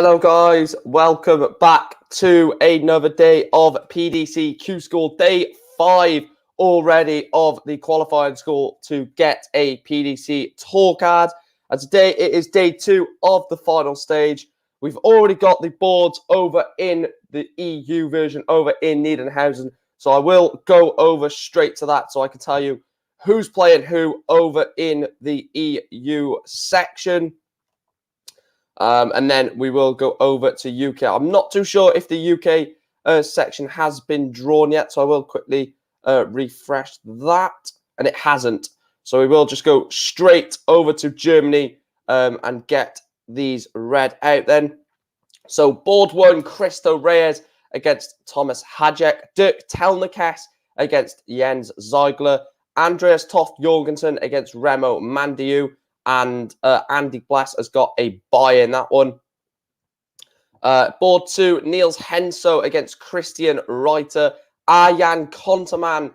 Hello guys, welcome back to another day of PDC Q School, day 5 already of the qualifying school to get a PDC tour card. And today it is day 2 of the final stage. We've already got the boards over in the EU version over in Niederhausen. So I will go over straight to that so I can tell you who's playing who over in the EU section. And then we will go over to UK. I'm not too sure if the UK section has been drawn yet, so I will quickly refresh that. And it hasn't. So we will just go straight over to Germany and get these read out then. So board 1, Christo Reyes against Thomas Hajek. Dirk Telnikes against Jens Ziegler. Andreas Toft Jorgensen against Remo Mandiu. And Andy Bless has got a bye in that one. Board 2, Niels Henso against Christian Reiter. Arjan Konterman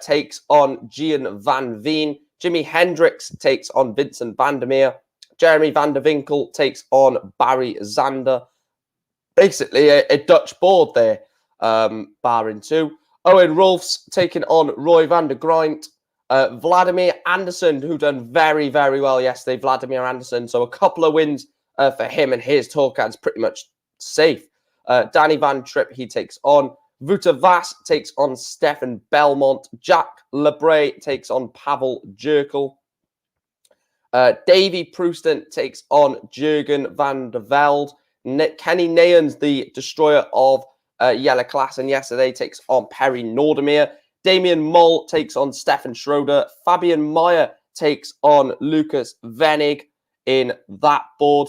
takes on Gian Van Veen. Jimi Hendricks takes on Vincent Vandermeer. Jeremy van der Winkel takes on Barry Zander. Basically, a Dutch board there, barring 2. Owen Rolfs taking on Roy van der Grient. Vladimir Anderson, who done very, very well yesterday. Vladimir Anderson. So a couple of wins for him, and his tour card's pretty much safe. Danny Van Tripp, he takes on. Wouter Vass takes on Stefan Belmont. Jack Lebray takes on Pavel Jerkel. Davy Proustan takes on Jurgen van der Velde. Kenny Nayans, the destroyer of Jelle Klassen yesterday, takes on Perry Nordermeer. Damien Moll takes on Stefan Schroeder. Fabian Meyer takes on Lucas Venig in that board.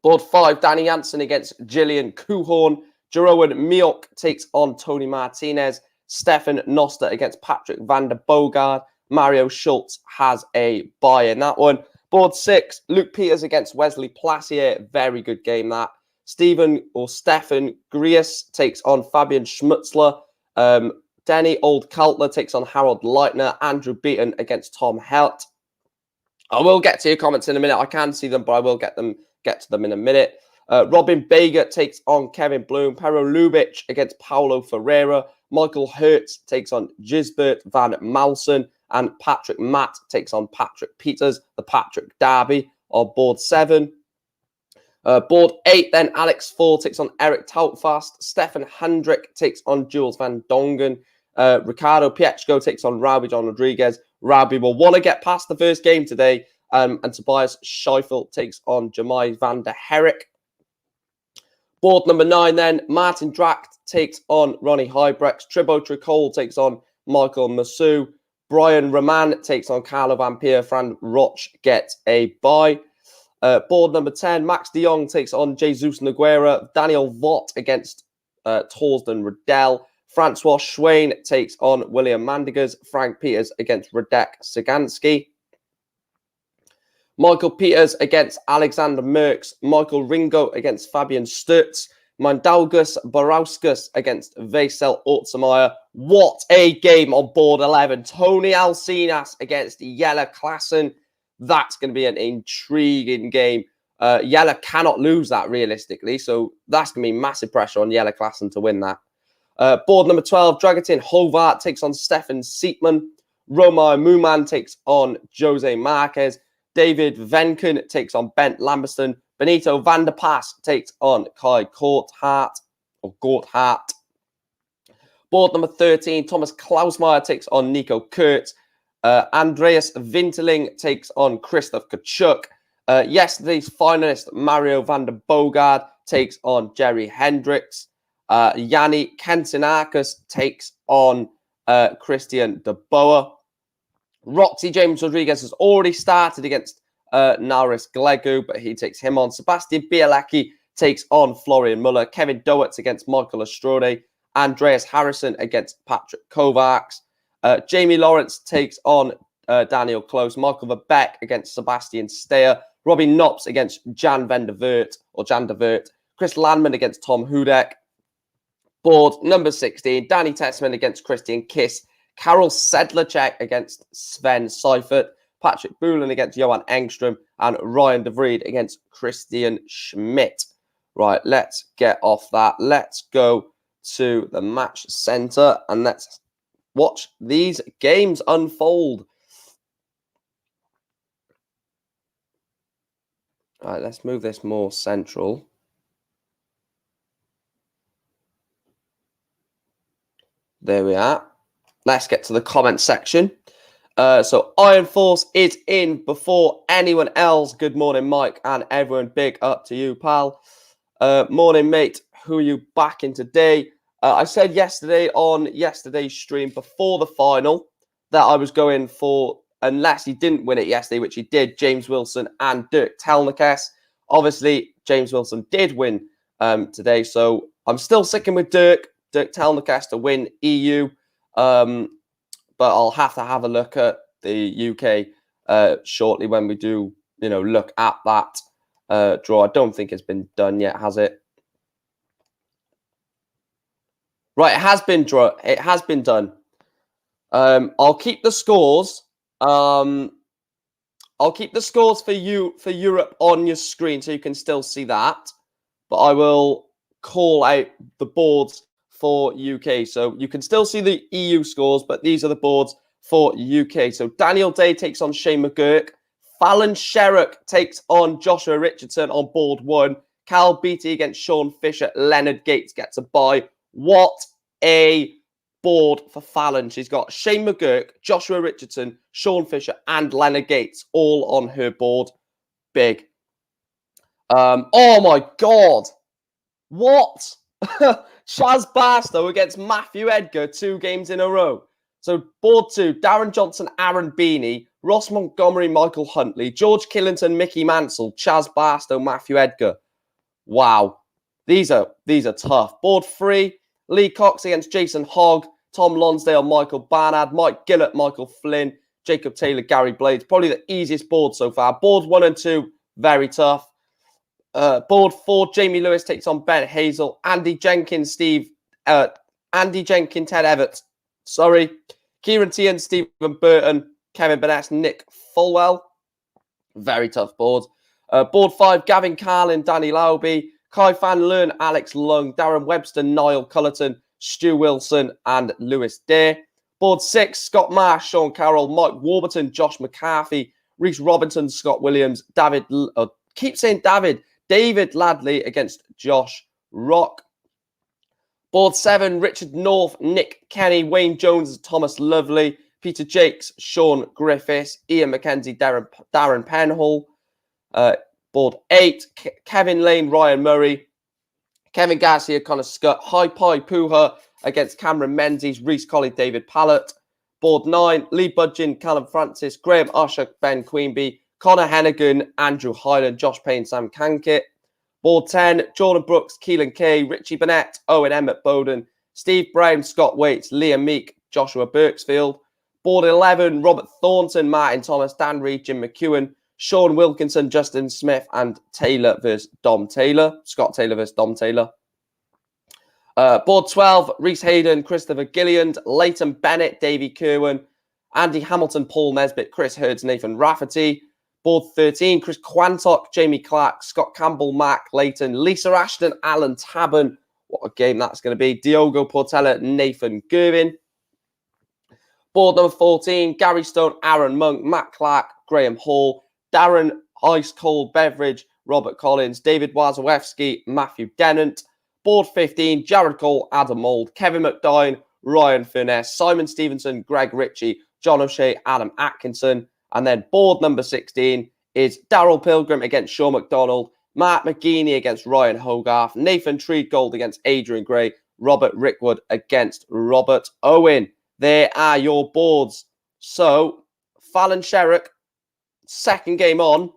Board 5, Danny Jansen against Gillian Kuhorn. Jeroen Miok takes on Tony Martinez. Stefan Noster against Patrick van der Bogard. Mario Schultz has a bye in that one. Board 6, Luke Peters against Wesley Plassier. Very good game that. Stefan Grius takes on Fabian Schmutzler. Denny Old-Kaltler takes on Harold Leitner. Andrew Beaton against Tom Helt. I will get to your comments in a minute. I can see them, but I will get to them in a minute. Robin Bager takes on Kevin Bloom. Pero Lubitsch against Paulo Ferreira. Michael Hertz takes on Gisbert van Malsen. And Patrick Matt takes on Patrick Peters. The Patrick Derby of board 7. Board 8, then Alex 4 takes on Eric Tautfast. Stefan Hendrick takes on Jules van Dongen. Ricardo Piechko takes on Rauby John Rodriguez. Rauby will want to get past the first game today. And Tobias Scheifel takes on Jamai van der Herrick. Board number 9 then, Martin Dracht takes on Ronnie Hybrex. Tribo Tricol takes on Michael Massou. Brian Roman takes on Carlo Vampire. Fran Roch gets a bye. Board number 10, Max de Jong takes on Jesus Nogueira. Daniel Vott against Torsden Riddell. Francois Schwein takes on William Mandigers. Frank Peters against Radek Sagansky. Michael Peters against Alexander Merckx. Michael Ringo against Fabian Sturz. Mandalgus Barauskas against Vaisel Ortzemeyer. What a game on board 11. Tony Alcinas against Jelle Klassen. That's going to be an intriguing game. Jelle cannot lose that realistically. So that's going to be massive pressure on Jelle Klassen to win that. Board number 12, Dragutin Hovart takes on Stefan Sietman. Romar Muman takes on Jose Marquez. David Venken takes on Bent Lamberson. Benito van der Pas takes on Kai Gorthart. Board number 13, Thomas Klausmeier takes on Nico Kurtz. Andreas Winterling takes on Christoph Kachuk. Yesterday's finalist, Mario van der Bogard, takes on Jerry Hendricks. Yanni Kensinakis takes on Christian de Boer. Roxy James Rodriguez has already started against Naris Glegu, but he takes him on. Sebastian Bialecki takes on Florian Muller. Kevin Dowitz against Michael Estrode. Andreas Harrison against Patrick Kovacs. Jamie Lawrence takes on Daniel Close. Michael Verbeek against Sebastian Steyer. Robbie Knops against Jan de Vert. Chris Landman against Tom Hudek. Board number 16, Danny Tessman against Christian Kiss. Karol Sedlacek against Sven Seifert. Patrick Boulin against Johan Engström. And Ryan de Vried against Christian Schmidt. Right, let's get off that. Let's go to the match center and let's watch these games unfold. All right, let's move this more central. There we are. Let's get to the comment section. So Iron Force is in before anyone else. Good morning, Mike, and everyone. Big up to you, pal. Morning, mate. Who are you backing today? I said yesterday on yesterday's stream before the final that I was going for, unless he didn't win it yesterday, which he did, James Wilson and Dirk Telnikes. Obviously, James Wilson did win today, so I'm still sticking with Dirk Telnikes to win EU. But I'll have to have a look at the UK shortly when we do, look at that draw. I don't think it's been done yet, has it? Right, it has been It has been done. I'll keep the scores. I'll keep the scores for Europe on your screen so you can still see that. But I will call out the boards for UK. So you can still see the EU scores, but these are the boards for UK. So Daniel Day takes on Shane McGurk. Fallon Sherrock takes on Joshua Richardson on board 1. Cal Beattie against Sean Fisher. Leonard Gates gets a bye. What a board for Fallon. She's got Shane McGurk, Joshua Richardson, Sean Fisher, and Leonard Gates all on her board. Big. Oh my God. What? Chaz Barstow against Matthew Edgar 2 games in a row. So board 2, Darren Johnson, Aaron Beanie, Ross Montgomery, Michael Huntley, George Killington, Mickey Mansell, Chaz Barstow, Matthew Edgar. Wow. These are tough. Board 3, Lee Cox against Jason Hogg, Tom Lonsdale, Michael Barnard, Mike Gillett, Michael Flynn, Jacob Taylor, Gary Blades. Probably the easiest board so far. Board 1 and 2, very tough. Board 4, Jamie Lewis takes on Ben Hazel, Andy Jenkins, Ted Everett, Kieran Tian, Stephen Burton, Kevin Burnett, Nick Fulwell. Very tough board. Board 5, Gavin Carlin, Danny Lauby, Kai Fan Learn, Alex Lung, Darren Webster, Niall Cullerton, Stu Wilson, and Lewis Day. Board 6, Scott Marsh, Sean Carroll, Mike Warburton, Josh McCarthy, Reece Robinson, Scott Williams, David Ladley against Josh Rock. Board 7, Richard North, Nick Kenny, Wayne Jones, Thomas Lovely, Peter Jakes, Sean Griffiths, Ian McKenzie, Darren Penhall. Board 8, Kevin Lane, Ryan Murray, Kevin Garcia, Connor Scott, Hi Pi Puha against Cameron Menzies, Reece Colley, David Pallett. Board 9, Lee Budgeon, Callum Francis, Graham Usher, Ben Queenby, Connor Hennigan, Andrew Hyland, Josh Payne, Sam Kankit. Board 10, Jordan Brooks, Keelan Kay, Richie Burnett, Owen Emmett Bowden, Steve Brown, Scott Waits, Liam Meek, Joshua Birksfield. Board 11, Robert Thornton, Martin Thomas, Dan Reed, Jim McEwen, Sean Wilkinson, Justin Smith, and Taylor versus Dom Taylor. Scott Taylor versus Dom Taylor. Board 12, Reese Hayden, Christopher Gilliand, Leighton Bennett, Davey Kerwin, Andy Hamilton, Paul Nesbitt, Chris Hurds, Nathan Rafferty. Board 13, Chris Quantock, Jamie Clark, Scott Campbell, Mark Leighton, Lisa Ashton, Alan Tabben. What a game that's going to be. Diogo Portela, Nathan Gervin. Board number 14, Gary Stone, Aaron Monk, Matt Clark, Graham Hall, Darren Ice Cold Beveridge, Robert Collins, David Wazowski, Matthew Dennant. Board 15, Jared Cole, Adam Mould, Kevin McDine, Ryan Furness, Simon Stevenson, Greg Ritchie, John O'Shea, Adam Atkinson. And then board number 16 is Daryl Pilgrim against Sean McDonald, Matt McGeeney against Ryan Hogarth, Nathan Treadgold against Adrian Gray, Robert Rickwood against Robert Owen. There are your boards. So, Fallon Sherrock, second game on.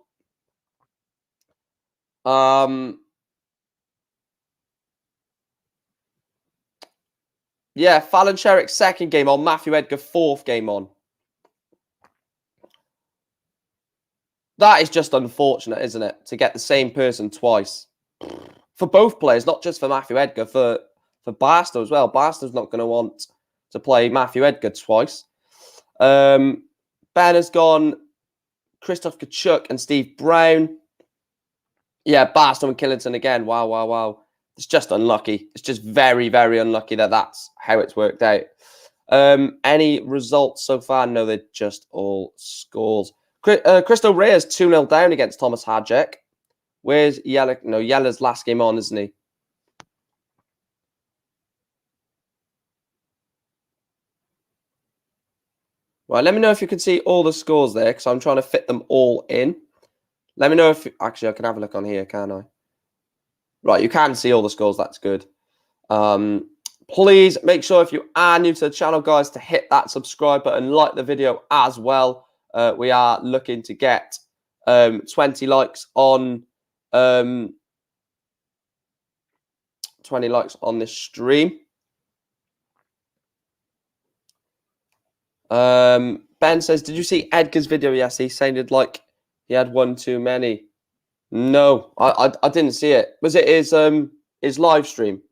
Yeah, Fallon Sherrock, second game on. Matthew Edgar, fourth game on. That is just unfortunate, isn't it? To get the same person twice. For both players, not just for Matthew Edgar, for Barstow as well. Barstow's not going to want to play Matthew Edgar twice. Ben has gone Christoph Kachuk and Steve Brown. Yeah, Barstow and Killington again. Wow, wow, wow. It's just unlucky. It's just very, very unlucky that that's how it's worked out. Any results so far? No, they're just all scores. Crystal Reyes 2-0 down against Thomas Hadjek. Where's Yella? No, Yella's last game on, isn't he? Right, let me know if you can see all the scores there, because I'm trying to fit them all in. Let me know if... Actually, I can have a look on here, can I? Right, you can see all the scores. That's good. Please make sure if you are new to the channel, guys, to hit that subscribe button, like the video as well. We are looking to get 20 likes on 20 likes on this stream. Ben says, did you see Edgar's video? Yes, he sounded like he had one too many. No, I didn't see it. Was it his live stream?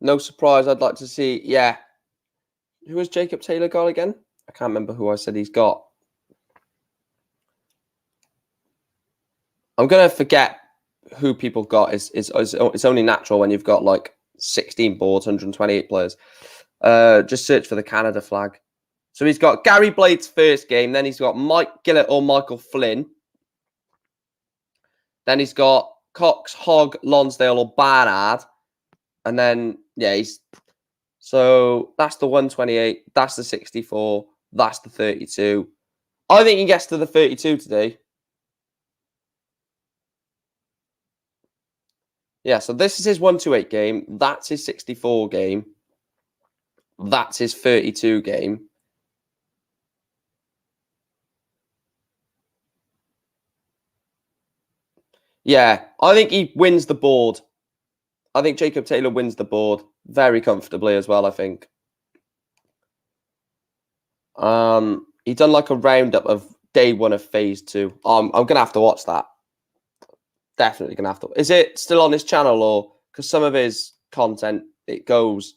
No surprise. I'd like to see. Yeah. Who has Jacob Taylor got again? I can't remember who I said he's got. I'm gonna forget who people got. It's only natural when you've got like 16 boards, 128 players. Just search for the Canada flag. So he's got Gary Blade's first game. Then he's got Mike Gillett or Michael Flynn. Then he's got Cox, Hogg, Lonsdale or Barnard. And then, yeah, so that's the 128. That's the 64. That's the 32. I think he gets to the 32 today. Yeah, so this is his 128 game. That's his 64 game. That's his 32 game. Yeah, I think he wins the board. I think Jacob Taylor wins the board very comfortably as well, I think. He done like a roundup of day one of phase 2. I'm going to have to watch that. Definitely going to have to. Is it still on his channel, or because some of his content, it goes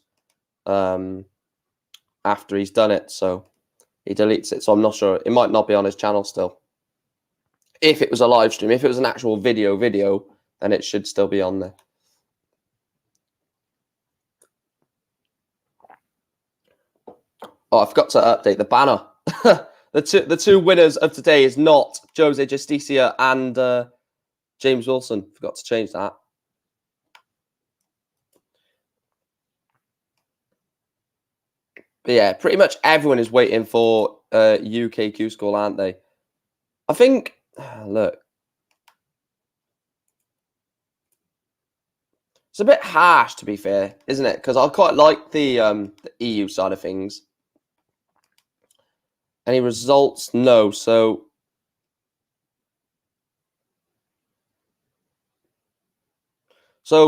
after he's done it, so he deletes it. So I'm not sure. It might not be on his channel still. If it was a live stream, if it was an actual video, then it should still be on there. Oh, I forgot to update the banner. the two winners of today is not Jose Justicia and James Wilson. Forgot to change that. But yeah, pretty much everyone is waiting for UK Q School, aren't they? I think, look. It's a bit harsh, to be fair, isn't it? Because I quite like the EU side of things. Any results? No. So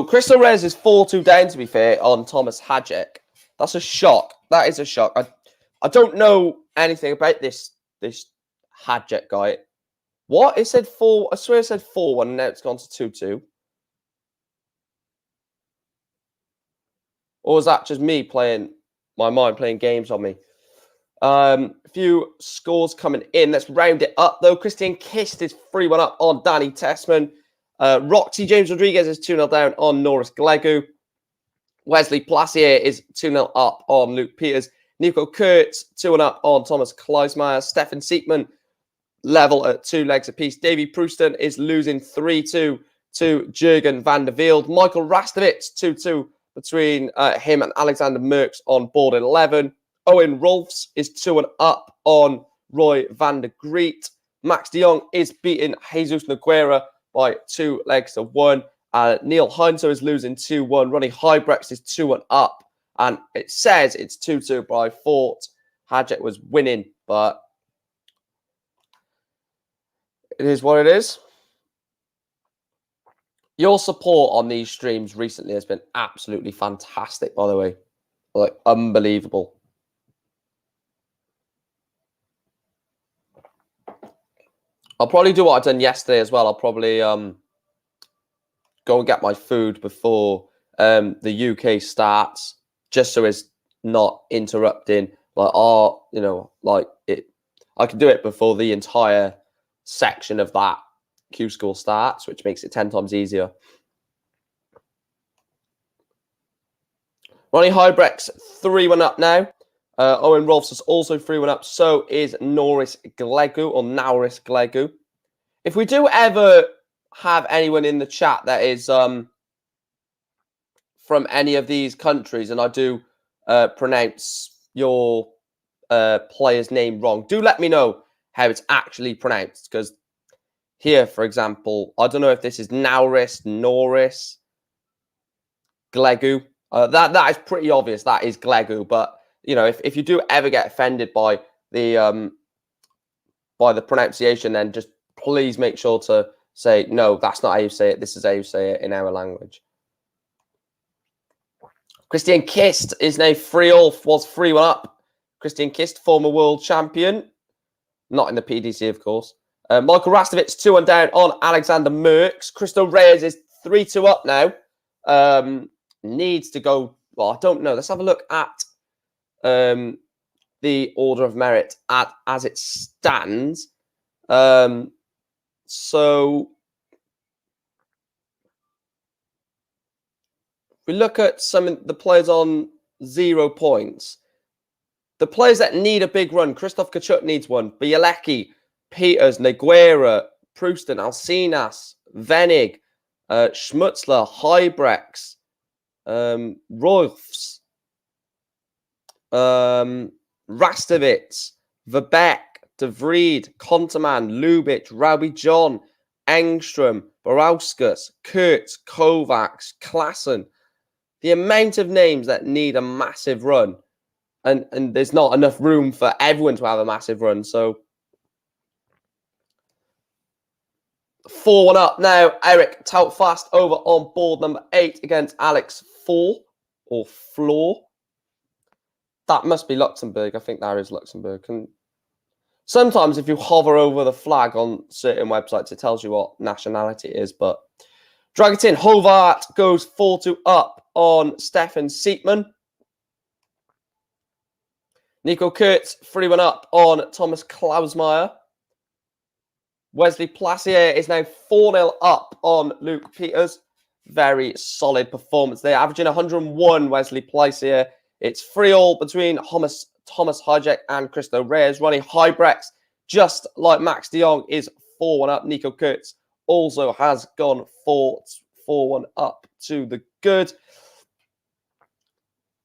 Crystal Reyes is 4-2 down, to be fair, on Thomas Hadjek. That's a shock. That is a shock. I don't know anything about this Hadjek guy. What? It said 4. I swear it said 4-1, and now it's gone to 2-2. Or was that just me playing my mind, playing games on me? A few scores coming in. Let's round it up, though. Christian Kist is 3-1 up on Danny Tessman. Roxy James Rodriguez is 2-0 down on Norris Glegu. Wesley Placier is 2-0 up on Luke Peters. Nico Kurtz 2-1 up on Thomas Kleismeyer. Stefan Siekman level at 2 legs apiece. Davy Prouston is losing 3-2 to Jurgen van der Velde. Michael Rastovitz 2-2 between him and Alexander Merckx on board 11. Owen Rolfs is 2-1 up on Roy van der Greet. Max de Jong is beating Jesus Nogueira by 2 legs to 1. Neil Heinzer is losing 2-1. Ronnie Hybrex is 2-1 up. And it says it's 2-2, but I thought Hadjek was winning. But it is what it is. Your support on these streams recently has been absolutely fantastic, by the way. Like, unbelievable. I'll probably do what I done yesterday as well. I'll probably go and get my food before the UK starts, just so it's not interrupting. Like, I can do it before the entire section of that Q School starts, which makes it 10 times easier. Ronnie Hybrex 3-1 up now. Owen Rolfs is also 3-1 up. So is Norris Glegu or Nauris Glegu. If we do ever have anyone in the chat that is from any of these countries, and I do pronounce your player's name wrong, do let me know how it's actually pronounced. Because here, for example, I don't know if this is Nauris, Norris, Glegu. That is pretty obvious. That is Glegu. But you know, if you do ever get offended by the pronunciation, then just please make sure to say no. That's not how you say it. This is how you say it in our language. Christian Kist is now 3-0. Was 3-1 up. Christian Kist, former world champion, not in the PDC, of course. Michael Rastovich 2-1 down on Alexander Merckx. Cristo Reyes is 3-2 up now. Needs to go. Well, I don't know. Let's have a look at the order of merit as it stands. So if we look at some of the players on 0 points, the players that need a big run, Christoph Kachuk needs one. Bielecki, Peters, Neguera, Proustin, Alcinas, Venig, Schmutzler, Hybrex, Royfs, Rastovitz, Verbeek, De Vriend, Konterman, Lubitsch, Robbie John, Engstrom, Barauskas, Kurtz, Kovacs, Klassen. The amount of names that need a massive run, and there's not enough room for everyone to have a massive run. So 4-1 up now. Eric Toutfast over on board number 8 against Alex Floor. That must be Luxembourg. I think that is Luxembourg. And sometimes if you hover over the flag on certain websites, it tells you what nationality it is. But Dragutin Hovart goes 4-2 up on Stefan Siepman. Nico Kurtz 3-1 up on Thomas Klausmeier. Wesley Plassier is now 4-0 up on Luke Peters. Very solid performance there. Averaging 101, Wesley Plassier. It's 3-3 between Thomas Hajek and Cristo Reyes. Ronnie Hybrex, just like Max de Jong, is 4-1 up. Nico Kurtz also has gone 4-1 up to the good.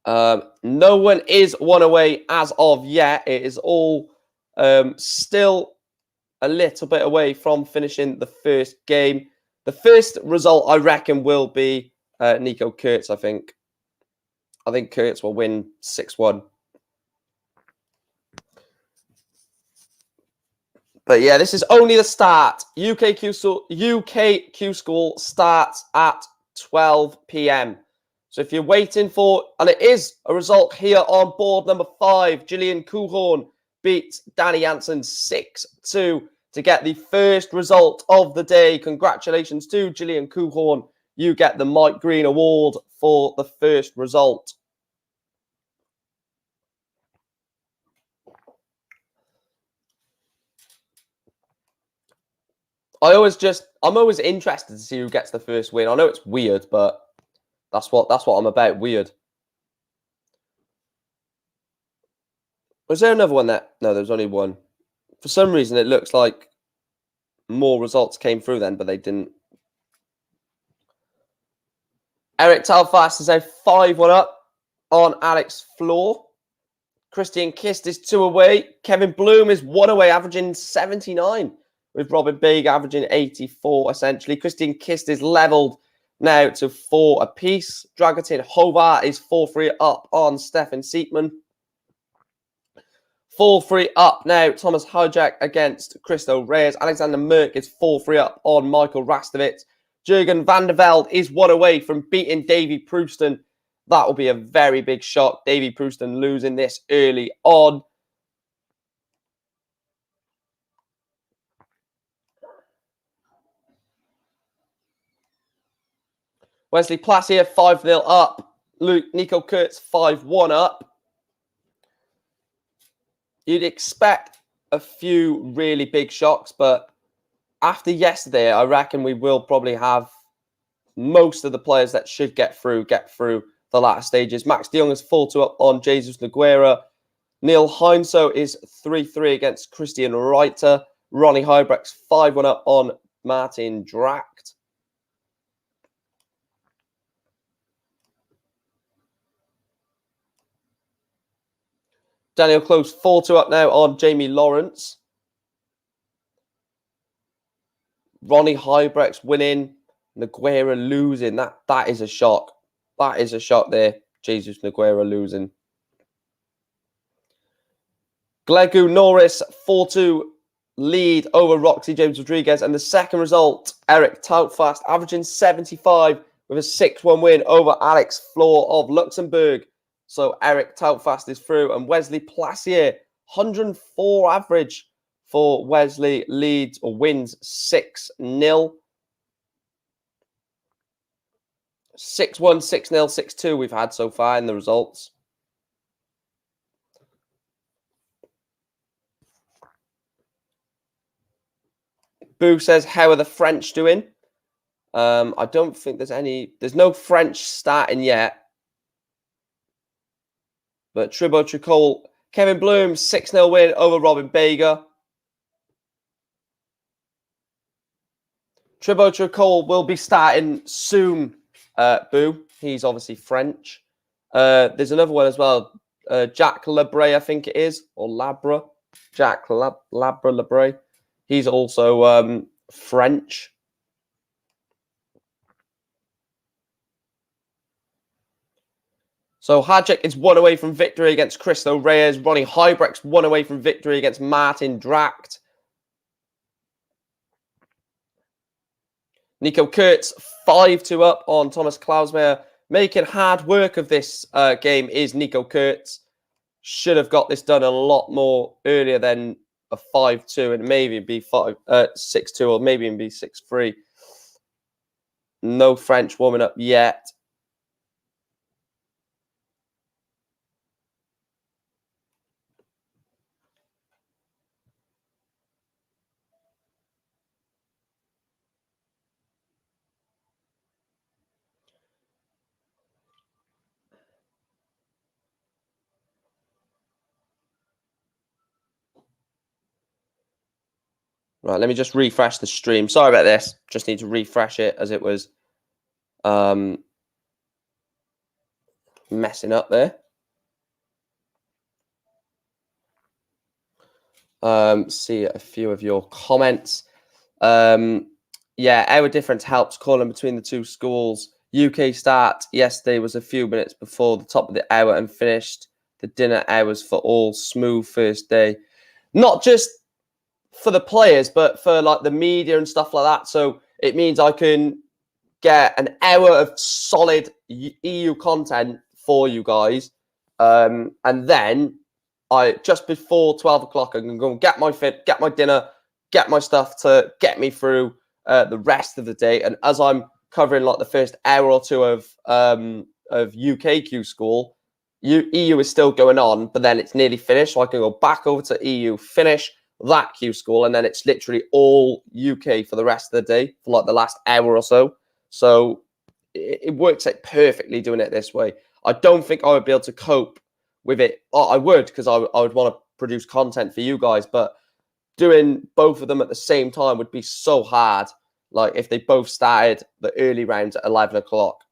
No one is one away as of yet. It is all still a little bit away from finishing the first game. The first result, I reckon, will be Nico Kurtz, I think. I think Kurtz will win 6-1. But yeah, this is only the start. UK Q School starts at 12 p.m. So if you're waiting for, and it is a result here on board number 5, Gillian Kuhorn beats Danny Jansen 6-2 to get the first result of the day. Congratulations to Gillian Kuhorn. You get the Mike Green Award for the first result. I'm always interested to see who gets the first win. I know it's weird, but that's what I'm about. Weird. Was there another one that? No, there was only one. For some reason, it looks like more results came through then, but they didn't. Eric Talfast is now 5-1 up on Alex Floor. Christian Kist is 2 away. Kevin Bloom is 1 away, averaging 79, with Robin Big averaging 84, essentially. Christian Kist is levelled now to 4 apiece. Dragutin Hovart is 4-3 up on Stefan Siepman. 4-3 up now, Thomas Hajek against Cristo Reyes. Alexander Merck is 4-3 up on Michael Rastovich. Jurgen van der Velde is 1 away from beating Davy Proustin. That will be a very big shock. Davy Proustin losing this early on. Wesley Plassier 5-0 up. Nico Kurtz 5-1 up. You'd expect a few really big shocks, but after yesterday, I reckon we will probably have most of the players that should get through the latter stages. Max de Jong is 4-2 up on Jesus Nogueira. Neil Heinso is 3-3 against Christian Reiter. Ronnie Hybrecht's 5-1 up on Martin Dracht. Daniel Close 4-2 up now on Jamie Lawrence. Ronnie Hybrecht's winning. Nogueira losing. That is a shock. That is a shock there. Jesus Nogueira losing. Glegu Norris 4-2 lead over Roxy James Rodriguez. And the second result, Eric Toutfast averaging 75 with a 6-1 win over Alex Floor of Luxembourg. So Eric Toutfast is through. And Wesley Placier, 104 average for Wesley, leads or wins 6-0. 6-1, 6-0, 6-2 we've had so far in the results. Boo says, how are the French doing? I don't think there's no French starting yet. But Tribo Tricol, Kevin Bloom, 6-0 win over Robin Bager. Tribo Tricol will be starting soon, Boo. He's obviously French. There's another one as well. Jack Labray, I think it is, or Labra. Jack Labra Labray. He's also French. So Hadjek is 1 away from victory against Cristo Reyes. Ronnie Hybrecht's 1 away from victory against Martin Dracht. Nico Kurtz 5-2 up on Thomas Klausmeier. Making hard work of this game is Nico Kurtz. Should have got this done a lot more earlier than a 5-2 and maybe be 6-2 or maybe even be 6-3. No French warming up yet. Right, let me just refresh the stream. Sorry about this. Just need to refresh it as it was messing up there. See a few of your comments. Yeah, hour difference helps calling between the two schools. UK start yesterday was a few minutes before the top of the hour and finished the dinner hours for all. Smooth first day. Not just for the players, but for like the media and stuff like that. So it means I can get an hour of solid EU content for you guys. And then just before 12 o'clock, I can go and get my dinner, get my stuff to get me through the rest of the day. And as I'm covering like the first hour or two of UKQ school, EU is still going on, but then it's nearly finished. So I can go back over to EU, finish that Q school, and then it's literally all UK for the rest of the day for like the last hour or so. So it works out perfectly doing it this way. I don't think I would be able to cope with it. I would, because I would want to produce content for you guys, but doing both of them at the same time would be so hard. Like if they both started the early rounds at 11 o'clock.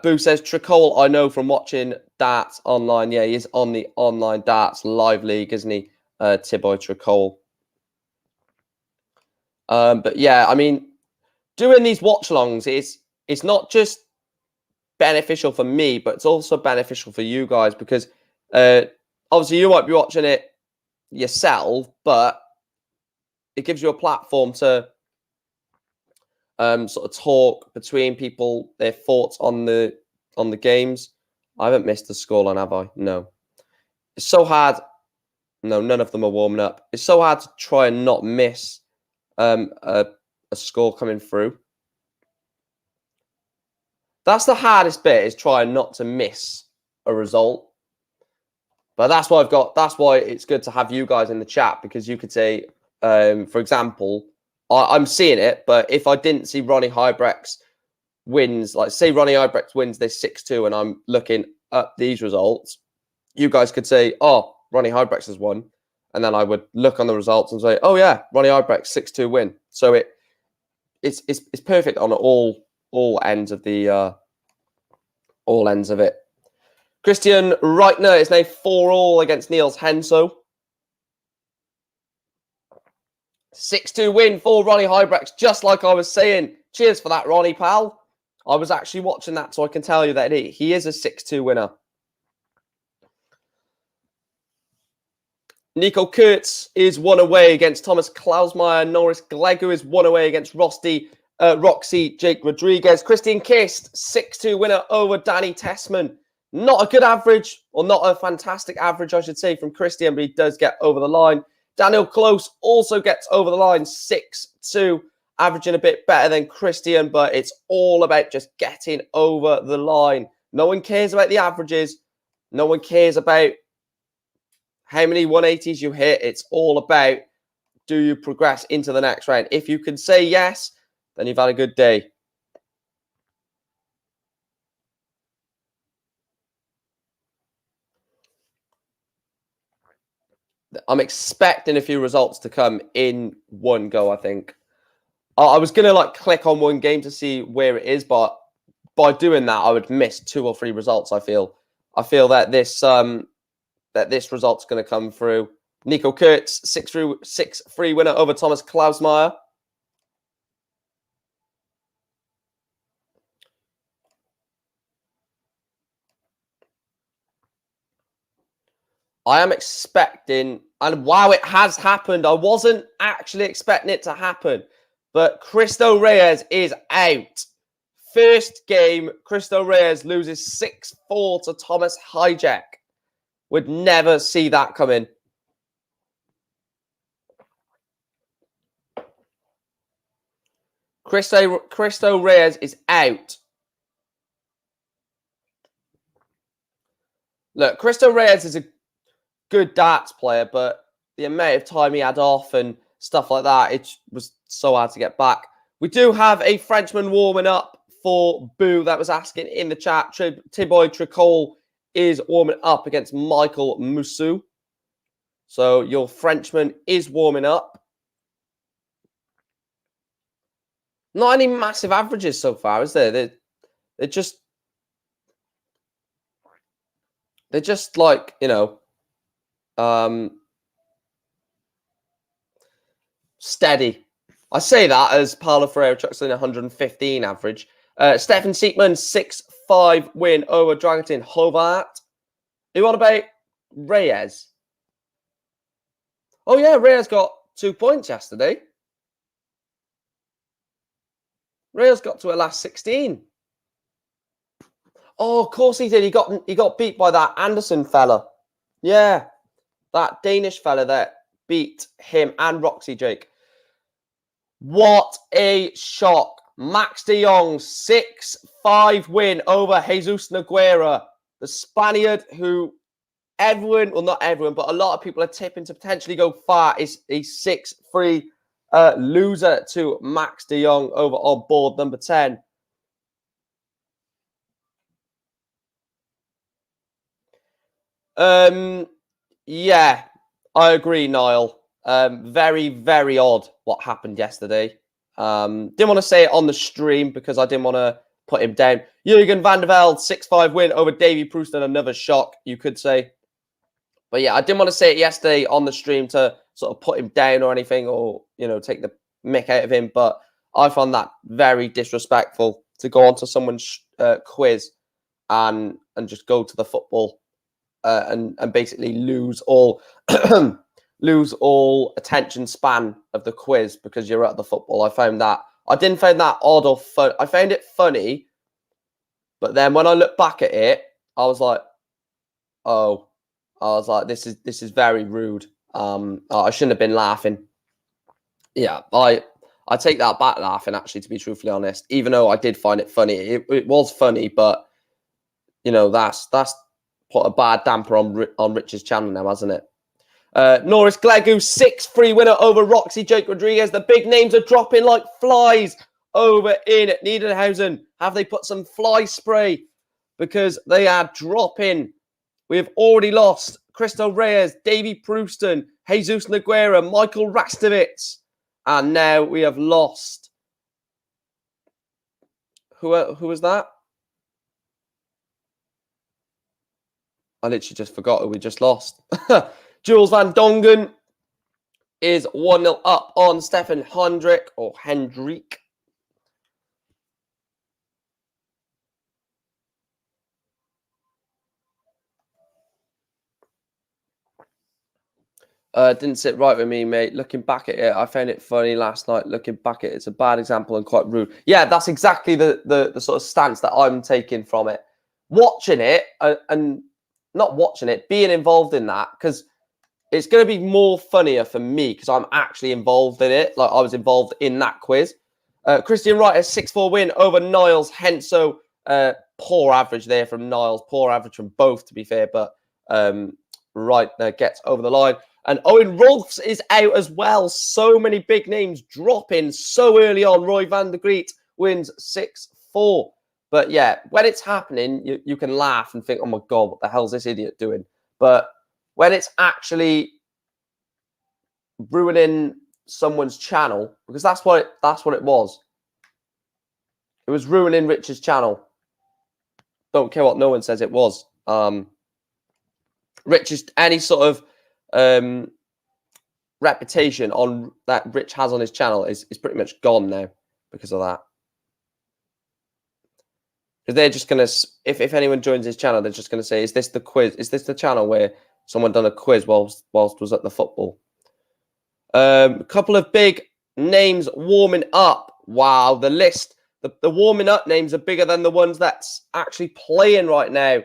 Boo says, Tricol, I know from watching darts online. Yeah, he is on the online darts live league, isn't he? Tiboy Tricol. But yeah, I mean, doing these watch-alongs it's not just beneficial for me, but it's also beneficial for you guys because obviously you might be watching it yourself, but it gives you a platform to sort of talk between people, their thoughts on the games. I haven't missed the scoreline, have I? No. It's so hard. No, none of them are warming up. It's so hard to try and not miss a score coming through. That's the hardest bit, is trying not to miss a result. But that's why that's why it's good to have you guys in the chat, because you could say, for example, I'm seeing it, but if I didn't see Ronnie Hybrex wins, like say Ronnie Hybrex wins this 6-2 and I'm looking at these results, you guys could say, oh, Ronnie Hybrex has won. And then I would look on the results and say, oh yeah, Ronnie Hybrex 6-2 win. So it's perfect on all ends of the all ends of it. Christian Reitner is now 4-all against Niels Henso. 6-2 win for Ronnie Hybrex, just like I was saying. Cheers for that, Ronnie, pal. I was actually watching that, so I can tell you that he is a 6-2 winner. Nico Kurtz is 1 away against Thomas Klausmeier. Norris Glegu is 1 away against Roxy Jake Rodriguez. Christian Kist, 6-2 winner over Danny Tessman. Not a good average, or not a fantastic average, I should say, from Christian, but he does get over the line. Daniel Close also gets over the line, 6-2, averaging a bit better than Christian, but it's all about just getting over the line. No one cares about the averages. No one cares about how many 180s you hit. It's all about, do you progress into the next round? If you can say yes, then you've had a good day. I'm expecting a few results to come in one go, I think. I was going to like click on one game to see where it is, but by doing that, I would miss 2 or 3 results, I feel. I feel that this result's going to come through. Nico Kurtz, 6-3 winner over Thomas Klausmeier. I am expecting, and wow, it has happened. I wasn't actually expecting it to happen, but Cristo Reyes is out. First game, Cristo Reyes loses 6-4 to Thomas Hijack. Would never see that coming. Cristo Reyes is out. Look, Cristo Reyes is a good darts player, but the amount of time he had off and stuff like that, it was so hard to get back. We do have a Frenchman warming up for Boo that was asking in the chat. Thibaut Tricol is warming up against Michael Moussou. So your Frenchman is warming up. Not any massive averages so far, is there? They're just like, you know, steady. I say that as Paulo Ferreira chucks in 115 average. Stefan Siekman, 6-5 win over Dragutin Hovat. Who on about Reyes? Oh yeah, Reyes got 2 points yesterday. Reyes got to a last 16. Oh, of course he did. He got beat by that Anderson fella. Yeah, that Danish fella that beat him and Roxy Jake. What a shock. Max de Jong, 6-5 win over Jesus Nogueira. The Spaniard who everyone, well, not everyone, but a lot of people are tipping to potentially go far, is a 6-3 loser to Max de Jong over on board number 10. Yeah, I agree, Niall. Very, very odd what happened yesterday. Didn't want to say it on the stream because I didn't want to put him down. Jurgen van der Velde, 6-5 win over Davy Proust, and another shock, you could say. But yeah, I didn't want to say it yesterday on the stream to sort of put him down or anything, or, you know, take the mick out of him. But I found that very disrespectful to go onto someone's quiz and just go to the football and basically lose all lose all attention span of the quiz because you're at the football. I didn't find that odd or fun. I found it funny, but then when I look back at it, I was like, this is very rude. I shouldn't have been laughing. Yeah, I take that back laughing, actually, to be truthfully honest, even though I did find it funny. It was funny, but you know, that's put a bad damper on Rich's channel now, hasn't it? Norris Glegu, 6-3 winner over Roxy Jake Rodriguez. The big names are dropping like flies over in Niederhausen. Have they put some fly spray? Because they are dropping. We have already lost Cristo Reyes, Davy Prouston, Jesus Noguera, Michael Rastovitz. And now we have lost. Who was that? I literally just forgot who we just lost. Jules Van Dongen is 1-0 up on Stefan Hendrik or Hendrik. Didn't sit right with me, mate. Looking back at it, I found it funny last night. Looking back at it, it's a bad example and quite rude. Yeah, that's exactly the sort of stance that I'm taking from it. Watching it and not watching it, being involved in that, because it's going to be more funnier for me because I'm actually involved in it. Like I was involved in that quiz. Christian Wright has 6-4 win over Niles Henso. Poor average there from Niles. Poor average from both, to be fair. But Wright gets over the line. And Owen Rolfs is out as well. So many big names dropping so early on. Roy van der Greet wins 6-4. But yeah, when it's happening, you can laugh and think, oh my God, what the hell's this idiot doing? But when it's actually ruining someone's channel, because that's what it was. It was ruining Rich's channel. Don't care what no one says it was. Rich's any sort of reputation on that Rich has on his channel is pretty much gone now because of that. Because they're just gonna, if anyone joins his channel, they're just gonna say, "Is this the quiz? Is this the channel where someone done a quiz whilst was at the football?" A couple of big names warming up. Wow, the list, the warming up names are bigger than the ones that's actually playing right now.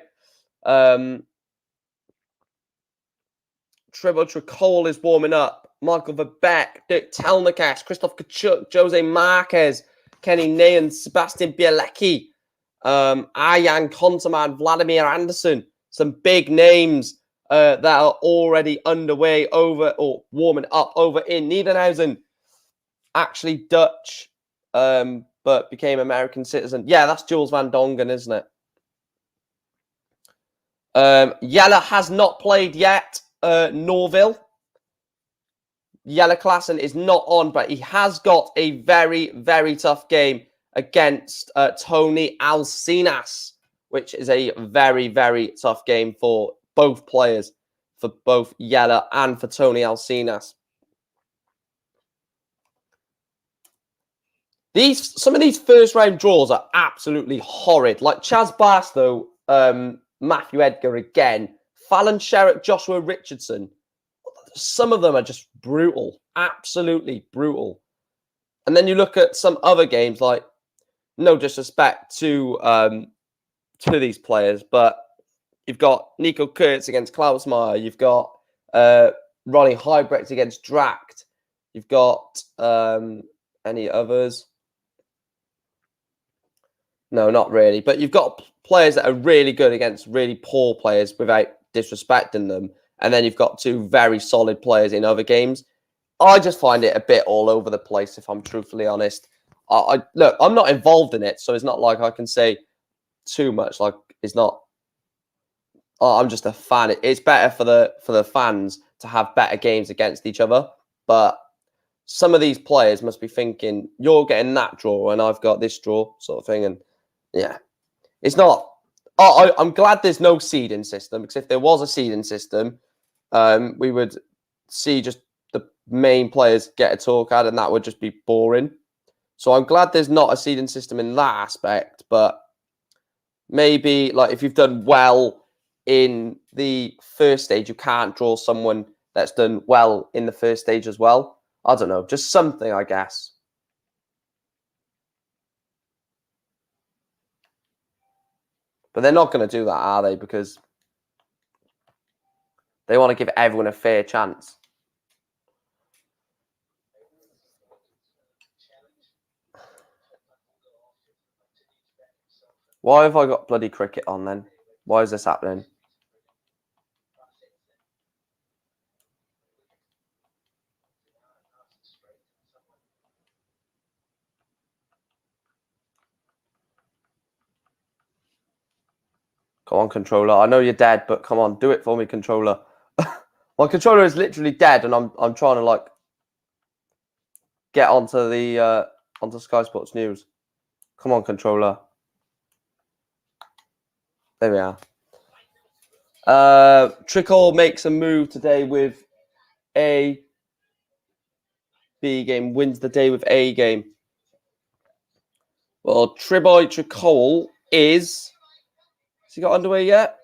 Trevor Tricole is warming up. Michael Verbeek, Dirk Telnikas, Christoph Kachuk, Jose Marquez, Kenny Nayan, Sebastian Bielecki, Arjan Konterman, Vladimir Anderson. Some big names that are already underway over or warming up over in Niederhausen. Actually Dutch, but became American citizen. Yeah, that's Jules Van Dongen, isn't it? Jelle has not played yet. Norville. Jelle Klassen is not on, but he has got a very, very tough game against Tony Alcinas, which is a very, very tough game for both players, for both Jelle and for Tony Alcinas. Some of these first round draws are absolutely horrid. Like Chaz Barstow, Matthew Edgar again, Fallon Sherrick, Joshua Richardson. Some of them are just brutal, absolutely brutal. And then you look at some other games, like, no disrespect to these players, but you've got Nico Kurtz against Klausmeier. You've got Ronnie Heibrecht against Dracht. You've got any others? No, not really. But you've got players that are really good against really poor players without disrespecting them. And then you've got two very solid players in other games. I just find it a bit all over the place, if I'm truthfully honest. Look, I'm not involved in it, so it's not like I can say too much. Like, it's not. I'm just a fan. It's better for the fans to have better games against each other. But some of these players must be thinking, you're getting that draw and I've got this draw, sort of thing. And yeah, it's not. I'm glad there's no seeding system, because if there was a seeding system, we would see just the main players get a talk out, and that would just be boring. So I'm glad there's not a seeding system in that aspect. But maybe, like, if you've done well in the first stage, you can't draw someone that's done well in the first stage as well. I don't know, just something, I guess. But they're not going to do that, are they? Because they want to give everyone a fair chance. Why have I got bloody cricket on then? Why is this happening? Go on, controller. I know you're dead, but come on, do it for me, controller. My controller is literally dead, and I'm trying to like get onto the onto Sky Sports News. Come on, controller. There we are. Trickle makes a move today with a B game, wins the day with A game. Well, Triboy Trickle has he got underway yet?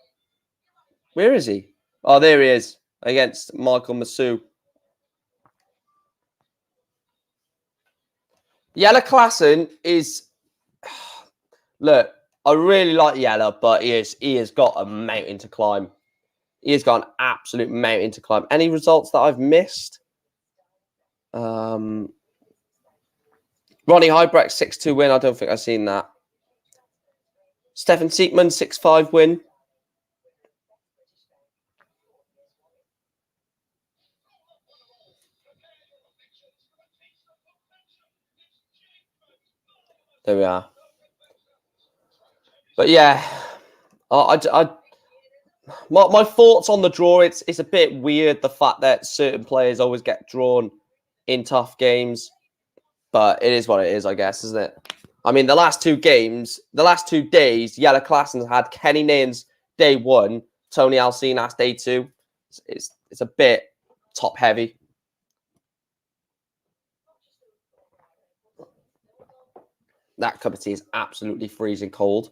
Where is he? Oh, there he is against Michael Masu. Jelle Klassen is look. I really like Jelle, but he has got a mountain to climb. He has got an absolute mountain to climb. Any results that I've missed? Ronnie Hybrecht 6-2 win. I don't think I've seen that. Stefan Siekman 6-5 win. There we are. But yeah, my thoughts on the draw. It's a bit weird, the fact that certain players always get drawn in tough games, but it is what it is, I guess, isn't it? I mean, the last 2 games, the last 2 days, Jelle Klassen had Kenny Nairns day 1, Tony Alcinas day 2. It's a bit top heavy. That cup of tea is absolutely freezing cold.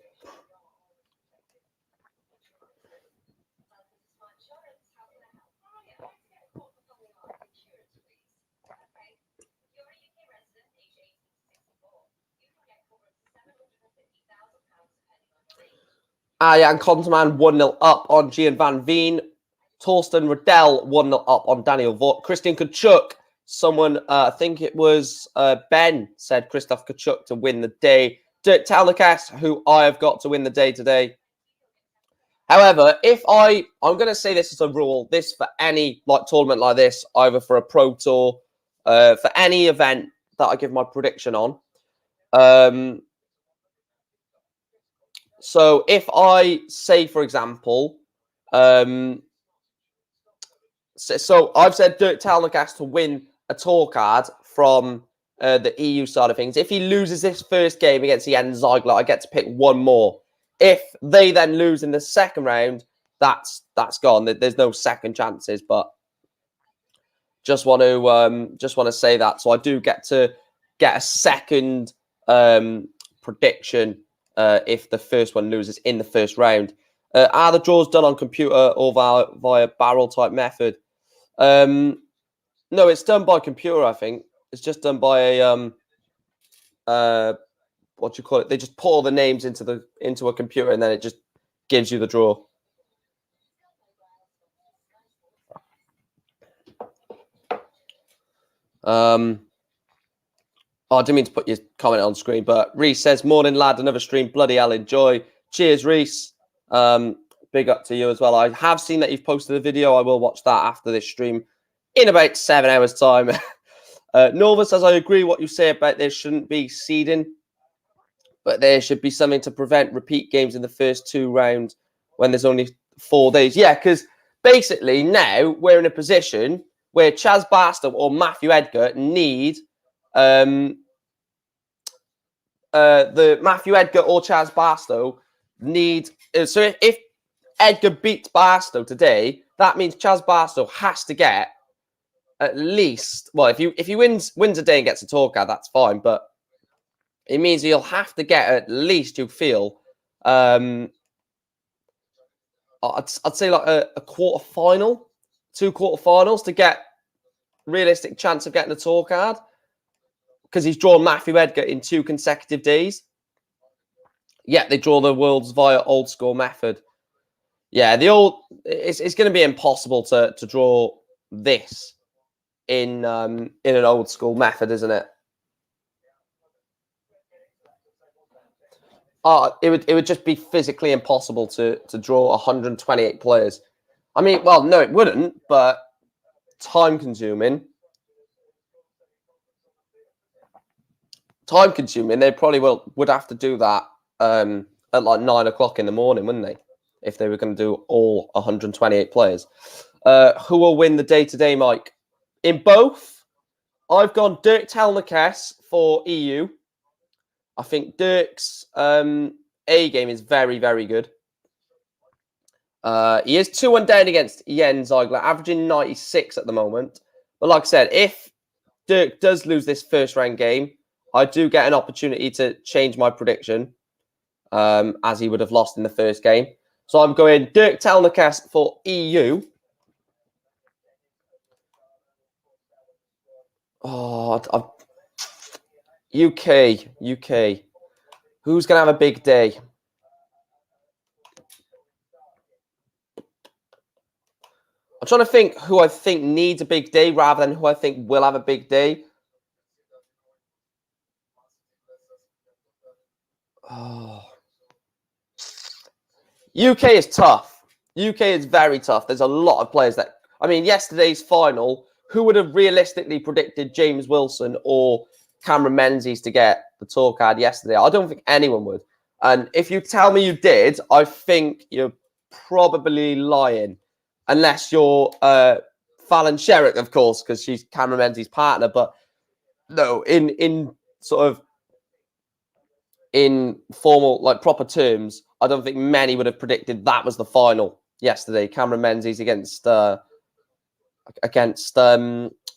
Arjan Konterman 1-0 up on Gian van Veen. Torsten Riddell 1-0 up on Daniel Vogt. Christian Kachuk, someone, I think it was Ben, said Christoph Kachuk to win the day. Dirk Talnikas, who I have got to win the day today. However, if I'm going to say this as a rule, this for any tournament like this, either for a Pro Tour, for any event that I give my prediction on. So if I say, for example, so I've said Dirk Talnikas to win a tour card from the EU side of things. If he loses this first game against Jens Ziegler, I get to pick one more. If they then lose in the second round, that's gone. There's no second chances. But just want to say that. So I do get to get a second prediction if the first one loses in the first round. Are the draws done on computer or via barrel type method? No, it's done by computer. I think it's just done by a what do you call it? They just put all the names into a computer and then it just gives you the draw. Oh, I didn't mean to put your comment on screen, but Reese says, "Morning, lad. Another stream. Bloody hell, enjoy. Cheers, Reese. Big up to you as well. I have seen that you've posted a video. I will watch that after this stream in about 7 hours' time." Nova says, "I agree what you say about there shouldn't be seeding, but there should be something to prevent repeat games in the first 2 rounds when there's only 4 days." Yeah, because basically now we're in a position where Chaz Barstow or Matthew Edgar need the Matthew Edgar or Chaz Barstow need. So if Edgar beats Barstow today, that means Chaz Barstow has to get at least. Well, if he wins a day and gets a tour card, that's fine. But it means he'll have to get at least, you feel, I'd say like a quarter final, 2 quarterfinals to get realistic chance of getting a tour card, because he's drawn Matthew Edgar in 2 consecutive days. Yeah, they draw the worlds via old school method. Yeah, it's going to be impossible to draw this in an old school method, isn't it? It would just be physically impossible to draw 128 players. I mean, well, no, it wouldn't, but time consuming. They probably would have to do that at like 9 o'clock in the morning, wouldn't they? if they were going to do all 128 players. Who will win the day-to-day, Mike? In both, I've gone Dirk Telnikes for EU. I think Dirk's A game is very, very good. He is 2-1 down against Jens Ziegler, averaging 96 at the moment. But like I said, if Dirk does lose this first round game, I do get an opportunity to change my prediction, as he would have lost in the first game. So I'm going Dirk Telnikes for EU. Oh, UK. Who's going to have a big day? I'm trying to think who I think needs a big day rather than who I think will have a big day. Oh. UK is tough. UK is very tough. There's a lot of players that... I mean, yesterday's final, who would have realistically predicted James Wilson or Cameron Menzies to get the tour card yesterday? I don't think anyone would. And if you tell me you did, I think you're probably lying. Unless you're Fallon Sherrick, of course, because she's Cameron Menzies' partner. But no, in sort of in formal, like proper terms, I don't think many would have predicted that was the final yesterday. Cameron Menzies against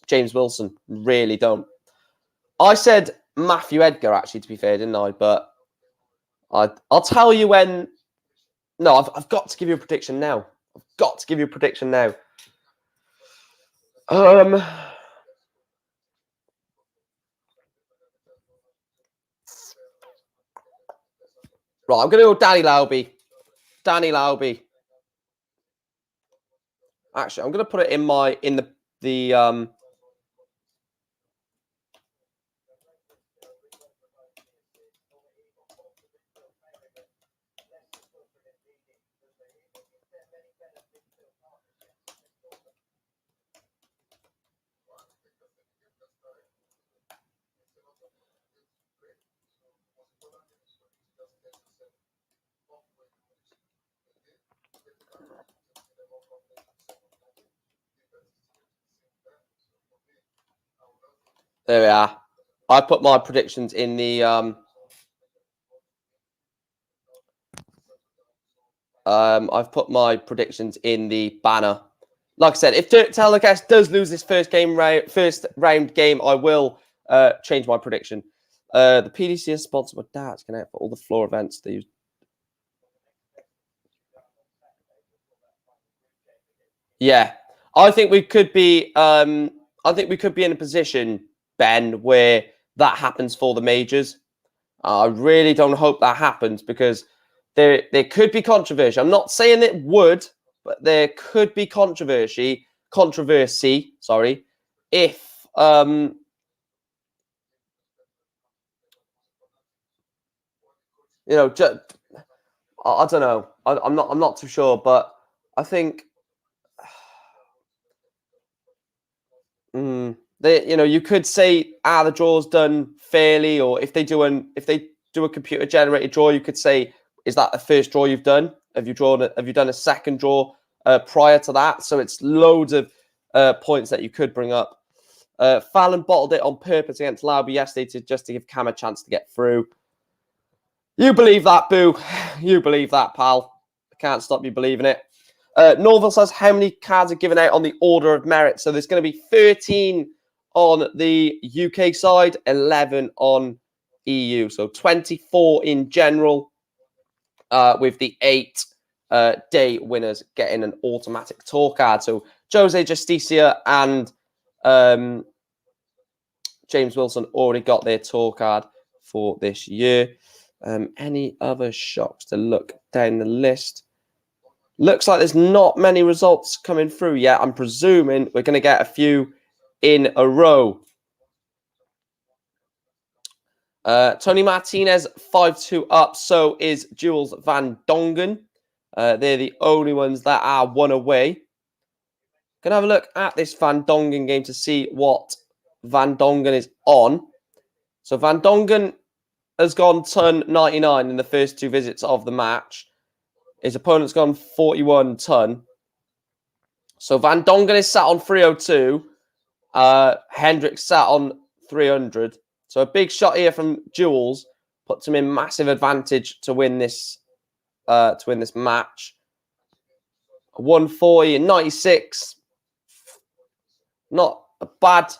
James Wilson. Really don't. I said Matthew Edgar, actually, to be fair, didn't I? But I'll tell you when. No, I've got to give you a prediction now. I've got to give you a prediction now. Right, I'm going to go Danny Lauby. Danny Lauby. Actually, I'm going to put it in the there we are. I put my predictions in the I've put my predictions in the banner. Like I said, if Dirk Telnikes does lose this first round game, I will change my prediction. The PDC is sponsored by Darts Connect for all the floor events. Yeah, I think we could be. I think we could be in a position, Ben, where that happens for the majors. I really don't hope that happens because there could be controversy. I'm not saying it would, but there could be controversy. Sorry, if I don't know. I'm not too sure, but I think you could say, the draw's done fairly, or if they do a computer generated draw, you could say, is that the first draw you've done? Have you done a second draw prior to that? So it's loads of points that you could bring up. Fallon bottled it on purpose against Lauby yesterday just to give Cam a chance to get through. You believe that, Boo? You believe that, pal? I can't stop you believing it. Norville says, how many cards are given out on the order of merit? So there's going to be 13 on the UK side, 11 on EU. So 24 in general, with the 8 day winners getting an automatic tour card. So Jose Justicia and James Wilson already got their tour card for this year. Any other shocks to look down the list? Looks like there's not many results coming through yet. I'm presuming we're going to get a few in a row. Tony Martinez, 5-2 up. So is Jules Van Dongen. They're the only ones that are one away. Can I have a look at this Van Dongen game to see what Van Dongen is on? So Van Dongen has gone ton 99 in the first 2 visits of the match. His opponent's gone 41 ton. So Van Dongen is sat on 302. Hendrick sat on 300. So a big shot here from Jules puts him in massive advantage to win this match. 140 and 96. Not a bad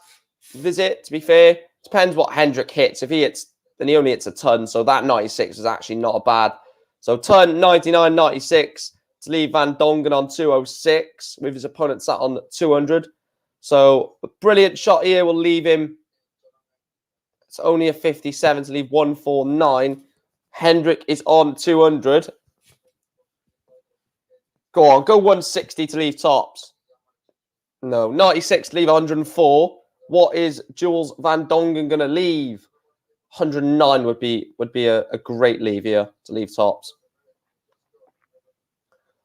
visit, to be fair. Depends what Hendrick hits. If he hits, then he only hits a ton. So that 96 is actually not a bad. So ton 99, 96 to leave Van Dongen on 206 with his opponent sat on 200. So a brilliant shot here will leave him. It's only a 57 to leave 149. Hendrick is on 200. Go on, go 160 to leave tops. No, 96 to leave 104. What is Jules Van Dongen going to leave? 109 would be a great leave here to leave tops.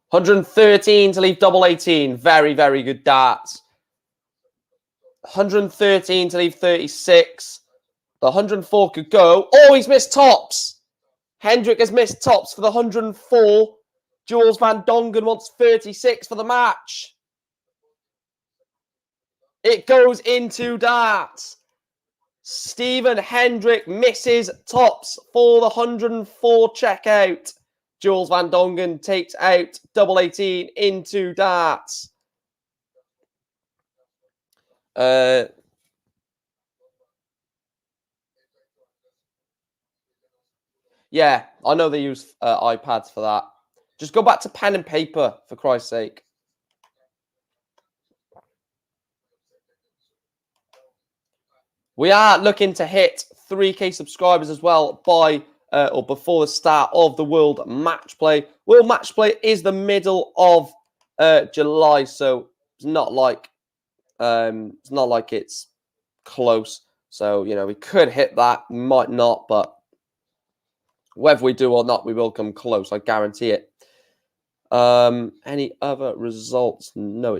113 to leave double 18. Very, very good darts. 113 to leave 36. The 104 could go. Oh, he's missed tops. Hendrick has missed tops for the 104. Jules Van Dongen wants 36 for the match. It goes into darts. Stephen Hendrick misses tops for the 104 checkout. Jules Van Dongen takes out double 18 into darts. Yeah, I know they use iPads for that. Just go back to pen and paper, for Christ's sake. We are looking to hit 3K subscribers as well by or before the start of the World Match Play. World Match Play is the middle of July, so it's not like it's close. So we could hit that, we might not, but whether we do or not, we will come close. I guarantee it. Any other results? No.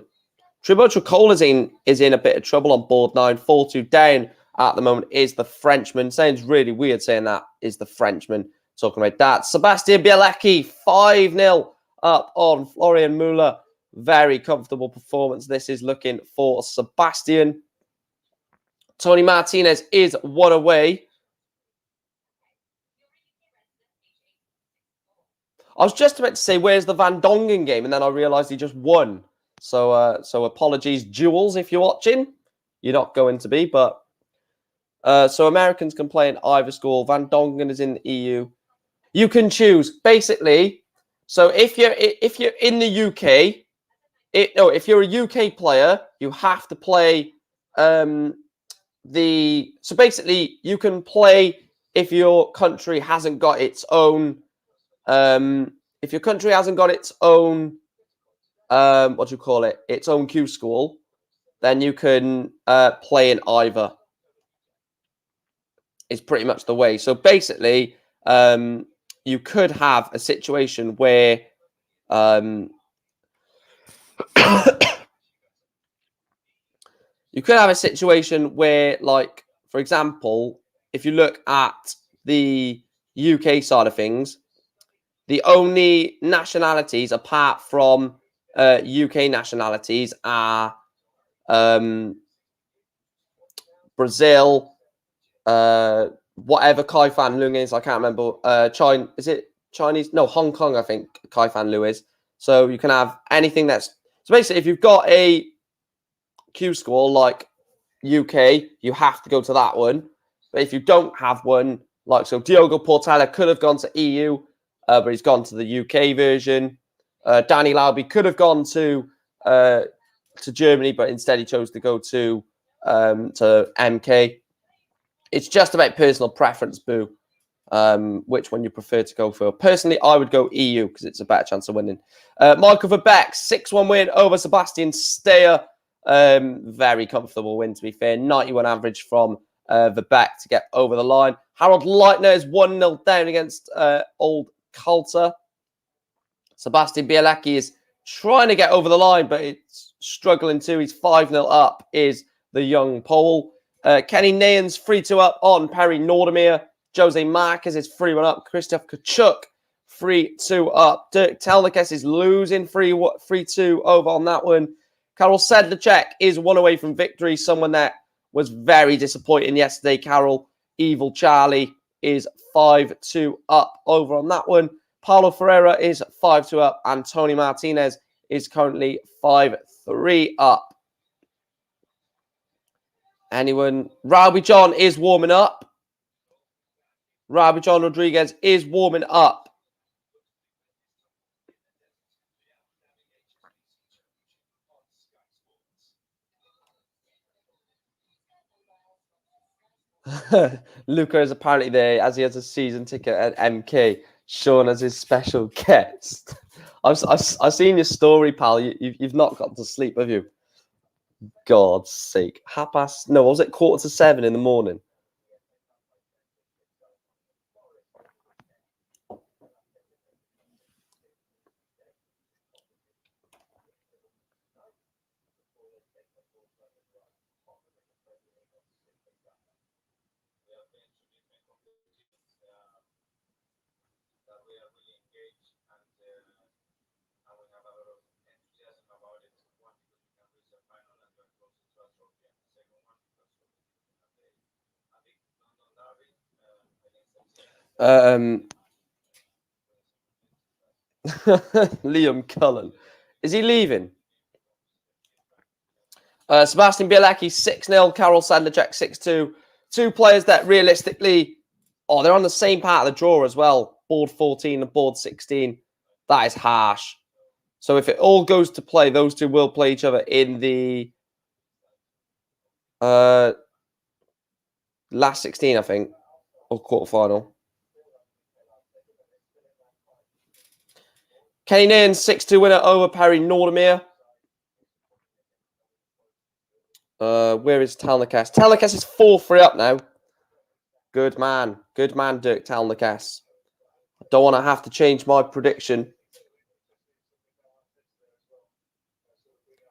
Tribocho Cole is in a bit of trouble on board 9. 4-2 down at the moment is the Frenchman. Sounds really weird saying that is the Frenchman. Talking about that. Sebastian Bielecki, 5-0 up on Florian Müller. Very comfortable performance. This is looking for Sebastian. Tony Martinez is 1 away. I was just about to say, where's the Van Dongen game? And then I realized he just won. So apologies, Jules, if you're watching. You're not going to be, but... so Americans can play in either school. Van Dongen is in the EU. You can choose. Basically, so if you're in the UK... if you're a UK player, you have to play... So basically, you can play if your country hasn't got its own... if your country hasn't got its own, its own Q school, then you can play in either. It's pretty much the way. So basically, you could have a situation where like, for example, if you look at the UK side of things, the only nationalities apart from UK nationalities are Brazil, whatever Kai Fan Lung is. I can't remember. China, is it Chinese? No, Hong Kong, I think Kai Fan Lu is. So you can have anything that's... So basically, if you've got a Q school like UK, you have to go to that one. But if you don't have one, like, so Diogo Portela could have gone to EU, but he's gone to the UK version. Danny Lauby could have gone to Germany, but instead he chose to go to MK. It's just about personal preference, Boo. Which one you prefer to go for? Personally, I would go EU because it's a better chance of winning. Michael Verbeek, 6-1 win over Sebastian Steyer. Very comfortable win, to be fair. 91 average from Verbeek to get over the line. Harold Leitner is 1-0 down against Old Coulter. Sebastian Bielecki is trying to get over the line, but it's struggling too. He's 5-0 up, is the young Pole. Kenny Nayans 3-2 up on Perry Nordermeer. Jose Marquez is 3-1 up. Christoph Kachuk 3-2 up. Dirk Telnikes is losing 3-2 over on that one. Karol Sedlacek is 1 away from victory. Someone that was very disappointing yesterday. Carol Evil Charlie is 5-2 up over on that one. Paulo Ferreira is 5-2 up. And Tony Martinez is currently 5-3 up. Anyone? Robbie John is warming up. Robbie John Rodriguez is warming up. Luca is apparently there as he has a season ticket at MK. Sean as his special guest. I've seen your story, pal. You've not got to sleep, have you? God's sake. Was it 6:45 in the morning? Liam Cullen. Is he leaving? Sebastian Bielecki, 6-0. Karol Sedlacek, 6-2. Two players that realistically... Oh, they're on the same part of the draw as well. Board 14 and board 16. That is harsh. So if it all goes to play, those two will play each other in the last 16, I think, or quarterfinal. Kenny Nairn, 6-2 winner over Perry Nordemir. Where is Telnikes? Telnikes is 4-3 up now. Good man. Good man, Dirk Telnikes. I don't want to have to change my prediction.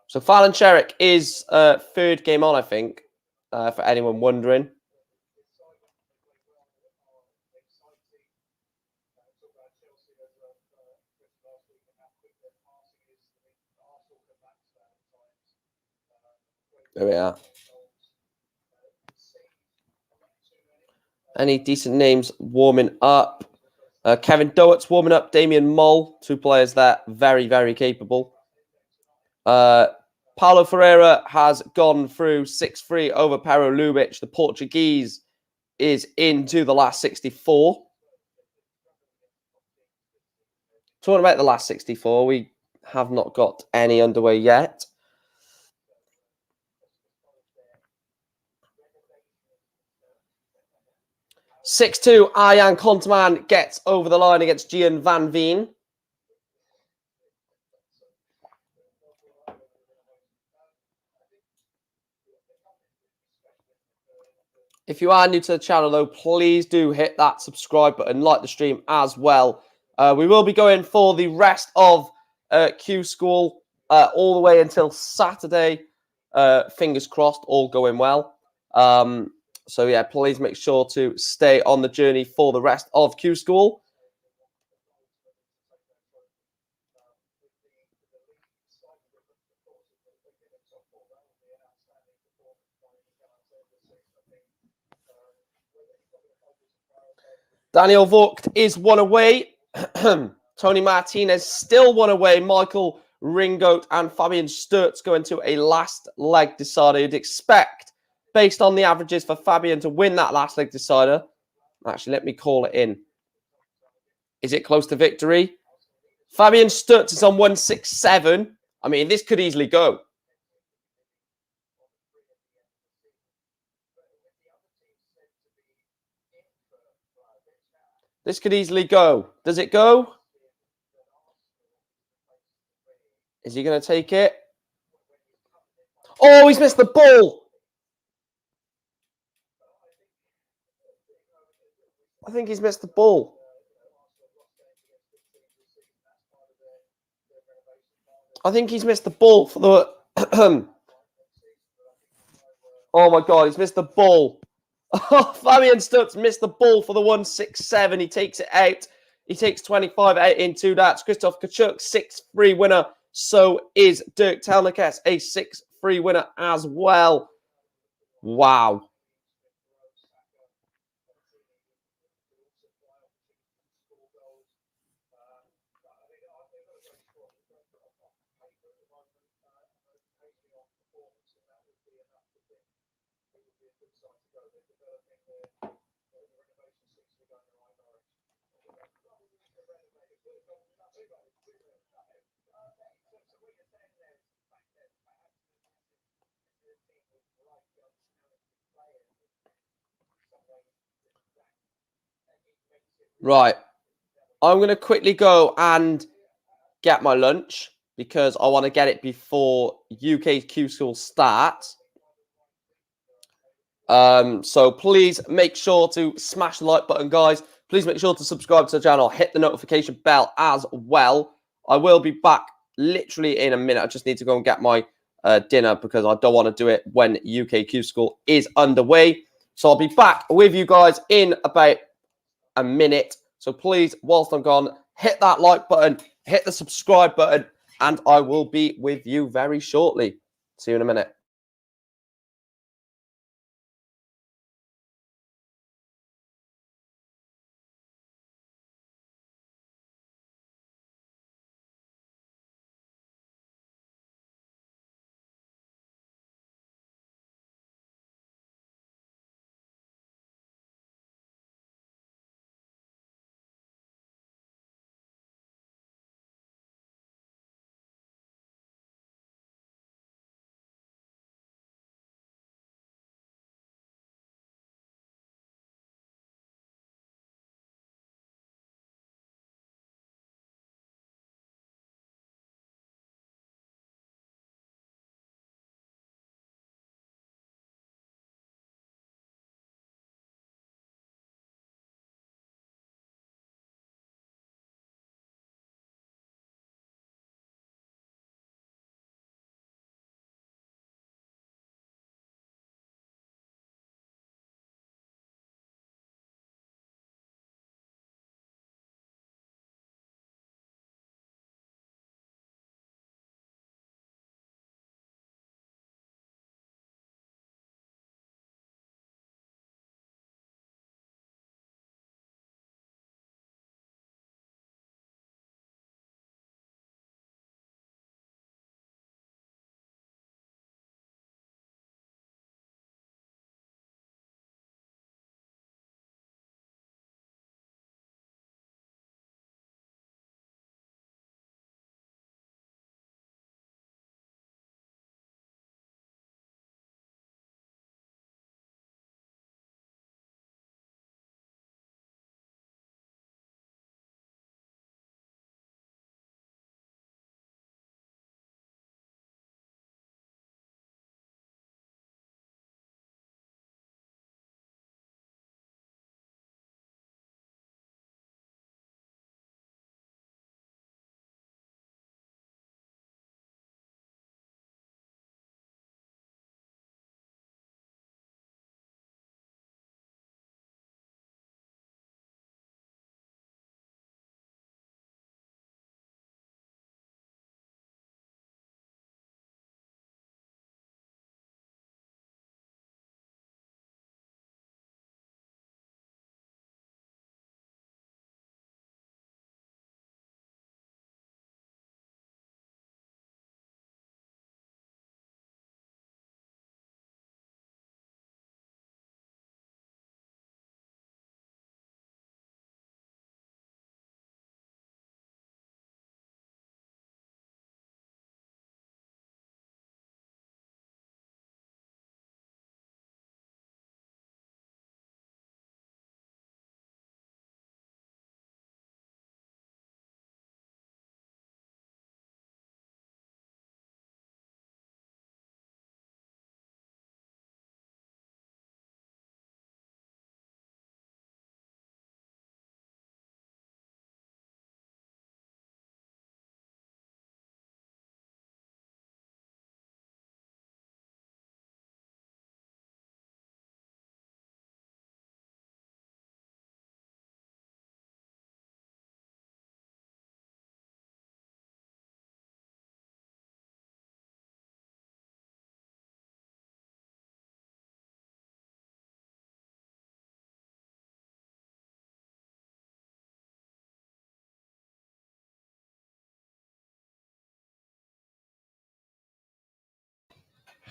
So Fallon Sherrick is third game on, I think, for anyone wondering. There we are. Any decent names warming up? Kevin Doett's warming up. Damian Moll, two players that very, very capable. Paulo Ferreira has gone through 6-3 over Pero Lubic. The Portuguese is into the last 64. Talking about the last 64, we have not got any underway yet. 6-2, Arjan Konteman gets over the line against Gian Van Veen. If you are new to the channel, though, please do hit that subscribe button, like the stream as well. We will be going for the rest of Q School all the way until Saturday. Fingers crossed, all going well. So, yeah, please make sure to stay on the journey for the rest of Q School. Daniel Vogt is 1 away. Tony Martinez still 1 away. Michael Ringoat and Fabian Sturz go into a last leg decider. You'd expect, based on the averages, for Fabian to win that last leg decider. Actually, let me call it in. Is it close to victory? Fabian Sturz is on 167. I mean, this could easily go. This could easily go. Does it go? Is he going to take it? Oh, he's missed the ball. I think he's missed the ball. I think he's missed the ball for the... Oh, my God. He's missed the ball. Oh, Fabian Stutz missed the ball for the 167. He takes it out. He takes 25 in two darts. Christoph Kachuk, 6-3 winner. So is Dirk Telnikes, a 6-3 winner as well. Wow. Right. I'm going to quickly go and get my lunch because I want to get it before UK Q School starts. So please make sure to smash the like button, guys. Please make sure to subscribe to the channel. Hit the notification bell as well. I will be back literally in a minute. I just need to go and get my dinner because I don't want to do it when UK Q School is underway. So I'll be back with you guys in about a minute. So please, whilst I'm gone, hit that like button, hit the subscribe button, and I will be with you very shortly. See you in a minute.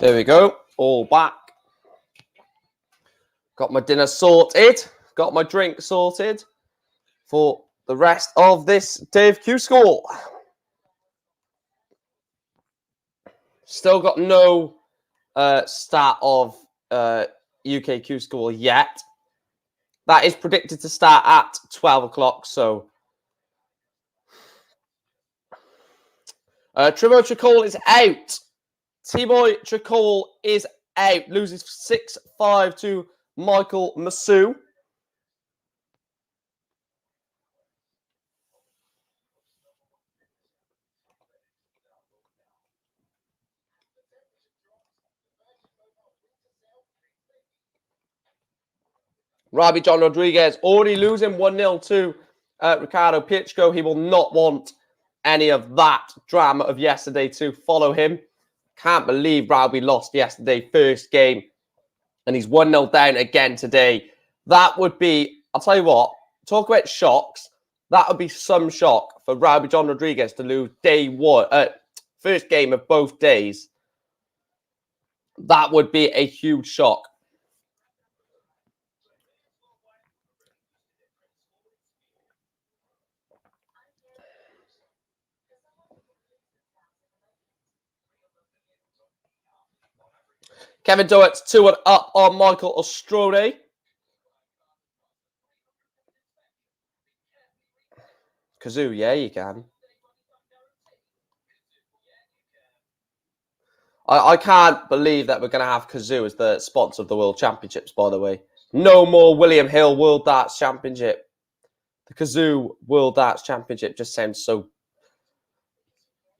There we go. All back. Got my dinner sorted. Got my drink sorted for the rest of this day of Q School. Still got no start of UK Q School yet. That is predicted to start at 12 o'clock, so... Trimo Tricol is out. T-Boy Tricol is out. Loses 6-5 to Michael Masu. Robbie John Rodriguez already losing 1-0 to Ricardo Pichko. He will not want any of that drama of yesterday to follow him. Can't believe Robbie lost yesterday, first game. And he's 1-0 down again today. That would be, I'll tell you what, talk about shocks. That would be some shock for Robbie John Rodriguez to lose day one, first game of both days. That would be a huge shock. Kevin Doett's 2-1 up on Michael Ostrode. Kazoo, yeah, you can. I can't believe that we're going to have Kazoo as the sponsor of the World Championships, by the way. No more William Hill World Darts Championship. The Kazoo World Darts Championship just sounds so...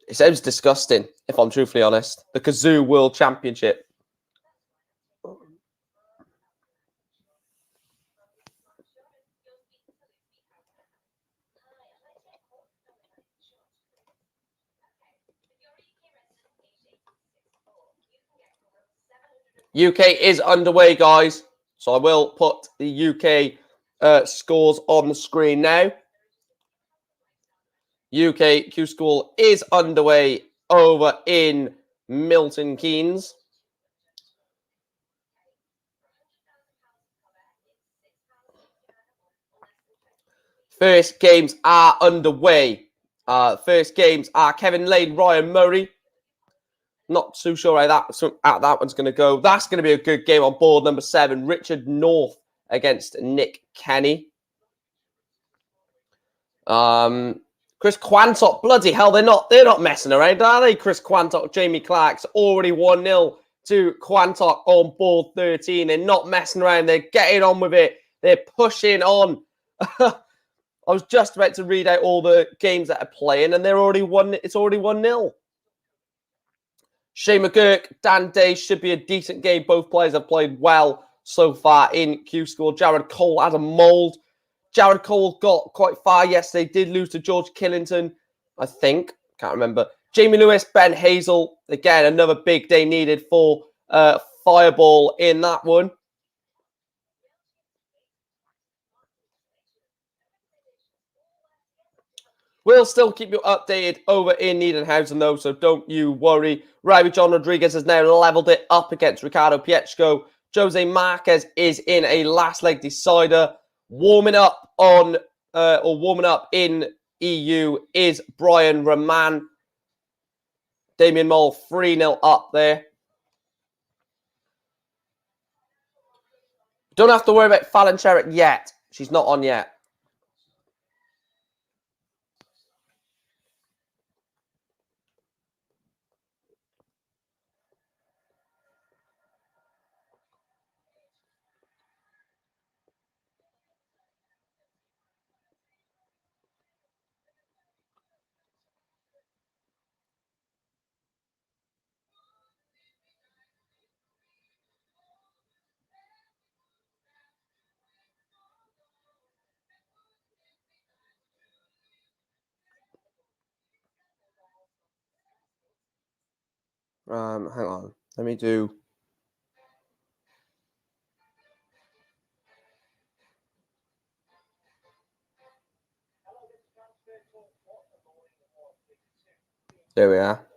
It sounds disgusting, if I'm truthfully honest. The Kazoo World Championship. UK is underway, guys. So I will put the UK scores on the screen now. UK Q School is underway over in Milton Keynes. First games are underway. First games are Kevin Lane, Ryan Murray. Not too sure how that one's going to go. That's going to be a good game on board number 7. Richard North against Nick Kenny. Chris Quantock, bloody hell, they're not messing around, are they? Chris Quantock, Jamie Clark's already 1-0 to Quantock on board 13. They're not messing around. They're getting on with it. They're pushing on. I was just about to read out all the games that are playing, and they're already it's already 1-0. Shane McGurk, Dan Day should be a decent game. Both players have played well so far in Q School. Jared Cole had a mould. Jared Cole got quite far yesterday. Did lose to George Killington, I think. Can't remember. Jamie Lewis, Ben Hazel. Again, another big day needed for Fireball in that one. We'll still keep you updated over in Niedenhausen, though, so don't you worry. Robbie John Rodriguez has now leveled it up against Ricardo Piechko. Jose Marquez is in a last leg decider. Warming up in EU is Brian Raman. Damien Mole 3-0 up there. Don't have to worry about Fallon Sherrick yet. She's not on yet. Hang on. Let me do... There we are.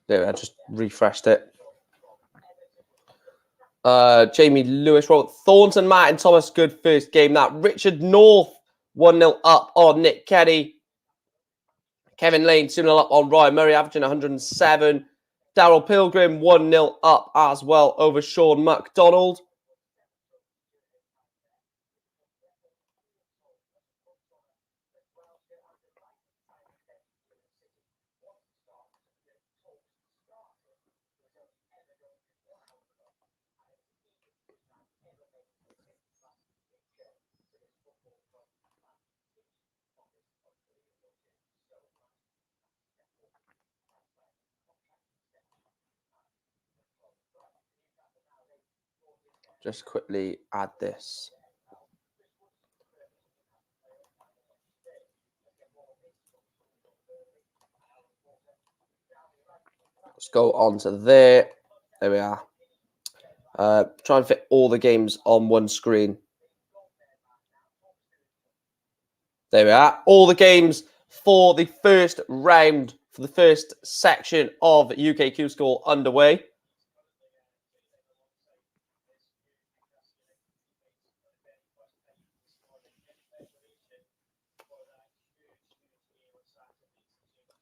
There, I just refreshed it. Jamie Lewis wrote Thornton, Martin Thomas, good first game. That Richard North 1-0 up on Nick Kenny. Kevin Lane 2-0 up on Ryan Murray, averaging 107. Daryl Pilgrim 1-0 up as well over Sean McDonald. Just quickly add this. Let's go on to there. There we are. Try and fit all the games on one screen. There we are. All the games for the first round, for the first section of UK Q School underway.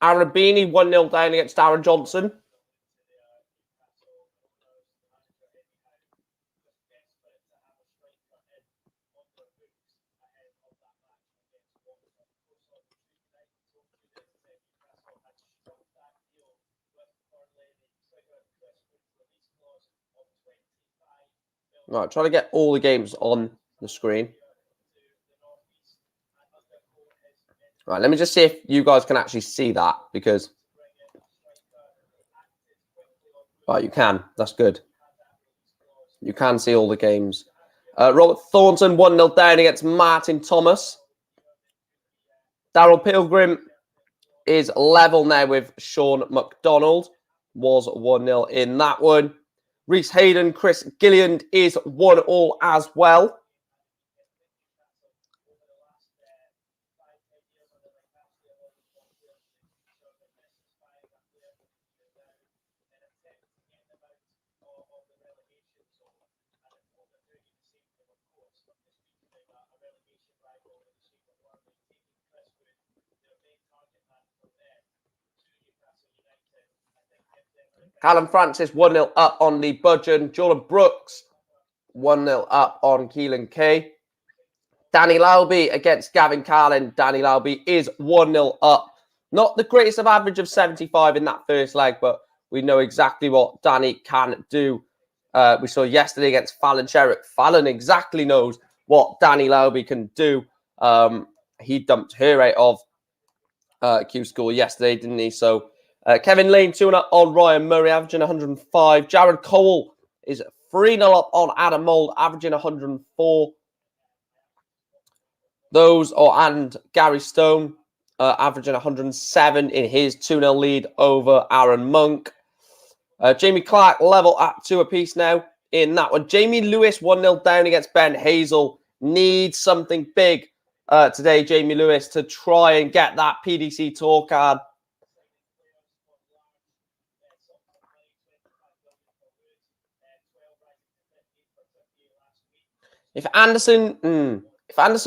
Arabini 1-0 down against Darren Johnson. Right, try to get all the games on the screen. Right, let me just see if you guys can actually see that, because... Right, you can. That's good. You can see all the games. Robert Thornton 1-0 down against Martin Thomas. Daryl Pilgrim is level now with Sean McDonald. Was 1-0 in that one. Reese Hayden, Chris Gilliand is 1-1 as well. Callum Francis 1-0 up on Lee Budgeon. Jordan Brooks 1-0 up on Keelan Kay. Danny Lauby against Gavin Carlin. Danny Lauby is 1-0 up. Not the greatest of average of 75 in that first leg, but we know exactly what Danny can do. We saw yesterday against Fallon Sherrick. Fallon exactly knows what Danny Lauby can do. He dumped her out of Q School yesterday, didn't he? So Kevin Lane 2-0 up on Ryan Murray, averaging 105. Jared Cole is 3-0 up on Adam Mould, averaging 104. And Gary Stone averaging 107 in his 2-0 lead over Aaron Monk. Jamie Clark level at 2 apiece now in that one. Jamie Lewis 1-0 down against Ben Hazel. Needs something big today, Jamie Lewis, to try and get that PDC tour card. If Anderson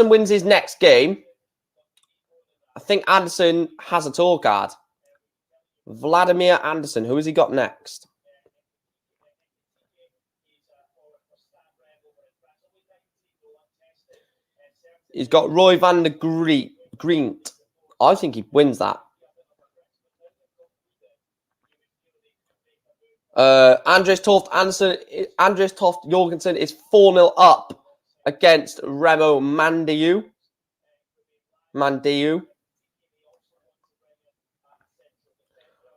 wins his next game, I think Anderson has a tour card. Vladimir Anderson. Who has he got next? He's got Roy van der Grient. I think he wins that. Andres Toft Jorgensen is 4-0 up against Remo Mandiu.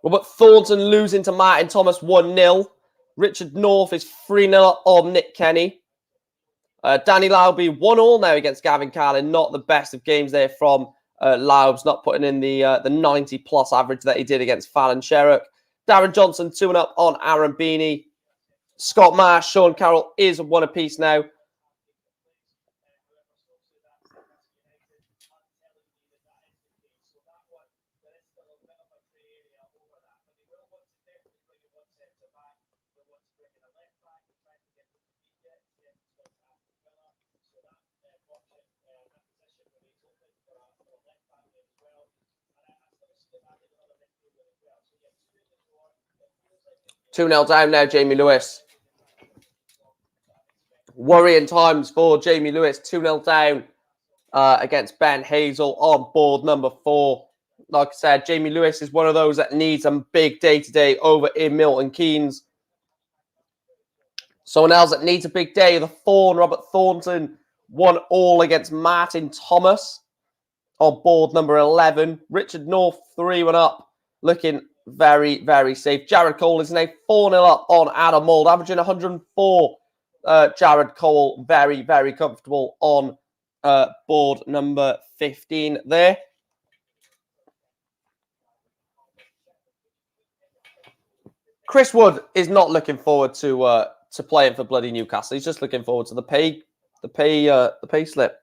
Robert Thornton losing to Martin Thomas 1-0. Richard North is 3-0 up on Nick Kenny. Danny Lauby 1-1 now against Gavin Carlin. Not the best of games there from Laubs, not putting in the 90-plus average that he did against Fallon Sherrick. Darren Johnson 2-0 up on Aaron Beanie. Scott Marsh, Sean Carroll is 1 apiece now. 2-0 down now, Jamie Lewis. Worrying times for Jamie Lewis. 2-0 down against Ben Hazel on board number 4. Like I said, Jamie Lewis is one of those that needs a big day today over in Milton Keynes. Someone else that needs a big day, the Fawn, Robert Thornton, 1-all against Martin Thomas on board number 11. Richard North, 3-1 up, looking very, very safe. Jared Cole is now 4-0 up on Adam Mould, averaging 104. Jared Cole, very, very comfortable on board number 15 there. Chris Wood is not looking forward to playing for bloody Newcastle. He's just looking forward to the pay slip.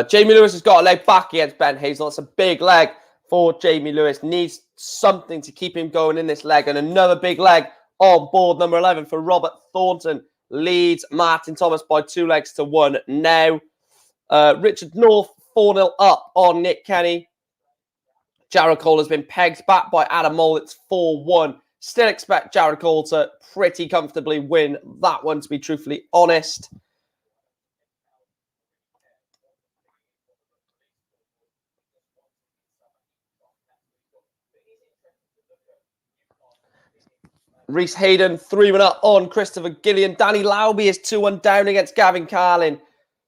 Jamie Lewis has got a leg back against Ben Hazel. That's a big leg for Jamie Lewis. Needs something to keep him going in this leg. And another big leg on board number 11 for Robert Thornton. Leads Martin Thomas by 2-1 now. Richard North, 4-0 up on Nick Kenny. Jared Cole has been pegged back by Adam Mould. It's 4-1. Still expect Jared Cole to pretty comfortably win that one, to be truthfully honest. Reese Hayden, 3-1 up on Christopher Gillian. Danny Lauby is 2-1 down against Gavin Carlin.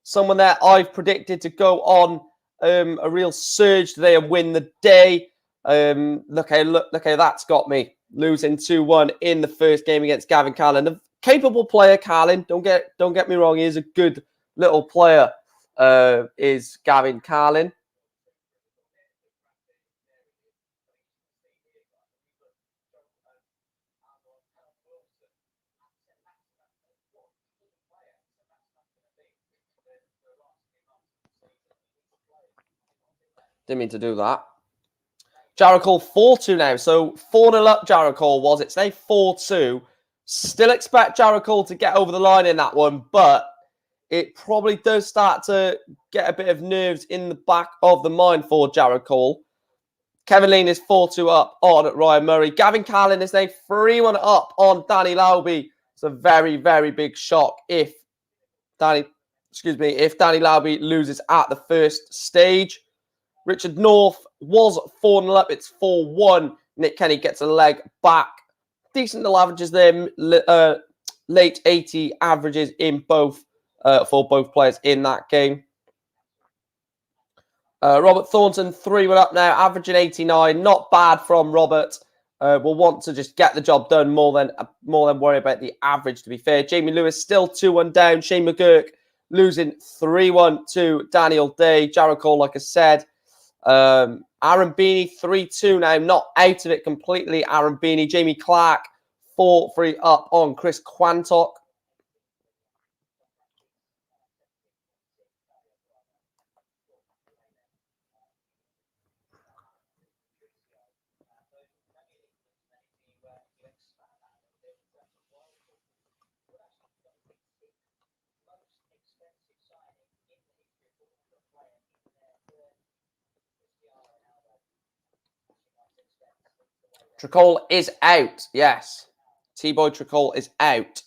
Someone there I've predicted to go on a real surge today and win the day. Look, that's got me. Losing 2-1 in the first game against Gavin Carlin. A capable player, Carlin. Don't get me wrong. He is a good little player, is Gavin Carlin. Didn't mean to do that. Jared Cole 4-2 now. So 4-0 up Jared Cole was. It's now 4-2. Still expect Jared Cole to get over the line in that one, but it probably does start to get a bit of nerves in the back of the mind for Jared Cole. Kevin Lean is 4-2 up on Ryan Murray. Gavin Carlin is now 3-1 up on Danny Lauby. It's a very, very big shock if Danny Lauby loses at the first stage. Richard North was 4-0 up. It's 4-1. Nick Kenny gets a leg back. Decent little averages there. Late 80 averages in both for both players in that game. Robert Thornton, 3-1 up now, averaging 89. Not bad from Robert. Will want to just get the job done more than worry about the average, to be fair. Jamie Lewis still 2-1 down. Shane McGurk losing 3-1 to Daniel Day. Jared Cole, like I said. Aaron Beanie, 3-2 now. Not out of it completely, Aaron Beanie. Jamie Clark, 4-3 up on Chris Quantock. Tricol is out. Yes. T-Boy Tricol is out.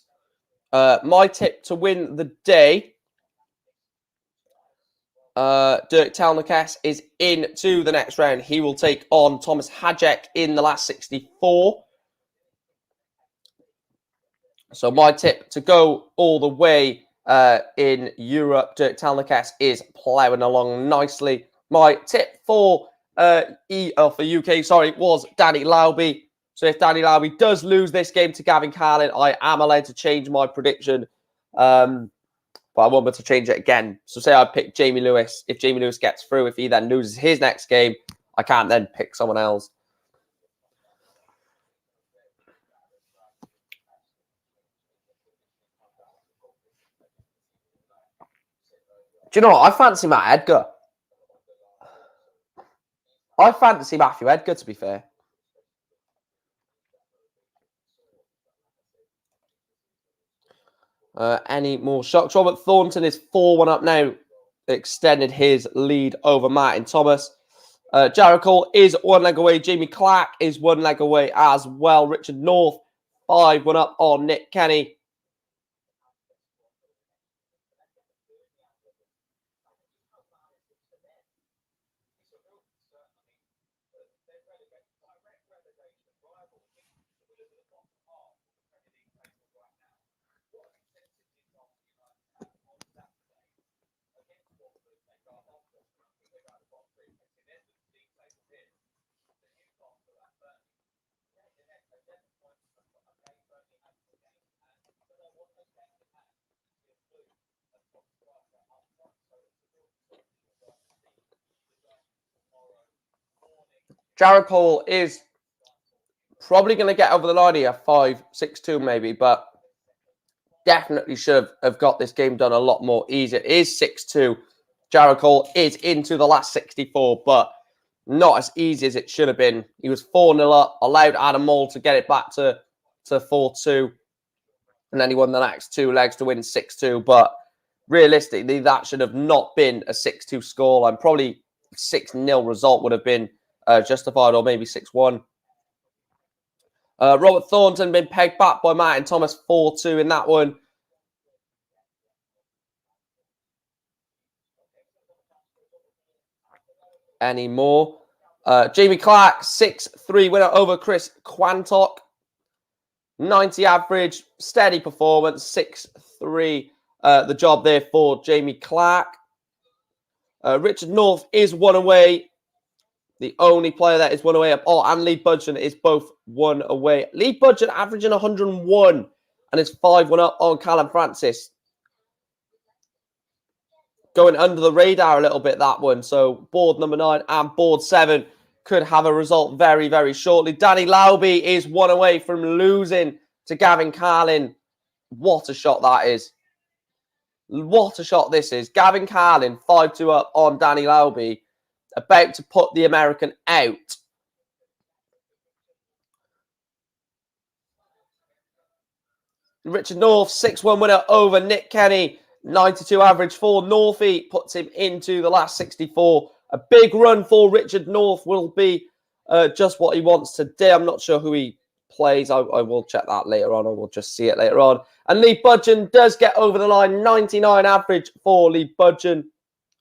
My tip to win the day. Dirk Talnakes is into the next round. He will take on Thomas Hajek in the last 64. So my tip to go all the way in Europe, Dirk Talnakes is ploughing along nicely. My tip for UK, was Danny Lauby. So if Danny Lauby does lose this game to Gavin Carlin, I am allowed to change my prediction. but I won't be able to change it again. So say I pick Jamie Lewis. If Jamie Lewis gets through, if he then loses his next game, I can't then pick someone else. Do you know what? I fancy Matt Edgar. I fancy Matthew Edgar, to be fair. Any more shocks? Robert Thornton is 4-1 up now. Extended his lead over Martin Thomas. Jarrett Cole is 1 leg away. Jamie Clark is 1 leg away as well. Richard North 5-1 up on Nick Kenny. Jarrett Cole is probably going to get over the line here, 5-6-2 maybe, but definitely should have got this game done a lot more easier. It is 6-2. Jarrett Cole is into the last 64, but not as easy as it should have been. He was 4-0 up, allowed Adam Mole to get it back to 4-2, and then he won the next 2 legs to win 6-2. But realistically, that should have not been a 6-2 score. And probably 6-0 result would have been justified, or maybe 6-1. Robert Thornton been pegged back by Martin Thomas 4-2 in that one. Any more? Jamie Clark, 6-3 winner over Chris Quantock. 90 average, steady performance, 6-3. The job there for Jamie Clark. Richard North is 1 away. The only player that is 1 away. Oh, and Lee Budgeon is both 1 away. Lee Budgeon averaging 101 and is 5-1 up on Callum Francis. Going under the radar a little bit, that one. So board number 9 and board 7 could have a result very, very shortly. Danny Lauby is 1 away from losing to Gavin Carlin. What a shot that is. What a shot this is. Gavin Carlin, 5-2 up on Danny Lauby, about to put the American out. Richard North, 6-1 winner over Nick Kenny. 92 average for Northie, puts him into the last 64. A big run for Richard North will be just what he wants today. I'm not sure who he plays. I will check that later on, or we'll just see it later on. And Lee Budgeon does get over the line. 99 average for Lee Budgeon.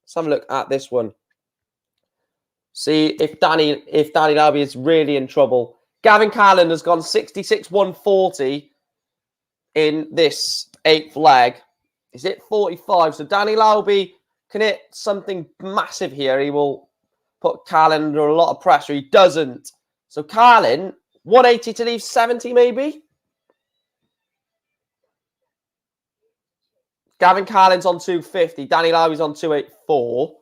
Let's have a look at this one. See if Danny Lauby is really in trouble. Gavin Carlin has gone 66-140 in this 8th leg. He's hit 45. So Danny Lauby can hit something massive here. He will put Carlin under a lot of pressure. He doesn't. So Carlin, 180 to leave 70 maybe. Gavin Carlin's on 250. Danny Lauby's on 284.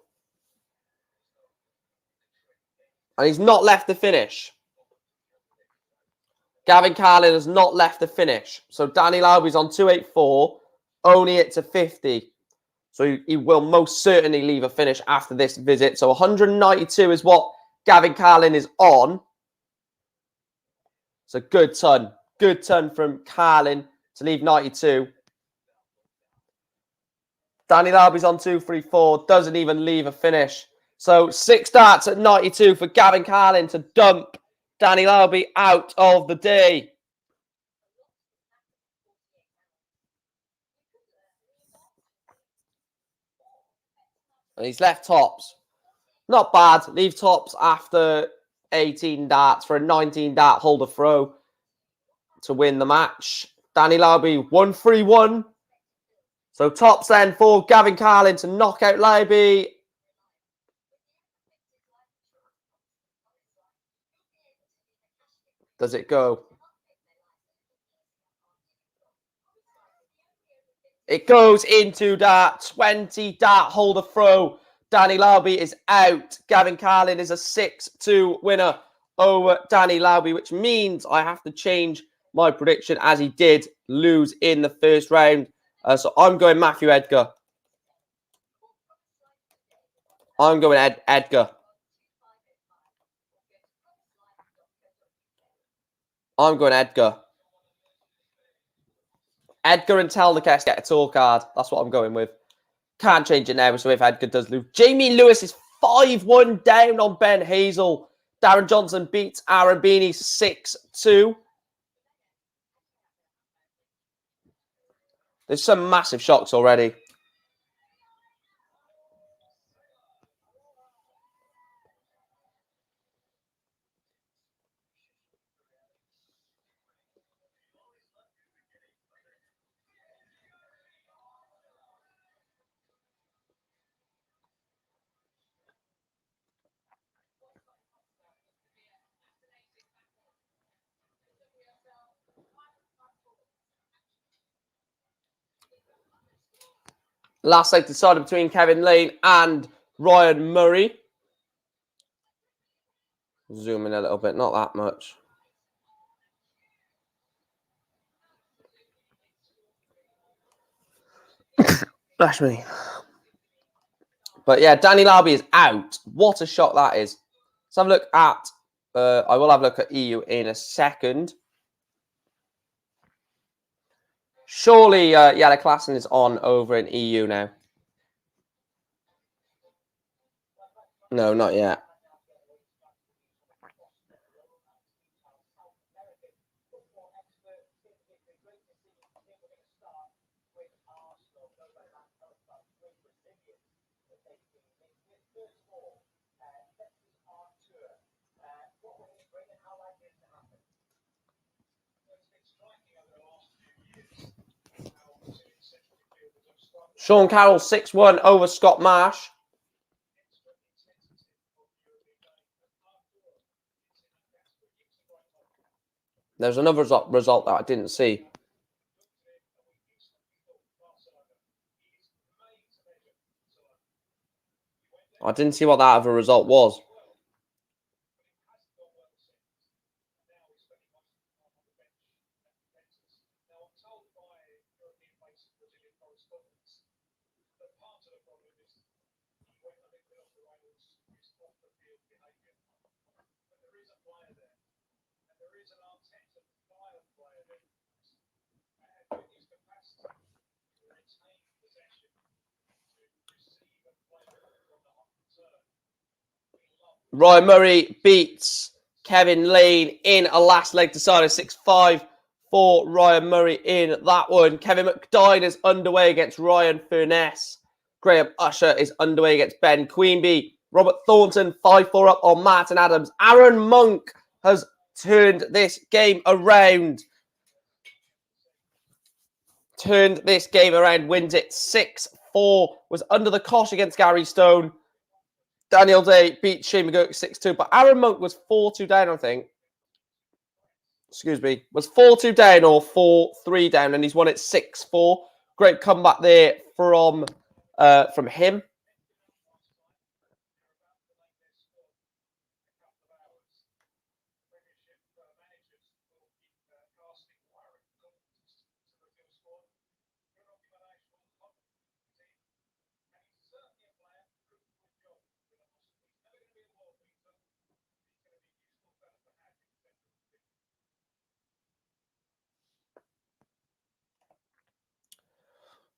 And he's not left the finish. Gavin Carlin has not left the finish. So Danny Lauby's on 284. Only it to 50. So he will most certainly leave a finish after this visit. So 192 is what Gavin Carlin is on. So good ton. Good ton from Carlin to leave 92. Danny Lauby's on 234. Doesn't even leave a finish. So 6 starts at 92 for Gavin Carlin to dump Danny Lauby out of the day. And he's left tops. Not bad. Leave tops after 18 darts for a 19 dart holder throw to win the match. Danny Lauby 1-3-1. So tops then for Gavin Carlin to knock out Lauby. Does it go? It goes into that 20 dart holder throw. Danny Lauby is out. Gavin Carlin is a 6-2 winner over Danny Lauby, which means I have to change my prediction as he did lose in the first round. So I'm going Matthew Edgar. I'm going Edgar. I'm going Edgar. Edgar and Teldecast get a tour card. That's what I'm going with. Can't change it now, so if Edgar does lose. Jamie Lewis is 5-1 down on Ben Hazel. Darren Johnson beats Aaron Beanie 6-2. There's some massive shocks already. Last leg decided between Kevin Lane and Ryan Murray. Zoom in a little bit, not that much. Bless me. But yeah, Danny Lauby is out. What a shot that is. Let's have a look at... I will have a look at EU in a second. Surely Jelle Klaassen is on over in EU now. No, not yet. Sean Carroll 6-1 over Scott Marsh. There's another result that I didn't see. I didn't see what that other result was. Ryan Murray beats Kevin Lane in a last leg decider, 6-5 for Ryan Murray in that one. Kevin McDyne is underway against Ryan Furness. Graham Usher is underway against Ben Queenby. Robert Thornton 5-4 up on Martin Adams. Aaron Monk has turned this game around. Wins it 6-4. Was under the cosh against Gary Stone. Daniel Day beat Shane McGurk 6-2, but Aaron Monk was 4-2 down, I think. Excuse me. Was 4-2 down or 4-3 down, and he's won it 6-4. Great comeback there from him.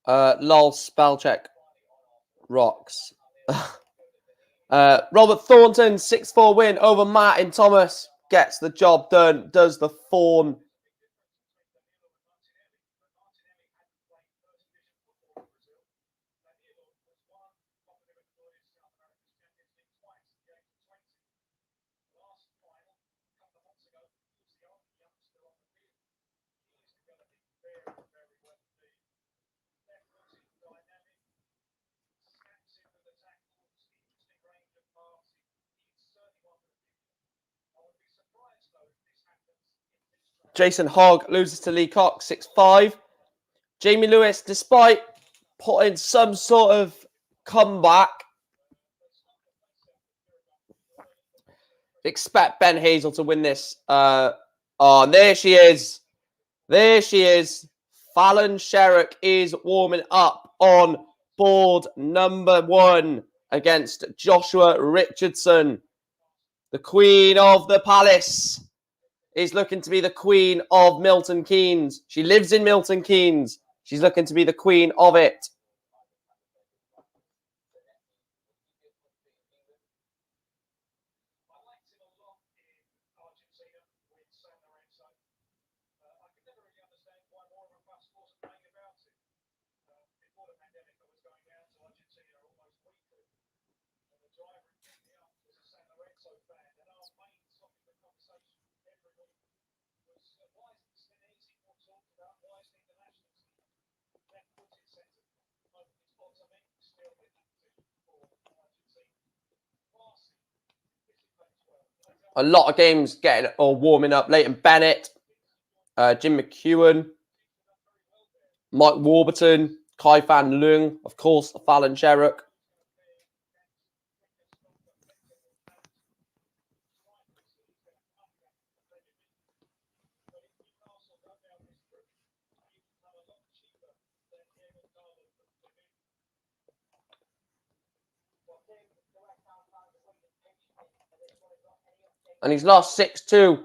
Lol spell check rocks. Robert Thornton 6-4 win over Martin Thomas. Gets the job done. Does the Fawn. Jason Hogg loses to Lee Cox 6-5. Jamie Lewis, despite putting some sort of comeback, expect Ben Hazel to win this. Oh, there she is. There she is. Fallon Sherrock is warming up on board number 1 against Joshua Richardson. The Queen of the Palace is looking to be the Queen of Milton Keynes. She lives in Milton Keynes. She's looking to be the Queen of it. A lot of games getting or warming up. Leighton Bennett, Jim McEwen, Mike Warburton, Kai Fan Leung, of course, Fallon Sherrock. And he's lost 6-2.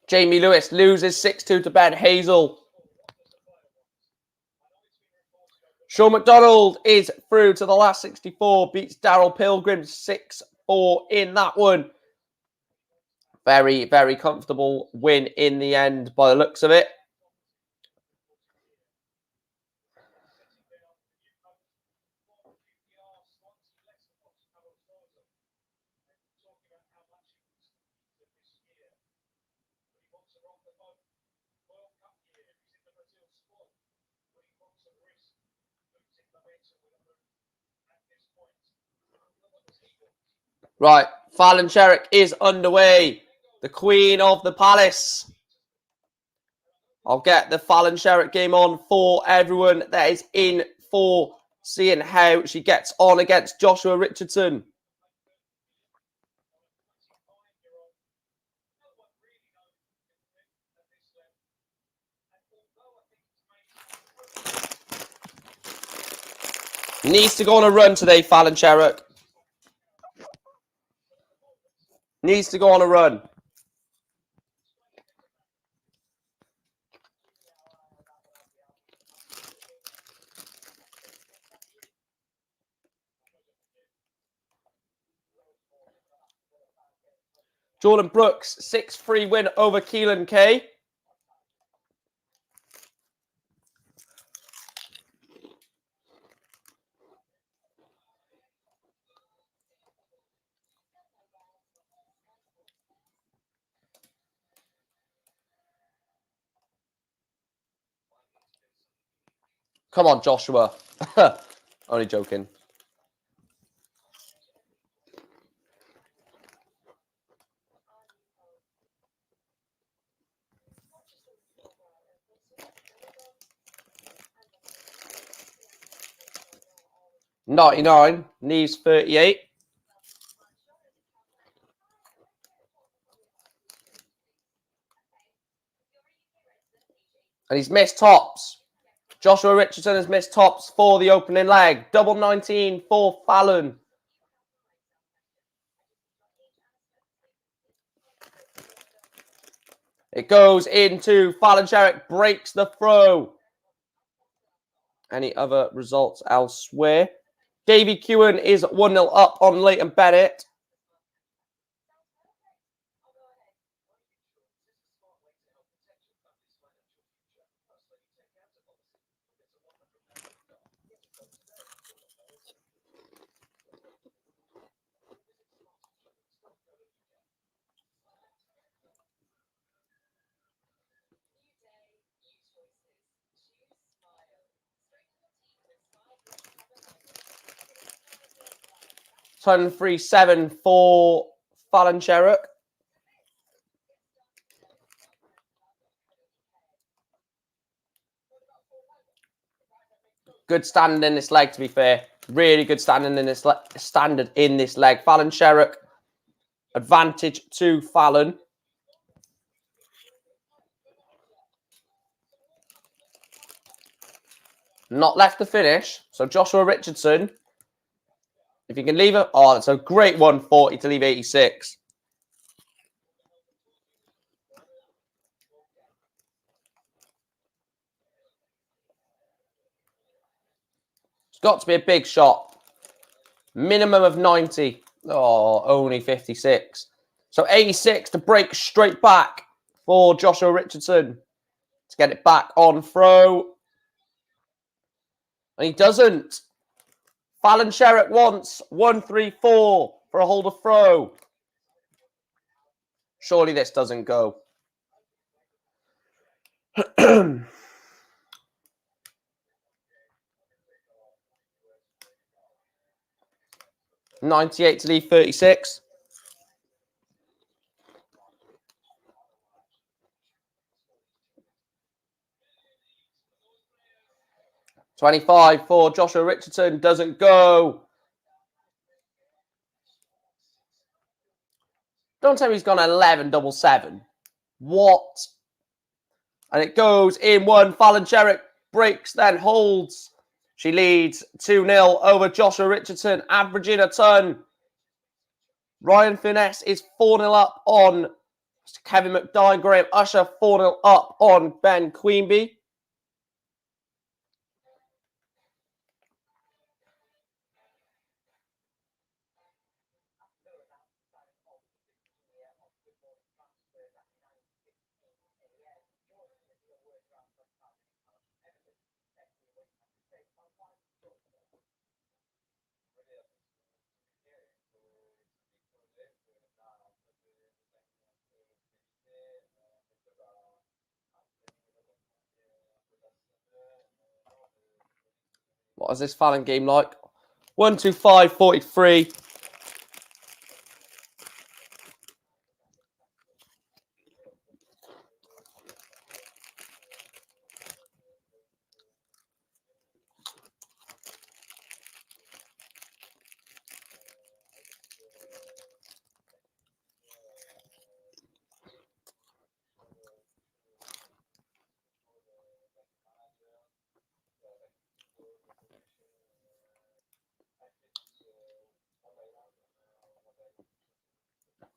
Jamie Lewis loses 6-2 to Ben Hazel. Sean McDonald is through to the last 64. Beats Daryl Pilgrim 6-4 in that one. Very, very comfortable win in the end by the looks of it. Right, Fallon Sherrock is underway. The Queen of the Palace. I'll get the Fallon Sherrock game on for everyone that is in for seeing how she gets on against Joshua Richardson. Needs to go on a run today, Fallon Sherrock. Needs to go on a run. Jordan Brooks, 6-3 win over Keelan Kay. Come on, Joshua. Only joking. $99, knees 38. And he's missed tops. Joshua Richardson has missed tops for the opening leg. Double 19 for Fallon. It goes into Fallon Sherrock, breaks the throw. Any other results elsewhere? Davy Kewen is 1-0 up on Leighton Bennett. Turn 3-7 for Fallon Sherrock. Good standing in this leg, to be fair. Really good standing in this standard in this leg. Fallon Sherrock, advantage to Fallon. Not left to finish. So Joshua Richardson, if you can leave it. Oh, it's a great 140 to leave 86. It's got to be a big shot. Minimum of 90. Oh, only 56. So 86 to break straight back for Joshua Richardson. To get it back on throw. And he doesn't. Fallon Sherrock wants 134 for a hold of throw. Surely this doesn't go. 98 to leave 36. $25 for Joshua Richardson. Doesn't go. Don't tell me he's gone 11-7-7. What? And it goes in one. Fallon Sherrock breaks, then holds. She leads 2-0 over Joshua Richardson, averaging a ton. Ryan Finesse is 4-0 up on Kevin McDine. Graham Usher 4-0 up on Ben Queenby. What is this Fallon game like? 125-43.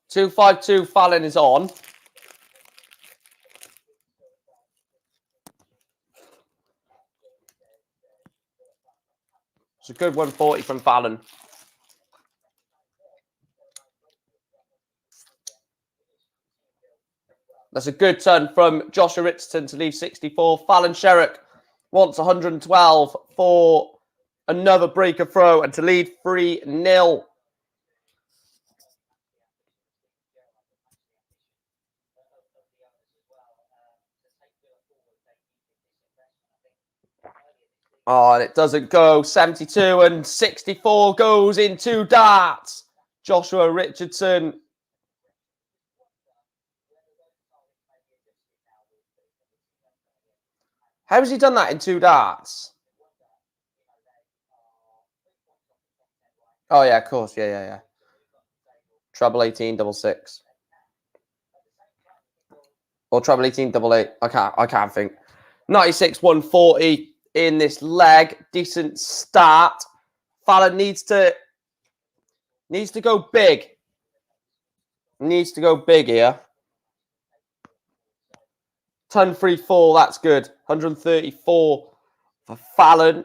$252. Fallon is on. It's a good 140 from Fallon. That's a good turn from Joshua Richardson to leave 64. Fallon Sherrock wants 112 for another breaker throw and to lead 3-0. Oh, and it doesn't go. 72 and 64 goes in 2 darts. Joshua Richardson. How has he done that in 2 darts? Oh, yeah, of course. Yeah. Treble 18, double 6. Or treble 18, double 8. I can't think. 96, 140 in this leg. Decent start. Fallon needs to go big. Needs to go big here. Ton 3-4, that's good. 134 for Fallon.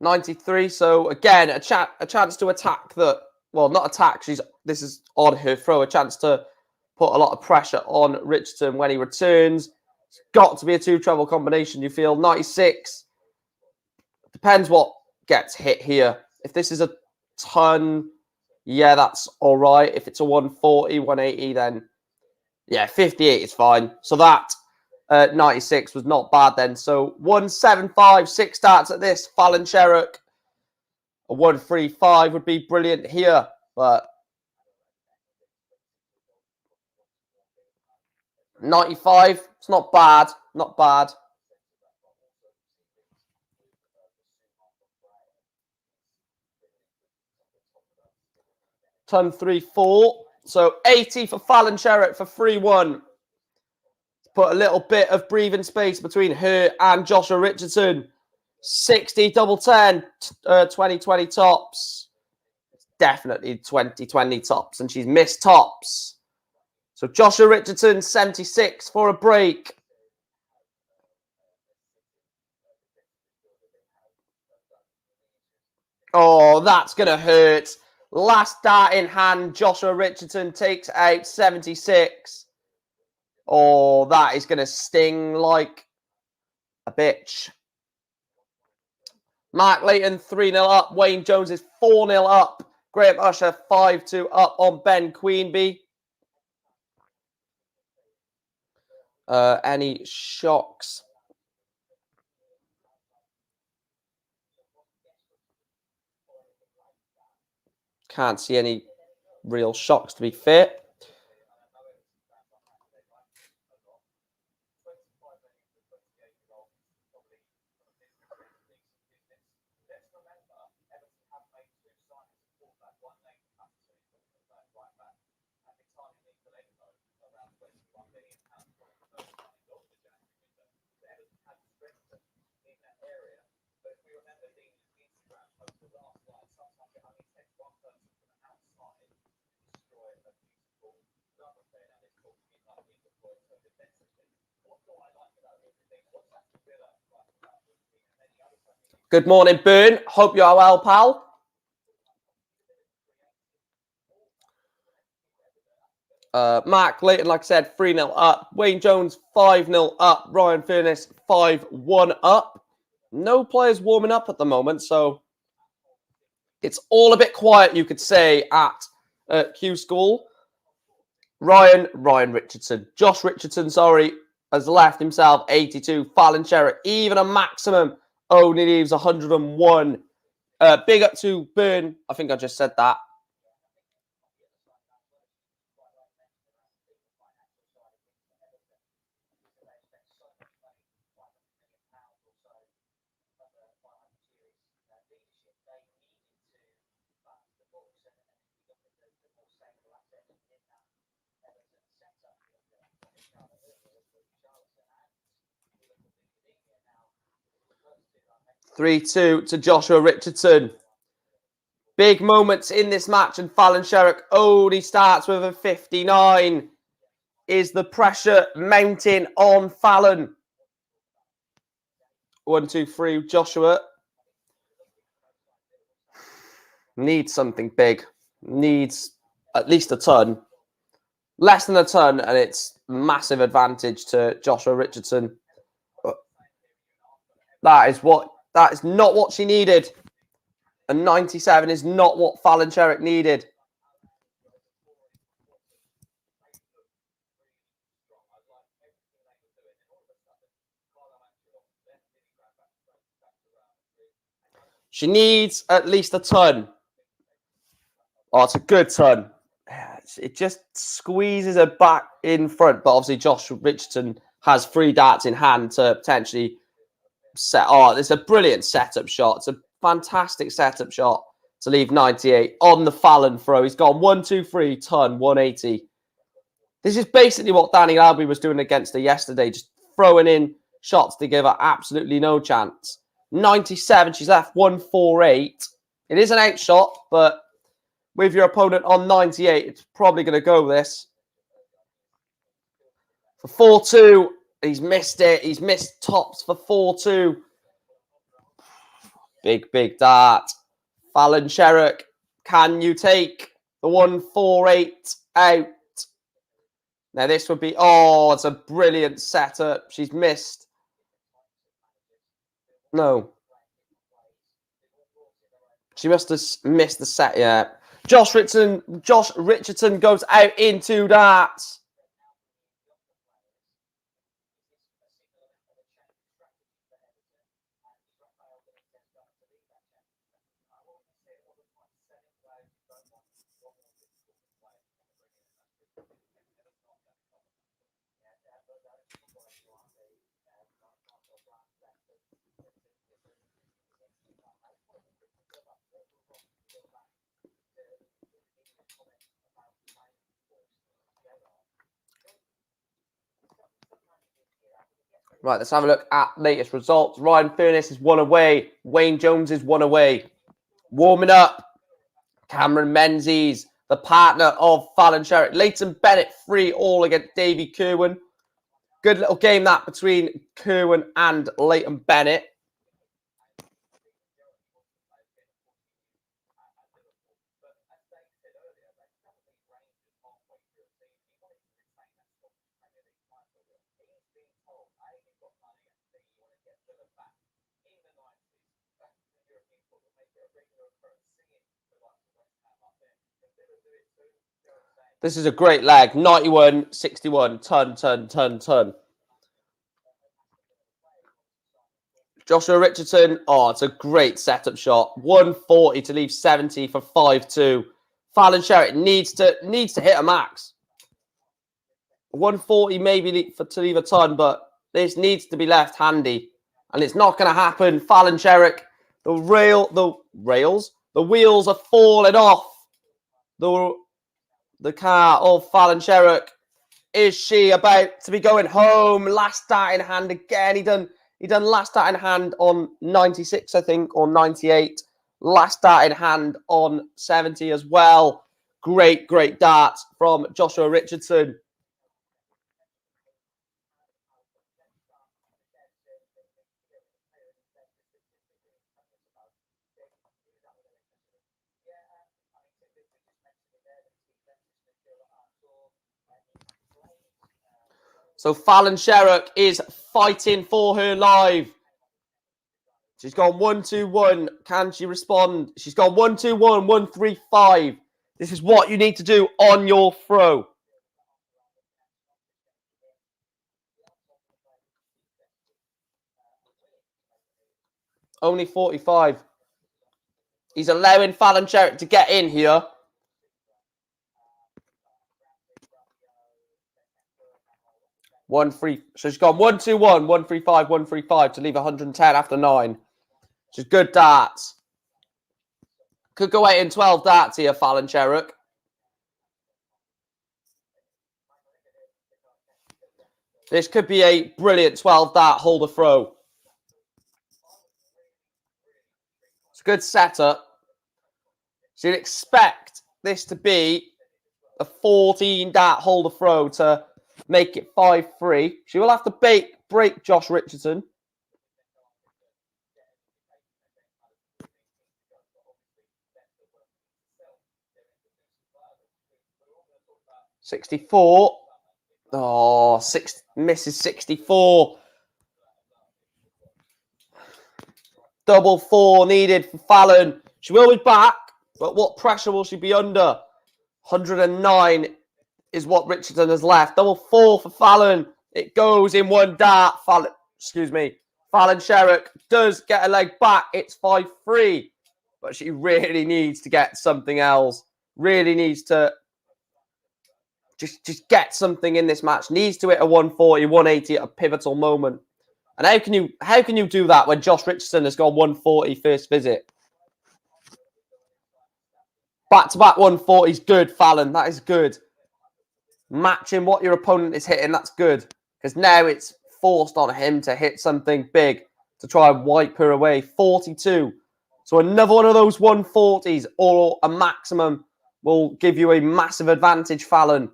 $93. So again, a chance to attack that. Well, not attack. This is on her throw. A chance to put a lot of pressure on Richardson when he returns. It's got to be a 2 treble combination. You feel 96. Depends what gets hit here. If this is a ton, yeah, that's all right. If it's a 140, 180, then yeah, 58 is fine. So that 96 was not bad then. So 175, 6 starts at this. Fallon Sherrock. A 135 would be brilliant here, but 95. It's not bad. Not bad. Ton 3-4. So 80 for Fallon Sherritt for 3-1. Put a little bit of breathing space between her and Joshua Richardson. 60 double 10, 2020 tops. Definitely 2020 tops, and she's missed tops. So Joshua Richardson, 76 for a break. Oh, that's going to hurt. Last dart in hand, Joshua Richardson takes out 76. Oh, that is going to sting like a bitch. Mark Layton, 3-0 up. Wayne Jones is 4-0 up. Graham Usher, 5-2 up on Ben Queenby. Any shocks? Can't see any real shocks, to be fair. Good morning, Burn. Hope you are well, pal. Mark Layton, like I said, 3-0 up. Wayne Jones, 5-0 up. Ryan Furness, 5-1 up. No players warming up at the moment, so it's all a bit quiet, you could say, at Q School. Ryan Richardson. Josh Richardson, sorry, has left himself 82. Fallon Sherritt, even a maximum, only leaves 101. Big up to Burn. I think I just said that. Three-two to Joshua Richardson. Big moments in this match, and Fallon Sherritt only starts with a 59. Is the pressure mounting on Fallon? 1, 2, 3. Joshua needs something big. Needs at least a ton. Less than a ton, and it's massive advantage to Joshua Richardson. That is not what she needed. A 97 is not what Fallon Sherritt needed. She needs at least a ton. Oh, it's a good ton. It just squeezes her back in front. But obviously, Josh Richardson has 3 darts in hand to potentially set. Oh, it's a brilliant setup shot. It's a fantastic setup shot to leave 98 on the Fallon throw. He's gone 1, 2, 3, ton, 180. This is basically what Danny Albie was doing against her yesterday, just throwing in shots to give her absolutely no chance. 97, she's left 148. It is an out shot, but with your opponent on 98, it's probably going to go this. For 4-2, he's missed it. He's missed tops for 4-2. Big dart. Fallon Sherritt, can you take the 148 out? Now this would be, oh, it's a brilliant setup. She's missed. No. She must have missed the set, yeah. Josh Richardson goes out in 2 darts. Right, let's have a look at latest results. Ryan Furness is 1 away. Wayne Jones is 1 away. Warming up, Cameron Menzies, the partner of Fallon Sherrick. Leighton Bennett 3-all against Davy Kerwin. Good little game that between Kerwin and Leighton Bennett. This is a great leg. 91, 61, ton. Joshua Richardson. Oh, it's a great setup shot. 140 to leave 70 for 5-2. Fallon Sherrick needs to hit a max. 140 maybe to leave a ton, but this needs to be left handy. And it's not going to happen. Fallon Sherrick, the wheels are falling off the car of Fallon Sherrick. Is she about to be going home? Last start in hand again. He done last start in hand on 96, I think, or 98. Last start in hand on 70 as well. Great darts from Joshua Richardson. So Fallon Sherrick is fighting for her life. She's gone 1-2-1. Can she respond? She's gone 1-2-1, 1-3-5. This is what you need to do on your throw. Only 45. He's allowing Fallon Sherrick to get in here. So she's gone 1-2-1, 1-3-5, 1-3-5 to leave 110 after 9. She's good darts. Could go 8 and 12 darts here, Fallon Sherrick. This could be a brilliant 12 dart holder throw. It's a good setup. So you'd expect this to be a 14 dart holder throw to make it 5-3. She will have to break Josh Richardson. $64. Oh, misses 64. Double 4 needed for Fallon. She will be back, but what pressure will she be under? 109 is what Richardson has left. Double 4 for Fallon. It goes in one dart. Fallon Sherrick does get a leg back. It's 5-3. But she really needs to get something else. Really needs to just get something in this match. Needs to hit a 140, 180 at a pivotal moment. And how can you do that when Josh Richardson has gone 140 first visit? Back-to-back 140 is good, Fallon. That is good. Matching what your opponent is hitting, that's good. Because now it's forced on him to hit something big to try and wipe her away. 42. So another one of those 140s or a maximum will give you a massive advantage, Fallon.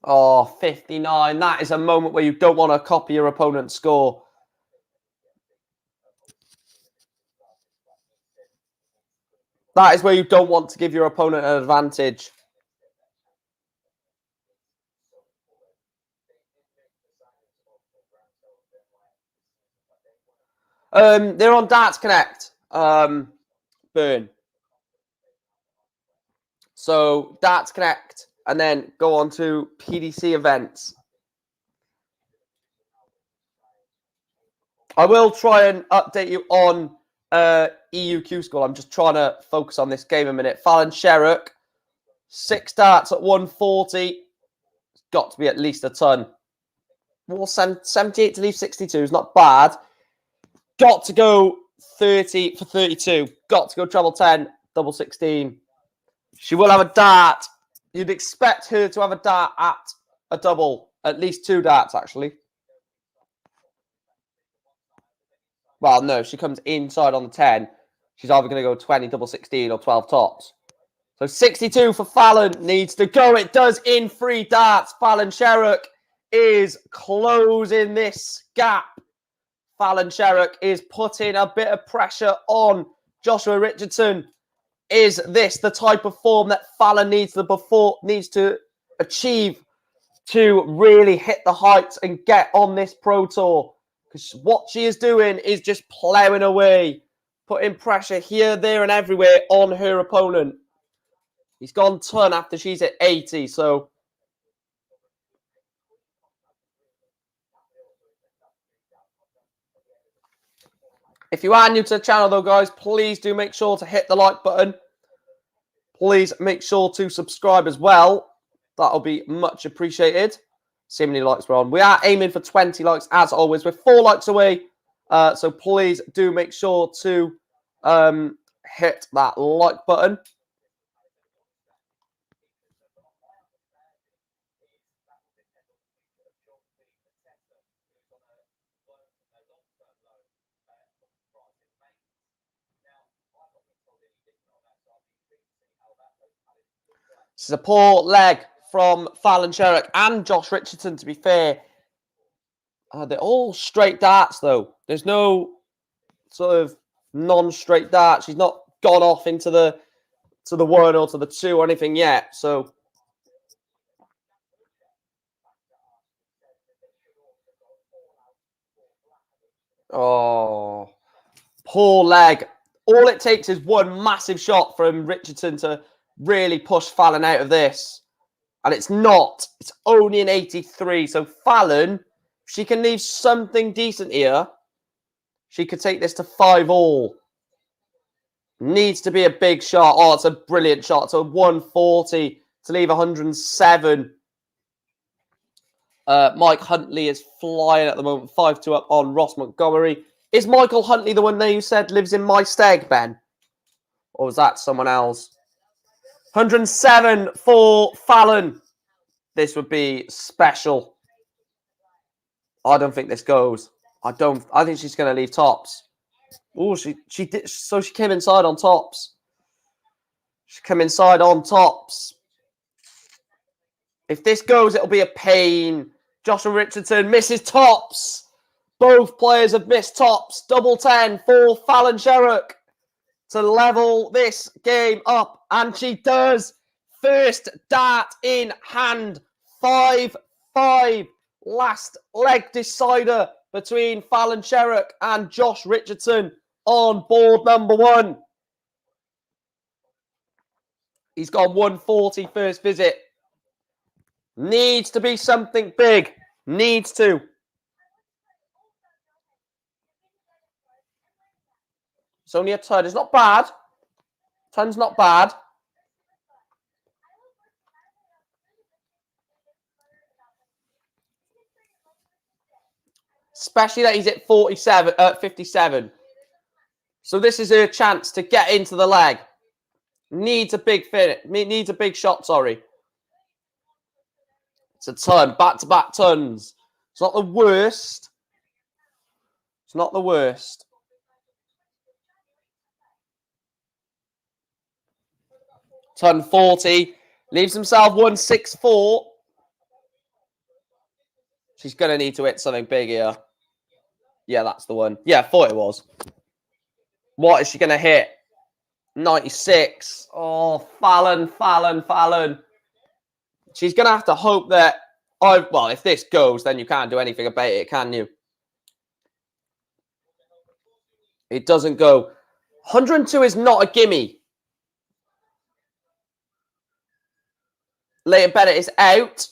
Oh, 59. That is a moment where you don't want to copy your opponent's score. That is where you don't want to give your opponent an advantage. They're on Darts Connect. Burn. So Darts Connect and then go on to PDC events. I will try and update you on EUQ score. I'm just trying to focus on this game a minute. Fallon Sherrick, 6 darts at 140. It's got to be at least a ton. Well, 78 to leave 62 is not bad. Got to go 30 for 32. Got to go treble 10, double 16. She will have a dart You'd expect her to have a dart at a double. At least 2 darts, actually. Well, no, she comes inside on the 10. She's either going to go 20, double 16 or 12 tops. So 62 for Fallon. Needs to go. It does in 3 darts. Fallon Sherrock is closing this gap. Fallon Sherrock is putting a bit of pressure on Joshua Richardson. Is this the type of form that Fallon needs to achieve to really hit the heights and get on this Pro Tour? Because what she is doing is just ploughing away, putting pressure here, there, and everywhere on her opponent. He's gone ton after she's at 80, so if you are new to the channel, though, guys, please do make sure to hit the like button. Please make sure to subscribe as well. That'll be much appreciated. See how many likes we're on. We are aiming for 20 likes, as always. We're 4 likes away. So please do make sure to hit that like button. This is a poor leg from Fallon Sherrock and Josh Richardson, to be fair. They're all straight darts, though. There's no sort of non-straight darts. She's not gone off into the 1 or to the 2 or anything yet. So oh, poor leg. All it takes is one massive shot from Richardson to really push Fallon out of this. And it's not. It's only an 83. So Fallon, if she can leave something decent here, she could take this to 5-all. Needs to be a big shot. Oh, it's a brilliant shot. It's a 140 to leave 107. Mike Huntley is flying at the moment. 5-2 up on Ross Montgomery. Is Michael Huntley the one there you said lives in my steg, Ben? Or was that someone else? 107 for Fallon. This would be special. I don't think this goes. I think she's going to leave tops. Oh, she did. So she came inside on tops. She came inside on tops. If this goes, it'll be a pain. Joshua Richardson misses tops. Both players have missed tops. Double 10 for Fallon Sherrock to level this game up. And she does. First dart in hand. 5-5. Last leg decider between Fallon Sherrock and Josh Richardson on board number 1. He's gone 140 first visit. Needs to be something big. Needs to. It's only a ton. It's not bad. Ton's not bad. Especially that he's at 57. So this is her chance to get into the leg. Needs a big finish. Needs a big shot, sorry. It's a ton. Back-to-back tons. It's not the worst. It's not the worst. Ton 40. Leaves himself 164. She's going to need to hit something big here. Yeah, that's the one. Yeah, I thought it was. What is she going to hit? 96. Oh, Fallon. She's going to have to hope that... well, if this goes, then you can't do anything about it, can you? It doesn't go. 102 is not a gimme. Leighton Bennett is out.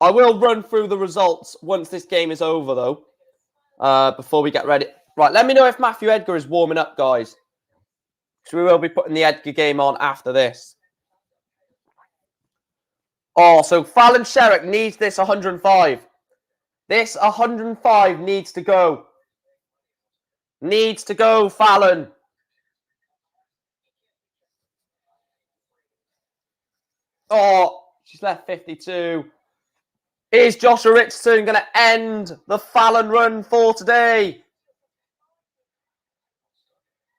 I will run through the results once this game is over, though, before we get ready. Right, let me know if Matthew Edgar is warming up, guys. So we will be putting the Edgar game on after this. Oh, so Fallon Sherrock needs this 105. This 105 needs to go. Needs to go, Fallon. Oh, she's left 52. Is Joshua Richardson going to end the Fallon run for today?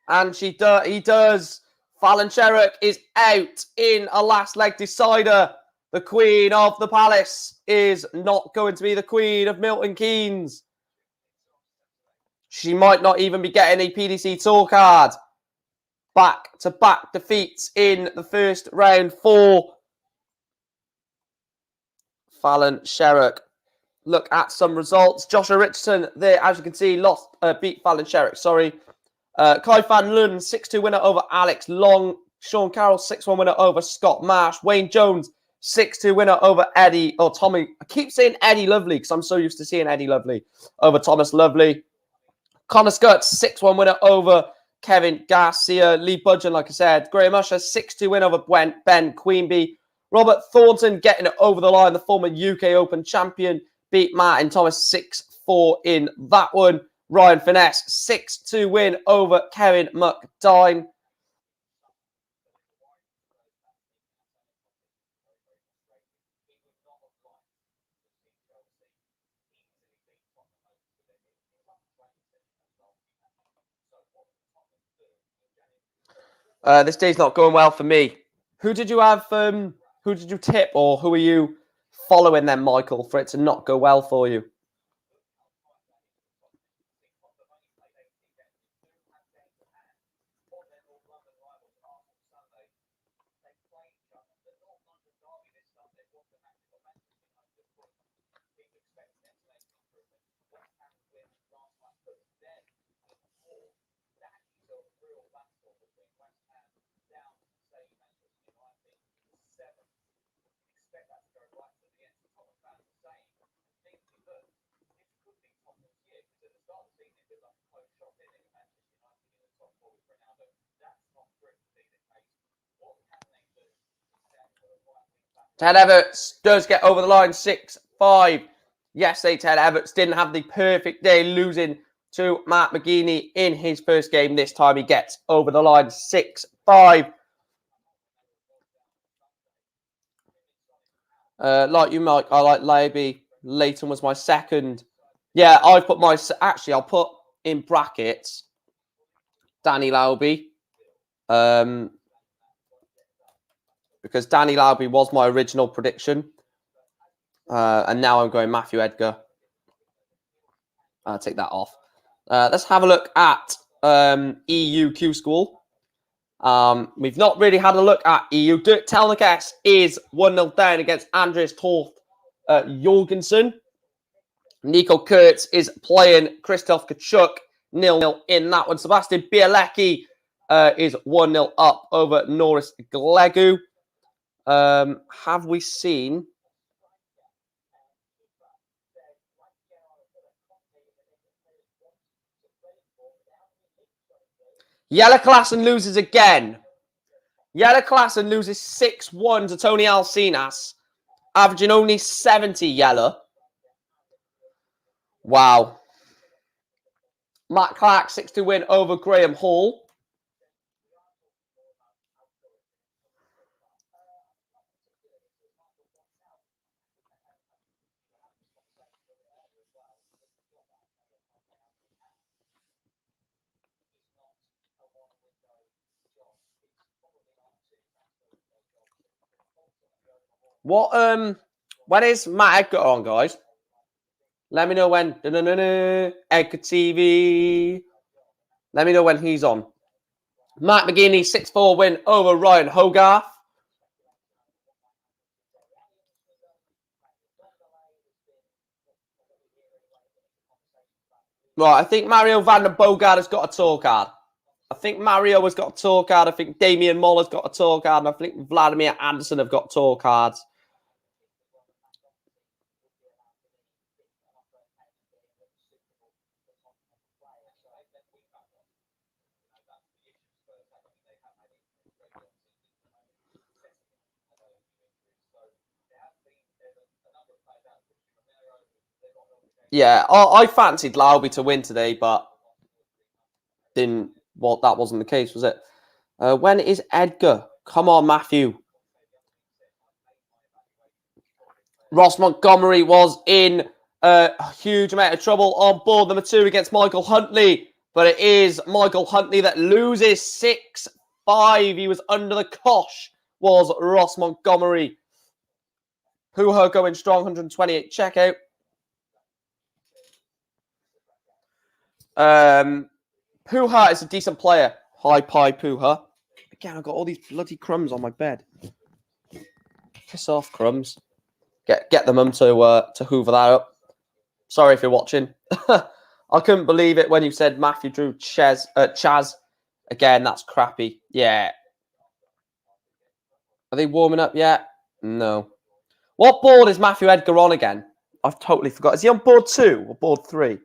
And he does. Fallon Sherrock is out in a last leg decider. The Queen of the Palace is not going to be the Queen of Milton Keynes. She might not even be getting a PDC tour card. Back-to-back defeats in the first round for Fallon Sherrock. Look at some results. Joshua Richardson there, as you can see, beat Fallon Sherrock, sorry. Kai Fan Lun, 6-2 winner over Alex Long. Sean Carroll, 6-1 winner over Scott Marsh. Wayne Jones, 6-2 winner over Tommy. I keep saying Eddie Lovely because I'm so used to seeing Eddie Lovely over Thomas Lovely. Connor Scott, 6-1 winner over Kevin Garcia. Lee Budgeon, like I said. Graham Usher, 6-2 win over Ben Queenby. Robert Thornton getting it over the line. The former UK Open champion beat Martin Thomas 6-4 in that one. Ryan Finesse, 6-2 win over Kevin McDine. This day's not going well for me. Who did you have? Who did you tip, or who are you following then, Michael, for it to not go well for you? Ted Everts does get over the line 6-5. Yesterday, Ted Everts didn't have the perfect day, losing to Matt McGeeney in his first game. This time he gets over the line 6-5. Like you, Mike, I like Leiby. Leighton was my second. Yeah, I've put my... Actually, I'll put in brackets Danny Lauby. Because Danny Lauby was my original prediction. And now I'm going Matthew Edgar. I'll take that off. Let's have a look at EU Q School. We've not really had a look at EU. Dirk Telnikes is 1-0 down against Andreas Torf Jorgensen. Nico Kurtz is playing Christoph Kachuk 0-0 in that one. Sebastian Bielecki is 1-0 up over Norris Glegu. Have we seen... Jelle Klassen loses again. Jelle Klassen loses 6-1 to Tony Alcinas, averaging only 70 Jelle. Wow. Matt Clark, 6-2 win over Graham Hall. When is Matt Edgar on, guys? Let me know when. Edgar TV. Let me know when he's on. Matt McGeeney, 6-4 win over Ryan Hogarth. Right, I think Mario van den Bogart has got a tour card. I think Mario has got a tour card. I think Damian Moll has got a tour card. And I think Vladimir Anderson have got tour cards. Yeah, I fancied Lauby to win today, but didn't. Well, that wasn't the case, was it? When is Edgar? Come on, Matthew. Ross Montgomery was in a huge amount of trouble on board number 2 against Michael Huntley. But it is Michael Huntley that loses 6-5. He was under the cosh, was Ross Montgomery. Puha going strong, 128 checkout. Puha is a decent player. Hi, Pie Puha. Again, I've got all these bloody crumbs on my bed. Piss off, crumbs. Get the mum to hoover that up. Sorry if you're watching. I couldn't believe it when you said Matthew drew Chaz. Again, that's crappy. Yeah. Are they warming up yet? No. What board is Matthew Edgar on again? I've totally forgot. Is he on board 2 or board 3?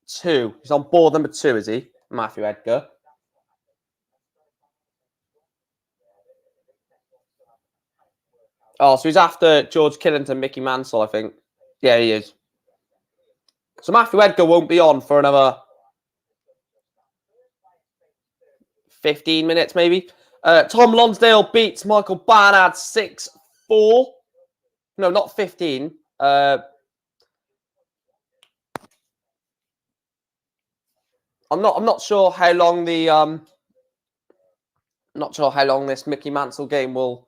Two. He's on board number 2, is he? Matthew Edgar. Oh, so he's after George Killington, Mickey Mansell, I think. Yeah, he is. So Matthew Edgar won't be on for another 15 minutes, maybe. Tom Lonsdale beats Michael Barnard 6-4. No, not 15. I'm not sure how long the not sure how long this Mickey Mansell game will.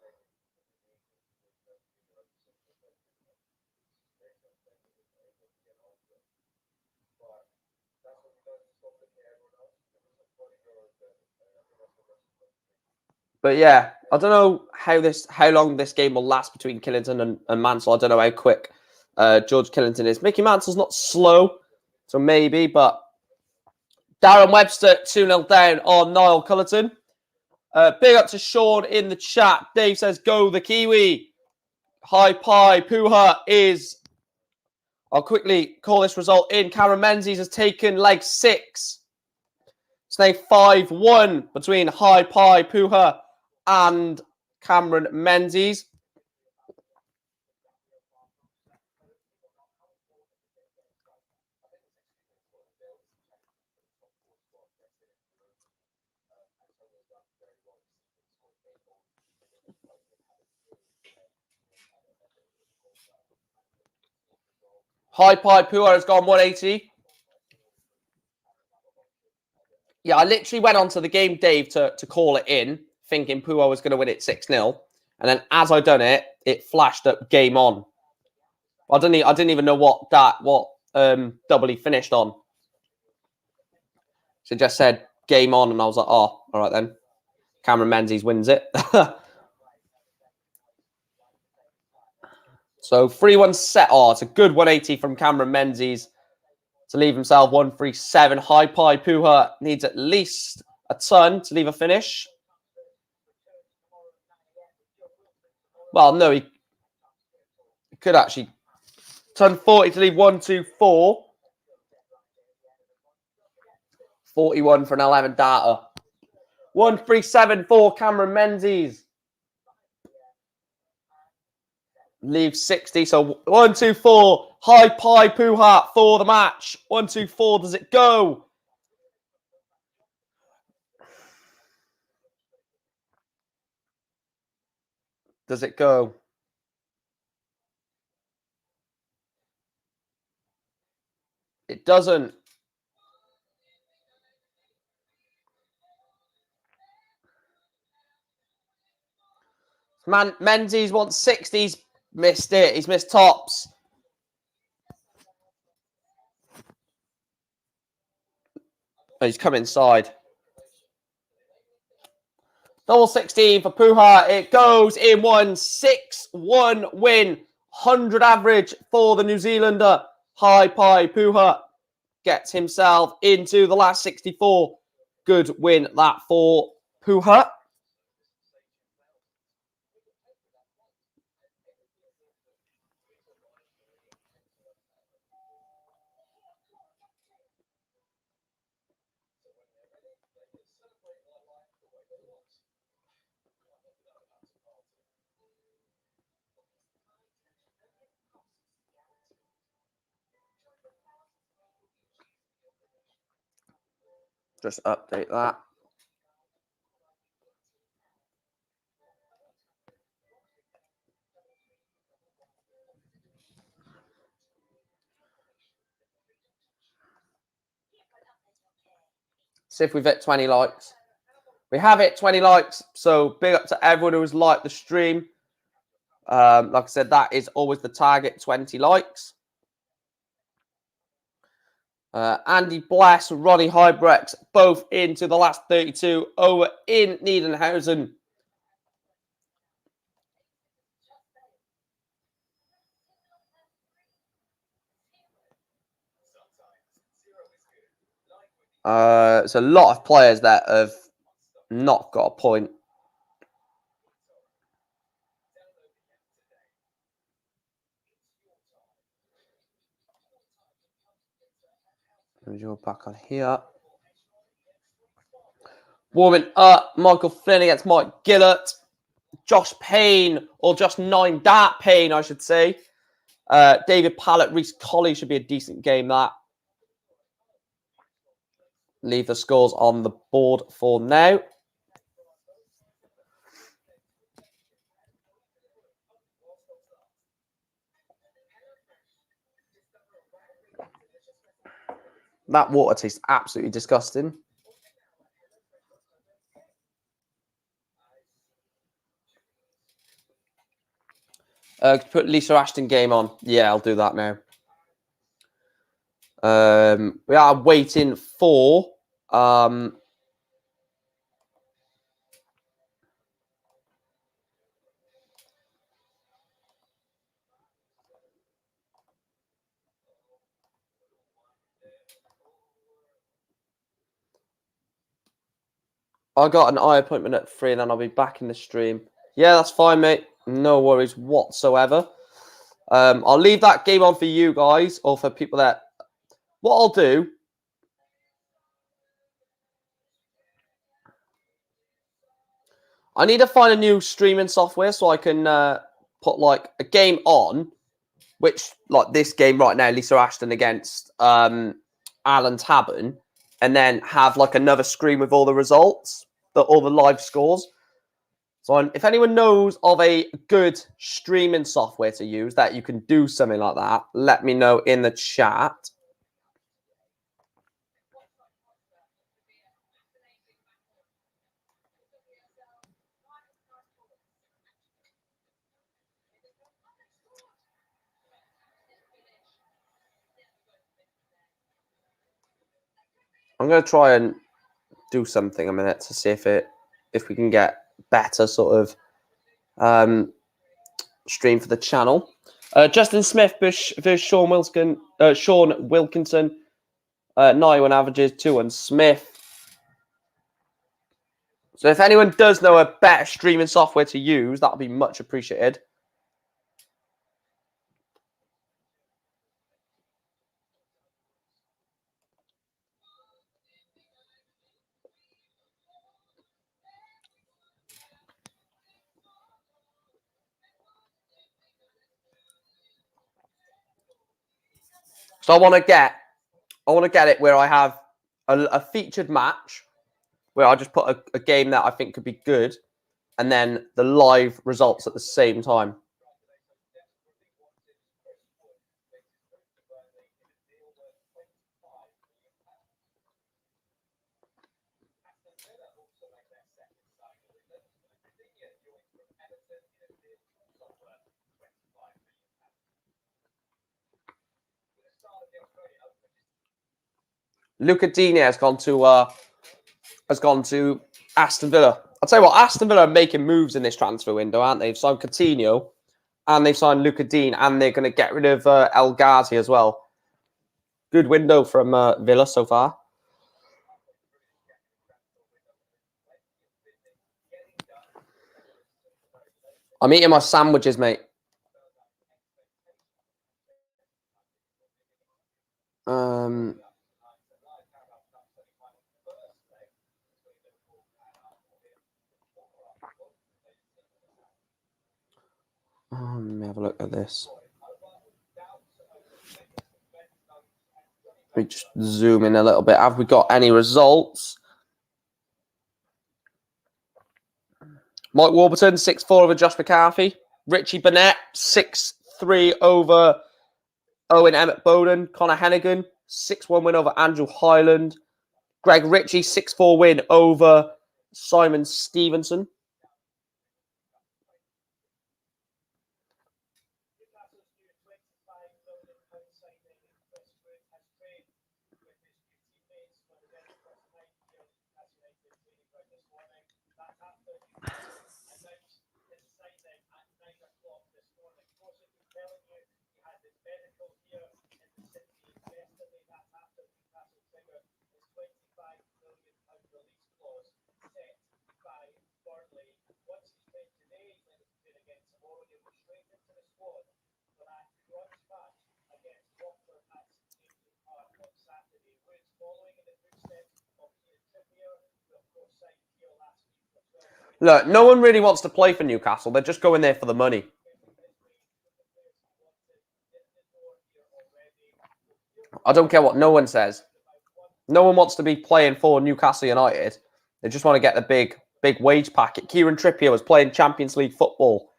But yeah, I don't know how long this game will last between Killington and Mansell. I don't know how quick George Killington is. Mickey Mansell's not slow, so maybe, but Darren Webster 2-0 down on Niall Cullerton. Big up to Sean in the chat. Dave says, go the Kiwi. Hi Pie Puha is... I'll quickly call this result in. Cameron Menzies has taken leg 6. It's now 5-1 between Hi Pie Puha and Cameron Menzies. Hi Pie Puha has gone 180. Yeah, I literally went onto the game, Dave, to call it in, thinking Puha was going to win it 6-0. And then as I done it, it flashed up game on. I didn't even know what double he finished on. So it just said game on, and I was like, oh, all right then. Cameron Menzies wins it. So 3-1 set. Oh, it's a good 180 from Cameron Menzies to leave himself 137. Hi Pie Puha needs at least a ton to leave a finish. Well, no, he could actually ton 40 to leave 124. 41 for an 11 data. 137 for Cameron Menzies. Leave 60. So 124. Hi Pie Puha for the match. 124. Does it go? Does it go? It doesn't. Menzies wants 60. He's missed it. He's missed tops. Oh, he's come inside. Double 16 for Puha. It goes in 1. 6-1 win. 100 average for the New Zealander. Hi Pi Puha gets himself into the last 64. Good win that for Puha. Just update that. See if we've hit 20 likes. We have hit 20 likes, so big up to everyone who's liked the stream. Like I said, that is always the target, 20 likes. Andy Bless, Ronnie Hybrex, both into the last 32 over in Niedenhausen. It's a lot of players that have not got a point. You're back on here. Warming up, Michael Flynn against Mike Gillett. Josh Payne, or just 9 Dart Payne, I should say. David Pallett, Reece Colley should be a decent game, that. Leave the scores on the board for now. That water tastes absolutely disgusting. Put Lisa Ashton game on. Yeah, I'll do that now. We are waiting for I got an eye appointment at 3 and then I'll be back in the stream. Yeah, that's fine, mate. No worries whatsoever. I'll leave that game on for you guys or for people that... What I'll do... I need to find a new streaming software so I can put like a game on, which like this game right now, Lisa Ashton against Alan Tabern, and then have like another screen with all the results, all the live scores. So if anyone knows of a good streaming software to use that you can do something like that, let me know in the chat. I'm going to try and do something a minute to see if we can get better sort of stream for the channel. Justin Smith versus Sean Wilkinson. 91 averages, 2-1 Smith. So if anyone does know a better streaming software to use, that would be much appreciated. So I want to get it where I have a featured match where I just put a game that I think could be good, and then the live results at the same time. Luca Dini has gone to Aston Villa. I'll tell you what, Aston Villa are making moves in this transfer window, aren't they? They've signed Coutinho, and they've signed Luca Dean, and they're going to get rid of El Ghazi as well. Good window from Villa so far. I'm eating my sandwiches, mate. Let me have a look at this. Let me just zoom in a little bit. Have we got any results? Mike Warburton, 6-4 over Josh McCarthy. Richie Burnett, 6-3 over Owen Emmett Bowden. Connor Hennigan, 6-1 win over Andrew Highland. Greg Ritchie, 6-4 win over Simon Stevenson. Look, no one really wants to play for Newcastle. They're just going there for the money. I don't care what no one says. No one wants to be playing for Newcastle United. They just want to get the big wage packet. Kieran Trippier was playing Champions League football.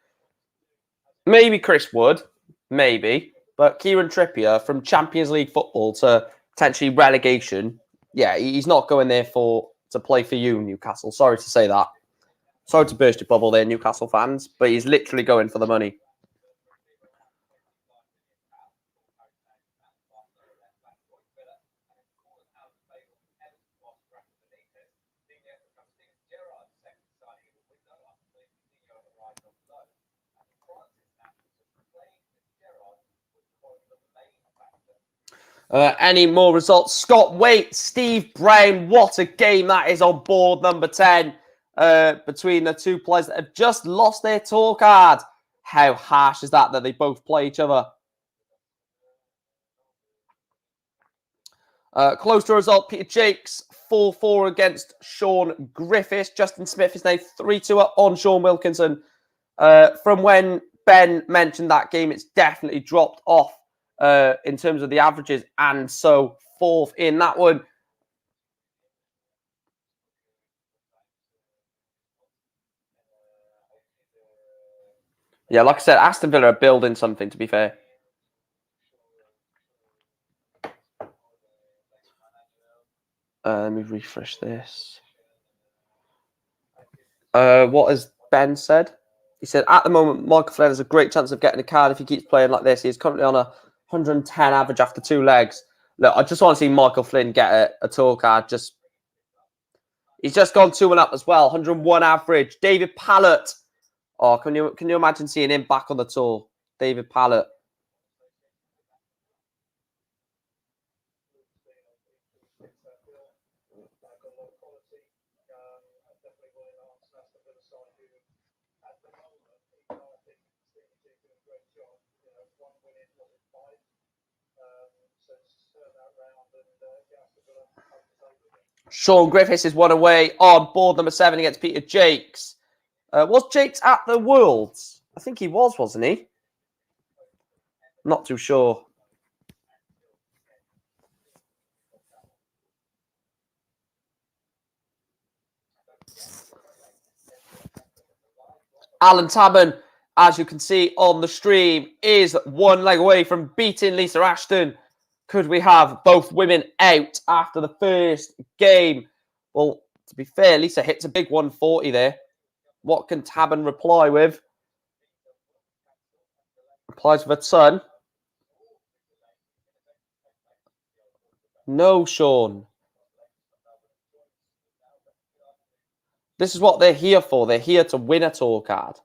Maybe Chris Wood. Maybe. But Kieran Trippier from Champions League football to potentially relegation. Yeah, he's not going there to play for you, Newcastle. Sorry to say that. Sorry to burst your bubble there, Newcastle fans, but he's literally going for the money. Any more results? Scott Waite, Steve Brown. What a game that is on board number 10 between the two players that have just lost their tour card. How harsh is that they both play each other? Close to a result, Peter Jakes, 4-4 against Sean Griffiths. Justin Smith is now 3-2 up on Sean Wilkinson. From when Ben mentioned that game, it's definitely dropped off in terms of the averages, and so fourth in that one. Yeah, like I said, Aston Villa are building something, to be fair. Let me refresh this. What has Ben said? He said, at the moment, Michael Flynn has a great chance of getting a card if he keeps playing like this. He's currently on a 110 average after 2 legs. Look, I just want to see Michael Flynn get a tour card. He's just gone 2-1 up as well. 101 average. David Pallett. Oh, can you imagine seeing him back on the tour? David Pallett. Sean Griffiths is one away on board number 7 against Peter Jakes. Was Jakes at the Worlds? I think he was, wasn't he? Not too sure. Alan Tabman, as you can see on the stream, is one leg away from beating Lisa Ashton. Could we have both women out after the first game? Well, to be fair, Lisa hits a big 140 there. What can Tabman reply with? Replies with a ton. No, Sean. This is what they're here for. They're here to win a tour card.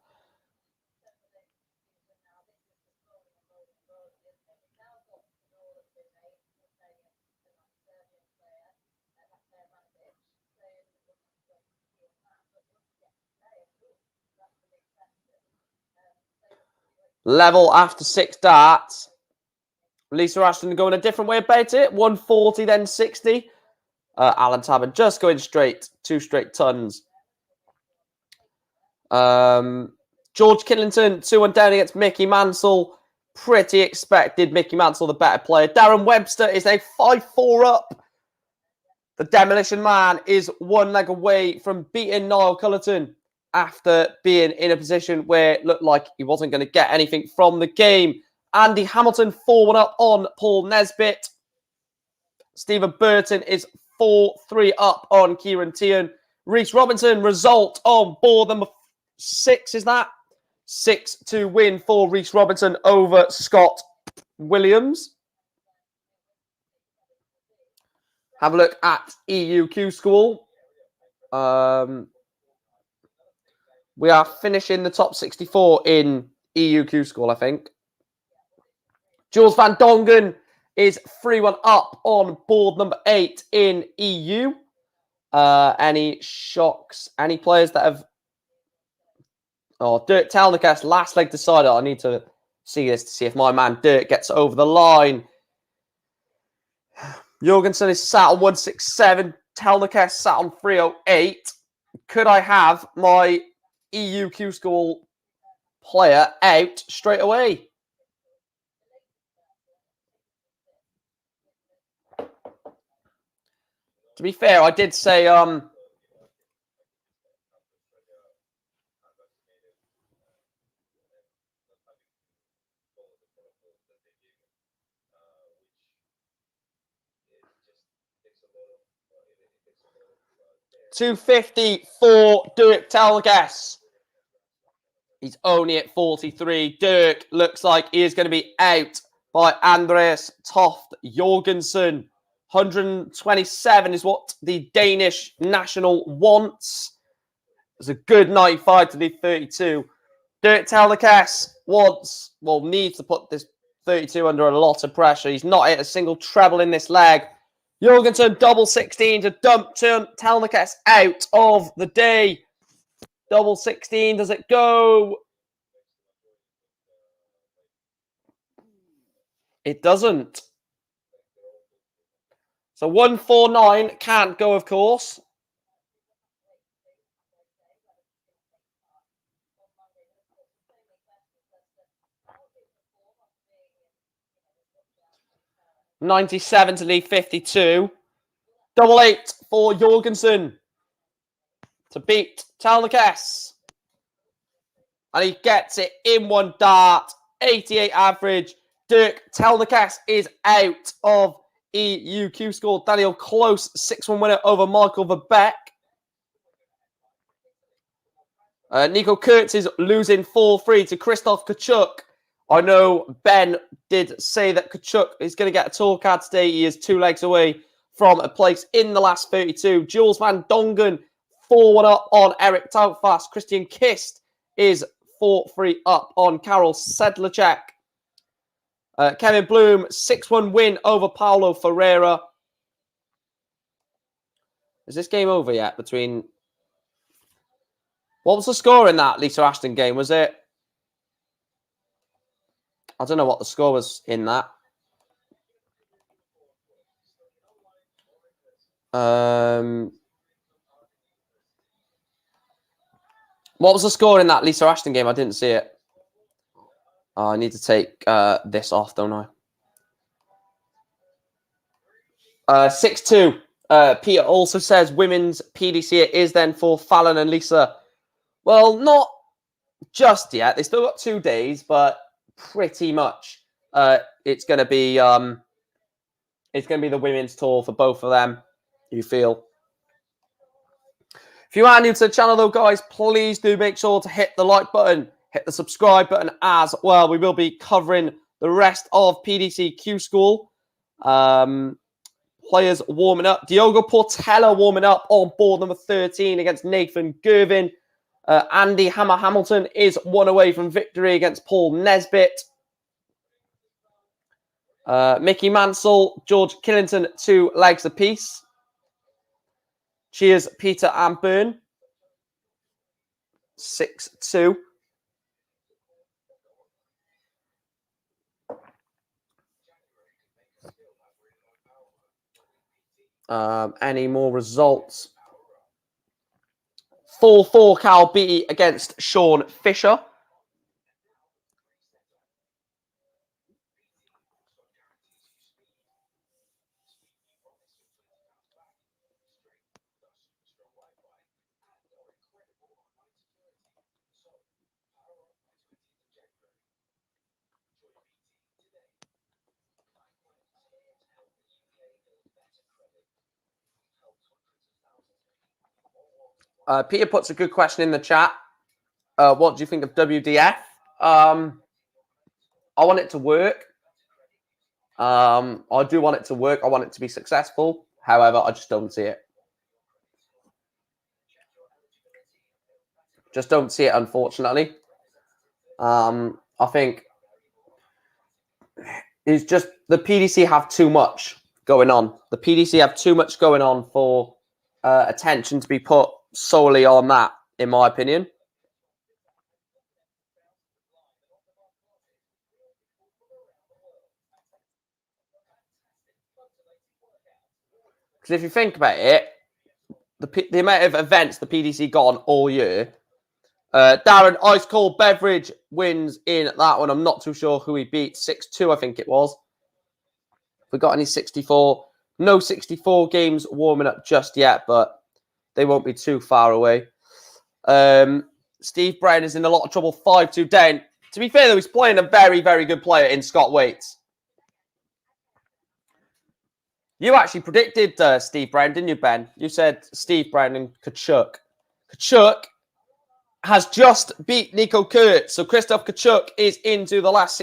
Level after 6 darts. Lisa Ashton going a different way about it. 140, then 60. Alan Tabin just going straight. 2 straight tons. George Killington, 2-1 down against Mickey Mansell. Pretty expected. Mickey Mansell, the better player. Darren Webster is now 5-4 up. The Demolition Man is 1 leg away from beating Niall Cullerton after being in a position where it looked like he wasn't going to get anything from the game. Andy Hamilton, 4-1 up on Paul Nesbitt. Stephen Burton is 4-3 up on Kieran Tian. Reece Robinson, result on board number 6, is that? 6-2 win for Reece Robinson over Scott Williams. Have a look at EUQ School. We are finishing the top 64 in EUQ School, I think. Jules Van Dongen is 3-1 up on board number 8 in EU. Any shocks? Any players that have... Oh, Dirk Telnicast, last leg decider. I need to see this to see if my man Dirk gets over the line. Jorgensen is sat on 167. Telnicast sat on 308. Could I have my EUQ School player out straight away? To be fair, I did say 250 for Dirk Telgas. He's only at 43. Dirk looks like he is going to be out by Andreas Toft Jorgensen. 127 is what the Danish national wants. It's a good 95 to leave 32. Dirk Telgas needs to put this 32 under a lot of pressure. He's not hit a single treble in this leg. Jorgensen, double 16 to dump Telnikas out of the day. Double 16, does it go? It doesn't. So 149 can't go, of course. $97 to leave 52. Double 8 for Jorgensen to beat Telnikas. And he gets it in one dart. 88 average. Dirk Telnikas is out of EUQ School. Daniel Close, 6-1 winner over Michael Verbeek. Nico Kurtz is losing 4-3 to Christoph Kachuk. I know Ben did say that Kachuk is going to get a tour card today. He is 2 legs away from a place in the last 32. Jules Van Dongen, 4-1 up on Eric Tautfast. Christian Kist is 4-3 up on Karol Sedlacek. Kevin Bloom, 6-1 win over Paulo Ferreira. Is this game over yet between... What was the score in that Lisa Ashton game? Was it... I don't know what the score was in that. What was the score in that Lisa Ashton game? I didn't see it. Oh, I need to take this off, don't I? 6-2. Peter also says women's PDC is then for Fallon and Lisa. Well, not just yet. They still got 2 days, but pretty much it's going to be the women's tour for both of them. You feel? If you are new to the channel, though, guys, please do make sure to hit the like button, hit the subscribe button as well. We will be covering the rest of PDC Q School. Players warming up. Diogo Portela warming up on board number 13 against Nathan Gervin. Andy Hamilton is 1 away from victory against Paul Nesbitt. Mickey Mansell, George Killington, 2 legs apiece. Cheers, Peter and Byrne. 6-2. Any more results? 4-4 Cal Beatty against Sean Fisher. Peter puts a good question in the chat. What do you think of WDF? I want it to work. I do want it to work. I want it to be successful. However, I just don't see it. Just don't see it, unfortunately. I think it's just the PDC have too much going on. The PDC have too much going on for attention to be put solely on that, in my opinion. Because if you think about it, the amount of events the PDC got on all year, Darren Ice Cold Beverage wins in that one. I'm not too sure who he beat. 6-2, I think it was. If we got any 64, no 64 games warming up just yet, but they won't be too far away. Steve Brown is in a lot of trouble, 5-2 down. To be fair, though, he's playing a very, very good player in Scott Waits. You actually predicted Steve Brown, didn't you, Ben? You said Steve Brown and Kachuk. Kachuk has just beat Nico Kurtz. So Christoph Kachuk is into the last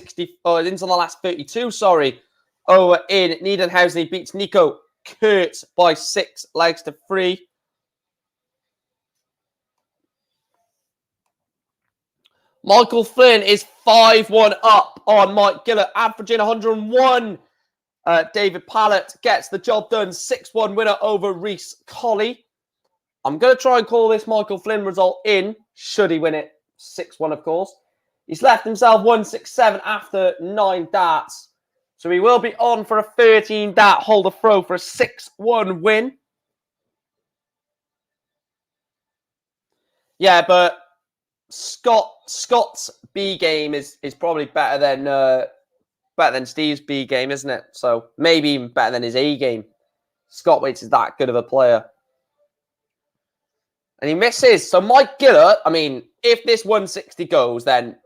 32, sorry. Over in Niedenhausen. He beats Nico Kurtz by 6 legs to 3. Michael Flynn is 5-1 up on Mike Gillett, averaging 101. David Pallett gets the job done. 6-1 winner over Reese Colley. I'm going to try and call this Michael Flynn result in, should he win it. 6-1, of course. He's left himself 167 after 9 darts. So he will be on for a 13 dart holder throw for a 6-1 win. Yeah, but Scott's B game is probably better than Steve's B game, isn't it? So maybe even better than his A game. Scott Waits is that good of a player. And he misses. So Mike Gillett, I mean, if this 160 goes, then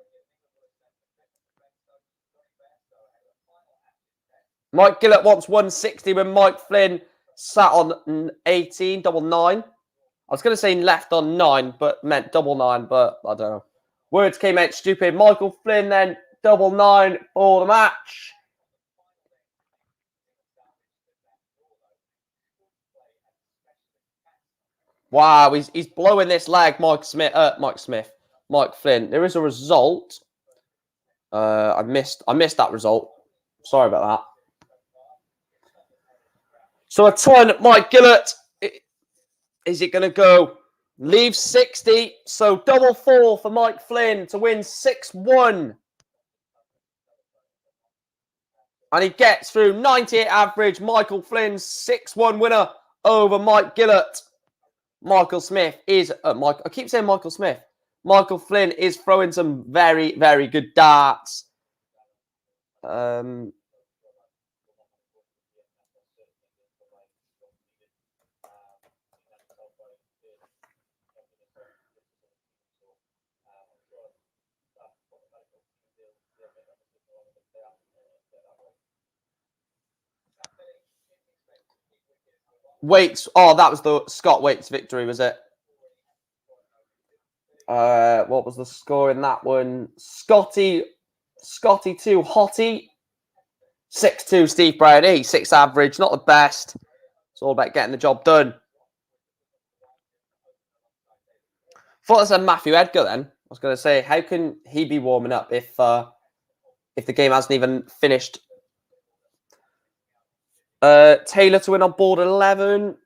Mike Gillett wants 160 when Mike Flynn sat on 18, double 9. I was going to say left on 9, but meant double 9, but I don't know. Words came out stupid. Michael Flynn then double 9 for the match. Wow, he's blowing this leg, Mike Flynn. There is a result. I missed that result. Sorry about that. So a ton, Mike Gillett. Is it going to go? Leave 60. So double 4 for Mike Flynn to win 6-1. And he gets through 98 average. Michael Flynn's 6-1 winner over Mike Gillett. Michael Smith is... I keep saying Michael Smith. Michael Flynn is throwing some very, very good darts. Waits. Oh, that was the Scott Waits victory, was it? What was the score in that one? Scotty 2, Hottie. 6-2, Steve Brown. 6 average, not the best. It's all about getting the job done. Thought it was Matthew Edgar then. I was going to say, how can he be warming up if the game hasn't even finished? Taylor to win on board 11.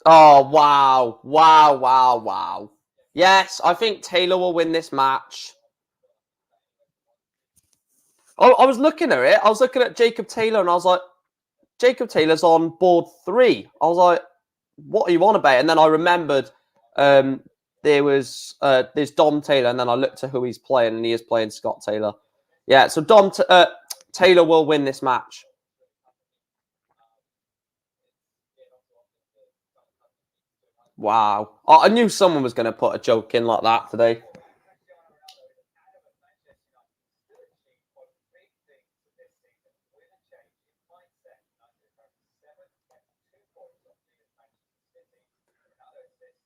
Oh, wow. Wow. Yes, I think Taylor will win this match. I was looking at it. I was looking at Jacob Taylor, and I was like, Jacob Taylor's on board 3. I was like, what are you on about? And then I remembered there's Dom Taylor, and then I looked at who he's playing, and he is playing Scott Taylor. Yeah, so Taylor will win this match. Wow. I knew someone was going to put a joke in like that today.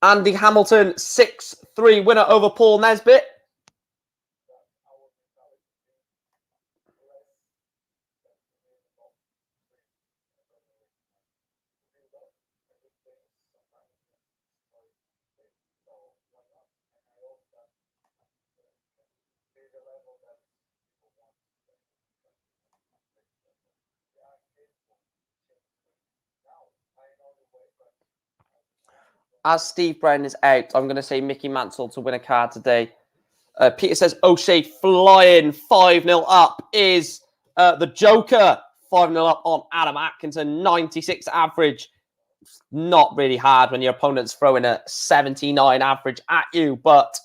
Andy Hamilton, 6-3 winner over Paul Nesbitt. As Steve Brown is out, I'm going to say Mickey Mansell to win a card today. Peter says O'Shea flying 5-0 up is the Joker. 5-0 up on Adam Atkinson, 96 average. Not really hard when your opponent's throwing a 79 average at you, but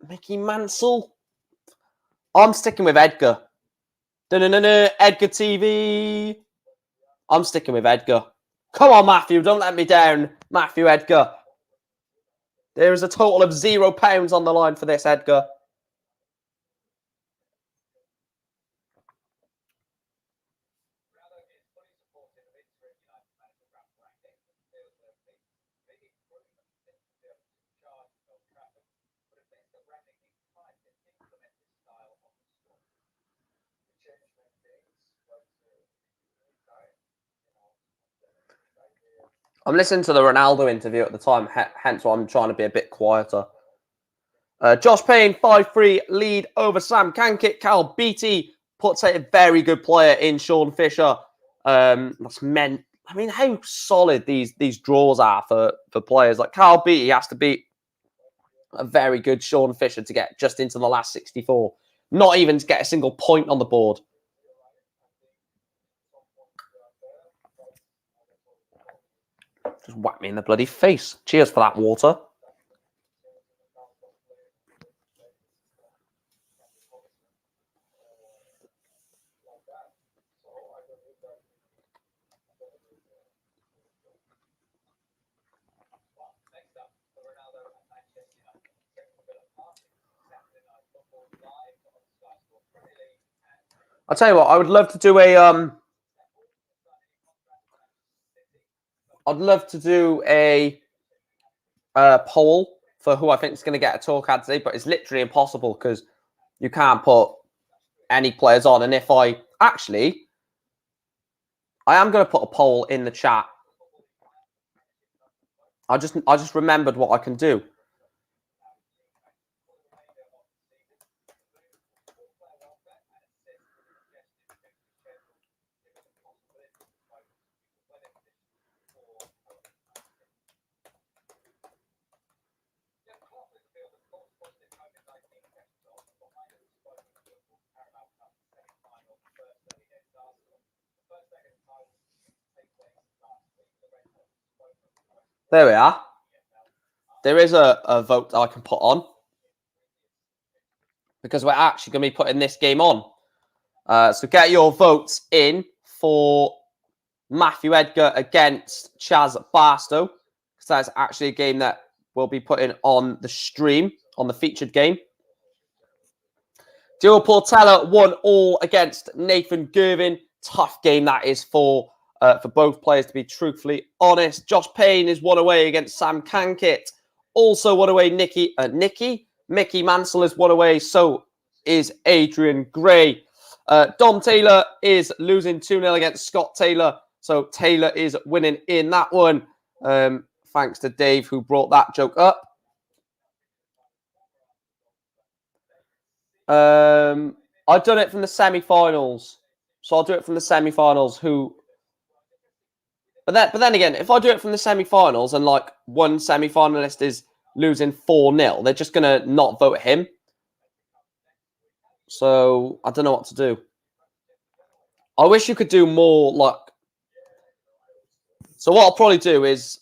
Mickey Mansell, I'm sticking with Edgar. Edgar TV. I'm sticking with Edgar. Come on, Matthew. Don't let me down. Matthew Edgar. There is a total of £0 on the line for this, Edgar. I'm listening to the Ronaldo interview at the time, hence why I'm trying to be a bit quieter. Josh Payne, 5-3 lead over Sam Kankit. Cal Beatty puts out a very good player in Sean Fisher. That's meant. I mean, how solid these draws are for players. Like Cal Beatty has to beat a very good Sean Fisher to get just into the last 64. Not even to get a single point on the board. Just whack me in the bloody face. Cheers for that water. I'll tell you what, I would love to do a poll for who I think is going to get a tour card today, but it's literally impossible because you can't put any players on. And if I am going to put a poll in the chat. I just remembered what I can do. There we are. There is a vote I can put on because we're actually going to be putting this game on. So get your votes in for Matthew Edgar against Chaz Barstow, because that's actually a game that we'll be putting on the stream, on the featured game. Joe Portella 1-1 against Nathan Gervin. Tough game that is for both players, to be truthfully honest. Josh Payne is 1-away against Sam Kankit. Also 1-away, Mickey Mansell is 1-away. So is Adrian Gray. Dom Taylor is losing 2-0 against Scott Taylor. So Taylor is winning in that one. Thanks to Dave who brought that joke up. I've done it from the semi-finals. So I'll do it from the semi-finals. But then again, if I do it from the semi-finals and like one semi-finalist is losing 4-0, they're just going to not vote him. So I don't know what to do. I wish you could do more like. So what I'll probably do is,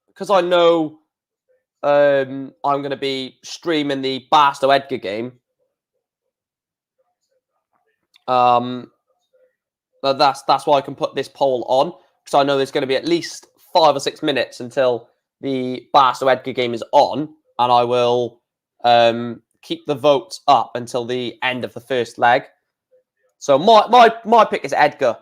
because I know I'm going to be streaming the Barstow Edgar game. That's why I can put this poll on, because I know there's going to be at least 5 or 6 minutes until the Barstow Edgar game is on, and I will keep the votes up until the end of the first leg. So my pick is Edgar.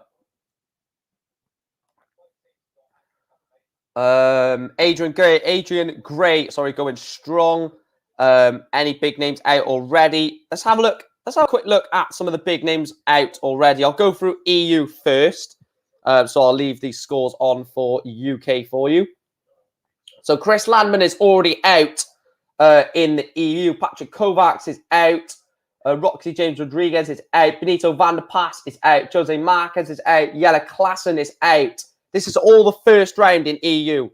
Adrian Gray, sorry, going strong. Any big names out already? Let's have a look. Let's have a quick look at some of the big names out already. I'll go through EU first. So I'll leave these scores on for UK for you. So Chris Landman is already out in the EU. Patrick Kovacs is out. Roxy James Rodriguez is out. Benito Van der Pas is out. Jose Marquez is out. Jelle Klassen is out. This is all the first round in EU.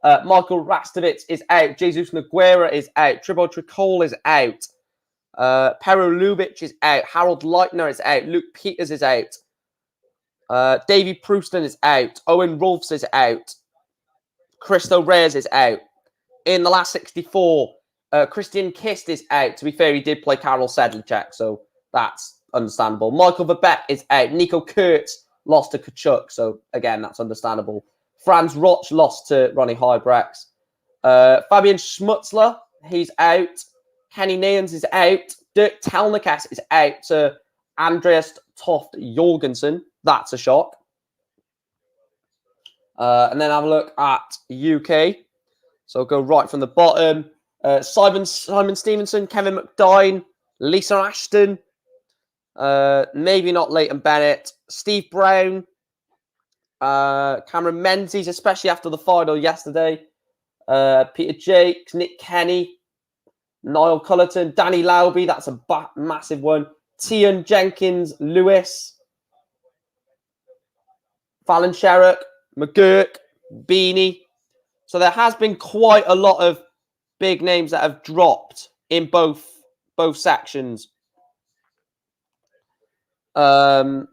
Michael Rastovitz is out. Jesus Nogueira is out. Tribo Tricol is out. Pero Lubic is out. Harold Leitner is out. Luke Peters is out. Davy Prouston is out. Owen Rolfs is out. Cristo Reyes is out. In the last 64, Christian Kist is out. To be fair, he did play Karol Sedlacek, so that's understandable. Michael Verbeek is out. Nico Kurtz lost to Kachuk, so again, that's understandable. Franz Roch lost to Ronnie Hybrex. Fabian Schmutzler, he's out. Kenny Nayans is out. Dirk Telnikas is out to Andreas Toft Jorgensen. That's a shock. And then have a look at UK. So go right from the bottom. Simon Stevenson, Kevin McDine, Lisa Ashton, maybe not Leighton Bennett, Steve Brown, Cameron Menzies, especially after the final yesterday, Peter Jakes, Nick Kenny, Niall Cullerton, Danny Lauby, that's a massive one, Tian Jenkins, Lewis, Fallon Sherrock, McGurk, Beanie. So there has been quite a lot of big names that have dropped in both sections. I'll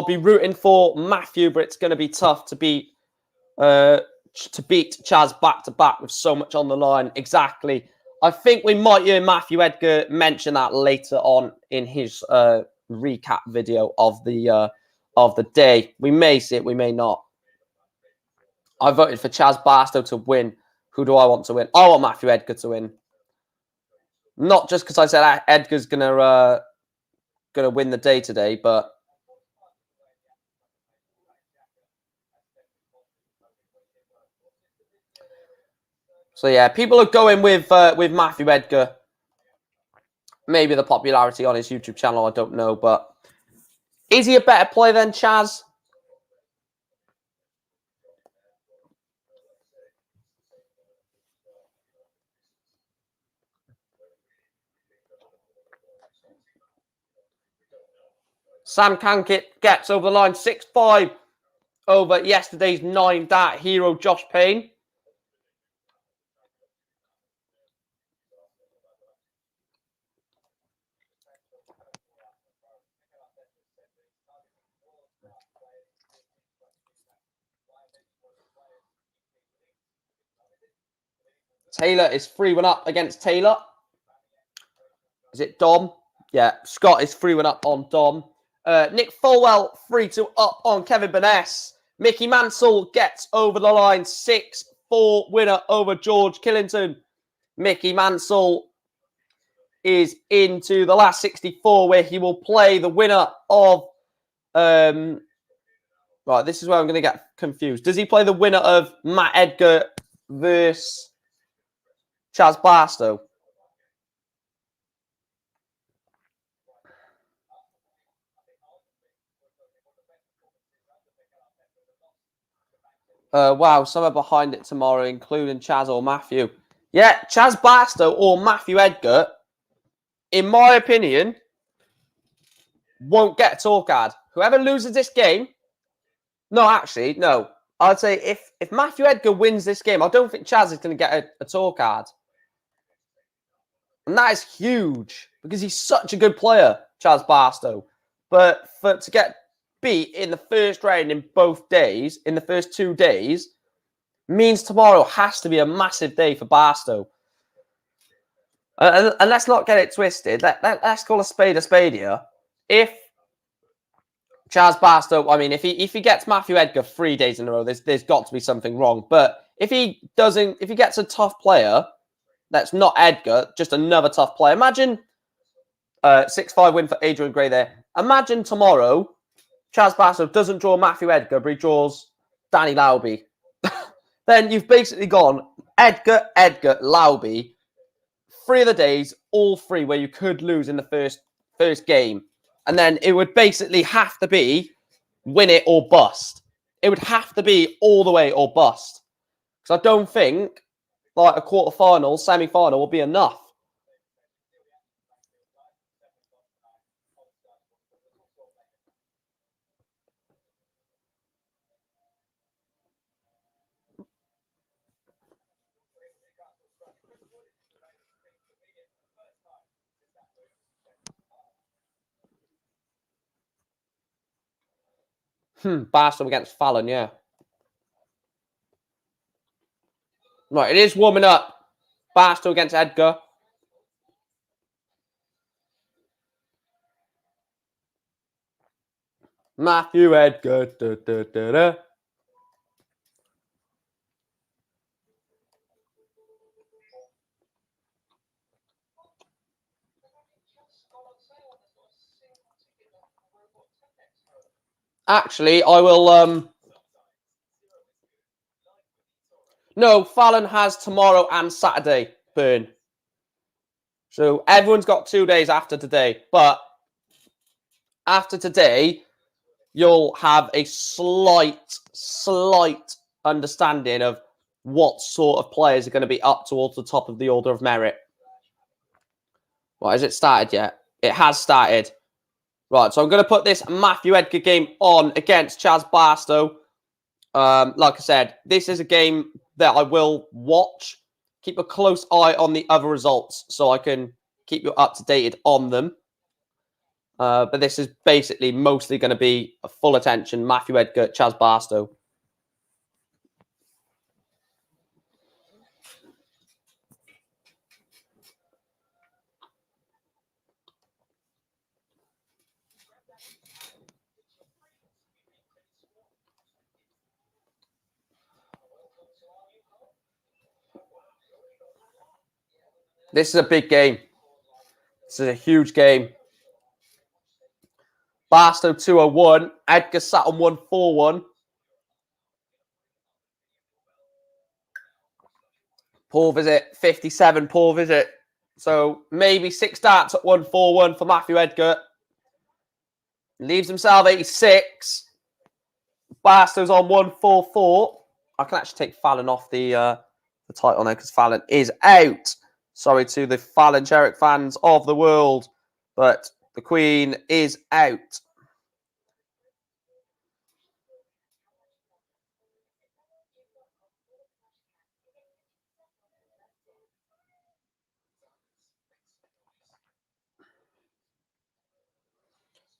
be rooting for Matthew, but it's going to be tough to beat Chaz back to back with so much on the line. Exactly. I think we might hear Matthew Edgar mention that later on in his recap video of the day. We may see it, we may not. I voted for Chaz Barstow to win. Who do I want to win? I want Matthew Edgar to win. Not just because I said Edgar's gonna win the day today, but so yeah, people are going with Matthew Edgar. Maybe the popularity on his YouTube channel, I don't know, but is he a better player than Chaz? Sam Kankit gets over the line 6-5 over yesterday's 9-dat hero Josh Payne. Taylor is 3-1 up against Taylor. Is it Dom? Yeah, Scott is 3-1 up on Dom. Nick Folwell 3-2 up on Kevin Burness. Mickey Mansell gets over the line 6-4 winner over George Killington. Mickey Mansell is into the last 64 where he will play the winner of right, this is where I'm going to get confused. Does he play the winner of Matt Edgar versus Chaz Barstow? Wow, some are behind it tomorrow, including Chaz or Matthew. Yeah, Chaz Barstow or Matthew Edgar, in my opinion, won't get a talk ad. Whoever loses this game... No, actually, no. I'd say if Matthew Edgar wins this game, I don't think Chaz is going to get a talk ad. And that is huge because he's such a good player, Chaz Barstow. But to get beat in the first round in both days, in the first 2 days, means tomorrow has to be a massive day for Barstow. And let's not get it twisted. Let's call a spade here. If Chaz Barstow, I mean, if he gets Matthew Edgar 3 days in a row, there's got to be something wrong. But if he gets a tough player that's not Edgar, just another tough player. Imagine 6-5 win for Adrian Gray there. Imagine tomorrow, Chaz Barstow doesn't draw Matthew Edgar, but he draws Danny Lauby. Then you've basically gone Edgar, Lauby, 3 of the days, all 3 where you could lose in the first game. And then it would basically have to be win it or bust. It would have to be all the way or bust. Because I don't think like a quarterfinal, semi-final will be enough. Barstow against Fallon, yeah. Right, it is warming up. Barstow against Edgar. Matthew Edgar. Da, da, da, da. Actually, I will... No, Fallon has tomorrow and Saturday, Burn. So everyone's got 2 days after today. But after today, you'll have a slight understanding of what sort of players are going to be up towards the top of the order of merit. Right, has it started yet? It has started. Right, so I'm going to put this Matthew Edgar game on against Chaz Barstow. Like I said, this is a game that I will watch. Keep a close eye on the other results so I can keep you up to date on them. But this is basically mostly going to be a full attention Matthew Edgar, Chaz Barstow. This is a big game. This is a huge game. Barstow 201. Edgar sat on 141. Poor visit. 57. Poor visit. So maybe 6 starts at 141 for Matthew Edgar. Leaves himself 86. Barstow's on 144. I can actually take Fallon off the title now because Fallon is out. Sorry to the Fallon Cherrick fans of the world, but the Queen is out.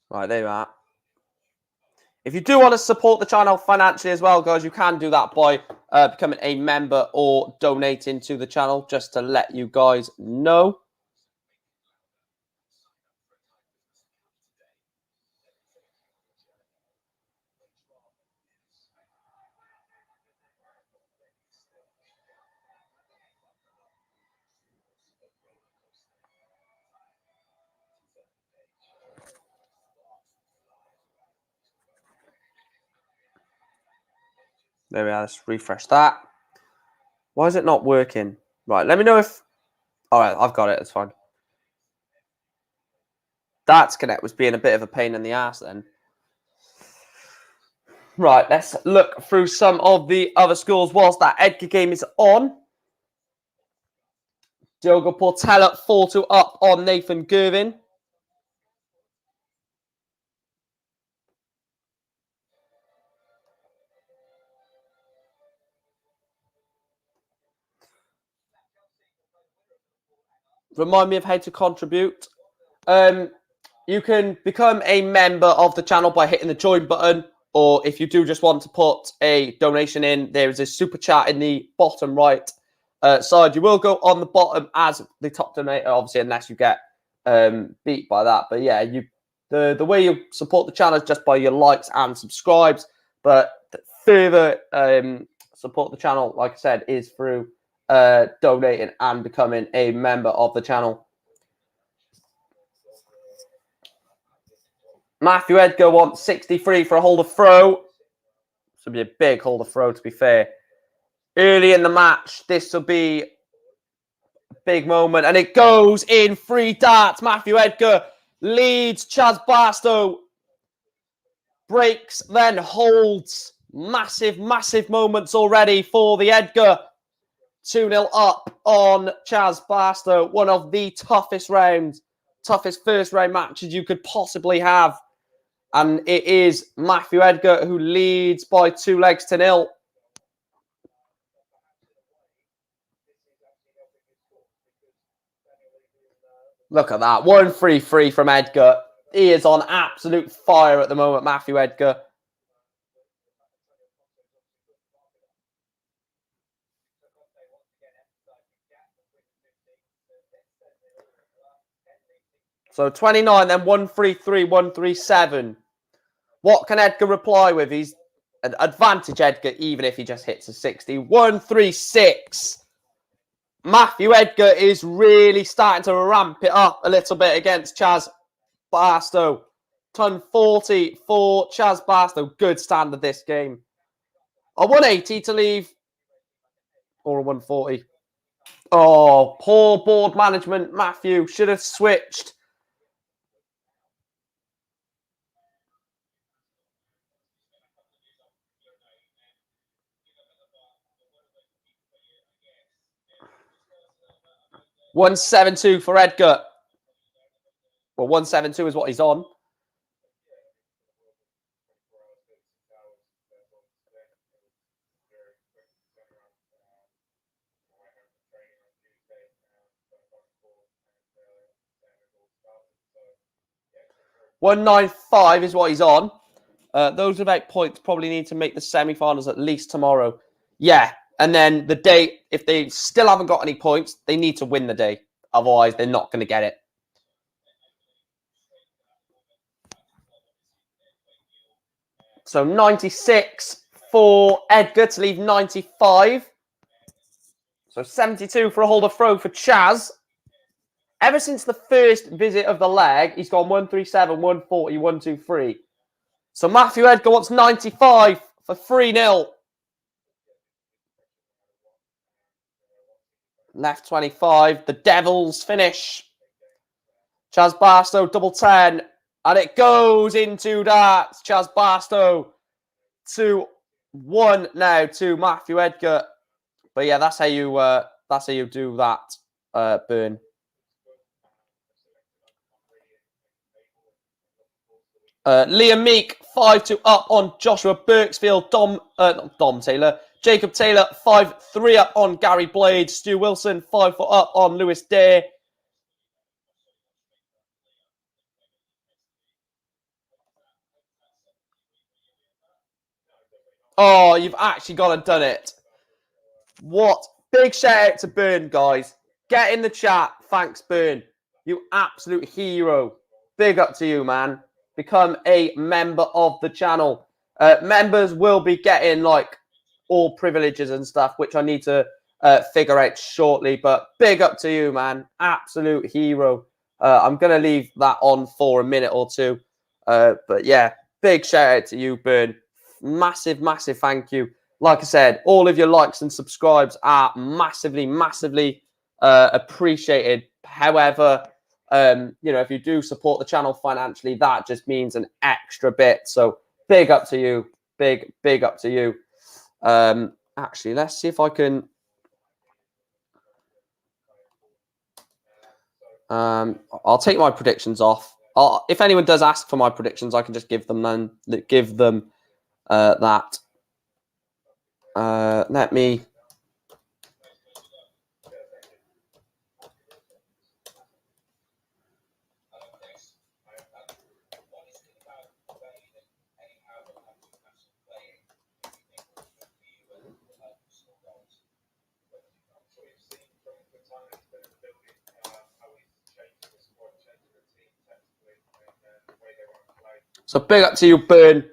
Right, there you are. If you do want to support the channel financially as well, guys, you can do that by becoming a member or donating to the channel, just to let you guys know. There we are. Let's refresh that. Why is it not working? Right, let me know if... All right, I've got it. It's fine. That's Connect was being a bit of a pain in the ass then. Right, let's look through some of the other scores whilst that Edgar game is on. Diogo Portela 4-2 up on Nathan Gervin. remind me of how to contribute. You can become a member of the channel by hitting the join button, or if you do just want to put a donation in, there is a super chat in the bottom right side. You will go on the bottom as the top donator, obviously, unless you get beat by that. But yeah, the way you support the channel is just by your likes and subscribes. But further support the channel, like I said, is through donating and becoming a member of the channel. Matthew Edgar wants 63 for a holder throw. This will be a big holder throw, to be fair. Early in the match, this will be a big moment. And it goes in 3 darts. Matthew Edgar leads Chaz Barstow. Breaks, then holds. Massive, massive moments already for the Edgar. 2-0 up on Chaz Barstow. One of the toughest rounds, toughest first round matches you could possibly have. And it is Matthew Edgar who leads by 2 legs to 0. Look at that. 1-3-3 from Edgar. He is on absolute fire at the moment, Matthew Edgar. So 29, then 1-3-3, 1-3-7. What can Edgar reply with? He's an advantage, Edgar, even if he just hits a 60. 1-3-6. Matthew Edgar is really starting to ramp it up a little bit against Chaz Barstow. Ton 40 for Chaz Barstow. Good standard this game. A 180 to leave. Or a 140. Oh, poor board management, Matthew. Should have switched. $172 for Edgar. Well, 172 is what he's on. $195 is what he's on. Those without points probably need to make the semi-finals at least tomorrow. Yeah, and then the day, if they still haven't got any points, they need to win the day. Otherwise, they're not going to get it. So 96 for Edgar to leave 95. So 72 for a holder throw for Chaz. Ever since the first visit of the leg, he's gone 137, 140, 123. So Matthew Edgar wants 95 for 3-0. Left 25. The Devils finish. Chaz Barstow, double 10. And it goes into darts. Chaz Barstow 2-1 now to Matthew Edgar. But yeah, that's how you do that, Burn. Liam Meek 5-2 up on Joshua Birksfield. Jacob Taylor 5-3 up on Gary Blade. Stu Wilson 5-4 up on Lewis Day. Oh, you've actually gone and done it. What? Big shout out to Burn, guys. Get in the chat. Thanks, Burn. You absolute hero. Big up to you, man. Become a member of the channel. Members will be getting like all privileges and stuff, which I need to figure out shortly. But big up to you, man. Absolute hero. I'm going to leave that on for a minute or two. But yeah, big shout out to you, Burn. Massive, massive thank you. Like I said, all of your likes and subscribes are massively, massively appreciated. However, if you do support the channel financially, that just means an extra bit. So big up to you. Big up to you. Actually, let's see if I can. I'll take my predictions off. If anyone does ask for my predictions, I can just give them that. Let me. So big up to you, Burn,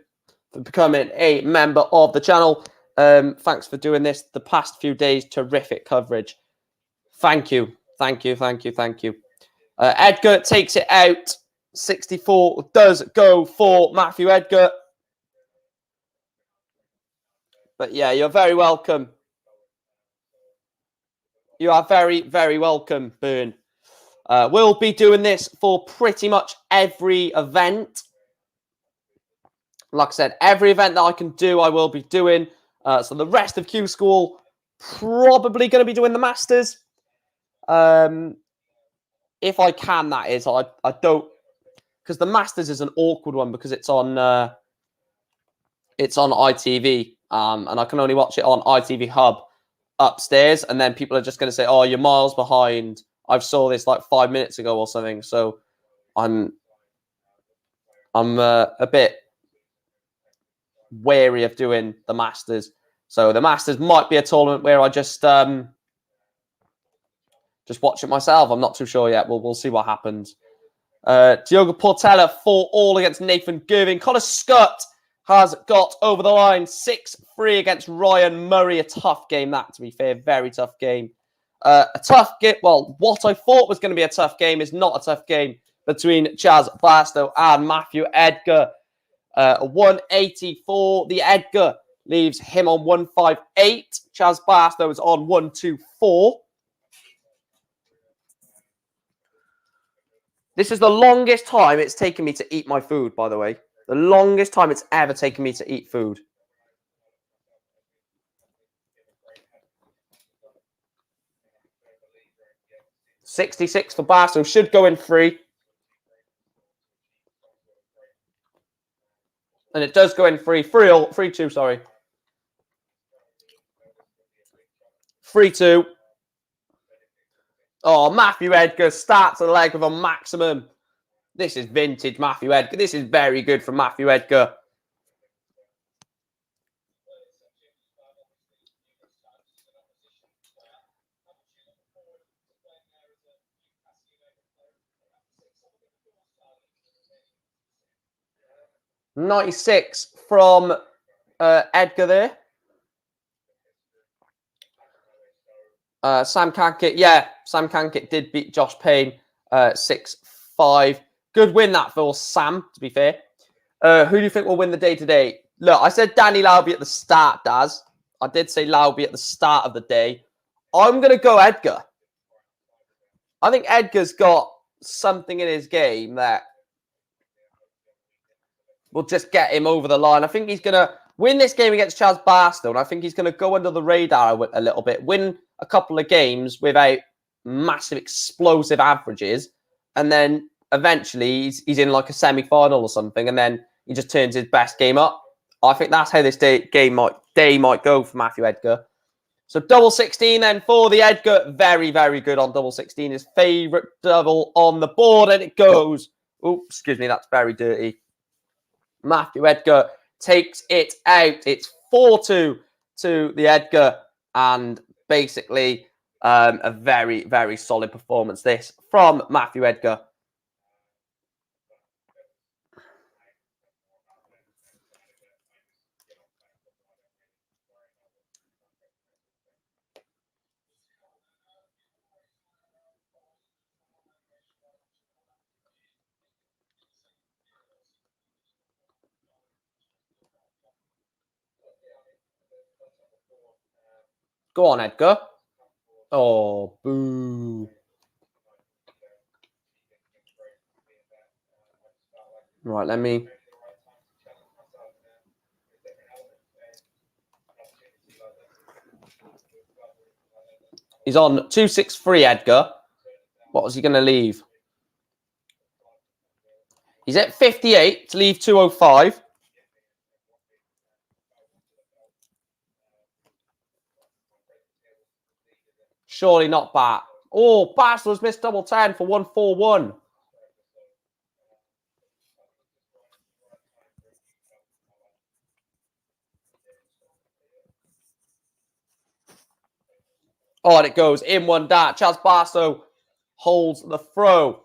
for becoming a member of the channel. Thanks for doing this the past few days. Terrific coverage. Thank you. Thank you. Thank you. Thank you. Edgar takes it out. 64 does go for Matthew Edgar. But yeah, you're very welcome. You are very, very welcome, Burn. We'll be doing this for pretty much every event. Like I said, every event that I can do, I will be doing. So the rest of Q School, probably going to be doing the Masters. If I can, that is. I don't... Because the Masters is an awkward one because it's on ITV. And I can only watch it on ITV Hub upstairs. And then people are just going to say, oh, you're miles behind. I saw this like 5 minutes ago or something. So I'm a bit wary of doing the Masters. So the Masters might be a tournament where I just watch it myself. I'm not too sure yet. We'll see what happens. Diogo Portela 4-all against Nathan Girving. Connor Scott has got over the line 6-3 against Ryan Murray. A tough game, that, to be fair. Very tough game. A tough game. Well, what I thought was going to be a tough game is not a tough game between Chaz Barstow and Matthew Edgar. 184. The Edgar leaves him on 158. Chaz Barstow is on 124. This is the longest time it's taken me to eat my food, by the way. The longest time it's ever taken me to eat food. $66 for Barstow. Should go in free. And it does go in free. 3-2, sorry. 3-2. Oh, Matthew Edgar starts the leg with a maximum. This is vintage Matthew Edgar. This is very good from Matthew Edgar. $96 from Edgar there. Sam Kankit, yeah, Sam Kankit did beat Josh Payne 6-5. Good win that for Sam, to be fair. Who do you think will win the day today? Look, I said Danny Lauby at the start, Daz. I did say Lauby at the start of the day. I'm going to go Edgar. I think Edgar's got something in his game that will just get him over the line. I think he's going to win this game against Chaz Barstow, and I think he's going to go under the radar a little bit, win a couple of games without massive explosive averages, and then eventually he's in like a semi-final or something, and then he just turns his best game up. I think that's how this day might go for Matthew Edgar. So double 16 then for the Edgar. Very, very good on double 16. His favourite double on the board, and it goes. Oh, excuse me, that's very dirty. Matthew Edgar takes it out. It's 4-2 to the Edgar, and basically a very, very solid performance this from Matthew Edgar. Go on, Edgar. Oh, boo. Right, let me... He's on 263, Edgar. What was he going to leave? He's at 58 to leave 205. Surely not Bat. Oh, Barstow's missed double 10 for 141. Oh, and it goes in one dart. Chaz Barstow holds the throw.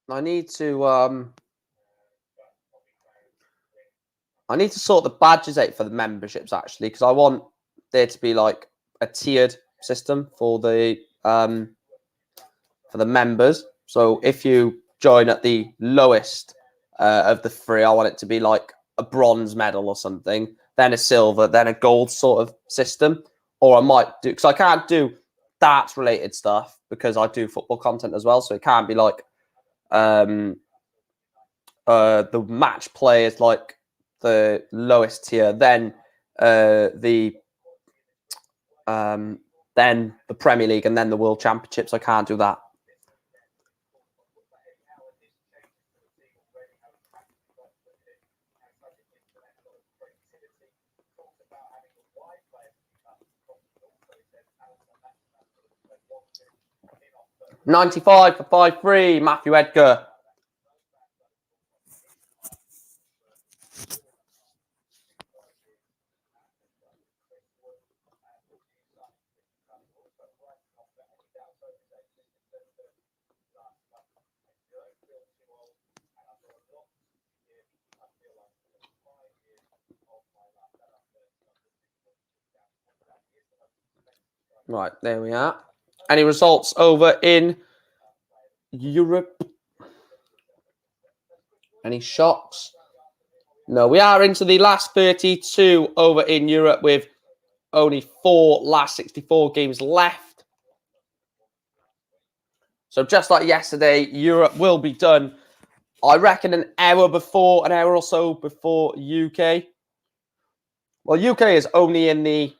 I need to sort the badges out for the memberships actually, because I want there to be like a tiered system for the members. So if you join at the lowest of the three, I want it to be like a bronze medal or something, then a silver, then a gold sort of system. Or I might do, because I can't do darts related stuff because I do football content as well. So it can't be like the match play is like the lowest tier, then the Premier League, and then the World Championships. I can't do that. $95 for 5-3, Matthew Edgar. Right, there we are. Any results over in Europe? Any shocks? No, we are into the last 32 over in Europe with only 4 last 64 games left. So just like yesterday, Europe will be done, I reckon, an hour or so before UK. Well, UK is only in the...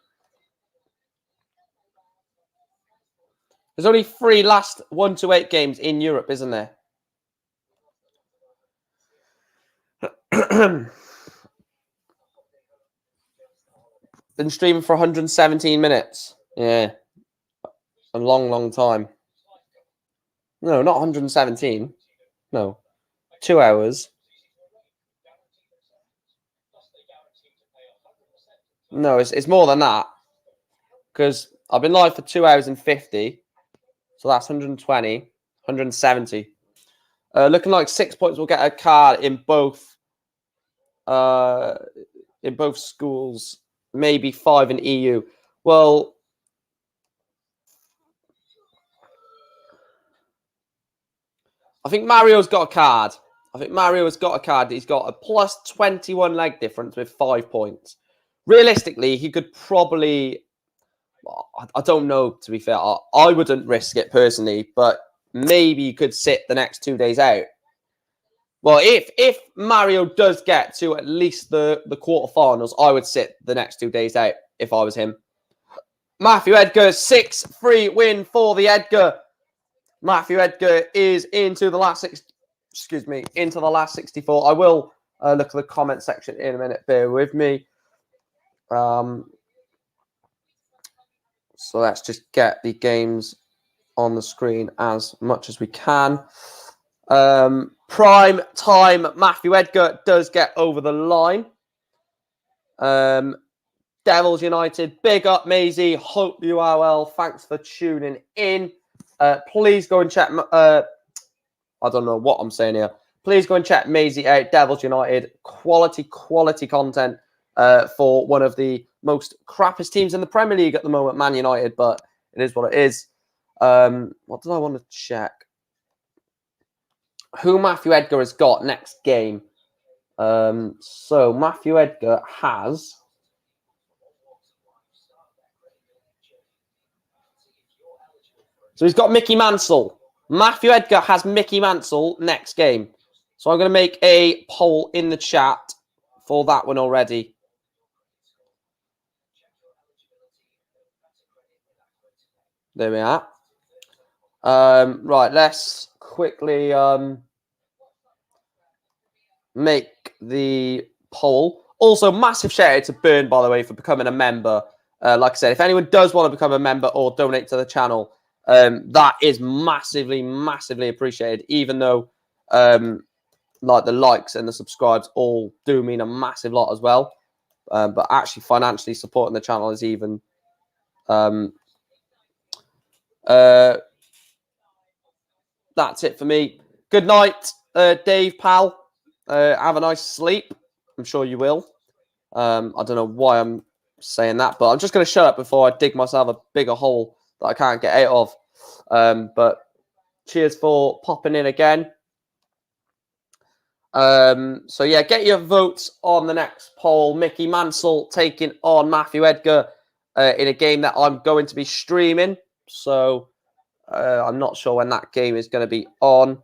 There's only 3 last 1 to 8 games in Europe, isn't there? Been streaming for 117 minutes. Yeah. A long, long time. No, not 117. No. 2 hours. No, it's more than that. Because I've been live for 2 hours and 50. So that's 120, 170. Looking like 6 points will get a card in both schools, maybe 5 in EU. Well, I think Mario's got a card. He's got a plus 21 leg difference with 5 points. Realistically, he could probably... I don't know, to be fair. I wouldn't risk it personally, but maybe you could sit the next 2 days out. Well, if Mario does get to at least the quarterfinals, I would sit the next 2 days out if I was him. Matthew Edgar, 6-3 win for the Edgar. Matthew Edgar is into the last into the last 64. I will look at the comment section in a minute. Bear with me. So let's just get the games on the screen as much as we can. Prime time, Matthew Edgar does get over the line. Devils United, big up, Maisie. Hope you are well. Thanks for tuning in. Please go and check... I don't know what I'm saying here. Please go and check Maisie out. Devils United, quality content for one of the most crappiest teams in the Premier League at the moment, Man United, but it is what it is. What did I want to check? Who Matthew Edgar has got next game. So Matthew Edgar has... So he's got Mickey Mansell. Matthew Edgar has Mickey Mansell next game. So I'm going to make a poll in the chat for that one already. There we are. Right, let's quickly make the poll. Also, massive shout out to Burn, by the way, for becoming a member. Like I said, if anyone does want to become a member or donate to the channel, that is massively appreciated, even though like the likes and the subscribes all do mean a massive lot as well. But actually financially supporting the channel is even that's it for me. Good night, Dave, pal. Have a nice sleep. I'm sure you will. I don't know why I'm saying that, but I'm just going to shut up before I dig myself a bigger hole that I can't get out of. But cheers for popping in again. So yeah, get your votes on the next poll. Mickey Mansell taking on Matthew Edgar in a game that I'm going to be streaming. So I'm not sure when that game is going to be on.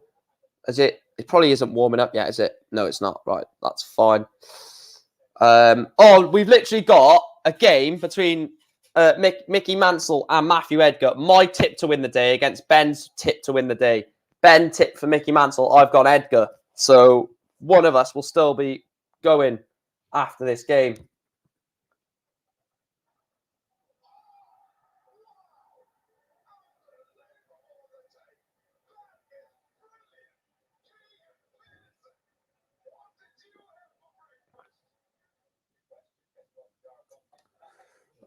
It probably isn't warming up yet, is it? No, it's not. Right, that's fine. We've literally got a game between Mickey Mansell and Matthew Edgar. My tip to win the day against Ben's tip to win the day. Ben tipped for Mickey Mansell. I've got Edgar. So one of us will still be going after this game.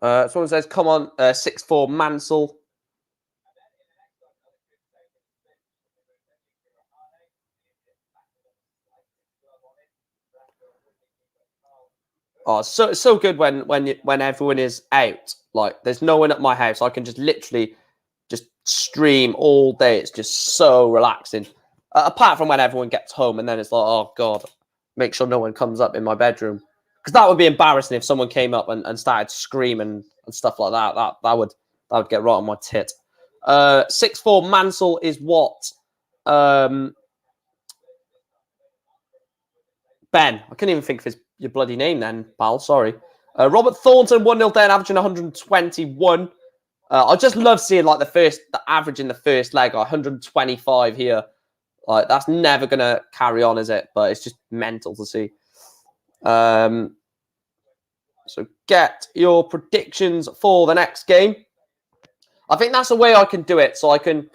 Someone says, come on, 6'4" Mansell. Oh, so good when everyone is out. Like, there's no one at my house. I can just literally just stream all day. It's just so relaxing. Apart from when everyone gets home, and then it's like, oh god, make sure no one comes up in my bedroom, because that would be embarrassing if someone came up and started screaming and stuff like that. That would get right on my tit. 6'4" Mansell is what? Ben, I couldn't even think of your bloody name then, pal. Sorry. Robert Thornton, 1-0 down, averaging 121. I just love seeing like the average in the first leg, 125 here. Like, that's never gonna carry on, is it? But it's just mental to see. So get your predictions for the next game. I think that's a way I can do it. So I can.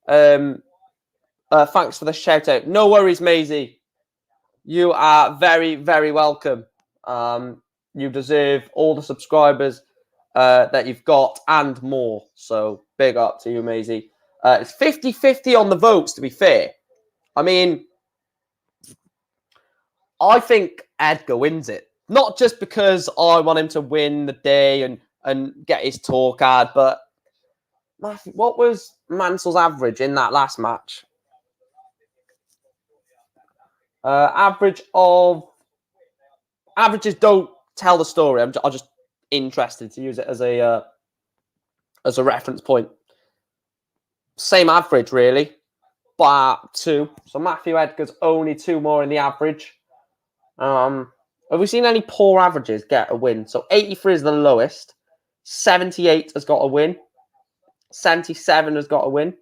Thanks for the shout out. No worries, Maisie. You are very, very welcome. You deserve all the subscribers that you've got and more. So big up to you, Maisie. It's 50-50 on the votes, to be fair. I mean, I think Edgar wins it. Not just because I want him to win the day and get his tour card, but Matthew, what was Mansell's average in that last match? Averages don't tell the story. I'm just interested to use it as a reference point. Same average, really, but 2. So Matthew Edgar's only 2 more in the average. Have we seen any poor averages get a win? So 83 is the lowest. 78 has got a win. 77 has got a win.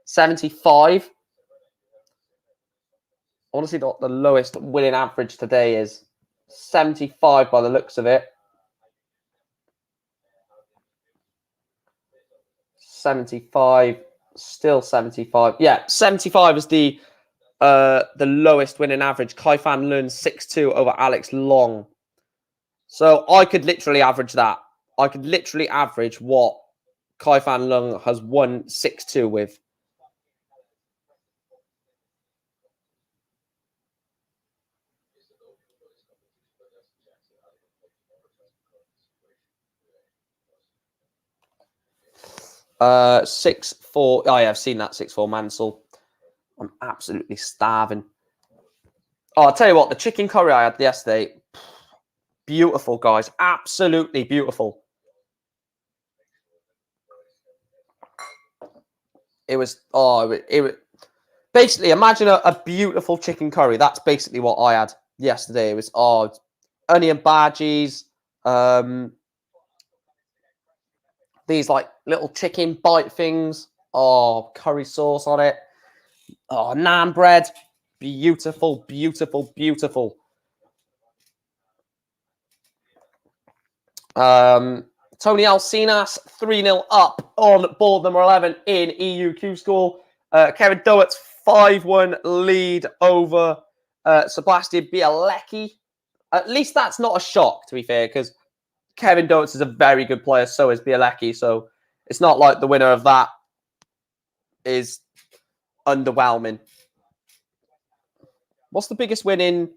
75. I want to see what the lowest winning average today is. 75 by the looks of it. 75. Still 75. Yeah, 75 is the lowest winning average. Kai-Fan Lun 6-2 over Alex Long. So I could literally average that. I could literally average what Kai-Fan Lung has won 6-2 with. Uh, 6-4. Oh yeah, I've seen that 6-4 Mansell. I'm absolutely starving. Oh, I'll tell you what, the chicken curry I had yesterday, beautiful, guys. Absolutely beautiful. It was, basically, imagine a beautiful chicken curry. That's basically what I had yesterday. It was, onion bhajis, these like little chicken bite things. Oh, curry sauce on it. Oh, naan bread. Beautiful, beautiful, beautiful. Tony Alcinas, 3-0 up on board number 11 in EUQ school. Kevin Doett's 5-1 lead over Sebastian Bielecki. At least that's not a shock, to be fair, because Kevin Doett's is a very good player, so is Bielecki. So it's not like the winner of that is underwhelming. What's the biggest win in...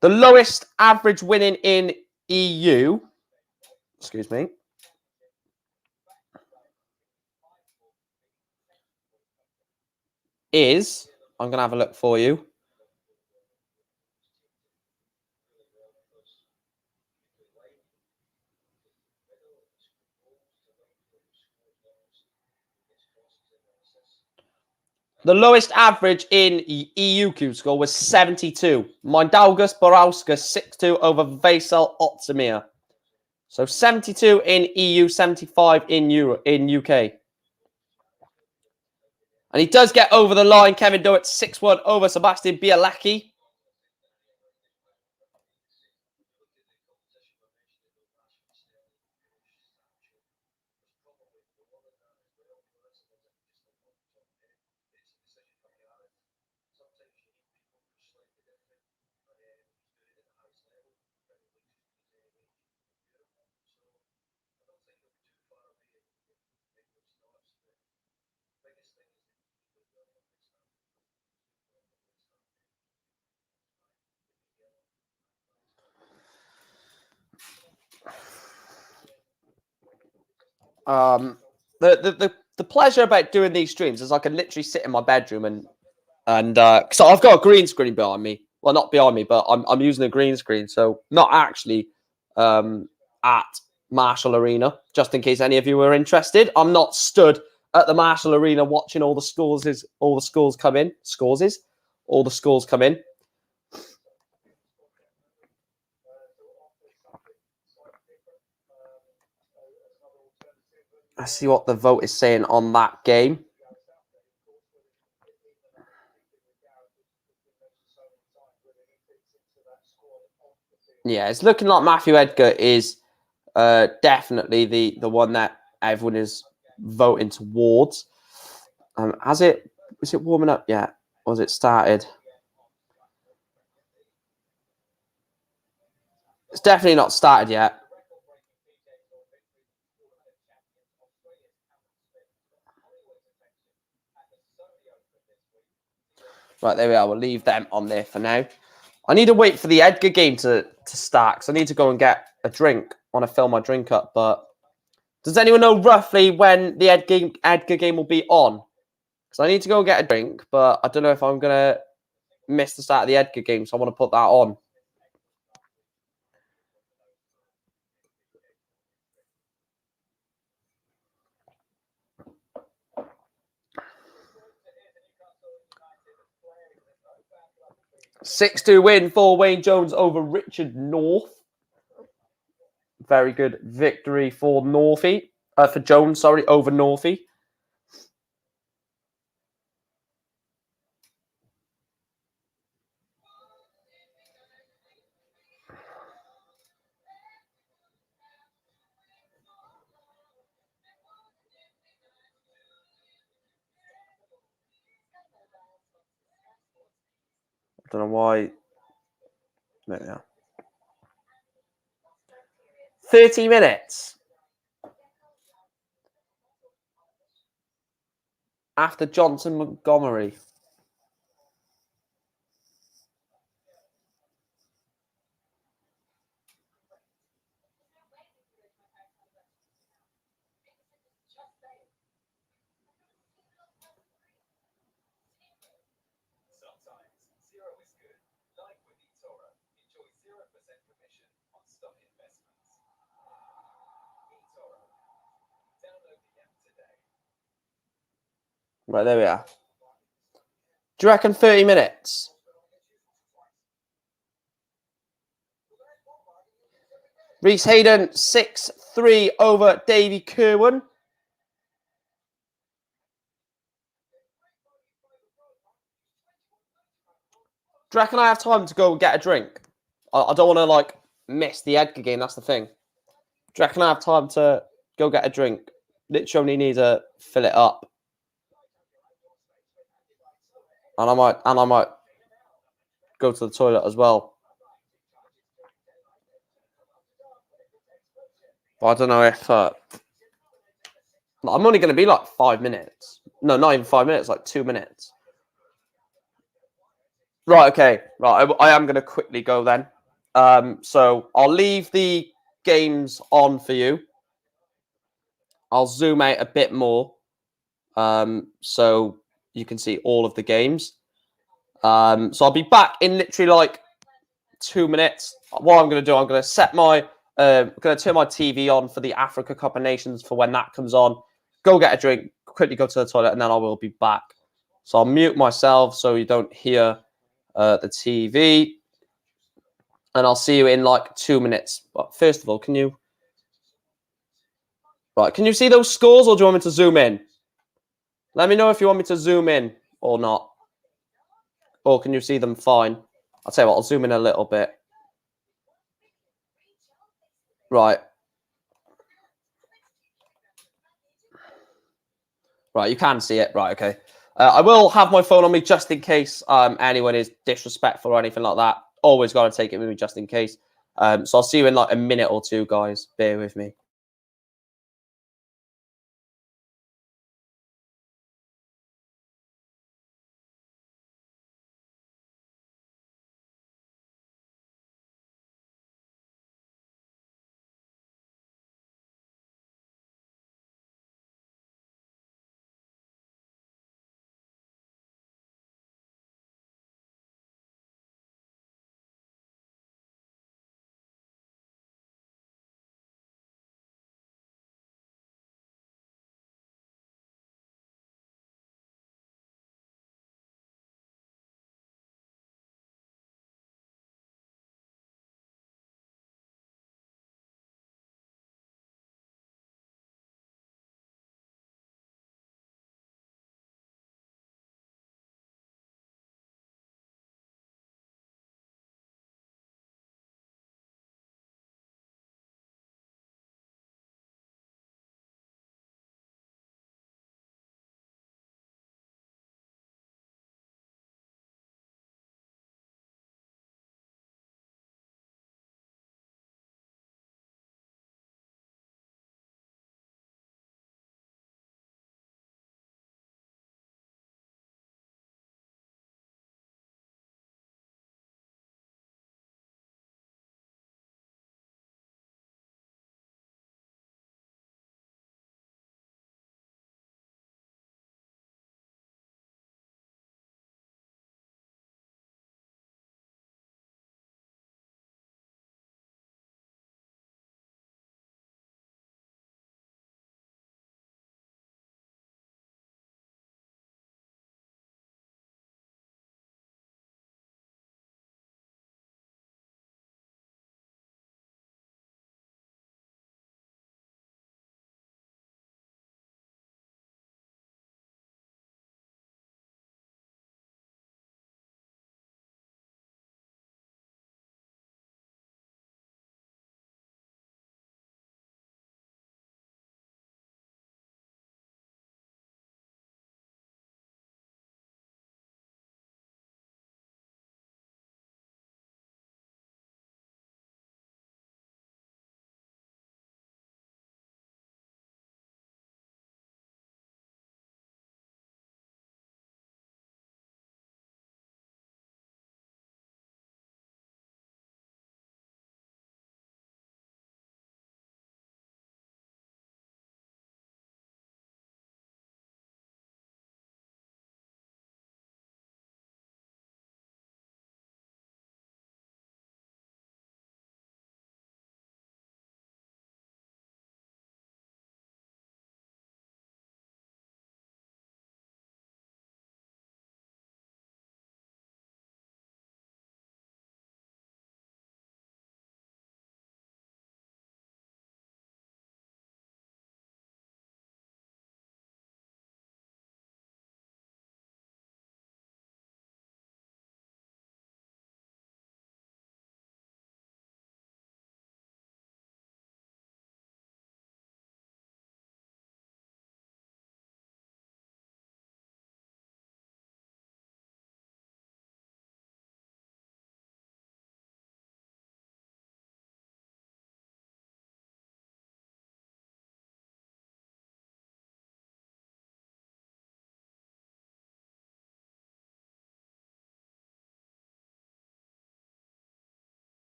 The lowest average winning in EU... Excuse me. Is... I'm going to have a look for you. The lowest average in EU cube score was 72. Mindaugas Borauskas 6-2 over Vaisal Otsumir. So 72 in EU, 75 in UK. And he does get over the line. Kevin Doett 6-1 over Sebastian Bialacki. The pleasure about doing these streams is I can literally sit in my bedroom and so I've got a green screen behind me. Well, not behind me, but I'm using a green screen, so not actually at Marshall Arena. Just in case any of you are interested, I'm not stood at the Marshall Arena watching all the scores come in. All the scores come in. Let's see what the vote is saying on that game. Yeah, it's looking like Matthew Edgar is definitely the one that everyone is voting towards. Is it warming up yet? Or has it started? It's definitely not started yet. Right, there we are. We'll leave them on there for now. I need to wait for the Edgar game to start because I need to go and get a drink. I want to fill my drink up, but does anyone know roughly when the Edgar game will be on? Because I need to go and get a drink, but I don't know if I'm going to miss the start of the Edgar game, so I want to put that on. (6-2) win for Wayne Jones over Richard North. Very good victory for Northie. For Jones, sorry, over Northie. I don't know why. There we are. 30 minutes after Johnson Montgomery. Right, there we are. Do you reckon 30 minutes? Reese Hayden, 6-3 over Davy Kerwin. Do you reckon I have time to go and get a drink? I don't want to, like, miss the Edgar game. That's the thing. Do you reckon I have time to go get a drink? Literally only need to fill it up. And I might go to the toilet as well. But I don't know if... I'm only going to be like 5 minutes. No, not even 5 minutes, like 2 minutes. Right, okay. Right, I am going to quickly go then. So I'll leave the games on for you. I'll zoom out a bit more so you can see all of the games. So I'll be back in literally like 2 minutes. What I'm going to do, I'm going to set my, going to turn my TV on for the Africa Cup of Nations for when that comes on. Go get a drink, quickly go to the toilet, and then I will be back. So I'll mute myself so you don't hear the TV. And I'll see you in like 2 minutes. But first of all, can you... Right, can you see those scores or do you want me to zoom in? Let me know if you want me to zoom in or not. Or can you see them fine? I'll tell you what, I'll zoom in a little bit. Right. Right, you can see it. Right, okay. I will have my phone on me just in case anyone is disrespectful or anything like that. Always got to take it with me just in case. So I'll see you in like a minute or two, guys. Bear with me.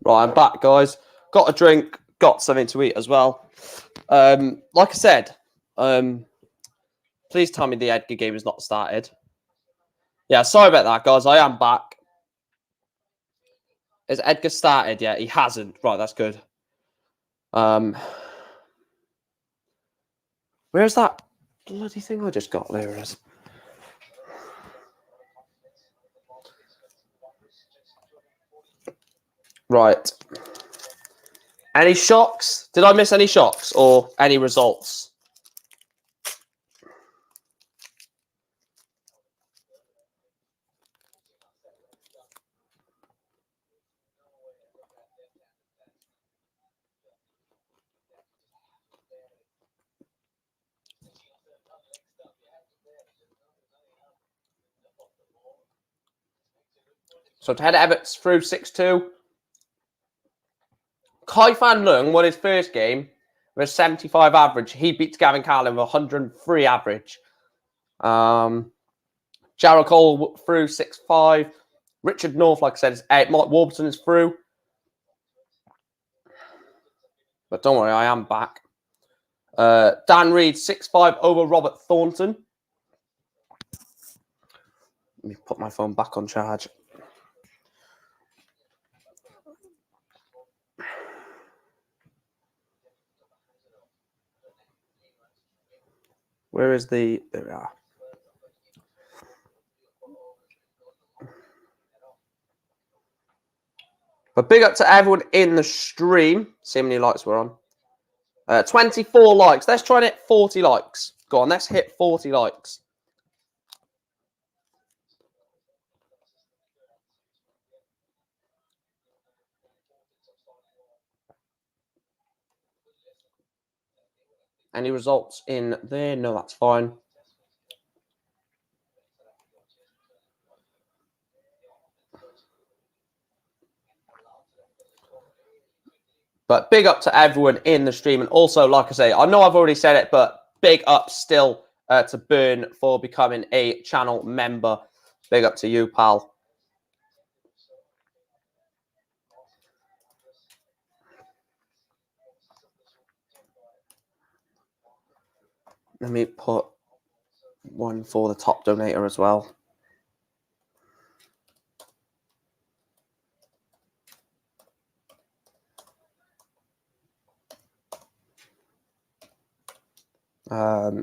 Right, I'm back, guys. Got a drink, got something to eat as well. Like I said, please tell me the Edgar game has not started. Yeah, sorry about that, guys. I am back. Has Edgar started yet? He hasn't. Right, that's good. Where's that bloody thing I just got? There it is. Right. Any shocks? Did I miss any shocks or any results? So Ted Everts through 6-2. Kai Fan Lung won his first game with a 75 average. He beats Gavin Carlin with 103 average. Jarrell Cole through 6-5. Richard North, like I said, is 8. Mike Warburton is through. But don't worry, I am back. Dan Reed, 6-5 over Robert Thornton. Let me put my phone back on charge. Where is the... There we are. But big up to everyone in the stream. See how many likes we're on. 24 likes. Let's try and hit 40 likes. Go on, let's hit 40 likes. Any results in there? No, that's fine. But big up to everyone in the stream. And also, like I say, I know I've already said it, but big up still to Burn for becoming a channel member. Big up to you, pal. Let me put one for the top donator as well.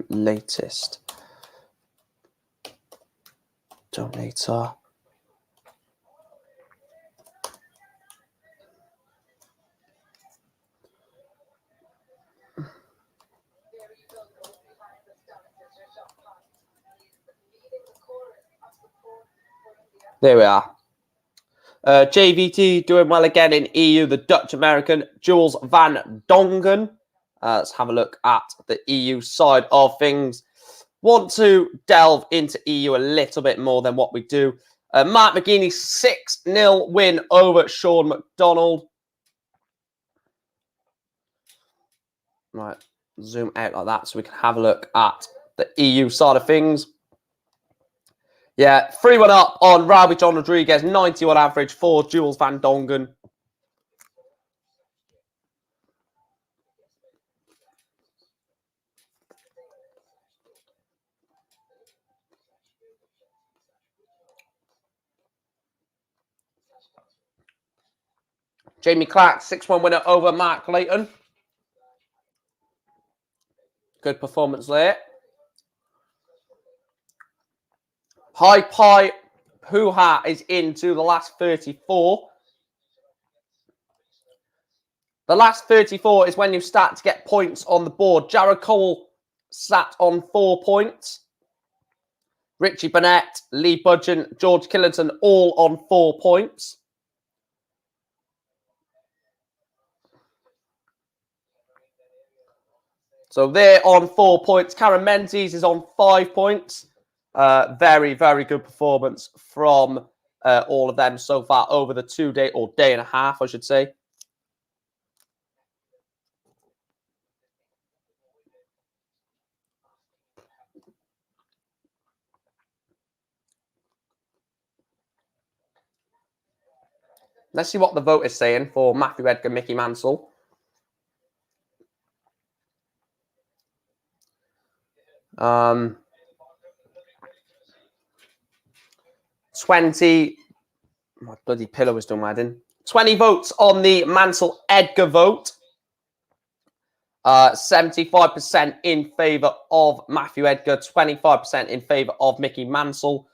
Latest donator. There we are. JVT doing well again in EU, the Dutch-American, Jules van Dongen. Let's have a look at the EU side of things. Want to delve into EU a little bit more than what we do. Mark McGeaney, 6-0 win over Sean McDonald. Right, zoom out like that so we can have a look at the EU side of things. Yeah, 3-1 up on Robbie John Rodriguez, 91 average for Jules van Dongen. Jamie Clark, 6-1 winner over Mark Clayton. Good performance there. High Pie Hoo-Ha is into the last 34. The last 34 is when you start to get points on the board. Jared Cole sat on 4 points. Richie Burnett, Lee Budgeon, George Killington all on 4 points. So they're on 4 points. Karen Menzies is on 5 points. Very, very good performance from all of them so far over the 2 day or day and a half, I should say. Let's see what the vote is saying for Matthew Edgar, Mickey Mansell. My bloody pillow was done wedding. 20 votes on the Mansell Edgar vote. 75% in favour of Matthew Edgar, 25% in favour of Mickey Mansell.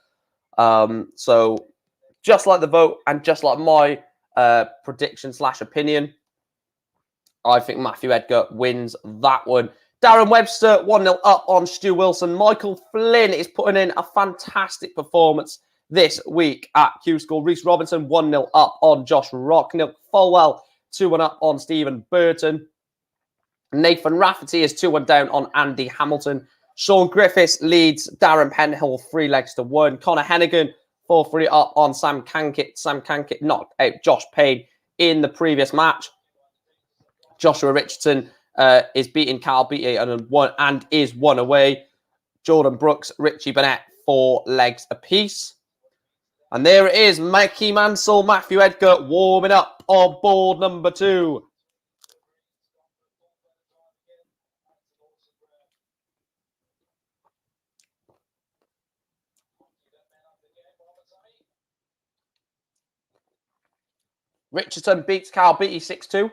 So just like the vote and just like my prediction / opinion, I think Matthew Edgar wins that one. Darren Webster, 1-0 up on Stu Wilson. Michael Flynn is putting in a fantastic performance this week at Q School. Reece Robinson, 1-0 up on Josh Rocknell. Folwell, 2-1 up on Stephen Burton. Nathan Rafferty is 2-1 down on Andy Hamilton. Sean Griffiths leads Darren Penhill 3-1. Connor Hennigan 4-3 up on Sam Kankit. Sam Kankit knocked out Josh Payne in the previous match. Joshua Richardson is beating Carl Beattie and is 1 away. Jordan Brooks, Richie Burnett, 4 legs apiece. And there it is, Mickey Mansell, Matthew Edgar warming up on board number 2. Richardson beats Carl Beattie 6-2.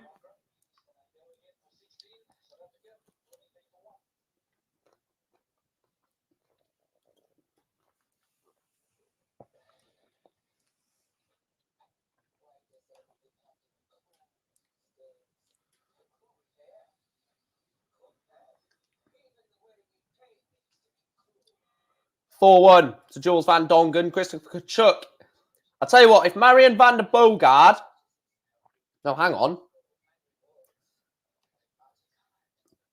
(4-1) to Jules Van Dongen, Christopher Kachuk. I'll tell you what, if Marion van der Bogard... No, hang on.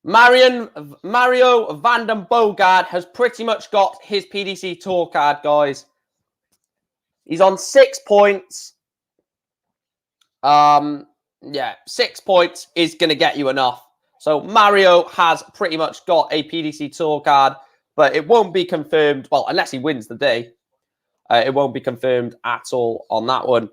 Mario van den Bogard has pretty much got his PDC tour card, guys. He's on 6 points. Yeah, 6 points is going to get you enough. So Mario has pretty much got a PDC tour card, but it won't be confirmed. Well, unless he wins the day, it won't be confirmed at all on that one.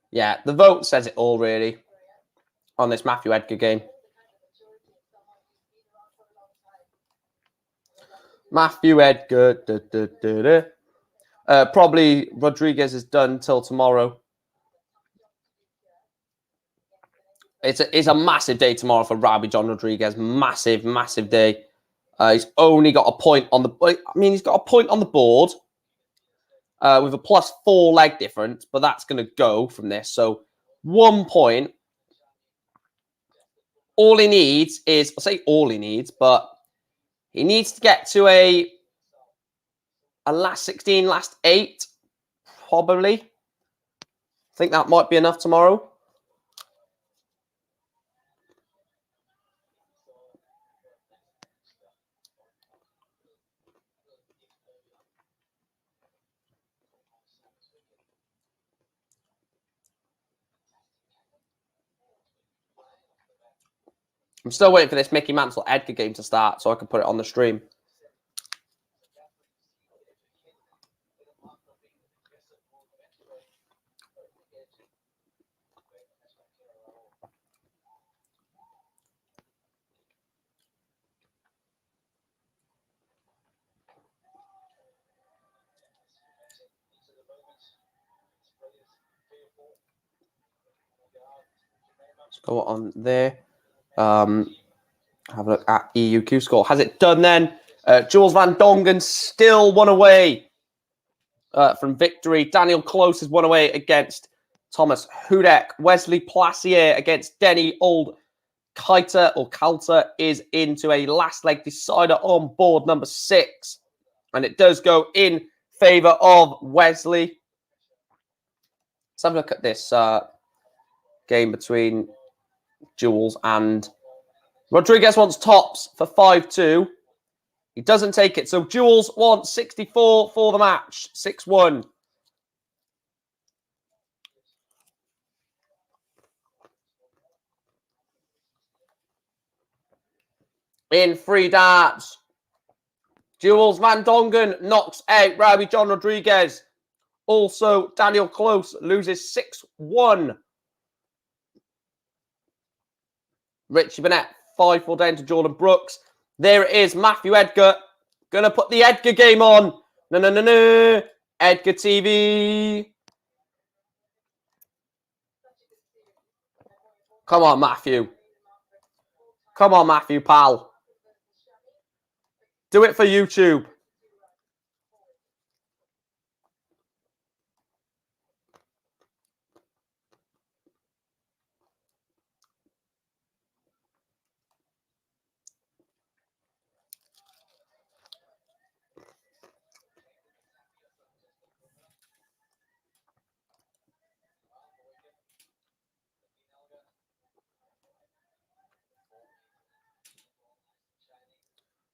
Yeah, the vote says it all, really, on this Matthew Edgar game. Matthew Edgar. Probably Rodriguez is done till tomorrow. It's a massive day tomorrow for Robbie John Rodriguez. Massive, massive day. He's only got a point on the... I mean, he's got a point on the board with a +4 leg difference, but that's going to go from this. So 1 point. All he needs is... I'll say all he needs, but he needs to get to a last 16, last 8, probably. I think that might be enough tomorrow. I'm still waiting for this Mickey Mansell Edgar game to start so I can put it on the stream. Let's go on there. Have a look at EUQ score. Has it done then? Jules Van Dongen still 1 away from victory. Daniel Close is 1 away against Thomas Hudek. Wesley Placier against Denny Kalter is into a last leg decider on board number 6. And it does go in favour of Wesley. Let's have a look at this game between Jules and... Rodriguez wants tops for 5-2. He doesn't take it. So Jules wants 64 for the match. 6-1. In 3 darts. Jules Van Dongen knocks out Robbie John Rodriguez. Also, Daniel Close loses 6-1. Richie Burnett, 5-4 down to Jordan Brooks. There it is, Matthew Edgar. Gonna put the Edgar game on. No. Edgar TV. Come on, Matthew. Come on, Matthew, pal. Do it for YouTube.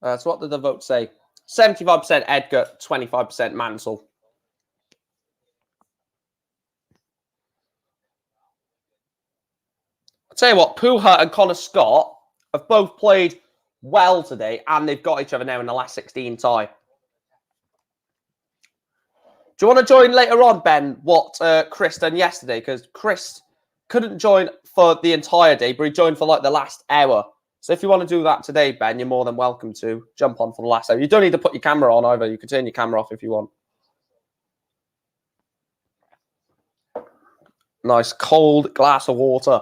So what did the vote say? 75% Edgar, 25% Mansell. I'll tell you what, Puha and Connor Scott have both played well today, and they've got each other now in the last 16 tie. Do you want to join later on, Ben, what Chris done yesterday? Because Chris couldn't join for the entire day, but he joined for like the last hour. So if you want to do that today, Ben, you're more than welcome to jump on for the last hour. You don't need to put your camera on either. You can turn your camera off if you want. Nice cold glass of water.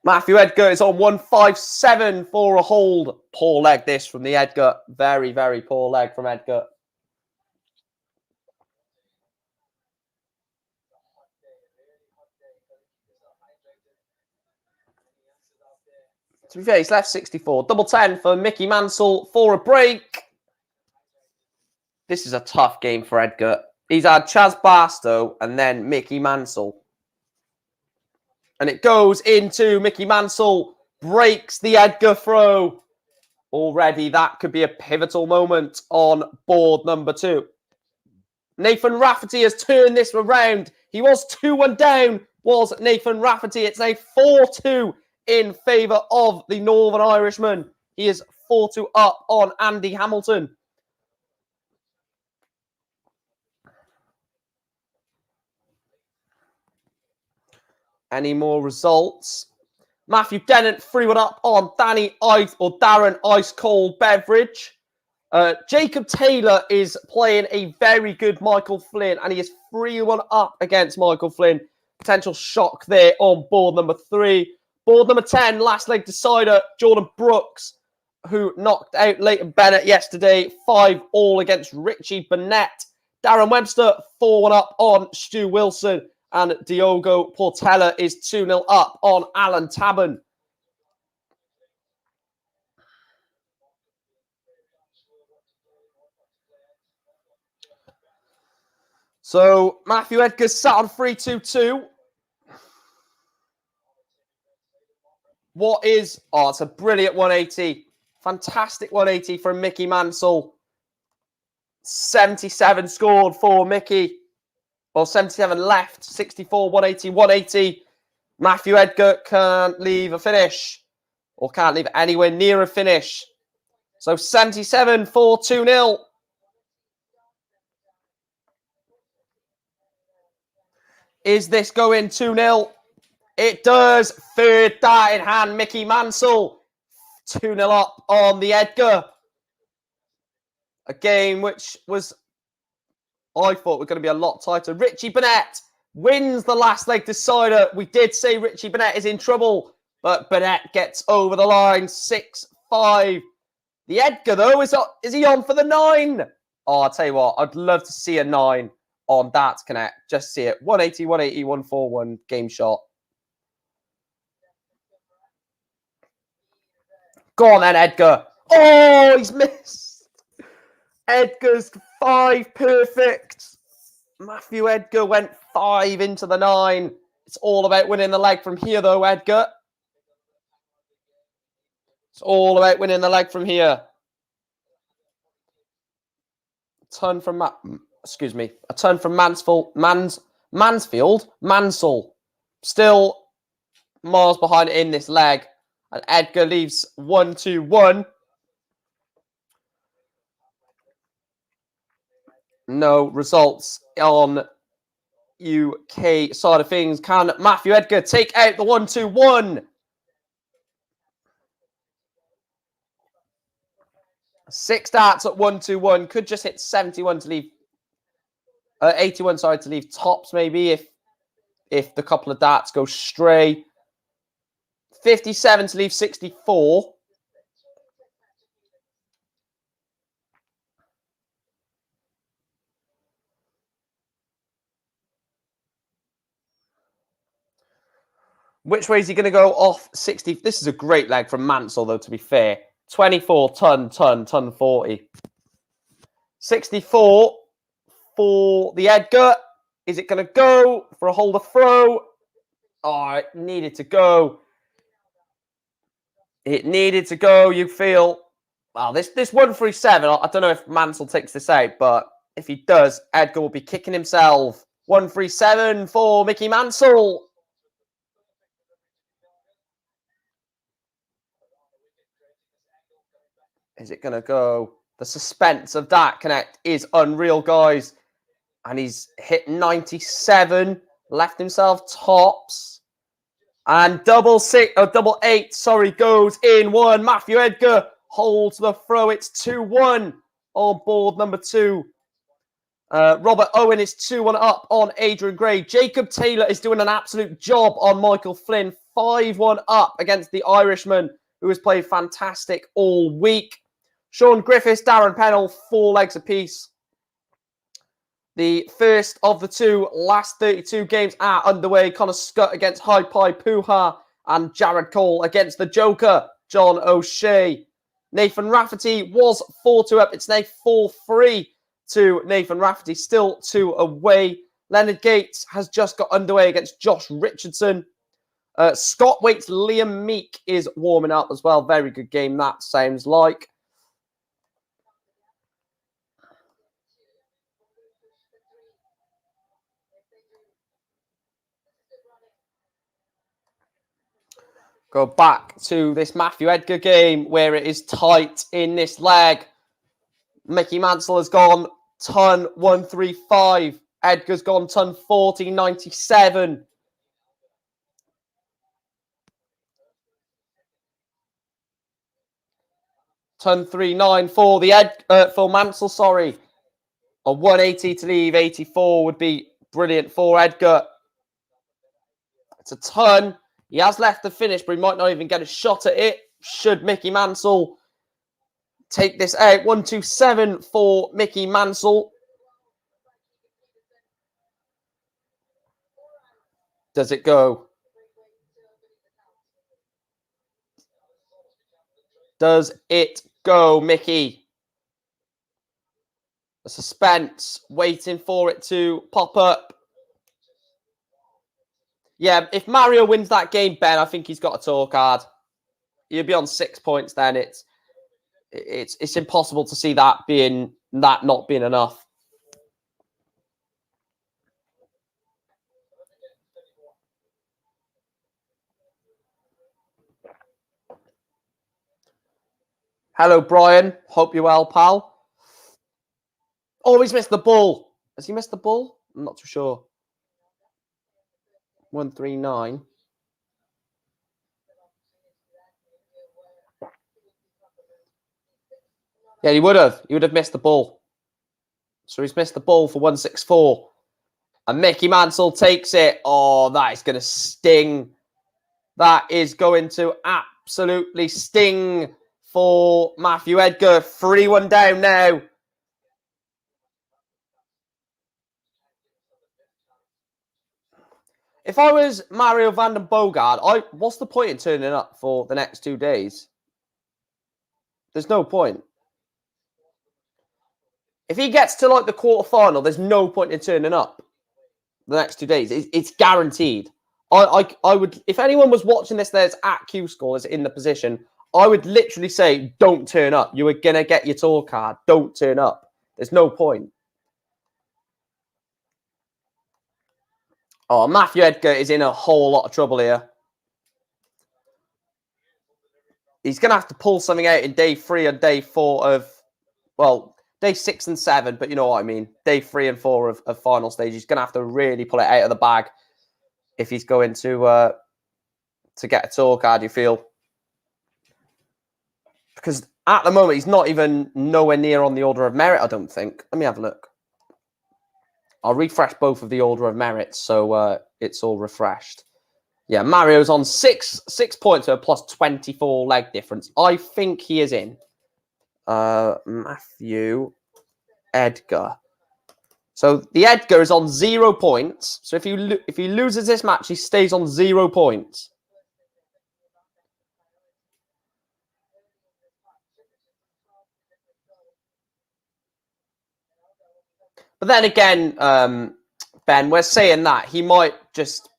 Matthew Edgar is on 157 for a hold. Poor leg this from the Edgar. Very, very poor leg from Edgar. To be fair, he's left 64. Double 10 for Mickey Mansell for a break. This is a tough game for Edgar. He's had Chaz Barstow and then Mickey Mansell. And it goes into Mickey Mansell. Breaks the Edgar throw. Already, that could be a pivotal moment on board number 2. Nathan Rafferty has turned this around. He was 2-1 down, was Nathan Rafferty. It's a 4-2 in favour of the Northern Irishman. He is 4-2 up on Andy Hamilton. Any more results? Matthew Dennant 3-1 up on Darren Ice Cold Beveridge. Jacob Taylor is playing a very good Michael Flynn, and he is 3-1 up against Michael Flynn. Potential shock there on board number 3. Board number 10, last leg decider, Jordan Brooks, who knocked out Leighton Bennett yesterday. 5-all against Richie Burnett. Darren Webster 4-1 up on Stu Wilson. And Diogo Portela is 2-0 up on Alan Tabban. So Matthew Edgar sat on 3-2-2. What is... Oh, it's a brilliant 180. Fantastic 180 from Mickey Mansell. 77 scored for Mickey. Well, 77 left. 64, 180, 180. Matthew Edgar can't leave a finish. Or can't leave anywhere near a finish. So 77 for 2-0. Is this going 2-0? It does. Third dart in hand, Mickey Mansell. 2-0 up on the Edgar. A game which was, I thought, was going to be a lot tighter. Richie Burnett wins the last leg decider. We did say Richie Burnett is in trouble, but Burnett gets over the line. 6-5. The Edgar, though, is he on for the 9? Oh, I'll tell you what, I'd love to see a 9 on Darts Connect. Just see it. 180, 180, 141 game shot. Go on then, Edgar. Oh, he's missed. Edgar's 5 perfect. Matthew Edgar went 5 into the 9. It's all about winning the leg from here, though, Edgar. It's all about winning the leg from here. A ton from Mansell. Still miles behind in this leg. And Edgar leaves 1-2-1. No results on UK side of things. Can Matthew Edgar take out the 1-2-1? 6 darts at 1-2-1. Could just hit 71 to leave 81, sorry, to leave tops maybe if the couple of darts go stray. 57 to leave 64. Which way is he going to go off 60? This is a great leg from Mansell, though, to be fair. 24, ton, 40. 64 for the Edgar. Is it going to go for a holder throw? Oh, it needed to go. It needed to go. You feel, well, this 137, I don't know if Mansell takes this out, but if he does, Edgar will be kicking himself. 137 for Mickey Mansell. Is it going to go? The suspense of that connect is unreal, guys. And he's hit 97, left himself tops. And double eight, sorry, goes in one. Matthew Edgar holds the throw. It's 2-1 on board number 2. Robert Owen is 2-1 up on Adrian Gray. Jacob Taylor is doing an absolute job on Michael Flynn. 5-1 up against the Irishman, who has played fantastic all week. Sean Griffiths, Darren Pennell, 4 legs apiece. The first of the 2 last 32 games are underway. Connor Scott against High Pie Puha and Jared Cole against the Joker, John O'Shea. Nathan Rafferty was 4-2 up. It's now 4-3 to Nathan Rafferty, still 2 away. Leonard Gates has just got underway against Josh Richardson. Scott Waits, Liam Meek is warming up as well. Very good game, that sounds like. Go back to this Matthew Edgar game where it is tight in this leg. Mickey Mansell has gone ton 135. Edgar's gone ton 40.97. Ton 3.9 for the for Mansell, sorry. A 180 to leave 84 would be brilliant for Edgar. It's a ton. He has left the finish, but he might not even get a shot at it. Should Mickey Mansell take this out? 127 for Mickey Mansell. Does it go? Does it go, Mickey? The suspense, waiting for it to pop up. Yeah, if Mario wins that game, Ben, I think he's got a tour card. He'll be on 6 points then. It's impossible to see that not being enough. Hello, Brian. Hope you're well, pal. Oh, he's missed the ball. Has he missed the ball? I'm not too sure. 139. Yeah, he would have. He would have missed the ball. So he's missed the ball for 164. And Mickey Mansell takes it. Oh, that is going to sting. That is going to absolutely sting for Matthew Edgar. 3-1 down now. If I was Mario van den Boogaard, what's the point in turning up for the next 2 days? There's no point. If he gets to like the quarterfinal, there's no point in turning up the next 2 days. It's guaranteed. I would, if anyone was watching this, there's at Q Score is in the position, I would literally say, don't turn up. You are gonna get your tour card. Don't turn up. There's no point. Oh, Matthew Edgar is in a whole lot of trouble here. He's going to have to pull something out in day 3 and day 4 of... Well, day 6 and 7, but you know what I mean. Day 3 and 4 of final stage. He's going to have to really pull it out of the bag if he's going to get a tour card, you feel. Because at the moment, he's not even nowhere near on the order of merit, I don't think. Let me have a look. I'll refresh both of the order of merit so it's all refreshed. Yeah, Mario's on 6 points with a plus 24 leg difference. I think he is in. Matthew Edgar. So the Edgar is on 0 points. So if he loses this match, he stays on 0 points. But then again, Ben, we're saying that he might just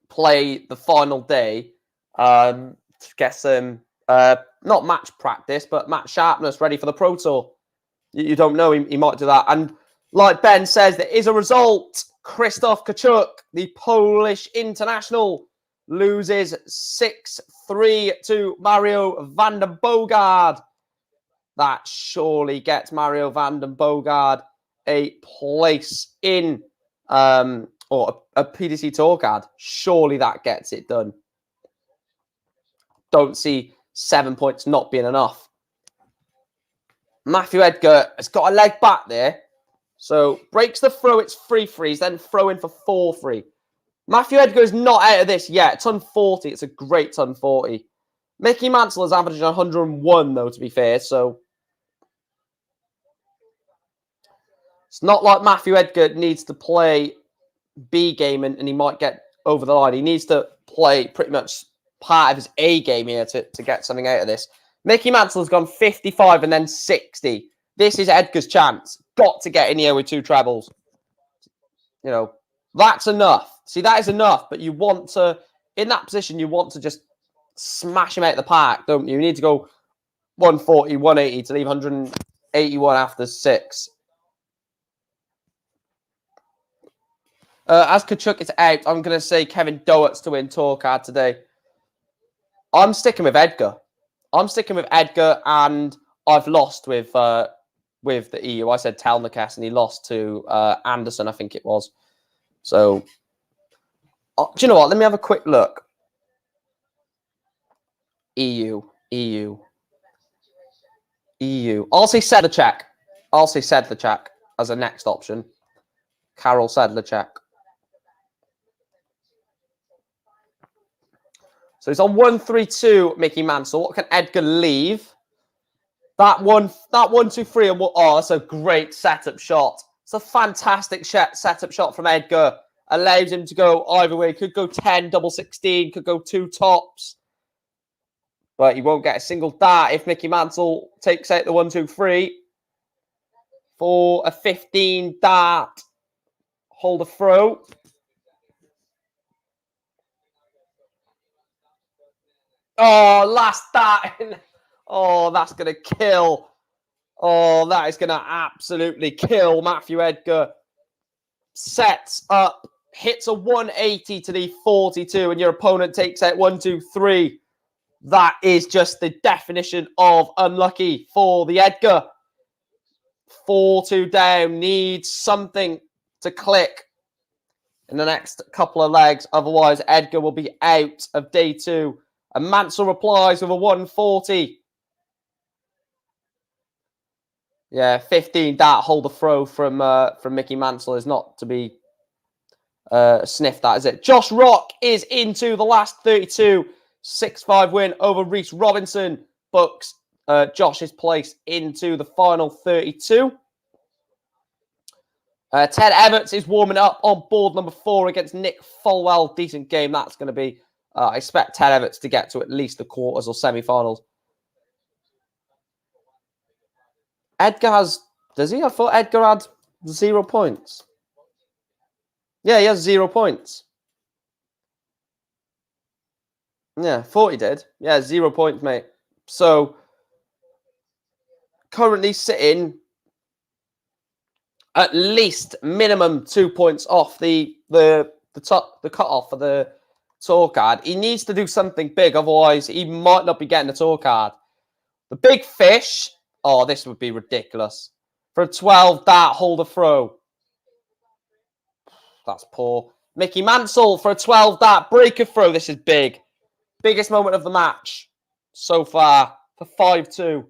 play the final day to get some, not match practice, but match sharpness ready for the Pro Tour. You don't know, he might do that. And like Ben says, there is a result. Krzysztof Kachuk, the Polish international, loses 6-3 to Mario van den Boogaard. That surely gets Mario van den Boogaard a place in, or a PDC tour card. Surely that gets it done. Don't see 7 points not being enough. Matthew Edgar has got a leg back there. So breaks the throw, it's 3-3. He's then throw in for 4-3. Matthew Edgar is not out of this yet. Ton 40. It's a great ton 40. Mickey Mansell is averaging 101, though, to be fair. So it's not like Matthew Edgar needs to play B game and he might get over the line. He needs to play pretty much part of his A game here to get something out of this. Mickey Mansell has gone 55 and then 60. This is Edgar's chance. Got to get in here with 2 trebles. You know, that's enough. See, that is enough. But you want to, in that position, you want to just smash him out of the park, don't you? You need to go 140, 180 to leave 181 after 6. As Kachuk is out, I'm going to say Kevin Dohertz to win tour card today. I'm sticking with Edgar. And I've lost with the EU. I said Telnikas, and he lost to Anderson, I think it was. So, do you know what? Let me have a quick look. EU. I'll say Sedlacek. As a next option. Karol Sedlacek. So he's on 1-3-2, Mickey Mansell. What can Edgar leave? That 1-2-3, and that's a great setup shot. It's a fantastic setup shot from Edgar. Allows him to go either way. Could go 10, double 16, could go 2 tops. But he won't get a single dart if Mickey Mansell takes out the 1-2-3 for a 15 dart. Hold a throw. Oh, last dart. Oh, that's going to kill. Oh, that is going to absolutely kill Matthew Edgar. Sets up, hits a 180 to the 42, and your opponent takes out 1-2-3. That is just the definition of unlucky for the Edgar. 4-2 down, needs something to click in the next couple of legs. Otherwise, Edgar will be out of day 2. And Mansell replies with a 140. Yeah, 15 dart hold the throw from Mickey Mansell is not to be sniffed at, is it? Josh Rock is into the last 32. 6-5 win over Reese Robinson. Books Josh's place into the final 32. Ted Everts is warming up on board number 4 against Nick Folwell. Decent game that's going to be. I expect Ted Everts to get to at least the quarters or semi-finals. Edgar has... Does he? I thought Edgar had 0 points. Yeah, he has 0 points. Yeah, 40 did. Yeah, 0 points, mate. So, currently sitting at least minimum 2 points off the cut-off for the tour card. He needs to do something big, otherwise he might not be getting the tour card. The big fish Oh, this would be ridiculous. For a 12 dart, hold a throw. That's poor. Mickey Mansell for a 12 dart, break a throw. This is big. Biggest moment of the match so far for 5-2.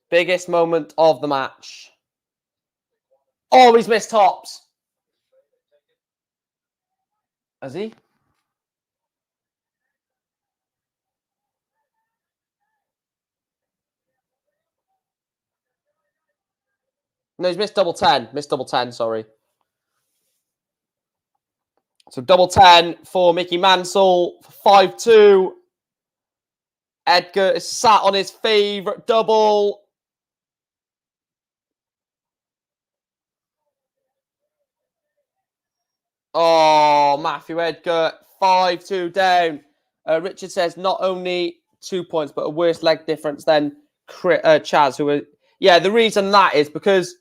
Biggest moment of the match. Oh, he's missed tops. Has he? No, he's missed double 10. Missed double 10, sorry. So double 10 for Mickey Mansell for 5-2. Edgar is sat on his favourite double. Oh, Matthew Edgar, 5-2 down. Richard says not only 2 points, but a worse leg difference than Chaz, who are... Yeah, the reason that is because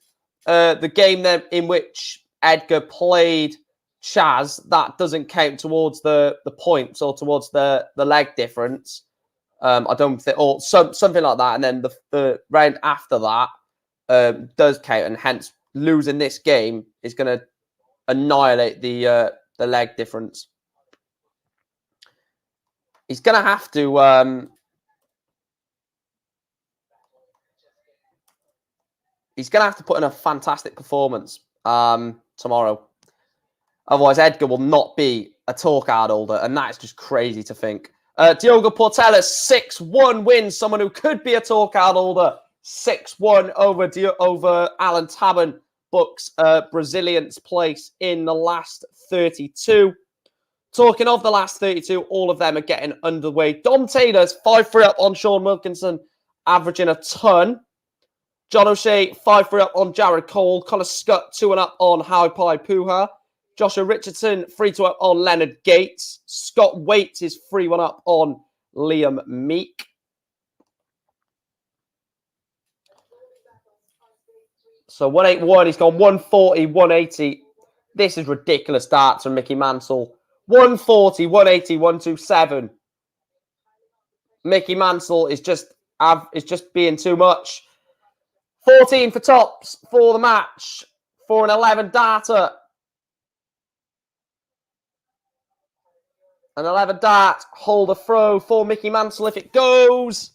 the game then in which Edgar played Chaz, that doesn't count towards the points or towards the leg difference. I don't think, or something like that. And then the round after that does count, and hence losing this game is going to annihilate the leg difference. He's going to have to. He's going to have to put in a fantastic performance tomorrow. Otherwise, Edgar will not be a tour card holder, and that is just crazy to think. Diogo Portela, 6-1 wins someone who could be a tour card holder. 6-1 over Alan Tabern, books Brazilian's place in the last 32. Talking of the last 32, all of them are getting underway. Dom Taylor's 5-3 up on Sean Wilkinson, averaging a ton. John O'Shea, 5-3 up on Jared Cole. Connor Scott, 2-1 up on Howie Pie Puha. Joshua Richardson, 3-2 up on Leonard Gates. Scott Waite is 3-1 up on Liam Meek. So 181, he's gone 140, 180. This is ridiculous darts from Mickey Mansell. 140, 180, 127. Mickey Mansell is just being too much. 14 for tops for the match for an 11 darter. An 11 dart, hold a throw for Mickey Mansell if it goes.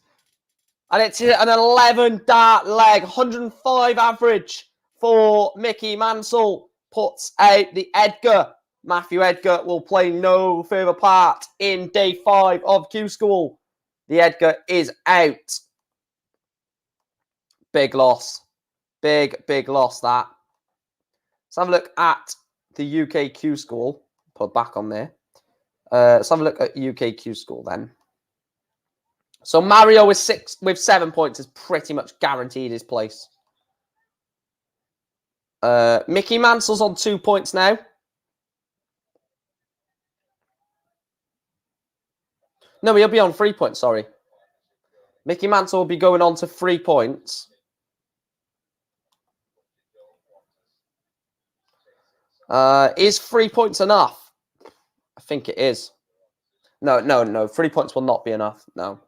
And it's an 11 dart leg, 105 average for Mickey Mansell. Puts out the Edgar. Matthew Edgar will play no further part in day 5 of Q School. The Edgar is out. Big loss. Big loss, that. Let's have a look at the UK Q School. Put back on there. Let's have a look at UK Q School then. So Mario with 7 points has pretty much guaranteed his place. Mickey Mansell's on 2 points now. No, he'll be on 3 points, sorry. Mickey Mansell will be going on to 3 points. Is 3 points enough? I think it is. No. 3 points will not be enough. No.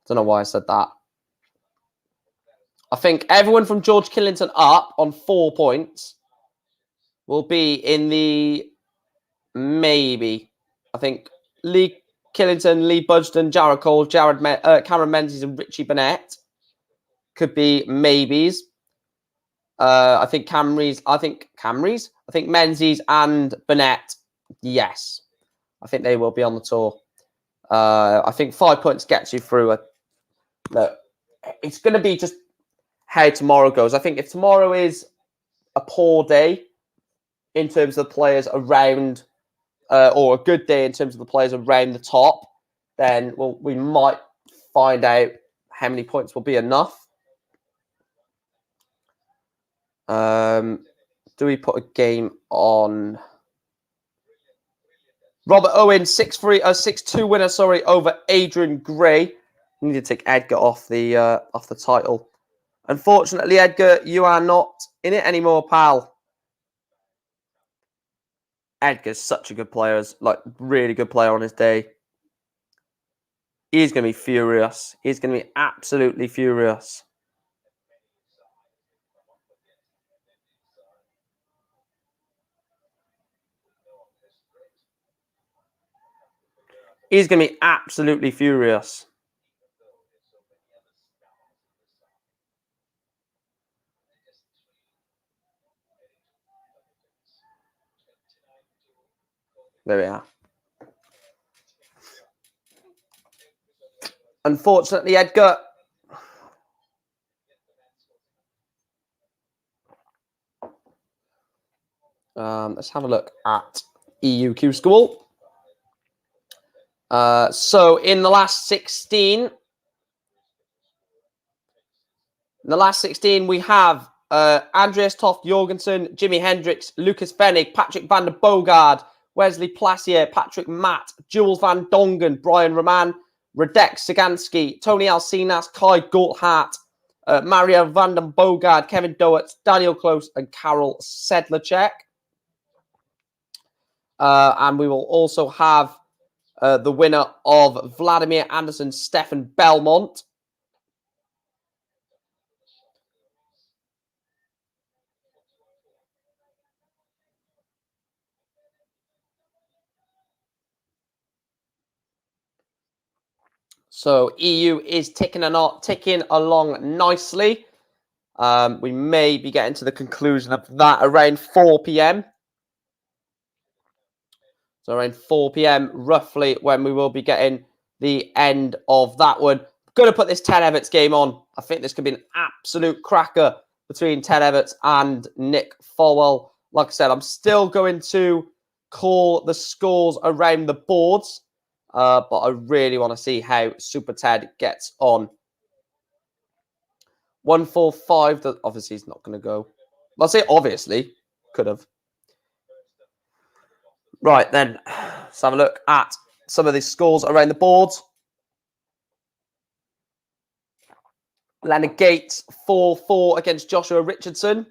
Don't know why I said that. I think everyone from George Killington up on 4 points will be in the maybe. I think Lee Killington, Lee Budgeton, Jared Cole, Cameron Menzies, and Richie Burnett could be maybes. I think Menzies and Burnett, yes. I think they will be on the tour. I think 5 points gets you through. It's going to be just how tomorrow goes. I think if tomorrow is a poor day in terms of the players around, or a good day in terms of the players around the top, then we might find out how many points will be enough. Do we put a game on? Robert Owen, 6-2 winner, over Adrian Gray. We need to take Edgar off the title. Unfortunately, Edgar, you are not in it anymore, pal. Edgar's such a good player, like really good player on his day. He's going to be furious. He's going to be absolutely furious. He's going to be absolutely furious. There we are. Unfortunately, Edgar. Let's have a look at EUQ School. So in the last 16, we have Andreas Toft Jorgensen, Jimi Hendrix, Lucas Fennig, Patrick van der Boogaard, Wesley Plassier, Patrick Matt, Jules van Dongen, Brian Roman, Radek Sagansky, Tony Alcinas, Kai Goulthart, Mario van den Boogaard, Kevin Doertz, Daniel Close, and Karol Sedlacek. And we will also have the winner of Vladimir Anderson, Stefan Belmont. So EU is ticking along nicely. We may be getting to the conclusion of that around 4 p.m. So around 4 p.m. roughly when we will be getting the end of that one. Going to put this Ted Everts game on. I think this could be an absolute cracker between Ted Everts and Nick Folwell. Like I said, I'm still going to call the scores around the boards. But I really want to see how Super Ted gets on. 145. Obviously, he's not going to go. I'll say obviously. Could have. Right, then. Let's have a look at some of the scores around the boards. Leonard Gates, 4-4 against Joshua Richardson.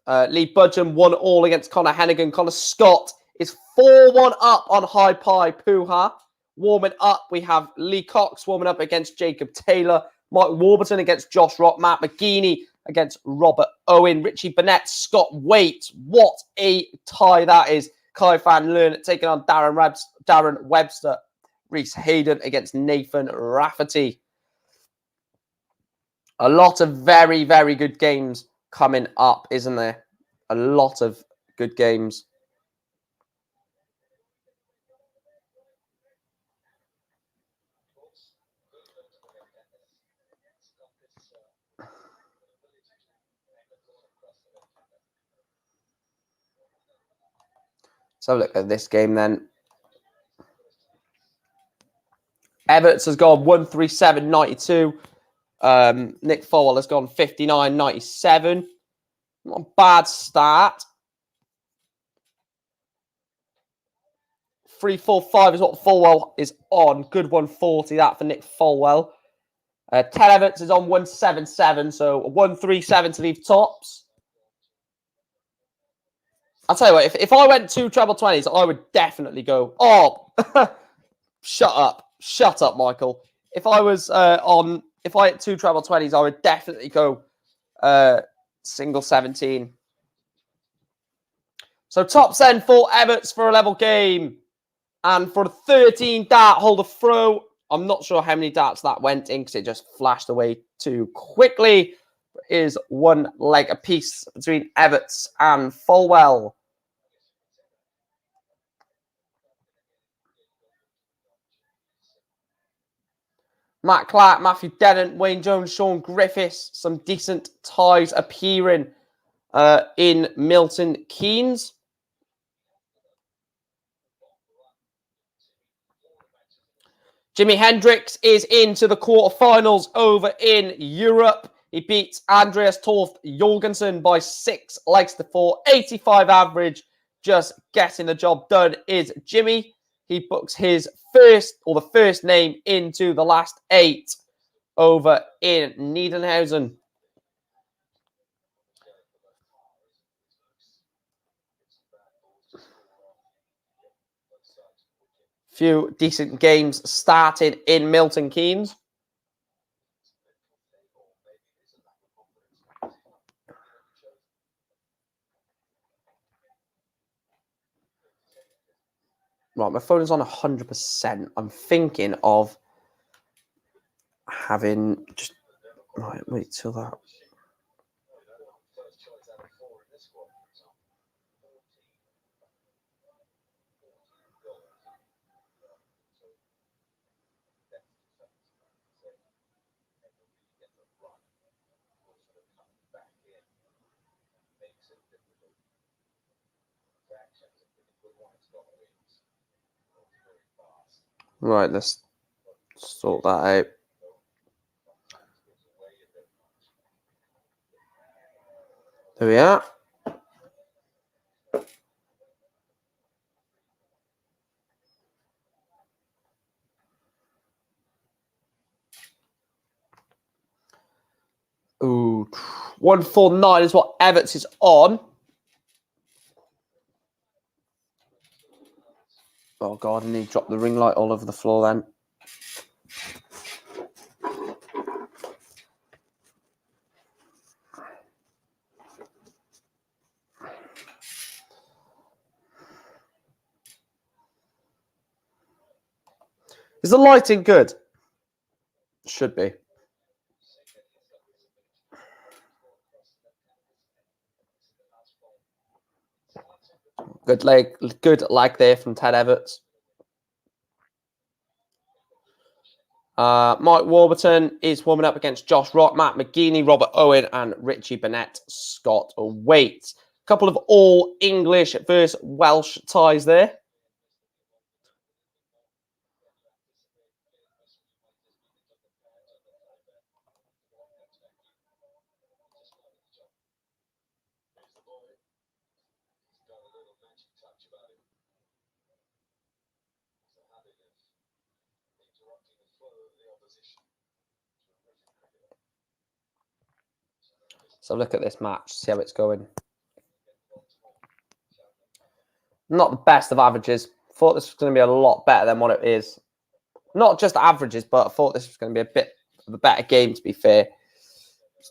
Lee Budgeon, 1-1 against Connor Hennigan. Connor Scott is 4-1 up on High Pie Puha. Warming up, we have Lee Cox warming up against Jacob Taylor. Mike Warburton against Josh Rock. Matt McGeeney against Robert Owen. Richie Burnett, Scott Waite. What a tie that is. Kai Van Leeuwen taking on Darren Webster. Reese Hayden against Nathan Rafferty. A lot of very, very good games coming up, isn't there? A lot of good games. So look at this game then. Everts has gone 137.92. Nick Folwell has gone 59.97. Not a bad start. 3-4-5 is what Folwell is on. Good 140 that for Nick Folwell. Ted Everts is on 177, so 137 to leave tops. I'll tell you what, if I went 2 treble 20s, I would definitely go. Oh, shut up, Michael. If I was if I had 2 treble 20s, I would definitely go single 17. So top 10 for Everts for a level game. And for the 13 dart holder throw, I'm not sure how many darts that went in because it just flashed away too quickly. There is 1 leg apiece between Everts and Folwell. Matt Clark, Matthew Dennant, Wayne Jones, Sean Griffiths, some decent ties appearing in Milton Keynes. Jimi Hendrix is into the quarterfinals over in Europe. He beats Andreas Toft Jorgensen by 6 legs to 4, 85 average. Just getting the job done is Jimmy. He books his the first name into the last 8 over in Niedenhausen. Few decent games started in Milton Keynes. Right, my phone is on 100%. I'm thinking of having just... Right, wait till that... Right, let's sort that out. There we are. Ooh, 149 is what Everts is on. Oh, God, and he dropped the ring light all over the floor then. Is the lighting good? Should be. Good leg there from Ted Everts. Mike Warburton is warming up against Josh Rock, Matt McGeeney, Robert Owen, and Richie Burnett, Scott Waite. A couple of all English versus Welsh ties there. So look at this match, see how it's going. Not the best of averages. Thought this was going to be a lot better than what it is. Not just averages, but I thought this was going to be a bit of a better game, to be fair.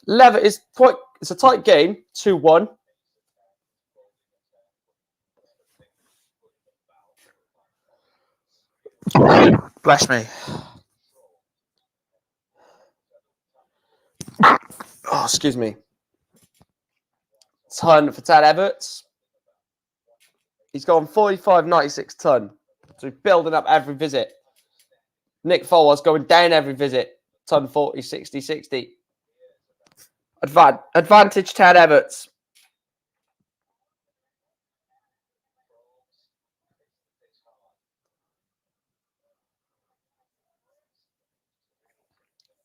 Lever is quite... It's a tight game, 2-1. Bless me. Oh, excuse me. Ton for Ted Everts. He's gone 45.96 ton. So he's building up every visit. Nick Folwar's going down every visit. Ton 40, 60, 60. Advantage Ted Everts.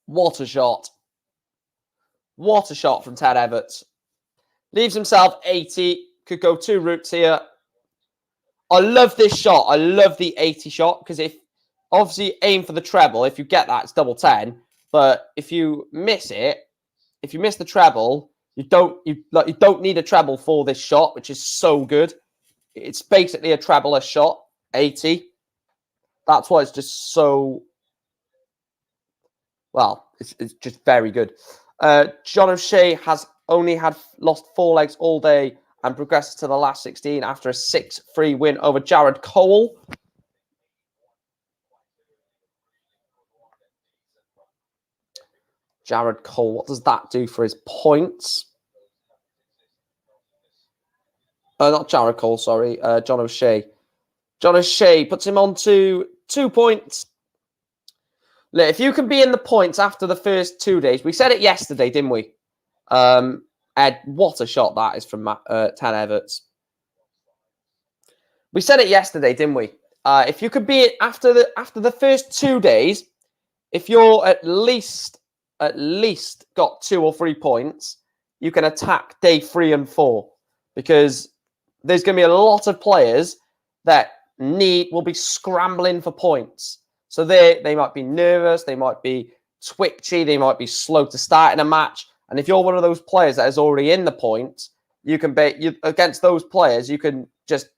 What a shot. What a shot from Ted Everts. Leaves himself 80. Could go 2 routes here. I love this shot. I love the 80 shot because if obviously aim for the treble. If you get that, it's double 10. But if you miss it, if you miss the treble, you don't need a treble for this shot, which is so good. It's basically a treble shot, 80. That's why it's just so... Well, it's just very good. John O'Shea has only lost 4 legs all day and progresses to the last 16 after a 6-3 win over Jared Cole. Jared Cole, what does that do for his points? Not Jared Cole, sorry. John O'Shea. John O'Shea puts him on to 2 points. Look, if you can be in the points after the first 2 days, we said it yesterday, didn't we? Ed, what a shot that is from Ted Everts. We said it yesterday, didn't we? If you could be after the first 2 days, if you're at least got 2 or 3 points, you can attack day 3 and 4 because there's going to be a lot of players that will be scrambling for points. So they might be nervous, they might be twitchy, they might be slow to start in a match. And if you're one of those players that is already in the points, you can bet against those players. You can just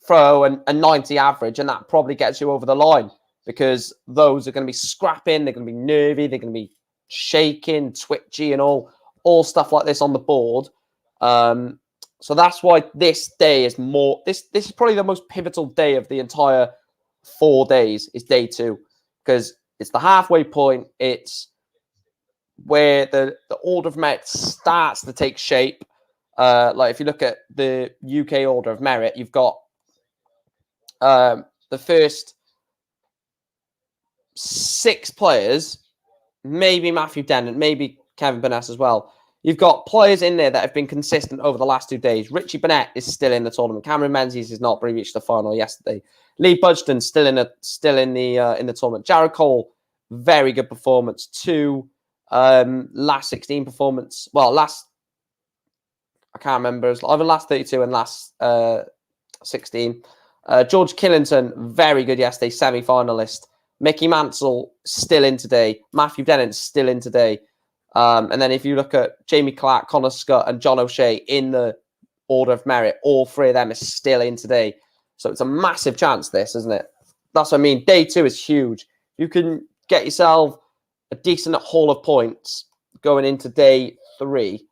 throw a 90 average, and that probably gets you over the line, because those are going to be scrapping, they're going to be nervy, they're going to be shaking, twitchy, and all stuff like this on the board. So that's why this day is more. This is probably the most pivotal day of the entire 4 days. Is day 2, because it's the halfway point. It's where the order of merit starts to take shape. Like if you look at the UK order of merit, you've got the first 6 players, maybe Matthew Dennett, maybe Kevin Burnett as well. You've got players in there that have been consistent over the last 2 days. Richie Burnett is still in the tournament. Cameron Menzies is not, but he reached the final yesterday. Lee Budgeton still in the tournament. Jared Cole, very good performance. 2 last 16 performance. Well, I can't remember. It was either last 32 and last 16. George Killington, very good yesterday, semi-finalist. Mickey Mansell, still in today. Matthew Dennett, still in today. And then if you look at Jamie Clark, Connor Scott, and John O'Shea in the order of merit, all 3 of them are still in today. So it's a massive chance, this, isn't it? That's what I mean. Day 2 is huge. You can get yourself a decent haul of points going into day 3.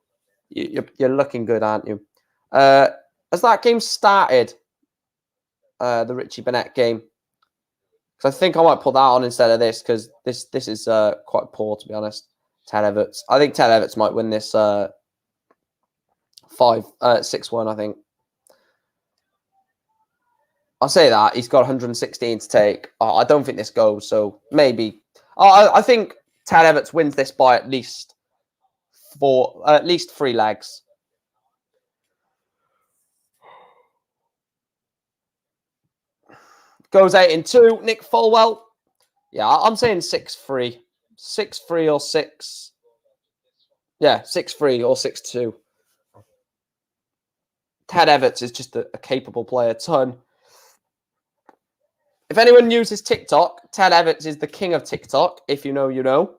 You're looking good, aren't you? Has that game started? The Richie Burnett game. Because I think I might put that on instead of this, because this is quite poor, to be honest. Ted Everts. I think Ted Everts might win this 6-1, I think. I'll say that. He's got 116 to take. I don't think this goes, so maybe. I think Ted Everts wins this by at least 3 legs. Goes out in 2. Nick Fulwell. Yeah, I'm saying 6-3. 6-3 or 6. Yeah, 6-3 or 6-2. Ted Everts is just a capable player. Ton. If anyone uses TikTok, Ted Everts is the king of TikTok. If you know, you know.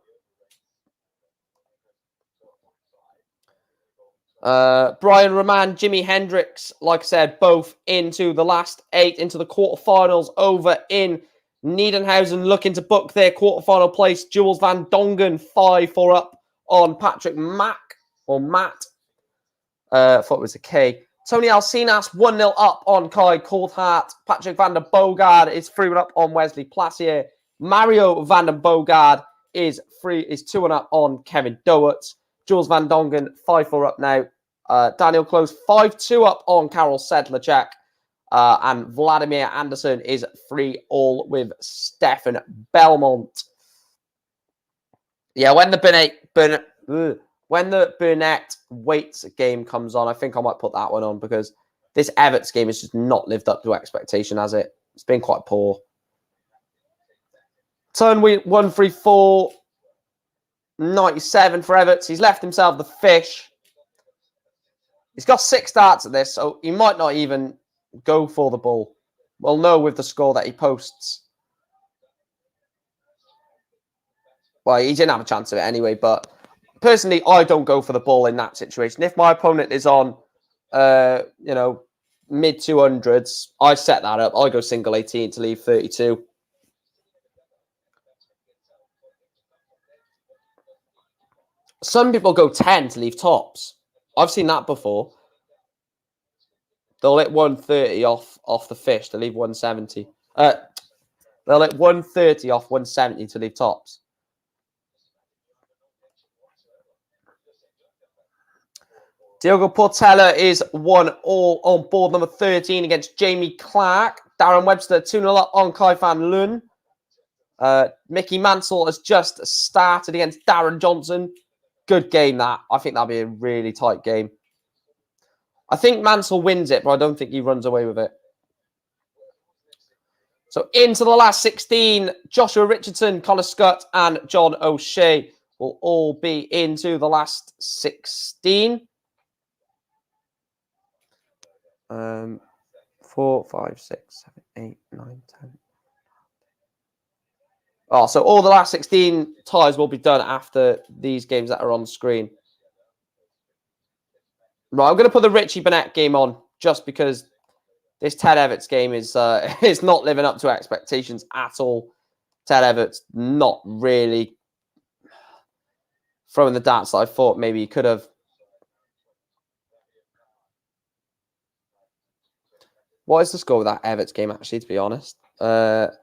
Brian Roman, Jimi Hendrix, like I said, both into the last 8, into the quarterfinals over in Niedenhausen, looking to book their quarterfinal place. Jules Van Dongen, 5-4 up on Patrick Matt. I thought it was a K. Tony Alcinas, 1-0 up on Kai Coulthard. Patrick van der Bogard is 3-1 up on Wesley Plassier. Mario van der Bogard is 2-1 up on Kevin Dowett. Jules Van Dongen, 5-4 up now. Daniel Close, 5-2 up on Karol Sedlacek. And Vladimir Anderson is 3-all with Stefan Belmont. Yeah, when the Burnett Waits game comes on, I think I might put that one on, because this Everts game has just not lived up to expectation, has it? It's been quite poor. Turn 1-3-4. 97 for Everts. He's left himself the fish. He's got 6 starts at this, so he might not even go for the ball. We'll know with the score that he posts. Well, he didn't have a chance of it anyway, but personally, I don't go for the ball in that situation. If my opponent is on, mid 200s, I set that up. I go single 18 to leave 32. Some people go 10 to leave tops. I've seen that before. They'll let 130 off the fish to leave 170. They'll let 130 off 170 to leave tops. Diogo Portela is 1-all on board number 13 against Jamie Clark. Darren Webster 2-0 up on Kai Fan Lun. Mickey Mansell has just started against Darren Johnson. Good game, that. I think that'll be a really tight game. I think Mansell wins it, but I don't think he runs away with it. So into the last 16, Joshua Richardson, Connor Scott, and John O'Shea will all be into the last 16. 4, 5, 6, 7, 8, 9, 10. Oh, so all the last 16 ties will be done after these games that are on the screen. Right, I'm going to put the Richie Burnett game on just because this Ted Everts game is is not living up to expectations at all. Ted Everts not really throwing the darts that I thought maybe he could have. What is the score with that Everts game, actually, to be honest? 4-2.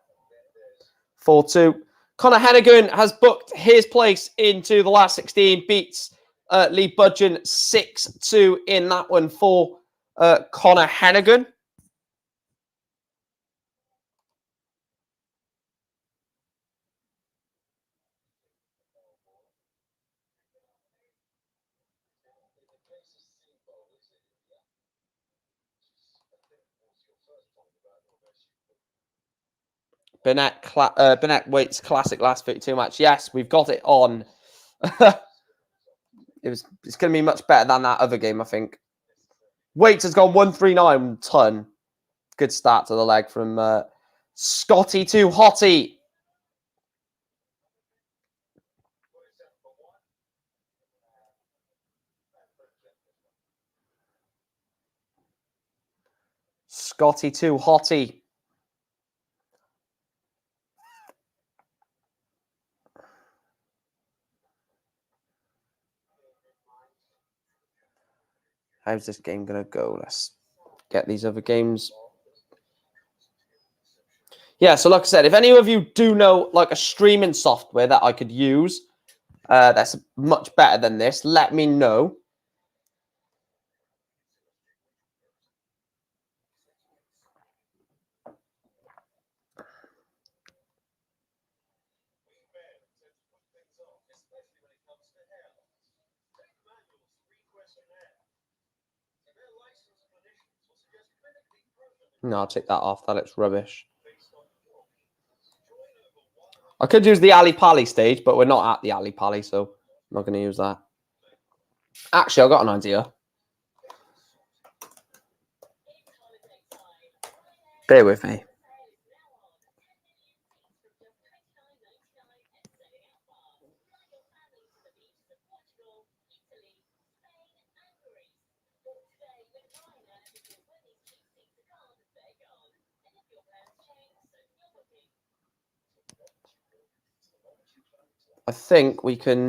Conor Hennigan has booked his place into the last 16, beats Lee Budgeon 6-2 in that one for Conor Hennigan. Burnett Waite's classic last 32 match. Yes, we've got it on. It's going to be much better than that other game, I think. Waite has gone 139 ton. Good start to the leg from Scotty to Hottie. Scotty to Hottie. How's this game going to go? Let's get these other games. Yeah, so like I said, if any of you do know like a streaming software that I could use that's much better than this, let me know. No, I'll take that off. That looks rubbish. I could use the Ali Pali stage, but we're not at the Ali Pali, so I'm not going to use that. Actually, I've got an idea. Bear with me. I think we can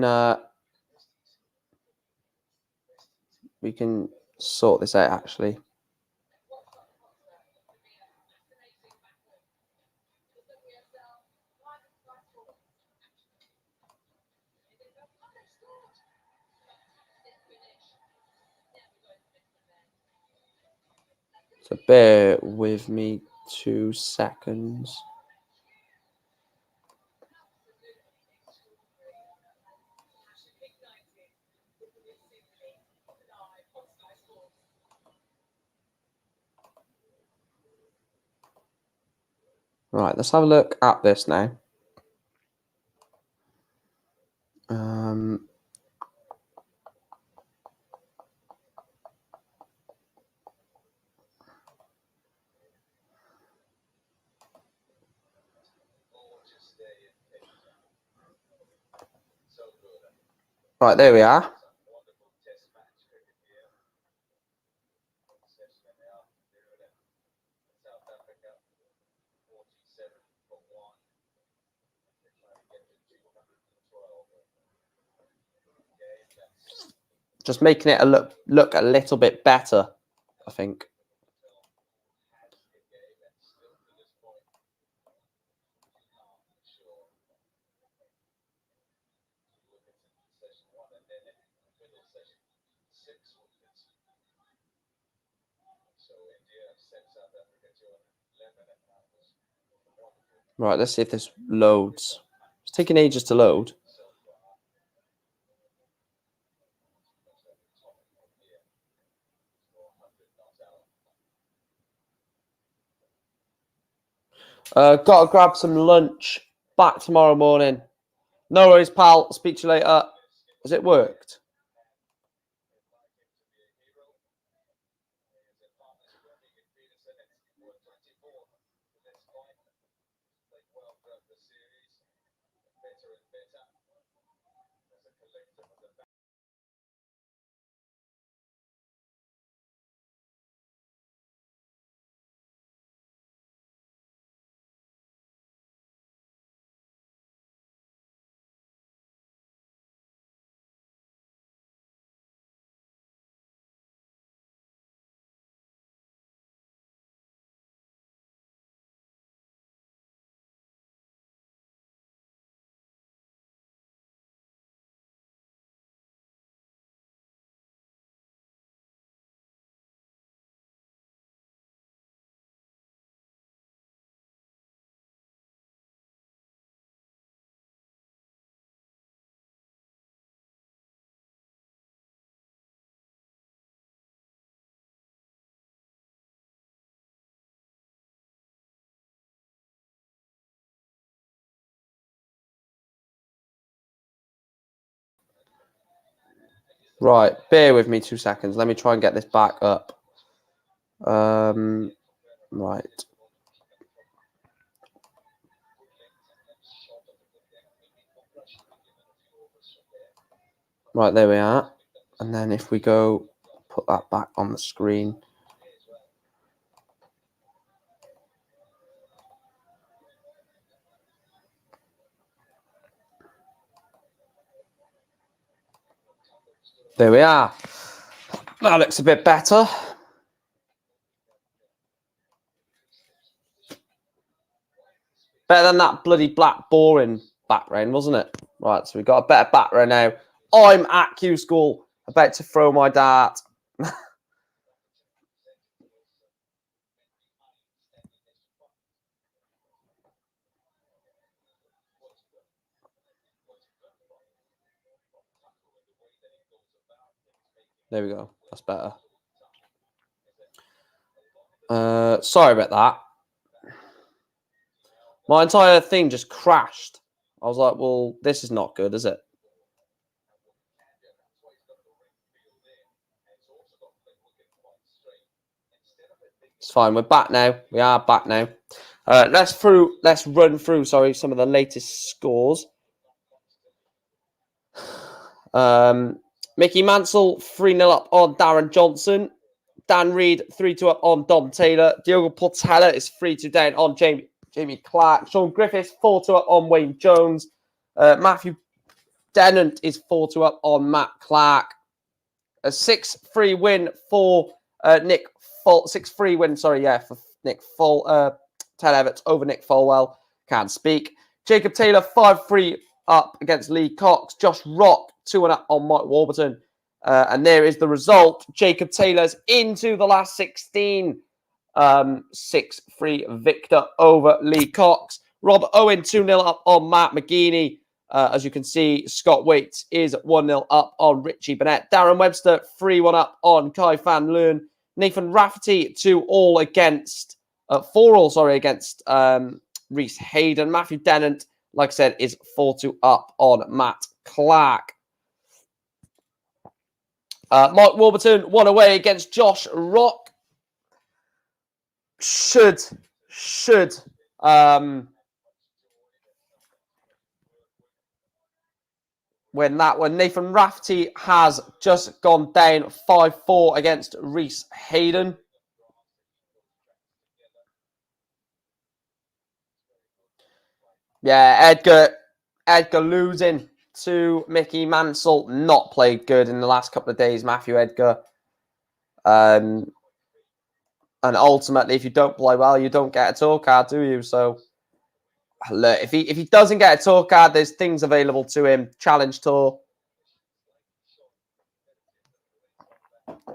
sort this out, actually. So bear with me 2 seconds. Right, let's have a look at this now. Right, there we are. Just making it look a little bit better, I think. Right, let's see if this loads. It's taking ages to load. Got to grab some lunch. Back tomorrow morning. No worries, pal. Speak to you later. Has it worked? Right, bear with me 2 seconds. Let me try and get this back up. Right. Right, there we are. And then if we go put that back on the screen. There we are. That looks a bit better. Better than that bloody black boring background, wasn't it? Right, so we've got a better background now. I'm at Q School, about to throw my dart. There we go. That's better. Sorry about that. My entire thing just crashed. I was like, well, this is not good, is it? It's fine. We're back now. We are back now. Let's run through, some of the latest scores. Mickey Mansell 3-0 up on Darren Johnson. Dan Reed 3-2 up on Dom Taylor. Diogo Portela is 3-2 down on Jamie Clark. Sean Griffiths 4-2 up on Wayne Jones. Matthew Dennant is 4-2 up on Matt Clark. A 6-3 win for Nick Full. 6-3 win, for Nick Full. Ted Everts over Nick Folwell. Can't speak. Jacob Taylor 5-3 up against Lee Cox. Josh Rock 2-1 up on Mike Warburton. And there is the result. Jacob Taylor's into the last 16. 6-3 victor over Lee Cox. Robert Owen 2-0 up on Matt McGeeney. As you can see, Scott Waits is 1-0 up on Richie Burnett. Darren Webster 3-1 up on Kai Fan Leeuwen. Nathan Rafferty 4-all against Reese Hayden. Matthew Dennant, like I said, is 4-2 up on Matt Clark. Mike Warburton 1 away against Josh Rock. Should win that one. Nathan Rafferty has just gone down 5-4 against Reese Hayden. Yeah, Edgar losing to Mickey Mansell. Not played good in the last couple of days, Matthew Edgar. And ultimately, if you don't play well, you don't get a tour card, do you? So, look, if he doesn't get a tour card, there's things available to him. Challenge Tour,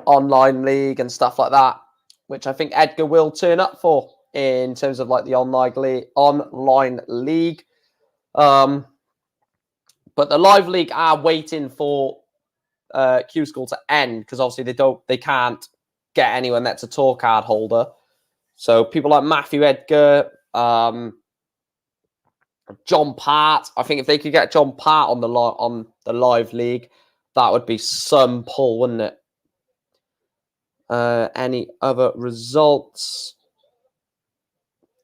online league and stuff like that, which I think Edgar will turn up for in terms of like the online league. But the live league are waiting for Q School to end because obviously they can't get anyone that's a tour card holder. So people like Matthew Edgar, John Part. I think if they could get John Part on the live league, that would be some pull, wouldn't it? Any other results?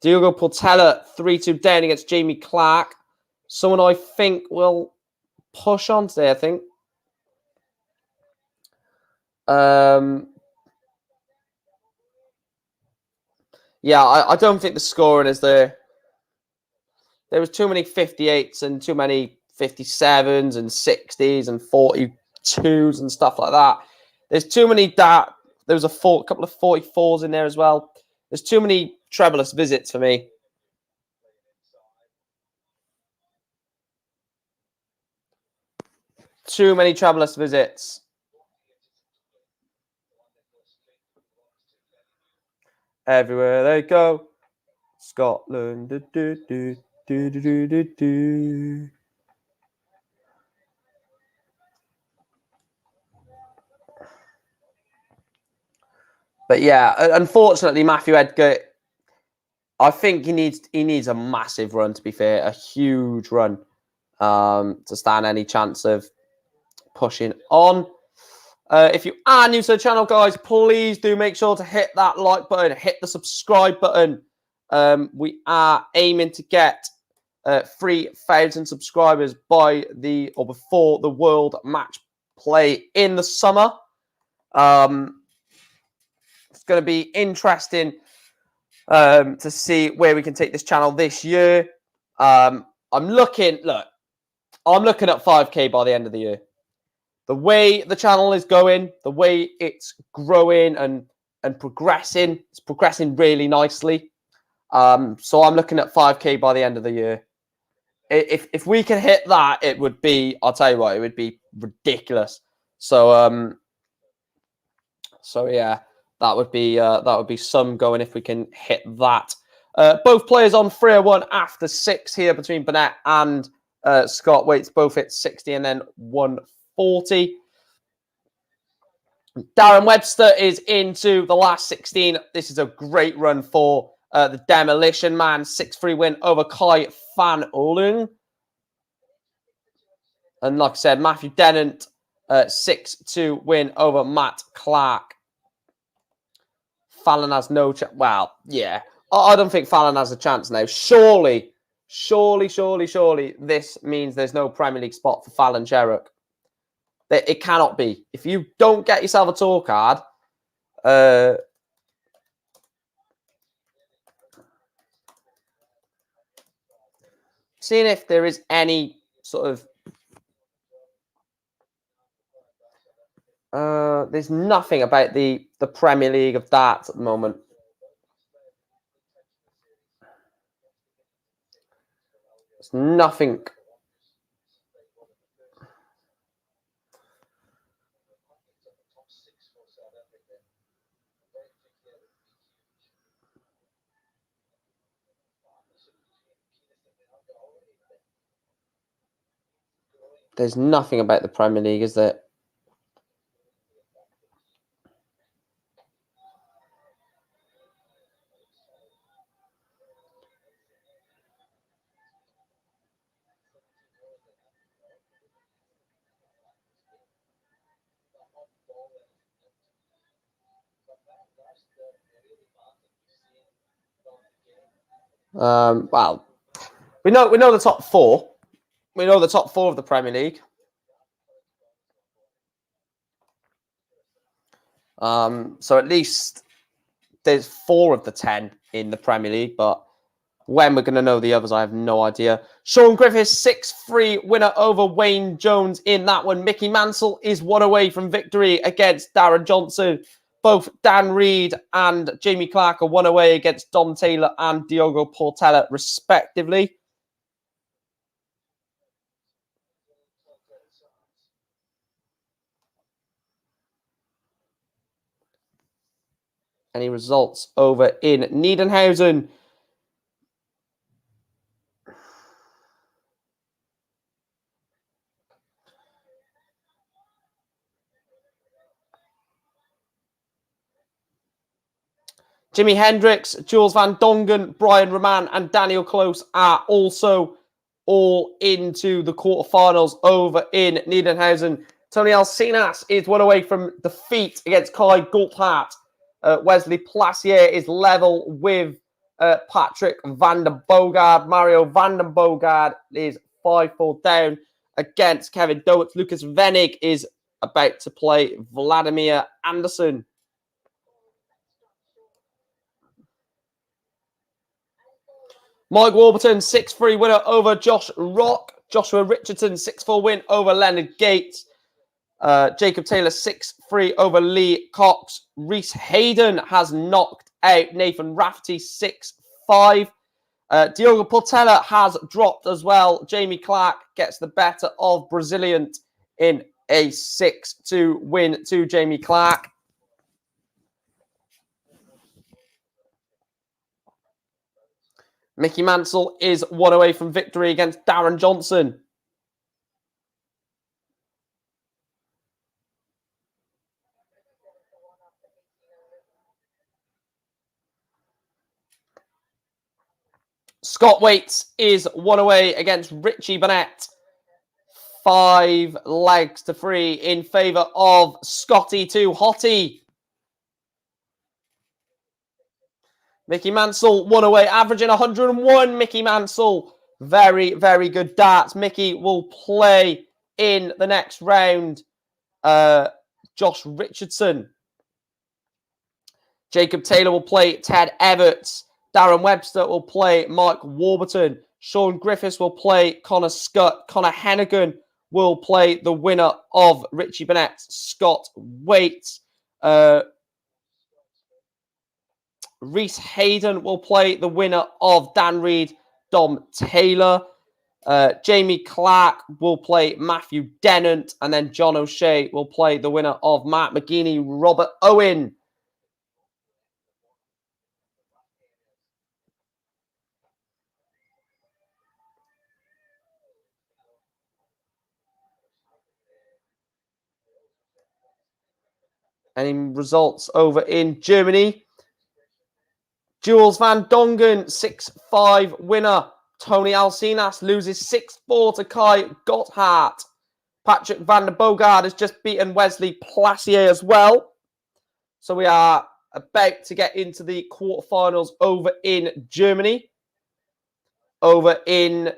Diogo Portela 3-2 down against Jamie Clark. Someone I think will push on today, I think. Yeah, I don't think the scoring is there. There was too many 58s and too many 57s and 60s and 42s and stuff like that. There's too many that. There was a couple of 44s in there as well. There's too many trebleless visits for me. Too many trebleless visits. Everywhere they go, Scotland. Do, do, do, do, do, do, do. But yeah, unfortunately, Matthew Edgar, I think he needs a massive run, to be fair, a huge run to stand any chance of pushing on. If you are new to the channel, guys, please do make sure to hit that like button, hit the subscribe button. We are aiming to get 3,000 subscribers by before the World Match Play in the summer. It's going to be interesting to see where we can take this channel this year. I'm looking at 5K by the end of the year. The way the channel is going, the way it's growing and progressing, it's progressing really nicely. So I'm looking at 5K by the end of the year. If we can hit that, it would be, I'll tell you what, it would be ridiculous. So yeah, that would be some going if we can hit that. Both players on 3-1 after 6 here between Burnett and Scott. Weights both hit 60 and then 140. Darren Webster is into the last 16. This is a great run for the Demolition Man. 6-3 win over Kai Van Olung. And like I said, Matthew Dennant, 6-2 win over Matt Clark. Fallon has no chance. Well, yeah. I don't think Fallon has a chance now. Surely, this means there's no Premier League spot for Fallon Sherrock. It cannot be. If you don't get yourself a tour card, seeing if there is any sort of there's nothing about the Premier League of darts at the moment. There's nothing. There's nothing about the Premier League, is there? Well, we know the top 4. We know the top 4 of the Premier League. So at least there's 4 of the 10 in the Premier League, but when we're going to know the others, I have no idea. Sean Griffiths, 6-3 winner over Wayne Jones in that one. Mickey Mansell is 1 away from victory against Darren Johnson. Both Dan Reed and Jamie Clark are 1 away against Dom Taylor and Diogo Portela, respectively. Any results over in Niedenhausen? Jimi Hendricks, Jules Van Dongen, Brian Roman, and Daniel Close are also all into the quarterfinals over in Niedenhausen. Tony Alcinas is 1 away from defeat against Kai Goulthart. Wesley Placier is level with Patrick van der Bogard. Mario van der Bogard is 5-4 down against Kevin Doets. Lucas Venig is about to play Vladimir Anderson. Mike Warburton, 6-3 winner over Josh Rock. Joshua Richardson, 6-4 win over Leonard Gates. Jacob Taylor, 6-3 over Lee Cox. Reese Hayden has knocked out Nathan Rafferty, 6-5. Diogo Portela has dropped as well. Jamie Clark gets the better of Brazilian in a 6-2 win to Jamie Clark. Mickey Mansell is 1 away from victory against Darren Johnson. Scott Waits is 1 away against Richie Burnett. 5 legs to 3 in favour of Scotty to Hottie. Mickey Mansell one away, averaging 101. Mickey Mansell, very, very good darts. Mickey will play in the next round. Josh Richardson. Jacob Taylor will play Ted Everts. Darren Webster will play Mike Warburton. Sean Griffiths will play Connor Scott. Connor Hennigan will play the winner of Richie Burnett, Scott Waite. Reese Hayden will play the winner of Dan Reed, Dom Taylor. Jamie Clark will play Matthew Dennant. And then John O'Shea will play the winner of Matt McGeeney, Robert Owen. Any results over in Germany? Jules van Dongen, 6-5 winner. Tony Alcinas loses 6-4 to Kai Gotthard. Patrick van der Bogard has just beaten Wesley Plassier as well. So we are about to get into the quarterfinals over in Germany. Over in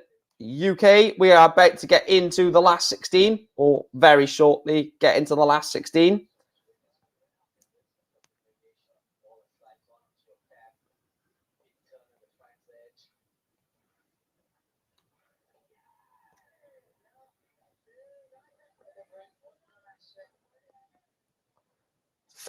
UK, we are about to get into the last 16, or very shortly get into the last 16.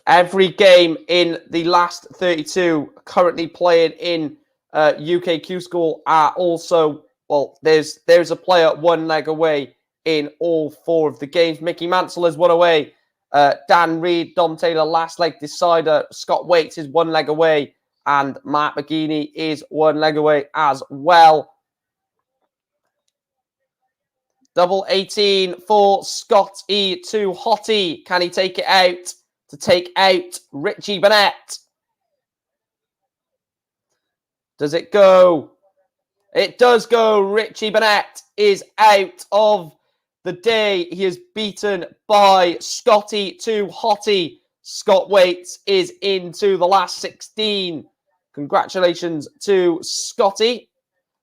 Every game in the last 32 currently playing in UK Q School are also, well, there's a player 1 leg away in all 4 of the games. Mickey Mansell is 1 away. Dan Reed, Dom Taylor, last leg decider. Scott Waits is 1 leg away. And Matt McGeeney is 1 leg away as well. Double 18 for Scott E to Hottie. Can he take it out to take out Richie Burnett? Does it go? It does go. Richie Burnett is out of the day. He is beaten by Scotty to Hottie. Scott Waits is into the last 16. Congratulations to Scotty.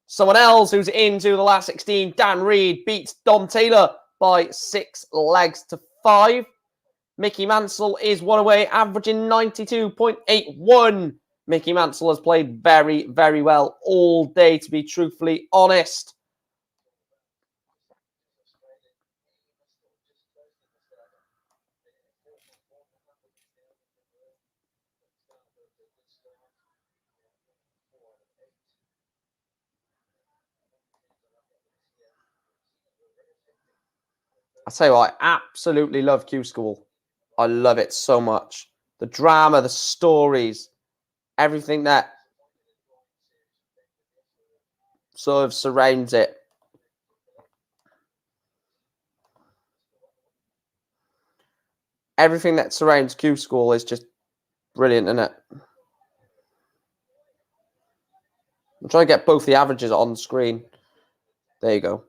Someone else who's into the last 16, Dan Reed, beats Dom Taylor by 6 legs to 5. Mickey Mansell is 1 away, averaging 92.81. Mickey Mansell has played very, very well all day, to be truthfully honest. I tell you what, I absolutely love Q School. I love it so much. The drama, the stories, everything that sort of surrounds it. Everything that surrounds Q School is just brilliant, isn't it? I'm trying to get both the averages on the screen. There you go.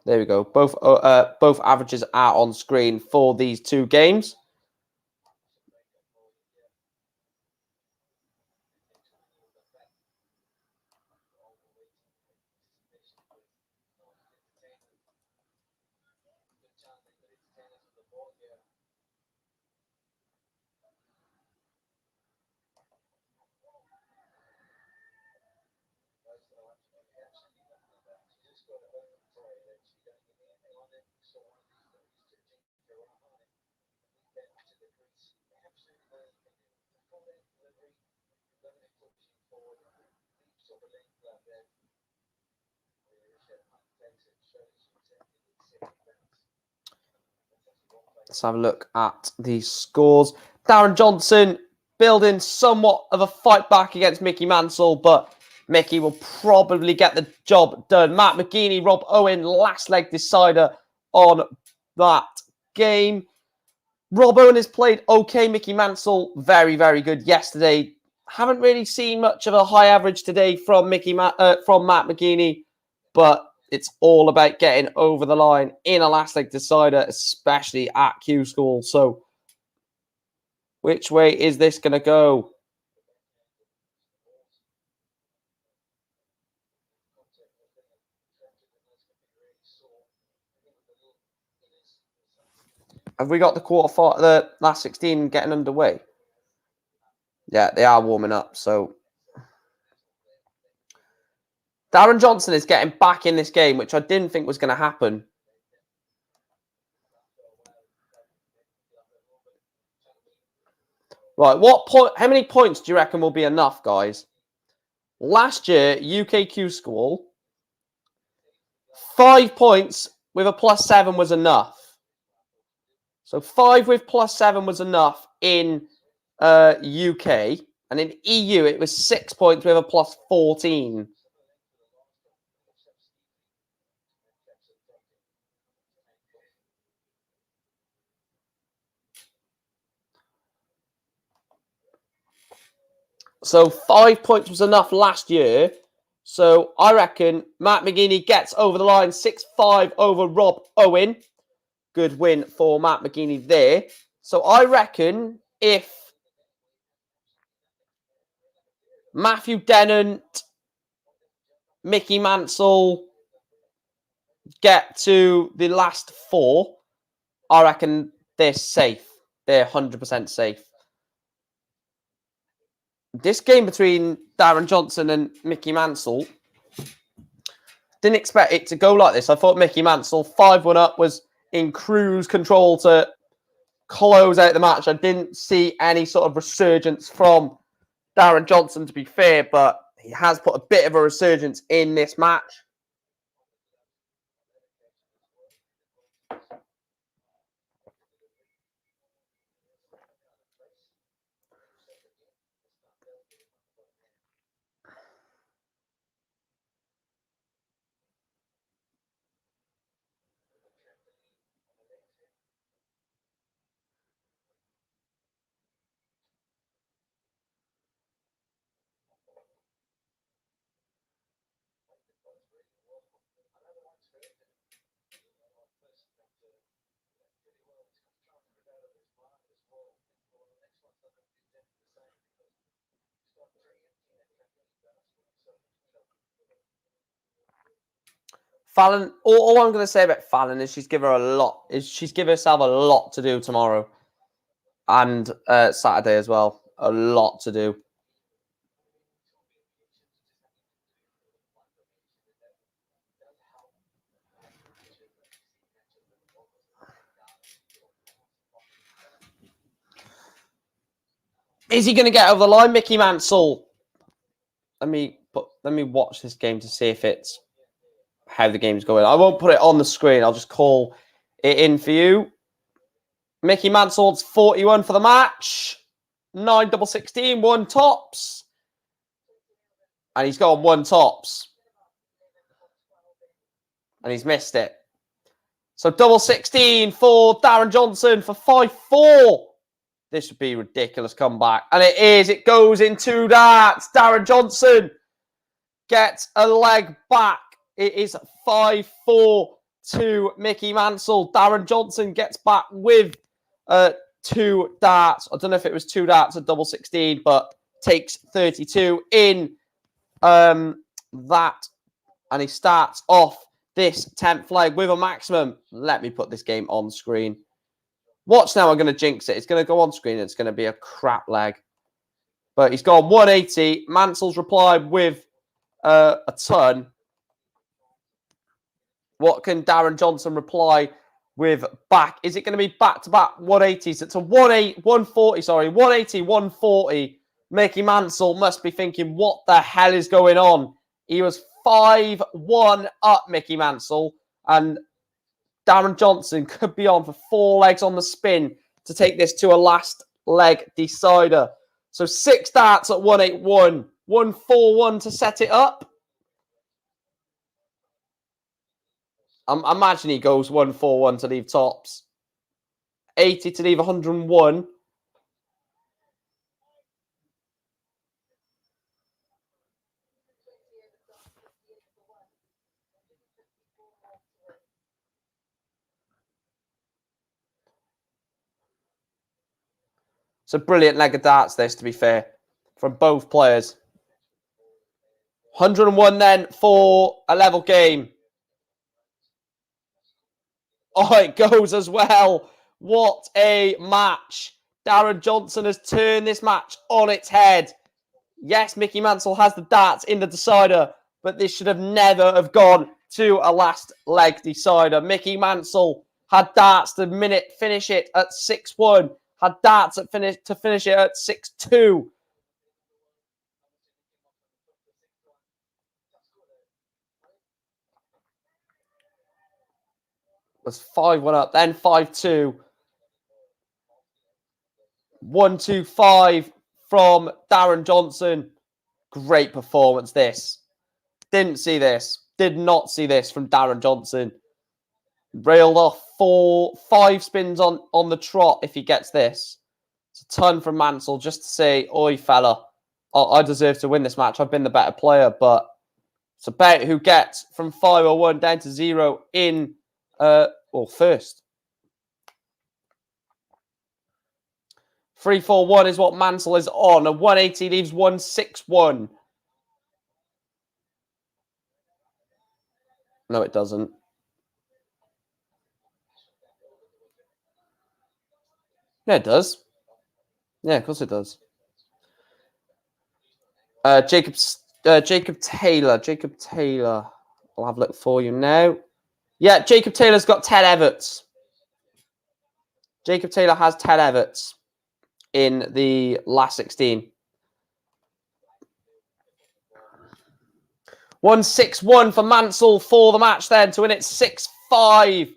There we go. Both averages are on screen for these 2 games. Let's have a look at the scores. Darren Johnson building somewhat of a fight back against Mickey Mansell, but Mickey will probably get the job done. Matt McGeeney, Rob Owen, last leg decider on that game. Rob Owen has played okay. Mickey Mansell, very, very good yesterday. haven't really seen much of a high average today from Matt McGeaney, but it's all about getting over the line in a last leg decider, especially at Q School. So which way is this going to go? Have we got the last 16 getting underway? Yeah, they are warming up. So Darren Johnson is getting back in this game, which I didn't think was going to happen. Right, how many points do you reckon will be enough, guys? Last year, UKQ School, 5 points with a +7 was enough. So 5 with +7 was enough in UK. And in EU, it was 6 points with a +14. So 5 points was enough last year. So I reckon Matt McGeaney gets over the line 6-5 over Rob Owen. Good win for Matt McGeaney there. So I reckon if Matthew Dennant, Mickey Mansell get to the last 4, I reckon they're safe. They're 100% safe. This game between Darren Johnson and Mickey Mansell, didn't expect it to go like this. I thought Mickey Mansell, 5-1 up, was in cruise control to close out the match. I didn't see any sort of resurgence from Darren Johnson, to be fair, but he has put a bit of a resurgence in this match. Fallon, all I'm going to say about Fallon is she's given herself a lot to do tomorrow and Saturday as well. A lot to do. Is he going to get over the line, Mickey Mansell? Let me watch this game to see if it's how the game's going. I won't put it on the screen. I'll just call it in for you. Mickey Mansell's 41 for the match. 9 double 16, 1 tops. And he's gone 1 tops. And he's missed it. So double 16 for Darren Johnson for 5-4. This would be a ridiculous comeback. And it is. It goes in 2 darts. Darren Johnson gets a leg back. It is 5-4 to Mickey Mansell. Darren Johnson gets back with 2 darts. I don't know if it was 2 darts at double 16, but takes 32 in that. And he starts off this 10th leg with a maximum. Let me put this game on screen. Watch now, I'm going to jinx it. It's going to go on screen. It's going to be a crap leg. But he's gone 180. Mansell's replied with a ton. What can Darren Johnson reply with back? Is it going to be back-to-back 180s? It's a 180, 140. Mickey Mansell must be thinking, what the hell is going on? He was 5-1 up, Mickey Mansell. And Darren Johnson could be on for 4 legs on the spin to take this to a last leg decider. So 6 darts at 181. 141 to set it up. I imagine he goes 141 to leave tops. 80 to leave 101. It's a brilliant leg of darts, this, to be fair, from both players. 101 then for a level game. Oh, it goes as well. What a match. Darren Johnson has turned this match on its head. Yes, Mickey Mansell has the darts in the decider, but this should have never have gone to a last leg decider. Mickey Mansell had darts to finish it at 6-1, had darts to finish it at 6-2. Was 5-1 up, then 5-2. 1-2-5 from Darren Johnson. Great performance, this. Didn't see this. Did not see this from Darren Johnson. Railed off 5 spins on the trot if he gets this. It's a ton from Mansell just to say, oi, fella, I deserve to win this match. I've been the better player, but it's about who gets from 5-1 down to 0 in, first. 3-4-1 is what Mansell is on. A 180 leaves 1-6-1. No, it doesn't. Yeah, it does. Yeah, of course it does. Jacob Taylor. Jacob Taylor. I'll have a look for you now. Yeah, Jacob Taylor's got Ted Everts. Jacob Taylor has Ted Everts in the last 16. 1-6-1 for Mansell for the match then to win it 6-5.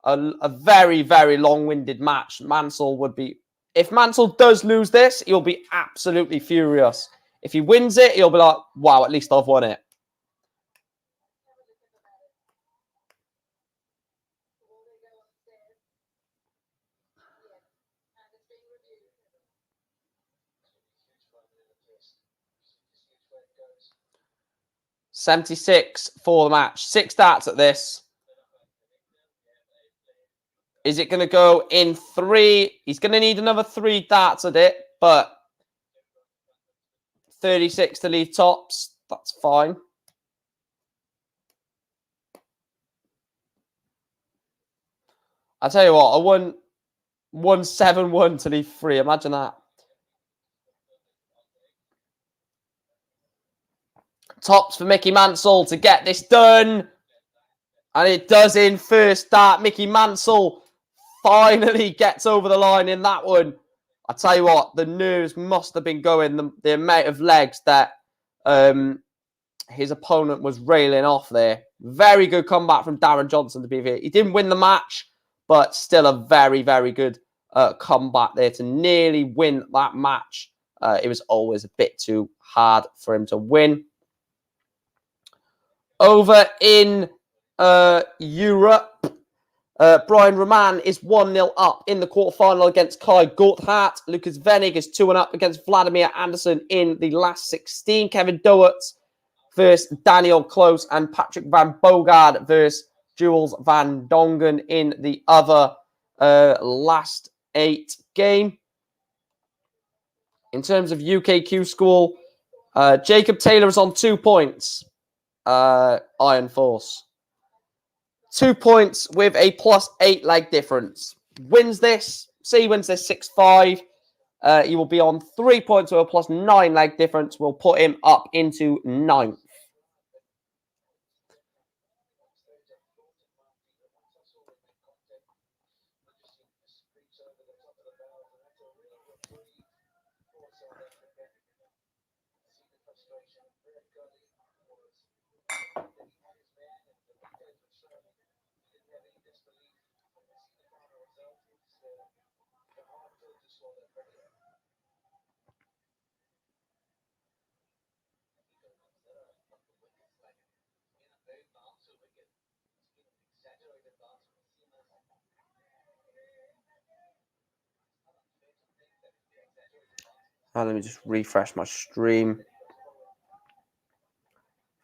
A very, very long-winded match. Mansell would be... If Mansell does lose this, he'll be absolutely furious. If he wins it, he'll be like, wow, at least I've won it. $76 for the match. 6 darts at this. Is it going to go in 3? He's going to need another 3 darts at it, but 36 to leave tops. That's fine. I'll tell you what, I won 1-7-1 to leave 3. Imagine that. Tops for Mickey Mansell to get this done. And it does in first dart. Mickey Mansell finally gets over the line in that one. I tell you what, the nerves must have been going. The amount of legs that his opponent was railing off there. Very good comeback from Darren Johnson to be here. He didn't win the match, but still a very, very good comeback there to nearly win that match. It was always a bit too hard for him to win. Over in Europe, Brian Roman is 1-0 up in the quarterfinal against Kai Gorthardt. Lucas Venig is 2-1 up against Vladimir Anderson in the last 16. Kevin Doertz versus Daniel Close and Patrick Van Bogard versus Jules Van Dongen in the other last 8 game. In terms of UKQ score, Jacob Taylor is on 2 points. Iron Force. 2 points with a +8 leg difference. Wins this. Say he wins this 6-5. He will be on 3 points with a +9 leg difference. Will put him up into 9th. Let me just refresh my stream.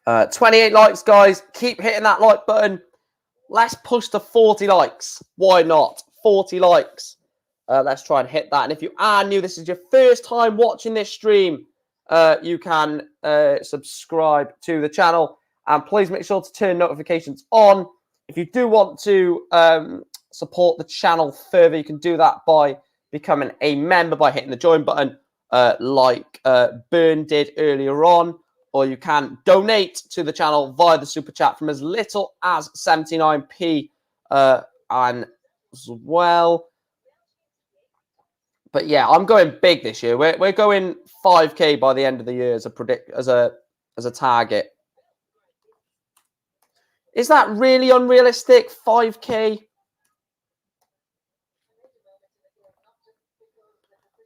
28 likes, guys. Keep hitting that like button. Let's push to 40 likes. Why not? 40 likes. Let's try and hit that. And if you are new, this is your first time watching this stream, you can subscribe to the channel. And please make sure to turn notifications on. If you do want to support the channel further, you can do that by becoming a member by hitting the join button, like Byrne did earlier on. Or you can donate to the channel via the super chat from as little as 79p and as well. But yeah, I'm going big this year. We're going 5k by the end of the year as a target. Is that really unrealistic? 5k?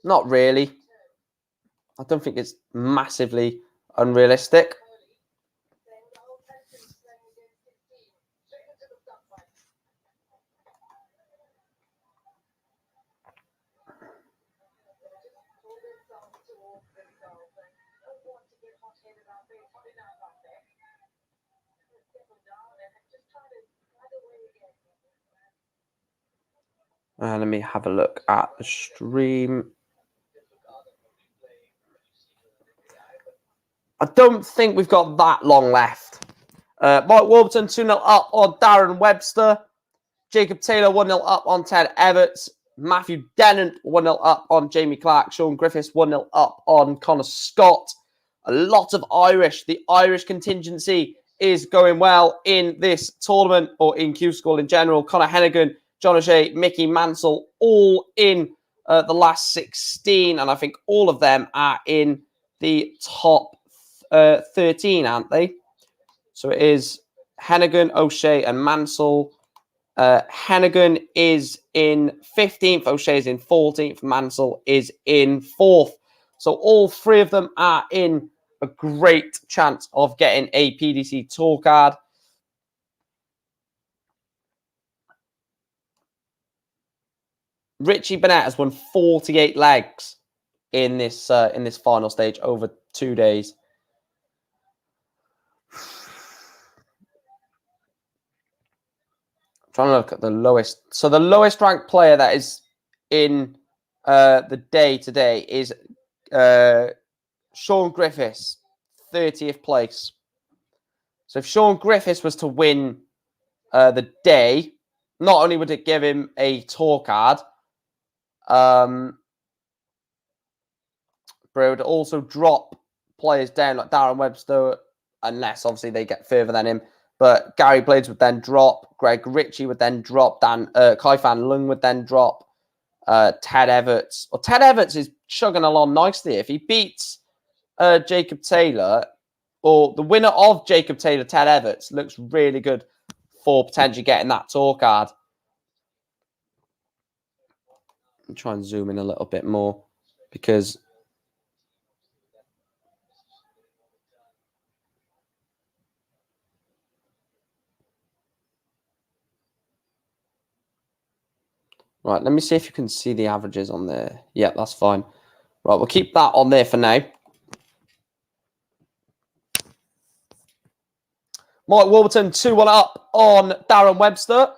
Not really. I don't think it's massively unrealistic. Let me have a look at the stream. I don't think we've got that long left. Mike Warburton 2-0 up on Darren Webster. Jacob Taylor 1-0 up on Ted Everts. Matthew Dennant 1-0 up on Jamie Clark. Sean Griffiths 1-0 up on Connor Scott. A lot of Irish. The Irish contingency is going well in this tournament, or in Q School in general. Conor Hennigan, John O'Shea, Mickey Mansell, all in the last 16. And I think all of them are in the top 13, aren't they? So it is Hennigan, O'Shea, and Mansell. Hennigan is in 15th, O'Shea is in 14th, Mansell is in 4th. So all three of them are in a great chance of getting a PDC tour card. Richie Burnett has won 48 legs in this final stage over 2 days. Trying to look at the lowest. So the lowest ranked player that is in the day today is Sean Griffiths, 30th place. So if Sean Griffiths was to win the day, not only would it give him a tour card, but it would also drop players down like Darren Webster, unless obviously they get further than him. But Gary Blades would then drop. Greg Ritchie would then drop. Kai Fan Lung would then drop. Ted Everts. Well, Ted Everts is chugging along nicely. If he beats Jacob Taylor, or the winner of Jacob Taylor, Ted Everts, looks really good for potentially getting that tour card. I'll try and zoom in a little bit more because... Right, let me see if you can see the averages on there. Yeah, that's fine. Right, we'll keep that on there for now. Mike Warburton 2-1 up on Darren Webster.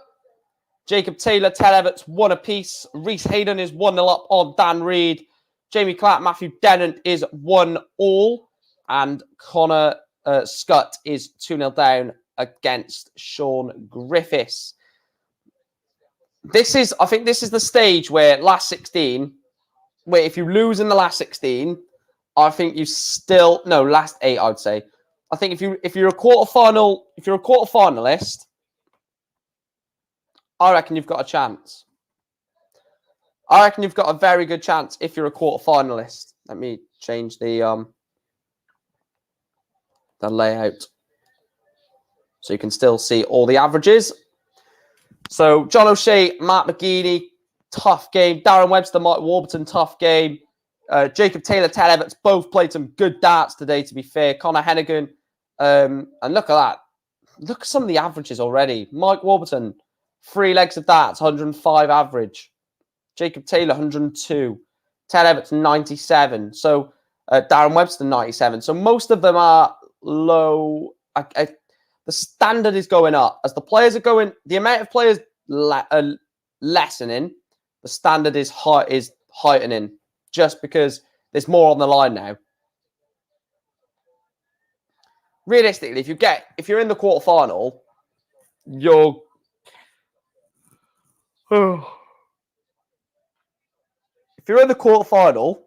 Jacob Taylor, Ted Everts 1 apiece. Reese Hayden is 1-0 up on Dan Reed. Jamie Clark, Matthew Dennant is 1-all. And Connor Scott is 2-0 down against Sean Griffiths. I think this is the stage where last 16, where if you lose in the last 16, I think you still, no, last 8, I'd say. I think if you're a quarterfinalist, I reckon you've got a chance. I reckon you've got a very good chance if you're a quarterfinalist. Let me change the layout so you can still see all the averages. So John O'Shea, Matt McGeady, tough game. Darren Webster, Mike Warburton, tough game. Jacob Taylor, Ted Everts, both played some good darts today, to be fair. Conor Hennigan. And look at that. Look at some of the averages already. Mike Warburton, 3 legs of darts, 105 average. Jacob Taylor, 102. Ted Everts, 97. So Darren Webster, 97. So most of them are low. The standard is going up. As the players are going, the amount of players lessening, The standard is heightening just because there's more on the line now. Realistically, if you're in the quarterfinal, you're if you're in the quarterfinal,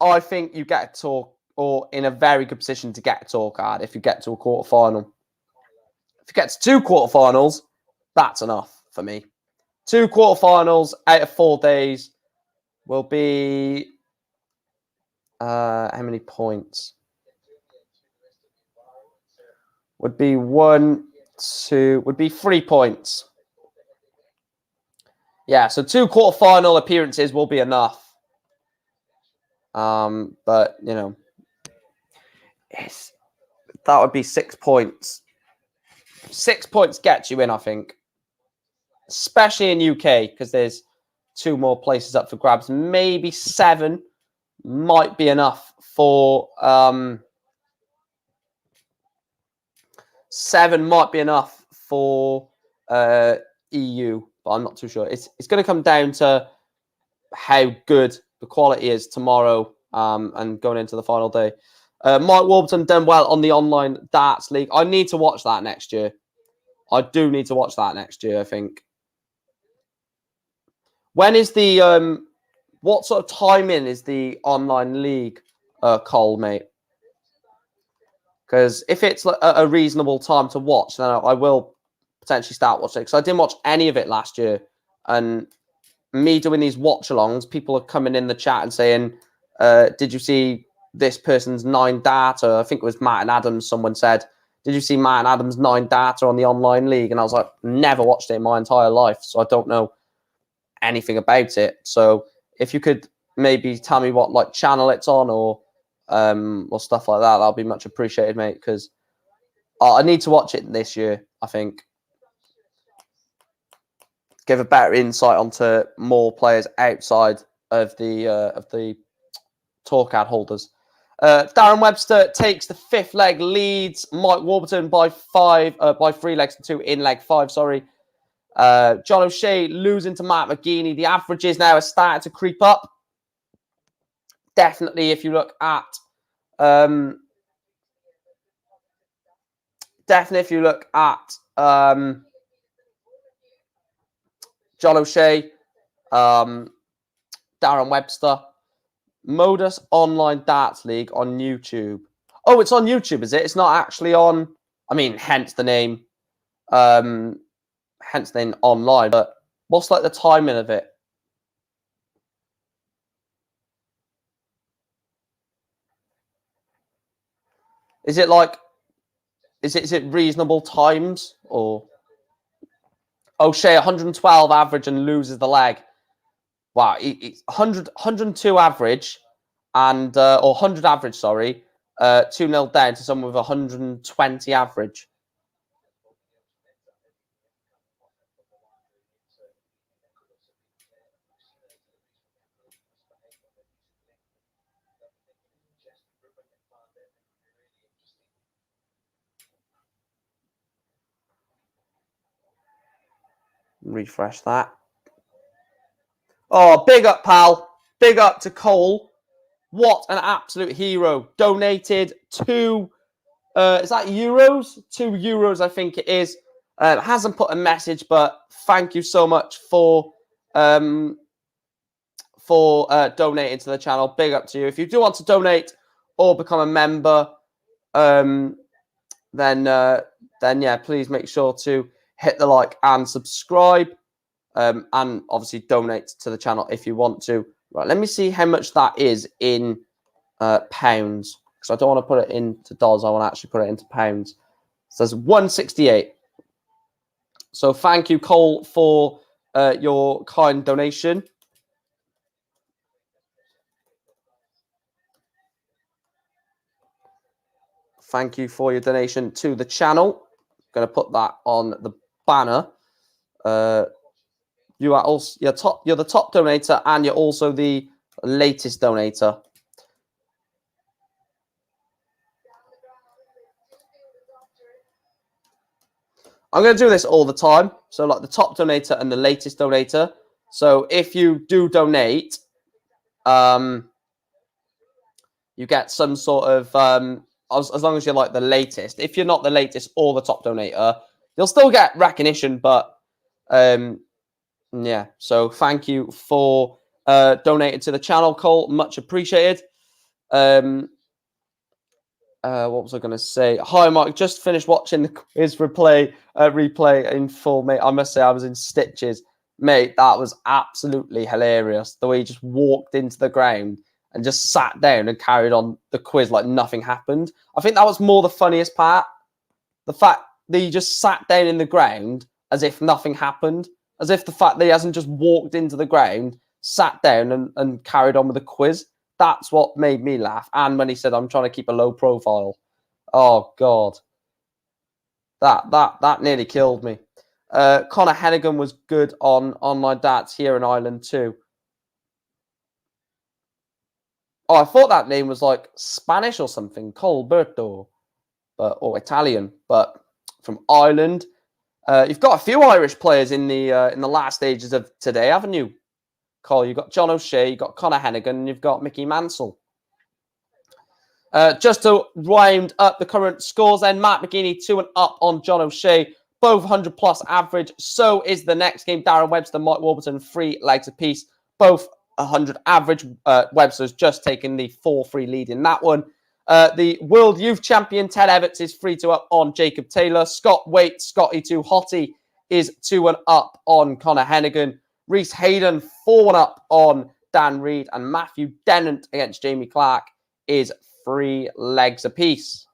I think you get a tour, or in a very good position to get a tour card if you get to a quarterfinal. If you get to 2 quarterfinals, that's enough for me. 2 quarterfinals out of 4 days will be how many points? Would be 3 points. Yeah, so 2 quarterfinal appearances will be enough. But you know, that would be 6 points. 6 points gets you in, I think, especially in UK because there's 2 more places up for grabs. Maybe 7 might be enough for 7 might be enough for EU, but I'm not too sure. It's going to come down to how good the quality is tomorrow and going into the final day. Mike Warburton done well on the online darts league. I need to watch that next year. I do need to watch that next year, I think. When is the what sort of timing is the online league, Cole, mate? Because if it's a reasonable time to watch, then I will potentially start watching it. Because I didn't watch any of it last year. And me doing these watch-alongs, people are coming in the chat and saying, did you see this person's 9 data? I think it was Matt and Adams. Someone said, did you see Matt and Adams' 9 data on the online league? And I was like, never watched it in my entire life. So I don't know anything about it. So if you could maybe tell me what like channel it's on or stuff like that, that'll be much appreciated, mate, because I need to watch it this year, I think. Give a better insight onto more players outside of the tour card holders. Darren Webster takes the 5th leg, leads Mike Warburton by 3 legs to 2 in leg 5, sorry. John O'Shea losing to Matt McGeaney. The averages now are starting to creep up. Definitely, if you look at John O'Shea, Darren Webster, Modus Online Darts League on YouTube. Oh, it's on YouTube, is it? It's not actually on. I mean, hence the name. Hence the name online. But what's like the timing of it? Is it like? Is it reasonable times or? O'Shea 112 average and loses the leg. Wow, it's 102 average and or 100 average, sorry, 2-0 down to someone with 120 average. Refresh that. Oh, big up, pal. Big up to Cole. What an absolute hero. Donated 2, is that euros? 2 euros, I think it is. Hasn't put a message, but thank you so much for donating to the channel. Big up to you. If you do want to donate or become a member, then yeah, please make sure to hit the like and subscribe, and obviously donate to the channel if you want to. Right, let me see how much that is in pounds, because I don't want to put it into dollars. I want to actually put it into pounds. So it's 168. So thank you, Cole, for your kind donation. Thank you for your donation to the channel. I'm going to put that on the banner. You are also you're the top donator, and you're also the latest donator. I'm going to do this all the time. So like the top donator and the latest donator. So if you do donate, you get some sort of as long as you're like the latest. If you're not the latest or the top donator, you'll still get recognition. But yeah. So thank you for donating to the channel, Cole. Much appreciated. What was I going to say? Hi, Mark. Just finished watching the quiz replay in full, mate. I must say I was in stitches, mate. That was absolutely hilarious. The way he just walked into the ground and just sat down and carried on the quiz like nothing happened. I think that was more the funniest part. The fact that he just sat down in the ground as if nothing happened, as if the fact that he hasn't just walked into the ground, sat down and carried on with the quiz. That's what made me laugh. And when he said, "I'm trying to keep a low profile," oh god, that nearly killed me. Conor Hennigan was good on my dad's here in Ireland too. Oh, I thought that name was like Spanish or something, Colberto, or Italian, but from Ireland. You've got a few Irish players in the last stages of today, haven't you, Cole? You've got John O'Shea, you've got Conor Hennigan, and you've got Mickey Mansell. Just to round up the current scores then, Matt McGeeney 2 and up on John O'Shea, both 100 plus average. So is the next game. Darren Webster, Mike Warburton, 3 legs apiece, both 100 average. Webster's just taken the 4-3 lead in that one. The World Youth Champion, Ted Everts, is 3-2 up on Jacob Taylor. Scott Waite, Scotty 2 Hottie, is 2 and up on Conor Hennigan. Reese Hayden, 4 and up on Dan Reed. And Matthew Dennant against Jamie Clark is 3 legs apiece.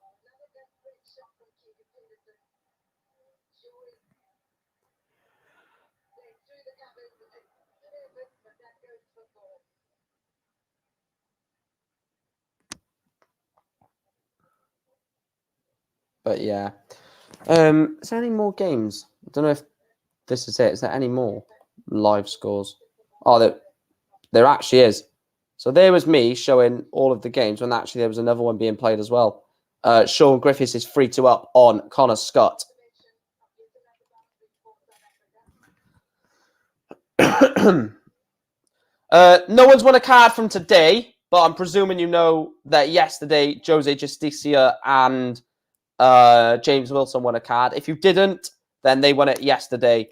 But yeah. Is there any more games? I don't know if this is it. Is there any more live scores? Oh, there actually is. So there was me showing all of the games when actually there was another one being played as well. Sean Griffiths is 3-2 up on Connor Scott. No one's won a card from today, but I'm presuming you know that yesterday Jose Justicia and James Wilson won a card. If you didn't, then they won it yesterday.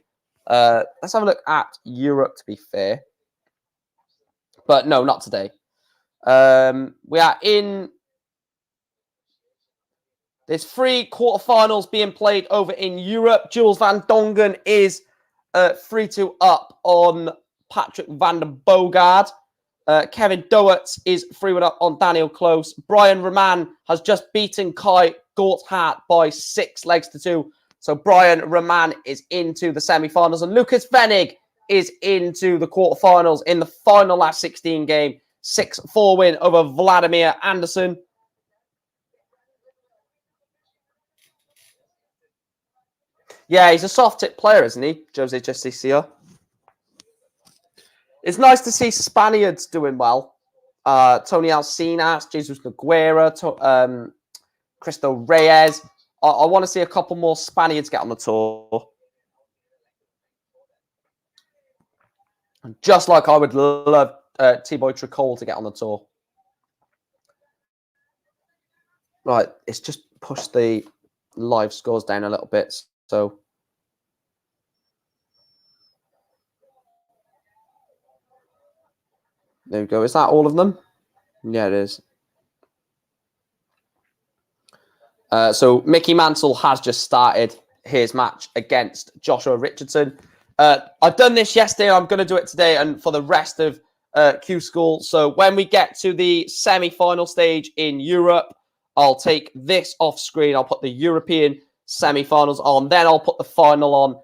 Let's have a look at Europe, to be fair. But no, not today. We are in... There's 3 quarterfinals being played over in Europe. Jules Van Dongen is 3-2 up on Patrick van den Boogaard. Kevin Doertz is 3-1 up on Daniel Close. Brian Roman has just beaten Kai Gorthart by 6 legs to 2. So Brian Roman is into the semi-finals. And Lucas Venig is into the quarterfinals in the final last 16 game. 6-4 win over Vladimir Anderson. Yeah, he's a soft-tip player, isn't he, Jose Justicia? It's nice to see Spaniards doing well. Tony Alcinas, Jesus Nogueira, Cristo Reyes. I want to see a couple more Spaniards get on the tour. Just like I would love Thibaut Tricol to get on the tour. Right, it's just pushed the live scores down a little bit. So there we go. Is that all of them? Yeah, it is. So Mickey Mansell has just started his match against Joshua Richardson. I've done this yesterday. I'm going to do it today and for the rest of Q School. So when we get to the semi-final stage in Europe, I'll take this off screen. I'll put the European semi-finals on. Then I'll put the final on.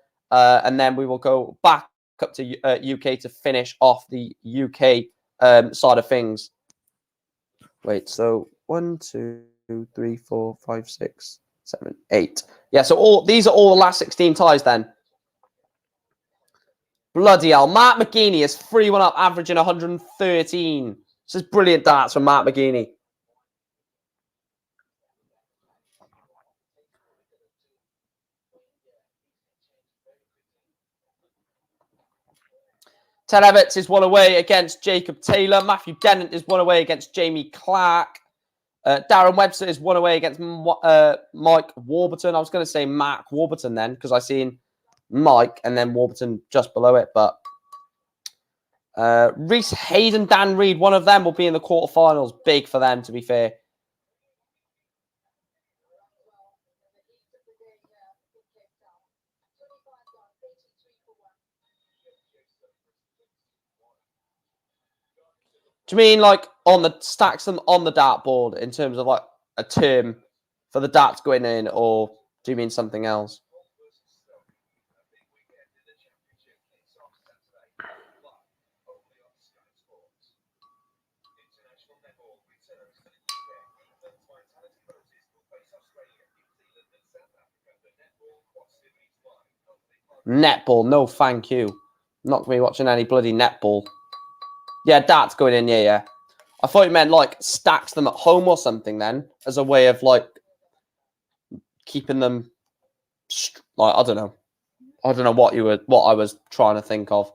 And then we will go back up to UK to finish off the UK side of things. Wait, so 1, 2, 3, 4, 5, 6, 7, 8. Yeah, so these are all the last 16 ties then. Bloody hell. Matt McGeeney is 3-1 up, averaging 113. This is brilliant darts from Matt McGeeney. Ted Evans is one away against Jacob Taylor. Matthew Dennant is one away against Jamie Clark. Darren Webster is one away against Mike Warburton. I was going to say Mark Warburton then because I seen Mike and then Warburton just below it. But Reese Hayden, Dan Reed, one of them will be in the quarterfinals. Big for them, to be fair. Do you mean like on the stacks them on the dartboard in terms of like a term for the darts going in, or do you mean something else? Netball, no thank you. Not going to be watching any bloody netball. Yeah, darts going in, yeah. I thought you meant like stacks them at home or something then, as a way of like keeping them, like, I don't know what I was trying to think of.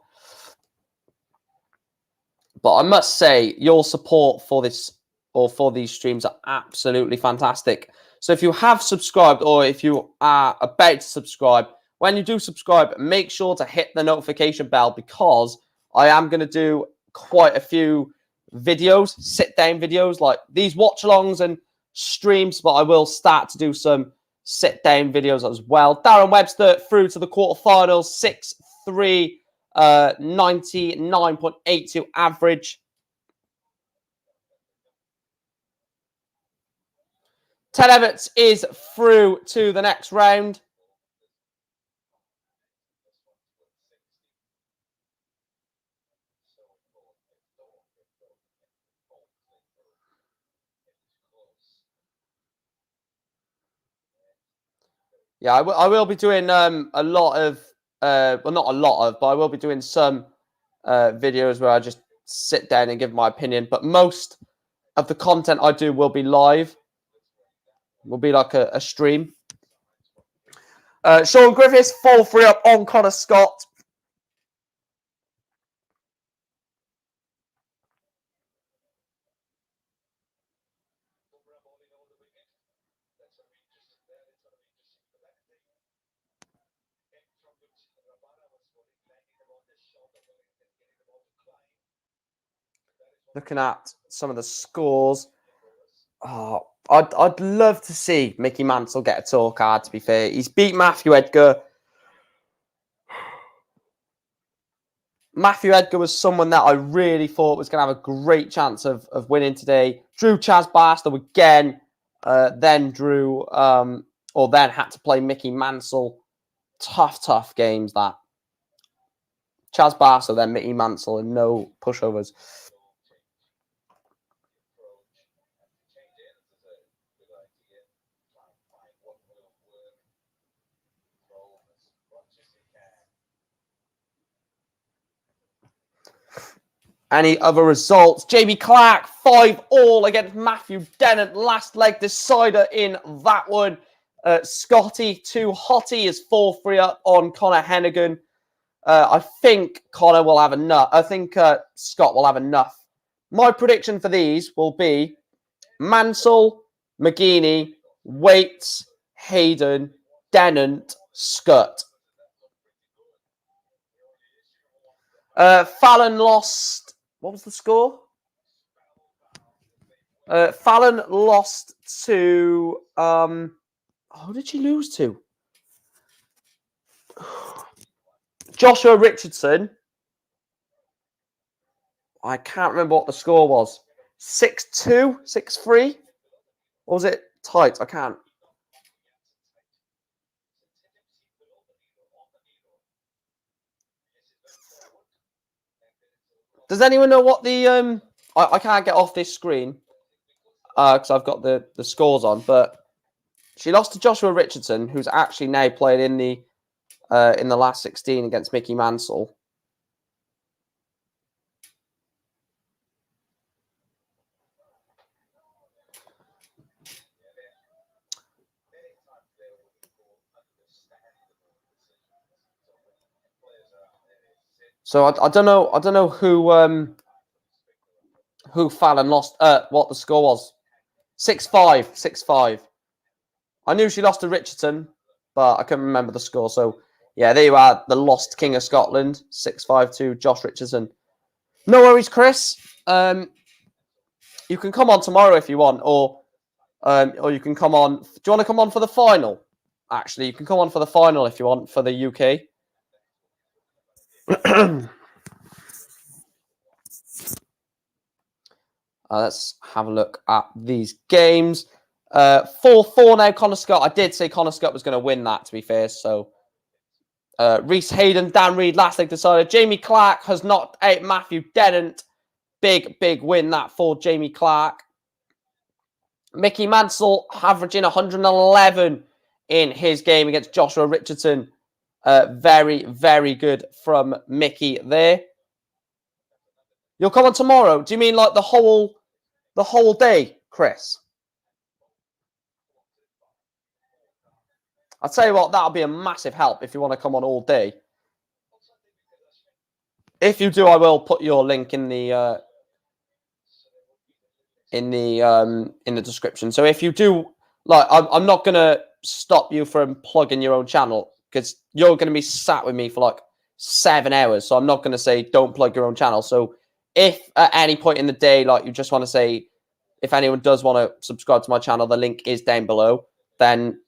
But I must say, your support for this or for these streams are absolutely fantastic. So if you have subscribed or if you are about to subscribe, when you do subscribe, make sure to hit the notification bell because I am going to do quite a few videos, sit-down videos, like these watch-alongs and streams, but I will start to do some sit-down videos as well. Darren Webster through to the quarterfinals, 6'3", 99.82 average. Ted Evans is through to the next round. Yeah, I will be doing a lot of, well, not a lot of, but I will be doing some videos where I just sit down and give my opinion. But most of the content I do will be live. Will be like a stream. Sean Griffiths, 4-3 up on Connor Scott. Looking at some of the scores. Oh, I'd love to see Mickey Mansell get a tour card, to be fair. He's beat Matthew Edgar. Matthew Edgar was someone that I really thought was going to have a great chance of winning today. Drew Chaz Barstow again, then drew, or then had to play Mickey Mansell. Tough games, that. Chaz Barstow, then Mickey Mansell, and no pushovers. Any other results? Jamie Clark, 5-all against Matthew Dennant. Last leg decider in that one. Scotty, too hotty, is 4-3 up on Connor Hennigan. I think Connor will have enough. I think Scott will have enough. My prediction for these will be Mansell, McGeeney, Waits, Hayden, Dennant, Scott. Fallon lost. What was the score? Fallon lost to. Who did she lose to? Joshua Richardson. I can't remember what the score was. 6-2, 6-3? Or was it tight? I can't. Does anyone know what the I can't get off this screen because I've got the scores on, but she lost to Joshua Richardson, who's actually now played in the last 16 against Mickey Mansell. So I don't know. I don't know who Fallon lost. What the score was? 6-5. 6-5. I knew she lost to Richardson, but I couldn't remember the score. So yeah, there you are. The lost King of Scotland. 6-5 to Josh Richardson. No worries, Chris. You can come on tomorrow if you want, or you can come on. Do you want to come on for the final? Actually, you can come on for the final if you want for the UK. Let's have a look at these games. 4-4 now, Connor Scott. I did say Connor Scott was going to win that, to be fair. So, Reese Hayden, Dan Reed, last leg decided. Jamie Clark has knocked out Matthew Dennant. Big win that for Jamie Clark. Mickey Mansell averaging 111 in his game against Joshua Richardson. Very good from Mickey there. You'll come on tomorrow. Do you mean like the whole day, Chris? I'll tell you what, that'll be a massive help if you want to come on all day. If you do, I will put your link in the description. So if you do, like, I'm not gonna stop you from plugging your own channel because you're gonna be sat with me for like 7 hours. So I'm not gonna say don't plug your own channel. So if at any point in the day, like you just want to say, if anyone does want to subscribe to my channel, the link is down below. Then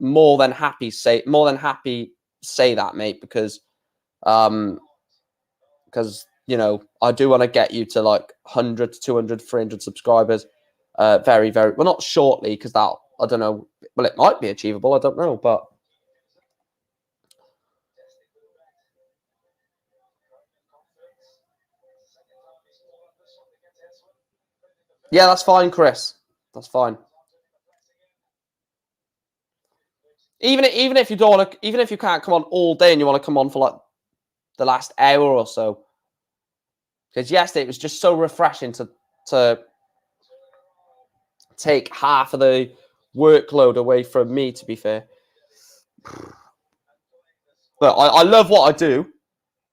more than happy say that, mate, because you know, I do want to get you to like 100 to 200 300 subscribers very well, not shortly, because that, I don't know, well, it might be achievable, I don't know, but yeah, that's fine, Chris, that's fine. Even if you don't want to, even if you can't come on all day and you want to come on for like the last hour or so, because yesterday it was just so refreshing to take half of the workload away from me, to be fair. But I love what I do.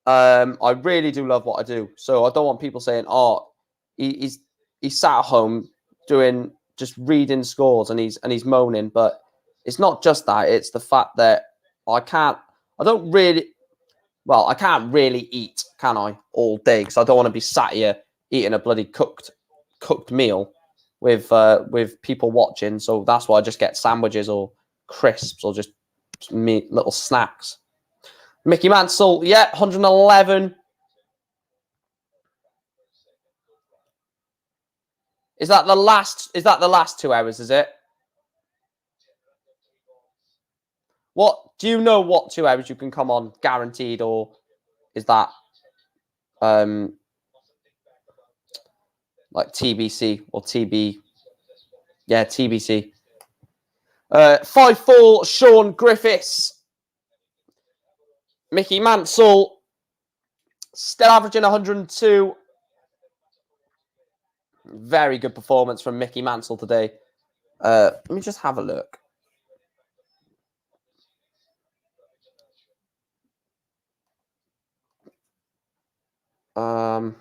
I really do love what I do. So I don't want people saying, "Oh, he's sat at home just reading scores and he's moaning." But it's not just that. It's the fact that I can't really eat, can I, all day? Because I don't want to be sat here eating a bloody cooked meal with people watching. So that's why I just get sandwiches or crisps or just little snacks. Mickey Mansell, yeah, 111. Is that the last 2 hours, is it? What do you know what 2 hours you can come on guaranteed, or is that like TBC or TB? Yeah, TBC. 5-4 Sean Griffiths. Mickey Mansell still averaging 102. Very good performance from Mickey Mansell today. Let me just have a look. Let's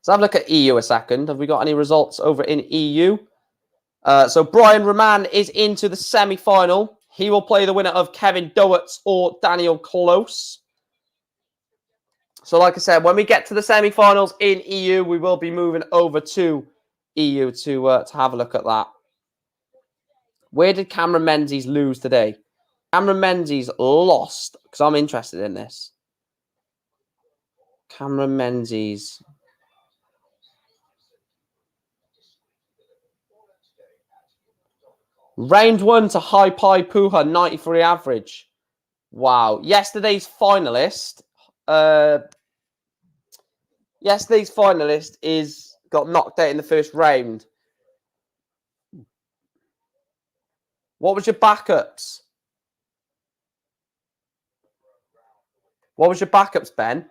have a look at EU a second. Have we got any results over in EU? So Brian Roman is into the semi-final. He will play the winner of Kevin Dowitz or Daniel Close. So like I said, when we get to the semi-finals in EU, we will be moving over to EU to have a look at that. Where did Cameron Menzies lose today? Cameron Menzies lost, because I'm interested in this. Cameron Menzies. Round 1 to Hi Pi Puha, 93 average. Wow. Yesterday's finalist got knocked out in the first round. What was your backups? What was your backups, Ben?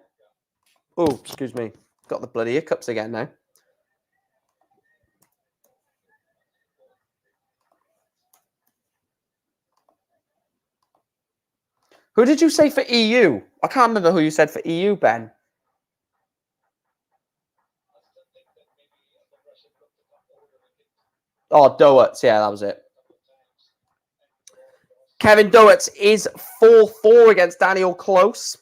Oh, excuse me. Got the bloody hiccups again now. Who did you say for EU? I can't remember who you said for EU, Ben. Oh, Doets. Yeah, that was it. Kevin Doets is 4-4 against Daniel Close.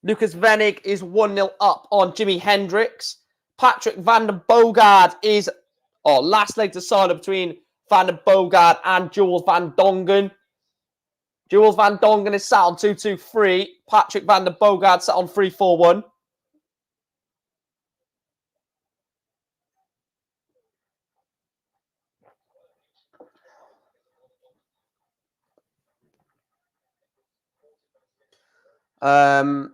Lucas Venig is 1-0 up on Jimi Hendrix. Patrick van den Boogaard is last leg decider between Van den Boogaard and Jules van Dongen. Jules van Dongen is sat on 2-2-3. Patrick van den Boogaard sat on 3-4-1. I'll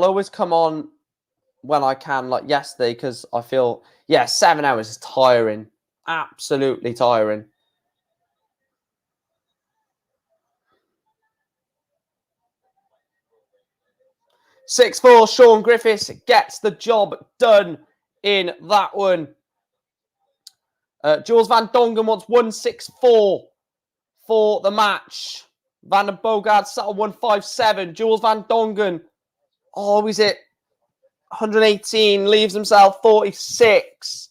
always come on when I can, like yesterday, because I feel, 7 hours is tiring. Absolutely tiring. 6-4, Sean Griffiths gets the job done in that one. Jules van Dongen wants 1-6-4 for the match. Van den Boogaard sat on 1-5-7. Jules van Dongen, is it 118? Leaves himself 46.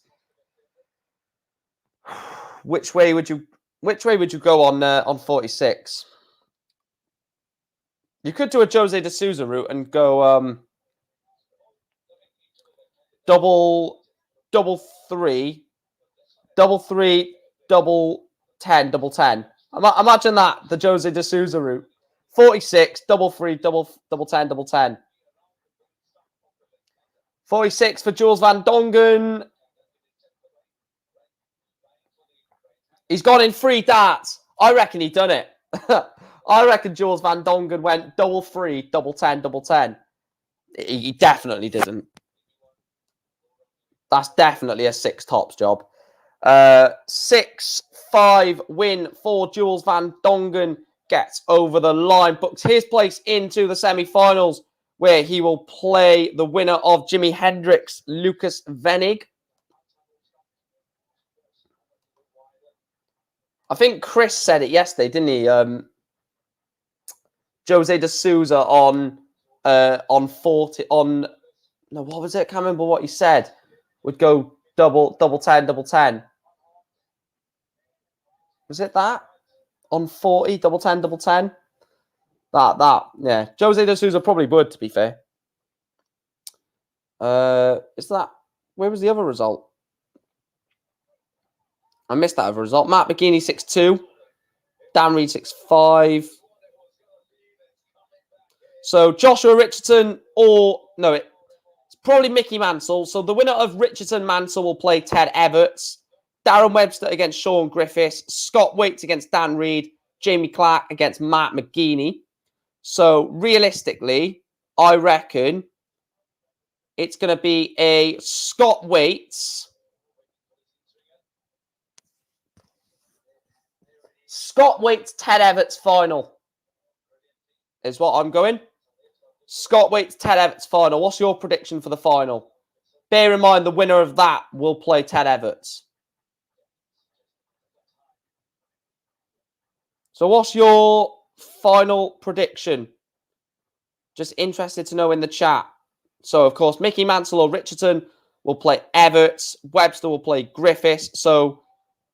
Which way would you go on 46? You could do a Jose de Souza route and go double 3, double 3, double 10, double 10. Imagine that, the Jose de Souza route. 46, double 3, double 10, double 10. 46 for Jules van Dongen. He's gone in 3 darts. I reckon he done it. I reckon Jules van Dongen went double 3, double 10, double 10. He definitely didn't. That's definitely a 6 tops job. 6-5 win for Jules van Dongen. Gets over the line. Books his place into the semi-finals, where he will play the winner of Jimi Hendrix, Lucas Venig. I think Chris said it yesterday, didn't he? Jose de Souza on 40 on. No, what was it? I can't remember what he said. Would go double 10, double 10. Was it that? On 40, double 10, double 10? Yeah. Jose de Souza probably would, to be fair. Is that... Where was the other result? I missed that other result. Matt McGeaney, 6-2. Dan Reed, 6-5. So, Joshua Richardson it's probably Mickey Mansell. So, the winner of Richardson-Mansell will play Ted Everts. Darren Webster against Sean Griffiths. Scott Waits against Dan Reed. Jamie Clark against Matt McGeaney. So, realistically, I reckon it's going to be a Scott Waits. Scott Waits, Ted Everts final is what I'm going. Scott Waits, Ted Everts final. What's your prediction for the final? Bear in mind, the winner of that will play Ted Everts. So what's your final prediction? Just interested to know in the chat. So, of course, Mickey Mansell or Richardson will play Everts. Webster will play Griffiths. So,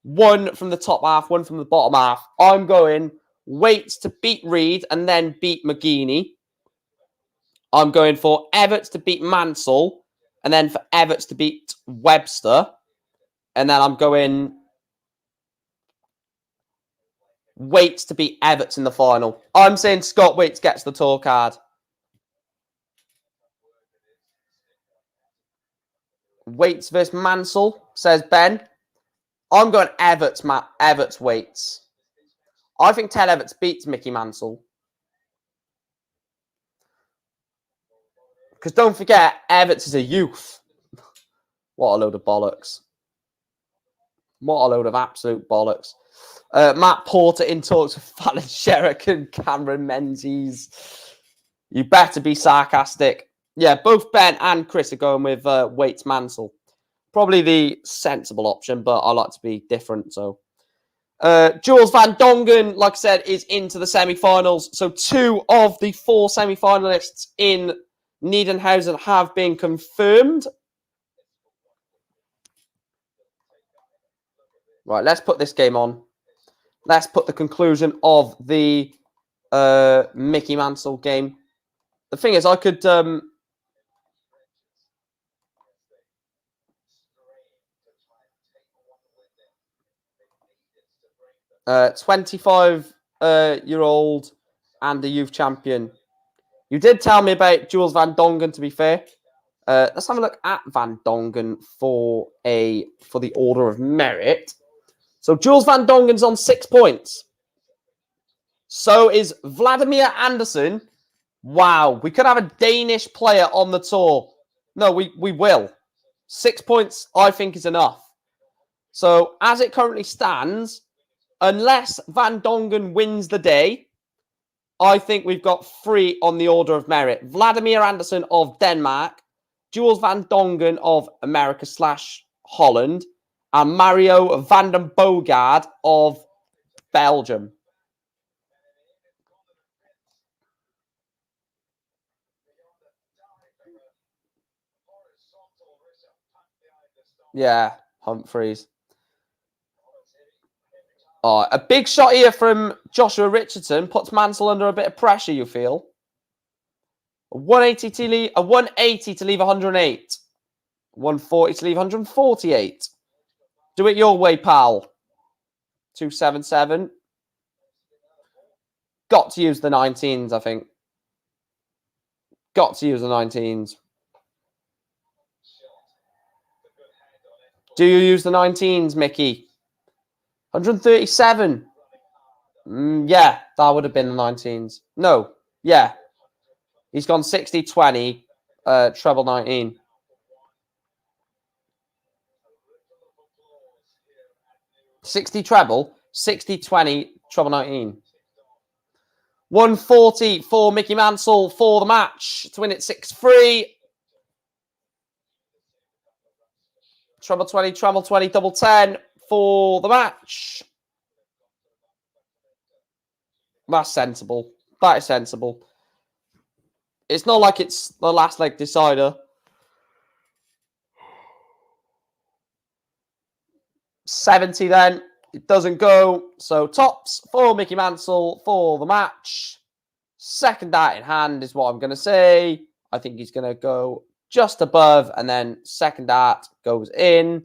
one from the top half, one from the bottom half. I'm going Waits to beat Reed and then beat McGeaney. I'm going for Everts to beat Mansell and then for Everts to beat Webster. And then I'm going Waits to beat Everts in the final. I'm saying Scott Waits gets the tour card. Waits versus Mansell, says Ben. I'm going Everts Waits. I think Ted Everts beats Mickey Mansell. Because don't forget, Everts is a youth. What a load of bollocks. What a load of absolute bollocks. Matt Porter in talks with Fallon Sherrick and Cameron Menzies. You better be sarcastic. Yeah, both Ben and Chris are going with Waits Mansell. Probably the sensible option, but I like to be different. So, Jules Van Dongen, like I said, is into the semi-finals. So 2 of the 4 semi-finalists in Niedenhausen have been confirmed. Right, let's put this game on. Let's put the conclusion of the Mickey Mansell game. The thing is, I could... 25-year-old and the youth champion. You did tell me about Jules Van Dongen, to be fair. Let's have a look at Van Dongen for the order of merit. So Jules Van Dongen's on 6 points. So is Vladimir Andersen. Wow, we could have a Danish player on the tour. No, we will. 6 points, I think, is enough. So as it currently stands, unless Van Dongen wins the day, I think we've got 3 on the order of merit. Vladimir Andersen of Denmark, Jules Van Dongen of America/Holland, and Mario van den Boogaard of Belgium. Yeah, Humphreys. Oh, a big shot here from Joshua Richardson puts Mansell under a bit of pressure, you feel. A 180 to leave 108. 140 to leave 148. Do it your way, pal. 277. Got to use the 19s, I think. Got to use the 19s. Do you use the 19s, Mickey? 137. Yeah, that would have been the 19s. No, yeah. He's gone 60-20, treble 19. $60 treble, 60-20, treble 19. 140 for Mickey Mansell for the match to win it 6-3. Treble 20, double 10 for the match. That's sensible. That is sensible. It's not like it's the last leg decider. 70 then. It doesn't go. So tops for Mickey Mansell for the match. Second dart in hand is what I'm going to say. I think he's going to go just above, and then second dart goes in.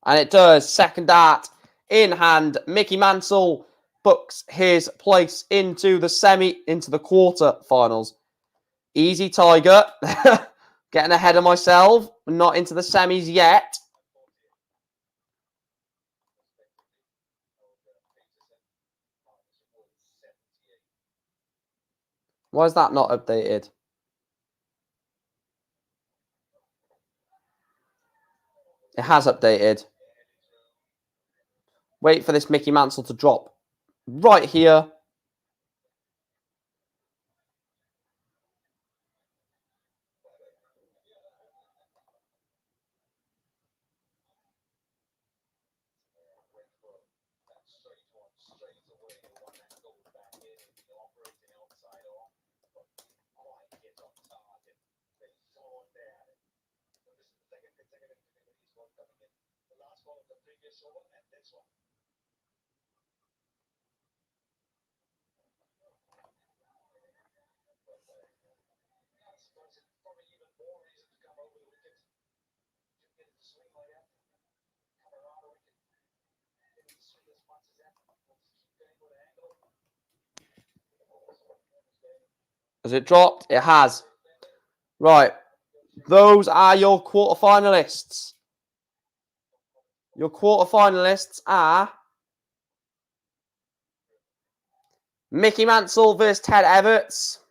And it does. Second dart in hand. Mickey Mansell books his place into the quarter-finals. Easy, Tiger. Getting ahead of myself. Not into the semis yet. Why is that not updated? It has updated. Wait for this Mickey Mansell to drop right here. Has it dropped? It has. Right. Those are your quarterfinalists. Your quarterfinalists are Mickey Mansell versus Ted Everts,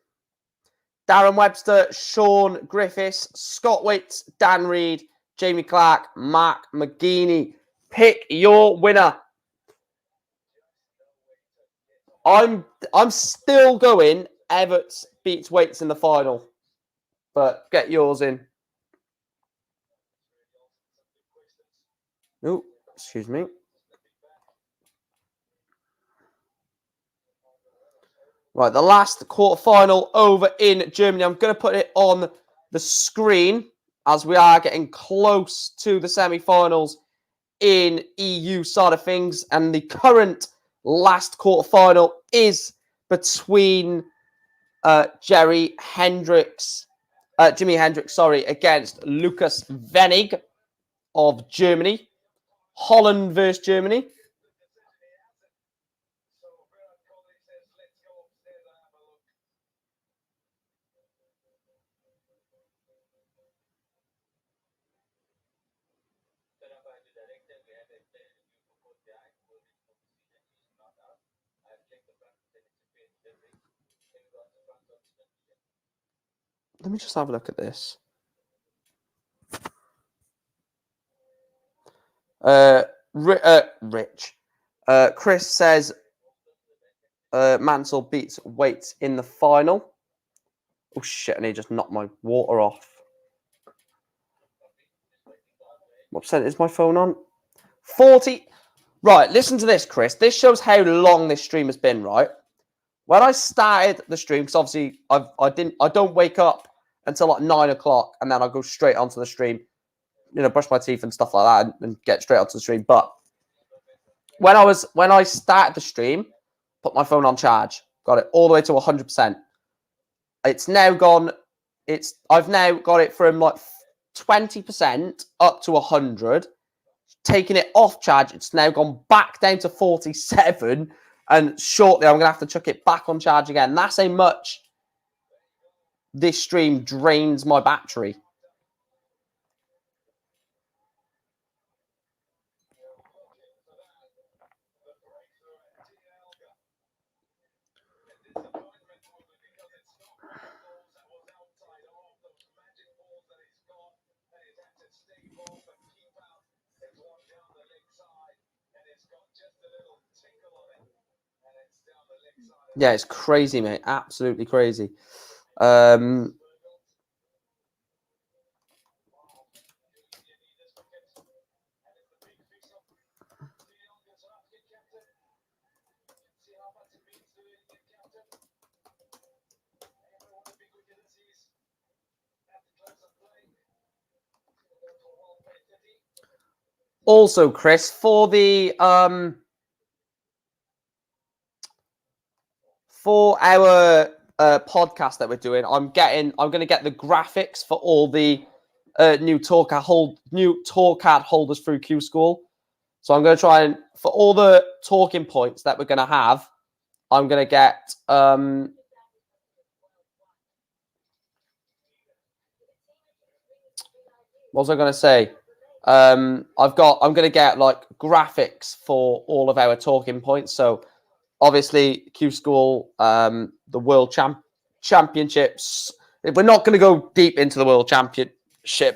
Darren Webster, Sean Griffiths, Scott Waits, Dan Reed, Jamie Clark, Mark McGeaney. Pick your winner. I'm still going. Everts beats Waits in the final, but get yours in. Oh, excuse me. Right, the last quarterfinal over in Germany. I'm going to put it on the screen as we are getting close to the semi-finals in EU side of things. And the current last quarterfinal is between Jimi Hendrix, against Lucas Venig of Germany. Holland versus Germany. Let me just have a look at this. Rich. Chris says Mansell beats Waits in the final. Oh shit, and he just knocked my water off. What percent is my phone on? 40. Right, listen to this, Chris. This shows how long this stream has been, right? When I started the stream, because obviously I don't wake up until like 9 o'clock, and then I go straight onto the stream, brush my teeth and stuff like that, and get straight onto the stream. But when I started the stream, put my phone on charge, got it all the way to 100%. It's now gone. I've now got it from like 20% up to 100. Taking it off charge, it's now gone back down to 47, and shortly I'm gonna have to chuck it back on charge again. That's how much this stream drains my battery. Yeah, it's crazy, mate. Absolutely crazy. Also, Chris, for the for our podcast that we're doing, I'm going to get the graphics for all the new tour card holders through Q School. So I'm going to try and, for all the talking points that we're going to have, I'm going to get what was I going to say? I'm going to get like graphics for all of our talking points. So obviously Q School, the World Championships. We're not going to go deep into the World Championship.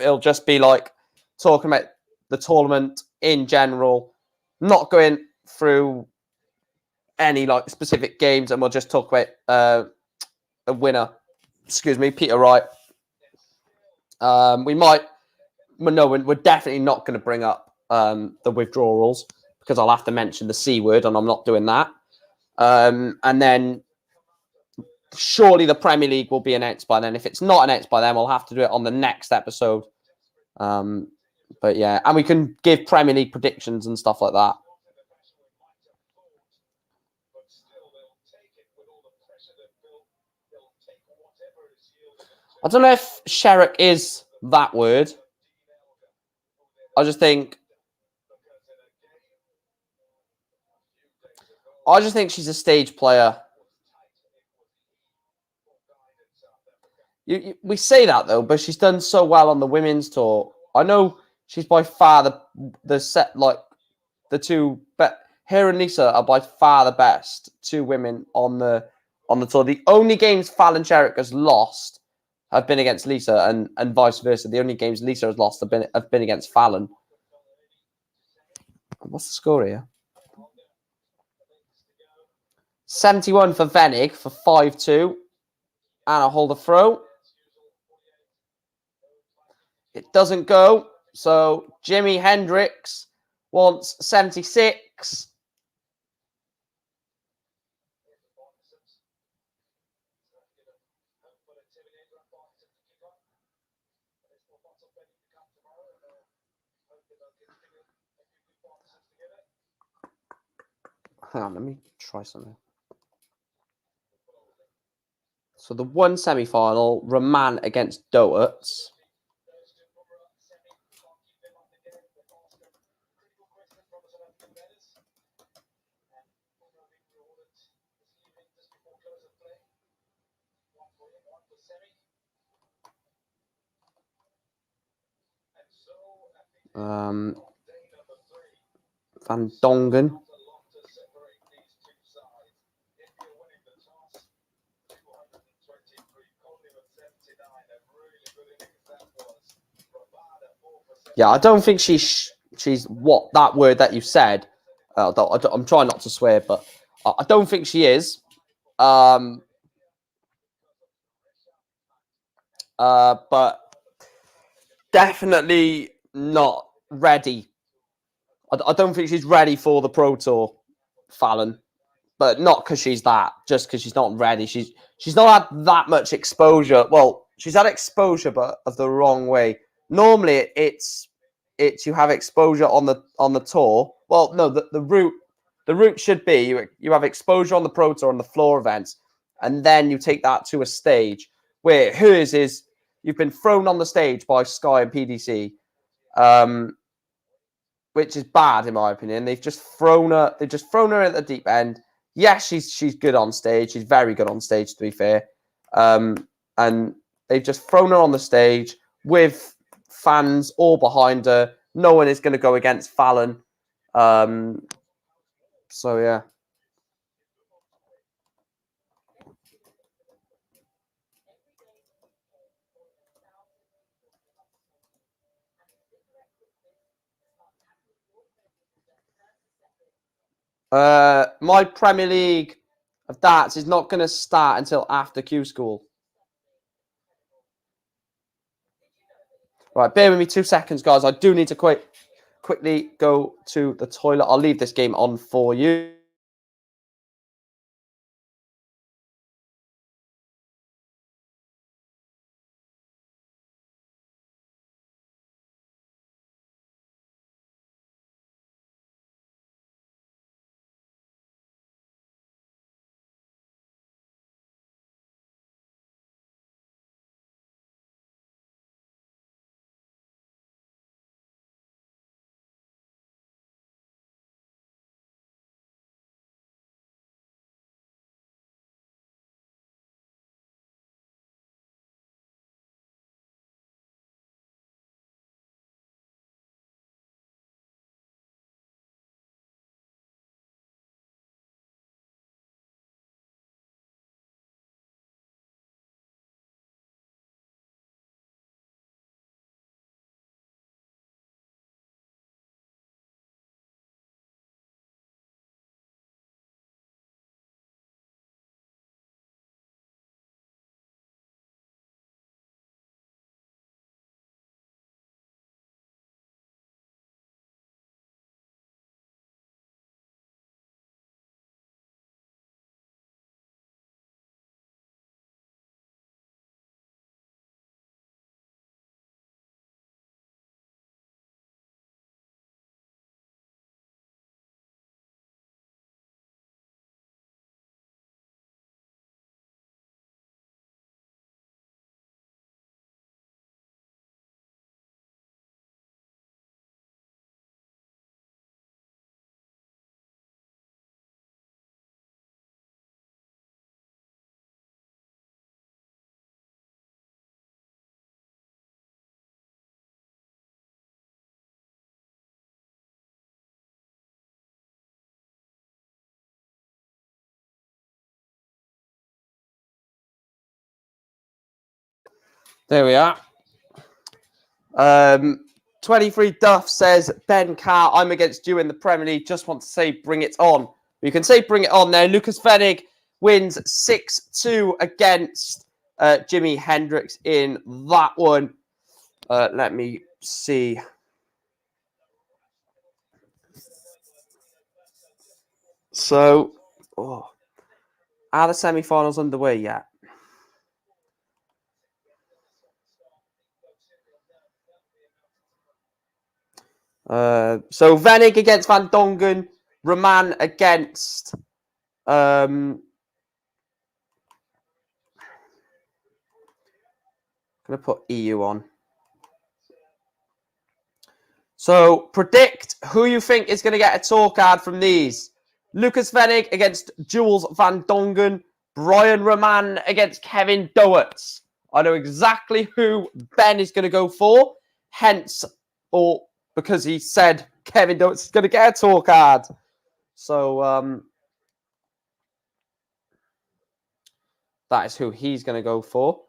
It'll just be like talking about the tournament in general, not going through any like specific games, and we'll just talk about a winner. Excuse me, Peter Wright. We might. No, we're definitely not going to bring up the withdrawals, because I'll have to mention the C word, and I'm not doing that. And then surely the Premier League will be announced by then. If it's not announced by then, we'll have to do it on the next episode. But yeah, and we can give Premier League predictions and stuff like that. I don't know if Sherrick is that word. I just think she's a stage player. We say that though, but she's done so well on the women's tour. I know she's by far the set, like the two, but her and Lisa are by far the best two women on the tour. The only games Fallon Sherrick has lost have been against Lisa, and vice versa. The only games Lisa has lost have been against Fallon. What's the score here? 71 for Venig for 5-2. And a holder throw. It doesn't go. So Jimi Hendrix wants 76. Hang on, let me try something. So the one semi-final, Roman against Doets. Van Dongen. Yeah, I don't think she's what that word that you said. I'm trying not to swear, but I don't think she is. But definitely not ready. I don't think she's ready for the Pro Tour, Fallon. But not because she's that, just because she's not ready. She's not had that much exposure. Well, she's had exposure, but of the wrong way. Normally, it's you have exposure on the tour. Well, no, the route should be you have exposure on the Pro Tour on the floor events, and then you take that to a stage. Where hers is you've been thrown on the stage by Sky and PDC, which is bad in my opinion. They've just thrown her. They've just thrown her at the deep end. Yes, she's good on stage. She's very good on stage, to be fair. And they've just thrown her on the stage with fans all behind her. No one is going to go against Fallon. So yeah. My Premier League of darts is not going to start until after Q School. Right, bear with me 2 seconds, guys. I do need to quickly go to the toilet. I'll leave this game on for you. There we are. 23 Duff says, Ben Carr, I'm against you in the Premier League. Just want to say, bring it on. You can say bring it on there. Lucas Venig wins 6-2 against Jimi Hendrix in that one. Let me see. So, are the semi-finals underway yet? So Venig against Van Dongen, Roman against gonna put EU on. So predict who you think is going to get a tour card from these. Lucas Venig against Jules Van Dongen, Brian Roman against Kevin Doertz. I know exactly who Ben is going to go for, hence, or because he said Kevin Doertz is going to get a tour card. So that is who he's going to go for.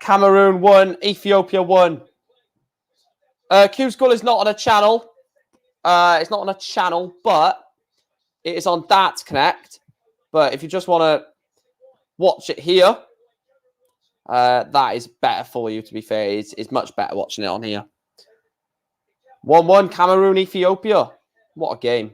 Cameroon won, Ethiopia won. Q School is not on a channel. It's not on a channel, but it is on Darts Connect. But if you just want to watch it here, that is better for you, to be fair. It's much better watching it on here. 1-1 Cameroon, Ethiopia. What a game.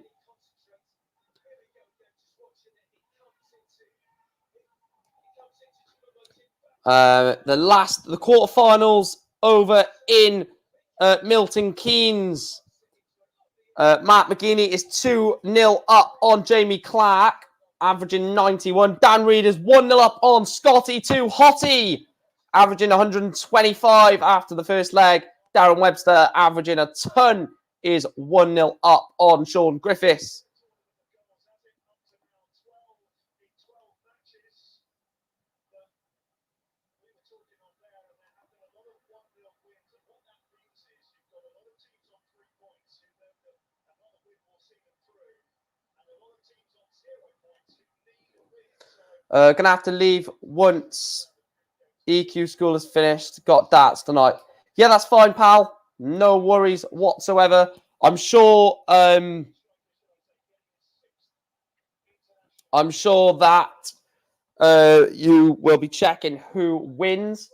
The quarterfinals over in Milton Keynes. Matt McGeeney is 2-0 up on Jamie Clark, averaging 91. Dan Reed is 1-0 up on Scotty 2 Hottie, averaging 125 after the first leg. Darren Webster, averaging a ton, is 1-0 up on Sean Griffiths. Gonna have to leave once EQ School is finished. Got darts tonight. Yeah, that's fine, pal. No worries whatsoever. I'm sure that you will be checking who wins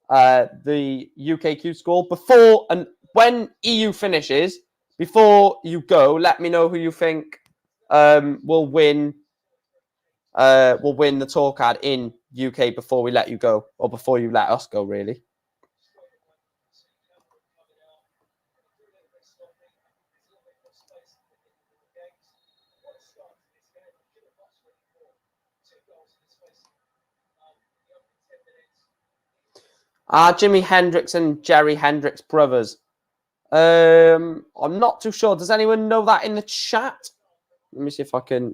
the UKQ School before and when EU finishes. Before you go, let me know who you think will win the tour card in UK before we let you go, or before you let us go, really. Jimi Hendrix and Jerry Hendrix brothers. I'm not too sure. Does anyone know that in the chat? Let me see if I can.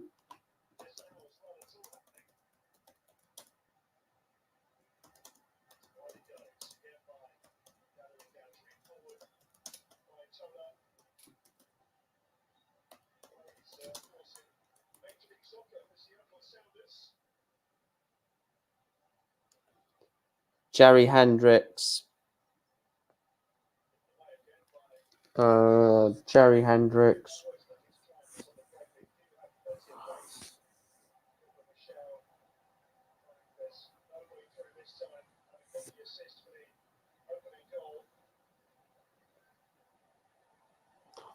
Jerry Hendrix. Jerry Hendrix.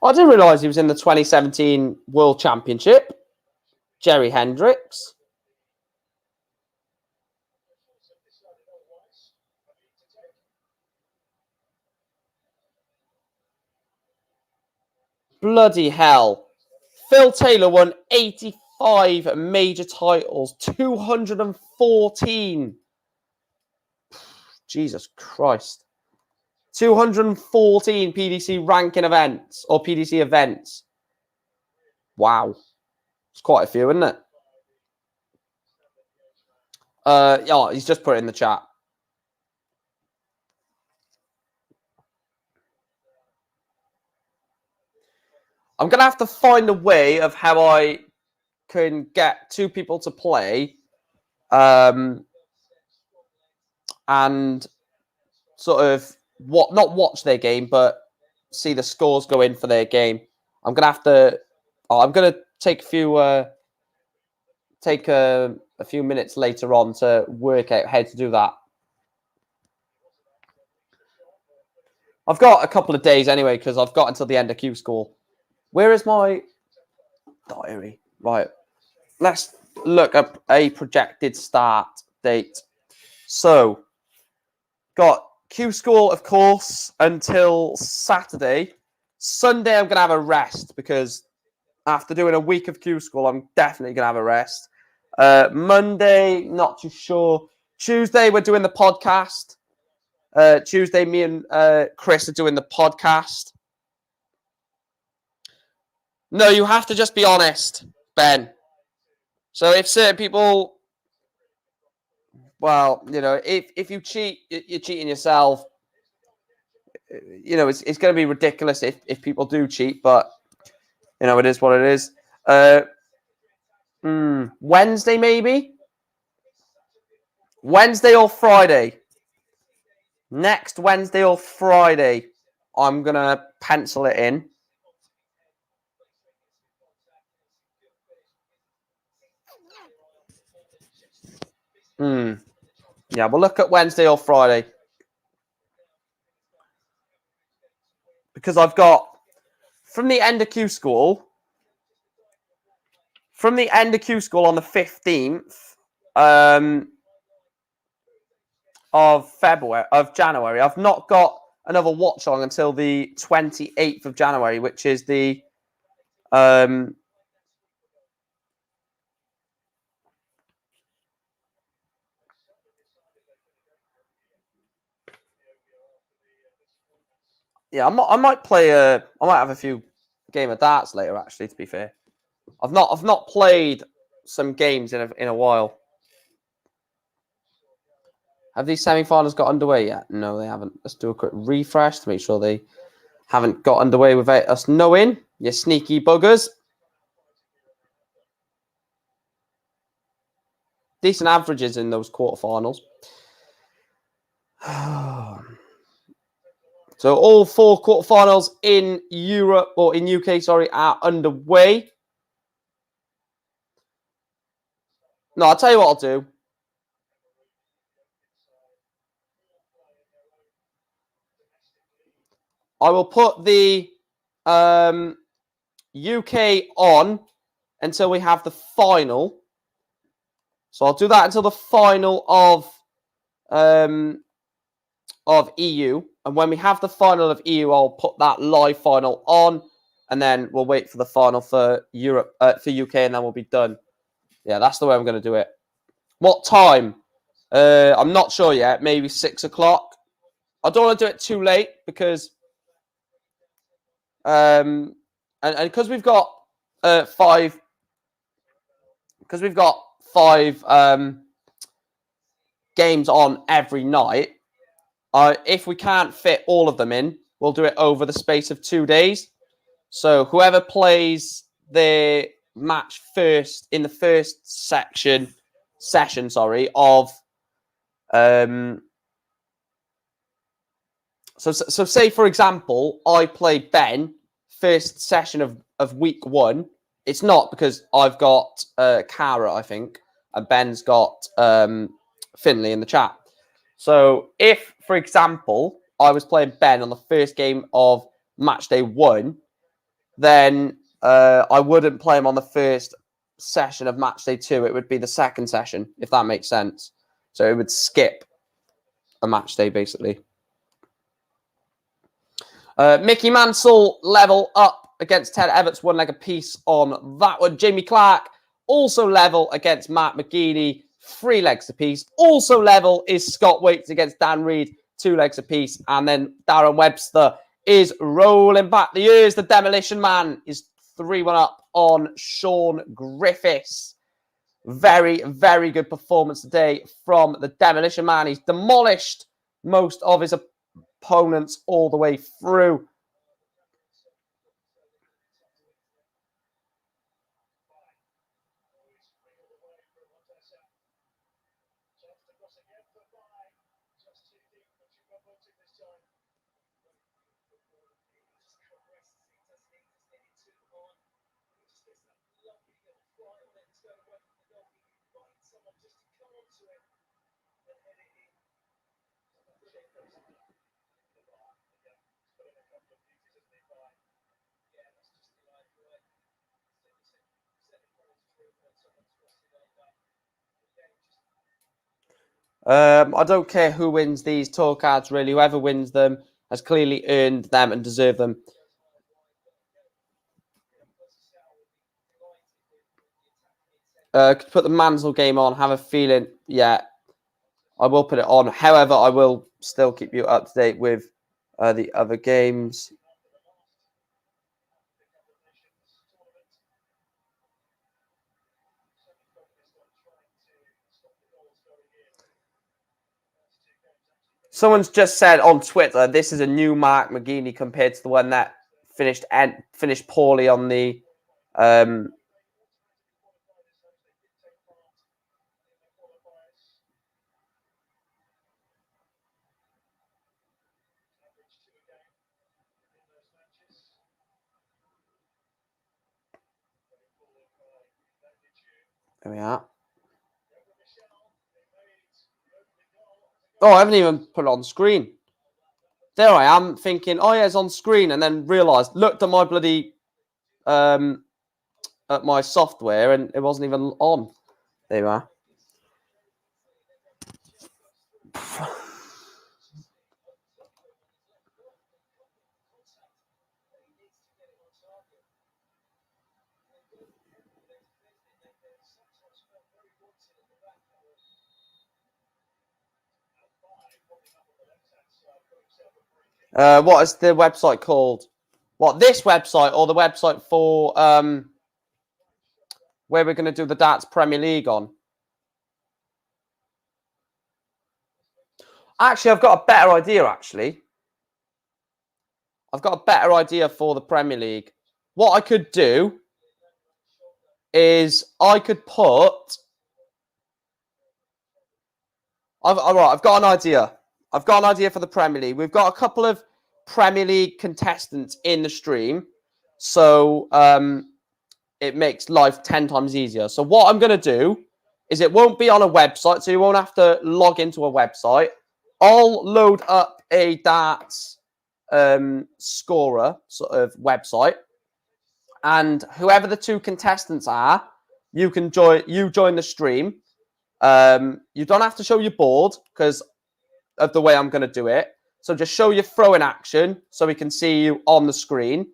I didn't realise he was in the 2017 World Championship. Jerry Hendrix. Bloody hell. Phil Taylor won 85 major titles, 214. Jesus Christ. 214 PDC ranking events, or PDC events. Wow. It's quite a few, isn't it? Yeah, he's just put it in the chat. I'm going to have to find a way of how I can get two people to play and sort of not watch their game, but see the scores go in for their game. I'm going to have to... I'm going to take a few minutes later on to work out how to do that. I've got a couple of days anyway, because I've got until the end of Q school. Where is my diary? Right. Let's look up a projected start date. So, got Q school, of course, until Saturday. Sunday, I'm going to have a rest, because after doing a week of Q school, I'm definitely going to have a rest. Monday, not too sure. Tuesday, we're doing the podcast. Tuesday, me and Chris are doing the podcast. No, you have to just be honest, Ben. So if certain people, well, you know, if you cheat, you're cheating yourself. You know, it's going to be ridiculous if people do cheat, but, you know, it is what it is. Wednesday, maybe? Wednesday or Friday? Next Wednesday or Friday, I'm going to pencil it in. Yeah, we'll look at Wednesday or Friday. Because I've got, from the end of Q school on the 15th of January, I've not got another watch along until the 28th of January, which is the yeah, I might have a few game of darts later, actually, to be fair. I've not played some games in a while. Have these semi-finals got underway yet? No, they haven't. Let's do a quick refresh to make sure they haven't got underway without us knowing. You sneaky buggers. Decent averages in those quarterfinals. So all 4 quarterfinals in Europe, or in UK, sorry, are underway. No, I'll tell you what I'll do. I will put the UK on until we have the final. So I'll do that until the final of EU. And when we have the final of EU, I'll put that live final on. And then we'll wait for the final for Europe, for UK, and then we'll be done. Yeah, that's the way I'm going to do it. What time? I'm not sure yet. Maybe 6 o'clock. I don't want to do it too late because, and because we've got 5, because we've got 5 games on every night. If we can't fit all of them in, we'll do it over the space of 2 days. So whoever plays their match first in the first session, of so say for example, I play Ben first session of week 1. It's not because I've got Cara, I think, and Ben's got Finley in the chat. So if, for example, I was playing Ben on the first game of match day 1, then I wouldn't play him on the first session of match day 2. It would be the second session, if that makes sense. So it would skip a match day, basically. Mickey Mansell level up against Ted Everts, 1 leg apiece on that one. Jamie Clark also level against Matt McGeady, 3 legs apiece. Also level is Scott Waits against Dan Reed, 2 legs apiece. And then Darren Webster is rolling back the years. The Demolition Man is 3-1 up on Sean Griffiths. Very, very good performance today from the Demolition Man. He's demolished most of his opponents all the way through. I don't care who wins these tour cards, really. Whoever wins them has clearly earned them and deserved them. Could put the Mansell game on. Have a feeling, yeah, I will put it on. However, I will still keep you up to date with the other games. Someone's just said on Twitter, this is a new Mark McGeaney compared to the one that finished poorly on the there we are. Oh, I haven't even put it on screen. There I am thinking, oh yeah, it's on screen, and then realised, looked at my bloody at my software, and it wasn't even on. There you are. What is the website called? What, this website or the website for where we're going to do the Darts Premier League on? Actually, I've got a better idea, actually. I've got a better idea for the Premier League. What I could do is I could put... I've got an idea. I've got an idea for the Premier League. We've got a couple of Premier League contestants in the stream. So it makes life 10 times easier. So what I'm going to do is it won't be on a website, so you won't have to log into a website. I'll load up a darts scorer sort of website, and whoever the two contestants are, you can join the stream. You don't have to show your board because of the way I'm going to do it. So just show your throw-in action so we can see you on the screen.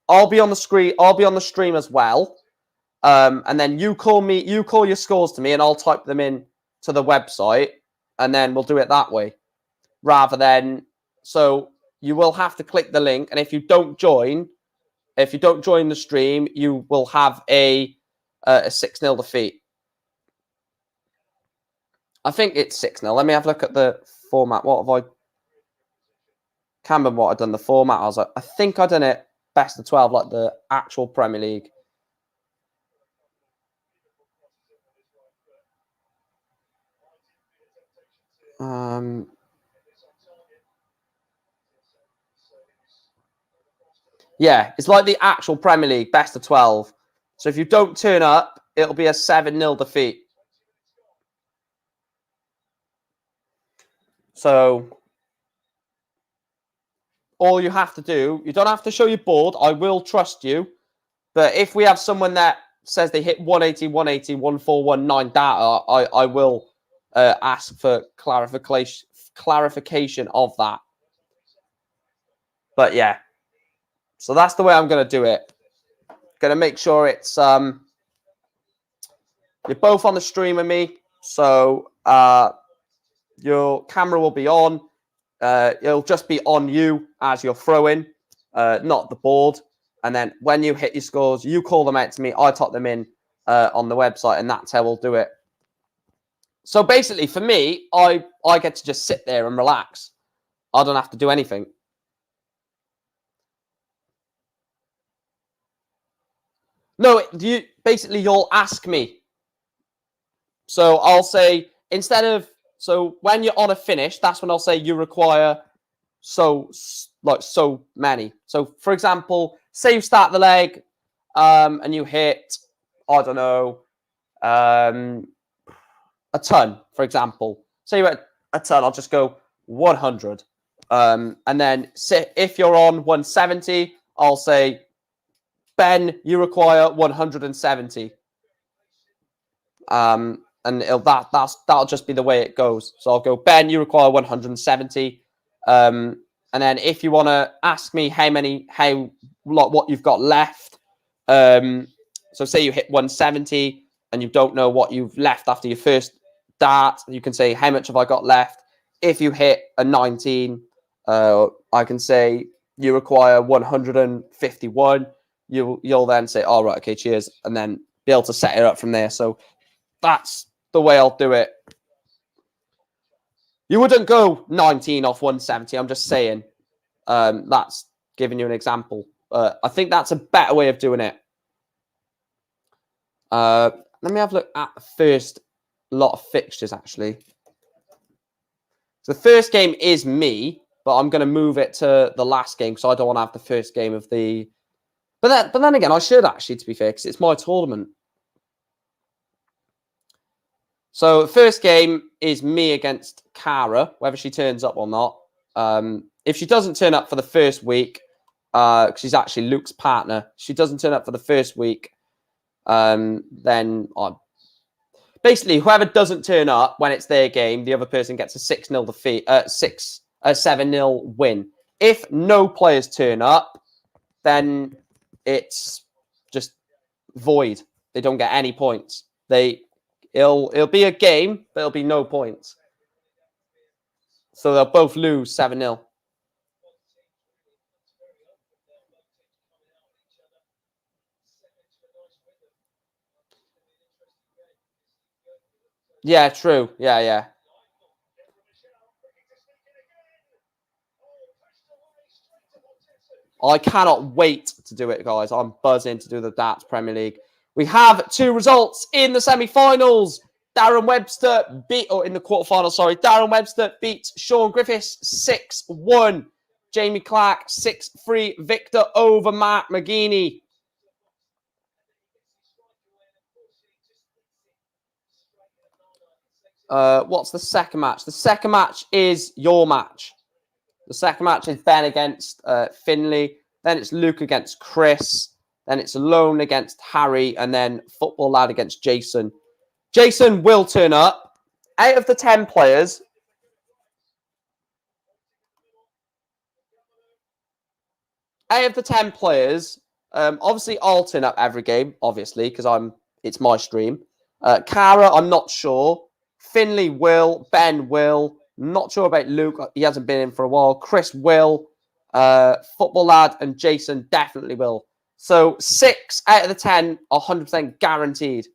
I'll be on the screen. I'll be on the stream as well. And then you call your scores to me, and I'll type them in to the website, and then we'll do it that way. Rather than, so you will have to click the link, and if you don't join the stream, you will have a 6-0 defeat. I think it's 6-0. Let me have a look at the format. What have I? Can't remember what I've done the format. I think I've done it best of 12, like the actual Premier League. Yeah, it's like the actual Premier League, best of 12. So if you don't turn up, it'll be a 7-0 defeat. So all you have to do, you don't have to show your board. I will trust you. But if we have someone that says they hit 180, 180, 1419 data, I will ask for clarification of that. But yeah, so that's the way I'm going to do it. Going to make sure it's you're both on the stream with me, so your camera will be on. It'll just be on you as you're throwing, not the board. And then when you hit your scores, you call them out to me. I type them in on the website, and that's how we'll do it. So basically, for me, I get to just sit there and relax. I don't have to do anything. No, you'll ask me. So I'll say, instead of, so when you're on a finish, that's when I'll say you require so many. So for example, say you start the leg, and you hit, I don't know, a ton, for example. Say you hit a ton, I'll just go 100. And then if you're on 170, I'll say, Ben, you require 170. And that'll just be the way it goes. So I'll go, Ben, you require 170. And then if you want to ask me what you've got left, so say you hit 170 and you don't know what you've left after your first dart, you can say, how much have I got left? If you hit a 19, I can say you require 151. You'll then say, all right, okay, cheers, and then be able to set it up from there. So that's the way I'll do it. You wouldn't go 19 off 170. I'm just saying. That's giving you an example. I think that's a better way of doing it. Let me have a look at the first lot of fixtures, actually. So the first game is me, but I'm going to move it to the last game because I don't want to have the first game of the... But then again, I should actually, to be fair, because it's my tournament. So the first game is me against Cara, whether she turns up or not. If she doesn't turn up for the first week, because she's actually Luke's partner, she doesn't turn up for the first week, then basically whoever doesn't turn up when it's their game, the other person gets a 6-0 defeat, 7-0 win. If no players turn up, then it's just void. They don't get any points. It'll be a game, but it'll be no points. So they'll both lose 7-0. Yeah, true. Yeah. I cannot wait to do it, guys. I'm buzzing to do the Darts Premier League. We have 2 results in the semi-finals. Darren Webster in the quarterfinals, sorry. Darren Webster beats Sean Griffiths 6-1. Jamie Clark 6-3 victor over Mark McGeaney. What's the second match? The second match is your match. The second match is Ben against Finley. Then it's Luke against Chris. Then it's Lone against Harry. And then Football Lad against Jason. Jason will turn up. Out of the 10 players, obviously I'll turn up every game, obviously, because it's my stream. Cara, I'm not sure. Finley will. Ben will. Not sure about Luke. He hasn't been in for a while. Chris will. Football Lad and Jason definitely will. So 6 out of the 10 are 100% guaranteed.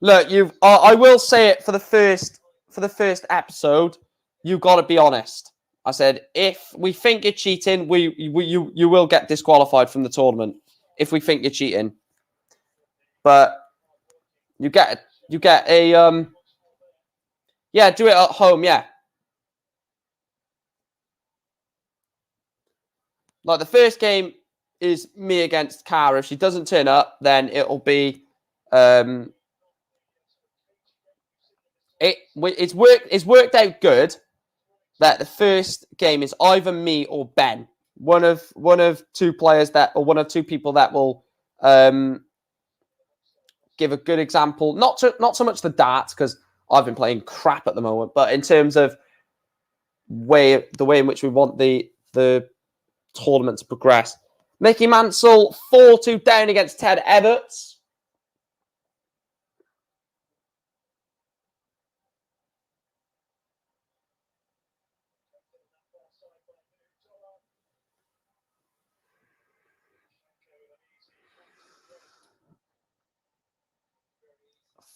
Look, I will say it for the first episode. You got to be honest. I said if we think you're cheating, you will get disqualified from the tournament if we think you're cheating. But you get a yeah, do it at home, yeah. Like the first game is me against Cara. If she doesn't turn up, then it'll be it's worked out good that the first game is either me or Ben. One of 2 players or one of 2 people that will give a good example. Not so much the darts, because I've been playing crap at the moment, but in terms of the way in which we want the tournament to progress. Mickey Mansell 4-2 down against Ted Everts.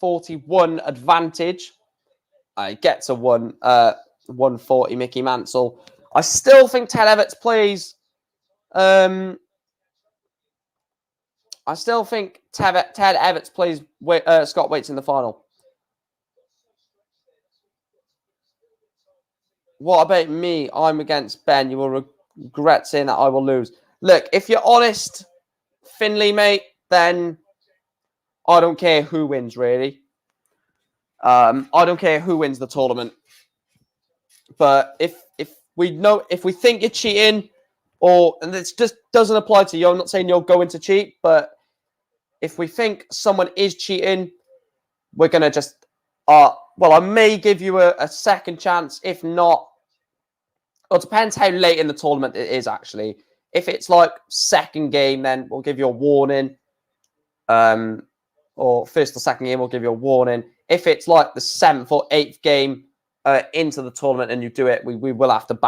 $41 advantage. Gets a 140 Mickey Mansell. I still think Ted Everts plays. I still think Ted Everts plays Scott Waits in the final. What about me? I'm against Ben. You will regret saying that I will lose. Look, if you're honest, Finley, mate, then I don't care who wins, really. I don't care who wins the tournament. But if we think you're cheating, and this just doesn't apply to you. I'm not saying you're going to cheat, but if we think someone is cheating, we're gonna just well, I may give you a second chance. If not, it depends how late in the tournament it is, actually. If it's like second game, then we'll give you a warning. Or first or second game, we'll give you a warning. If it's like the 7th or 8th game into the tournament and you do it, we will have to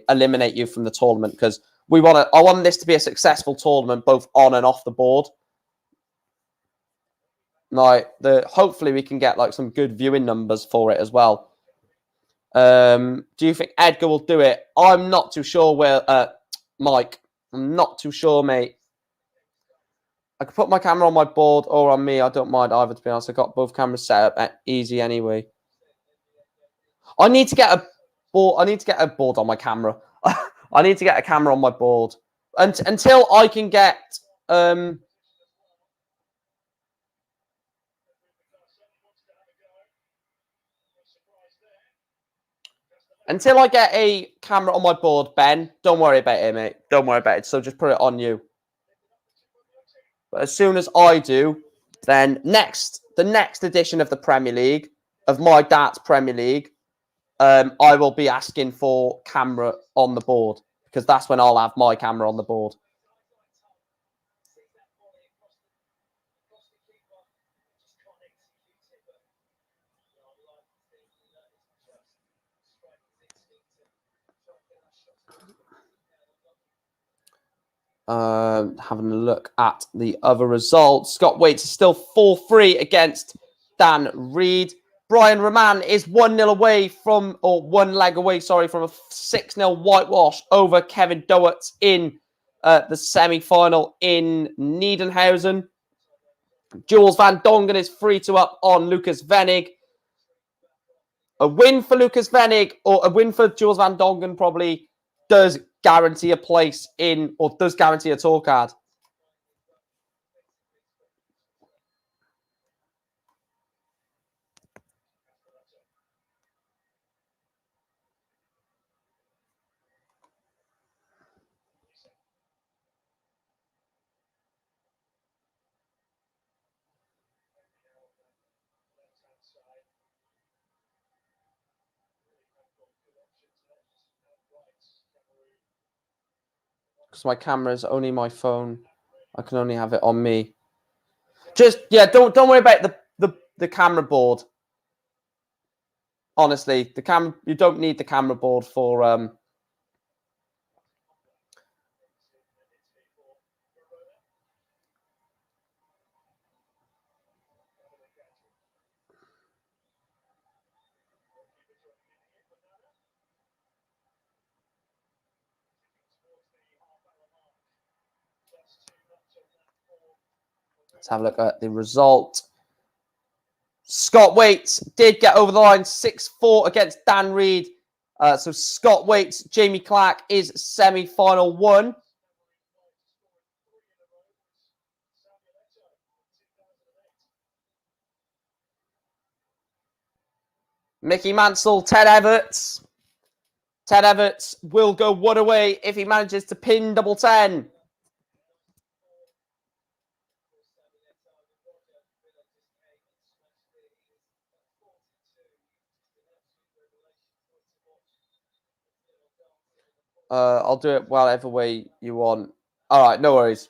eliminate you from the tournament, because I want this to be a successful tournament, both on and off the board. Like, hopefully we can get like some good viewing numbers for it as well. Do you think Edgar will do it? I'm not too sure. Mike, I'm not too sure, mate. I could put my camera on my board or on me. I don't mind either, to be honest. I got both cameras set up at easy anyway. I need to get a board. I need to get a board on my camera. I need to get a camera on my board until I can get until I get a camera on my board, Ben. Don't worry about it, mate. Don't worry about it. So just put it on you. But as soon as I do, then the next edition of the Premier League, of my Darts Premier League, I will be asking for camera on the board, because that's when I'll have my camera on the board. Having a look at the other results. Scott Waits is still 4-3 against Dan Reed. Brian Roman is 1-0 away from, or one leg away, sorry, from a 6-0 whitewash over Kevin Doherty in the semi-final in Niedenhausen. Jules Van Dongen is 3-2 on Lucas Venig. A win for Lucas Venig, or a win for Jules Van Dongen, probably does guarantee a place in, or does guarantee a tour card. Because my camera is only my phone. I can only have it on me. Just, yeah, don't worry about the camera board. Honestly, you don't need the camera board for let's have a look at the result. Scott Waits did get over the line, 6-4 against Dan Reed. So Scott Waits, Jamie Clark is semi-final 1. Mickey Mansell, Ted Everts. Ted Everts will go 1 away if he manages to pin double 10. I'll do it whatever way you want. All right, no worries.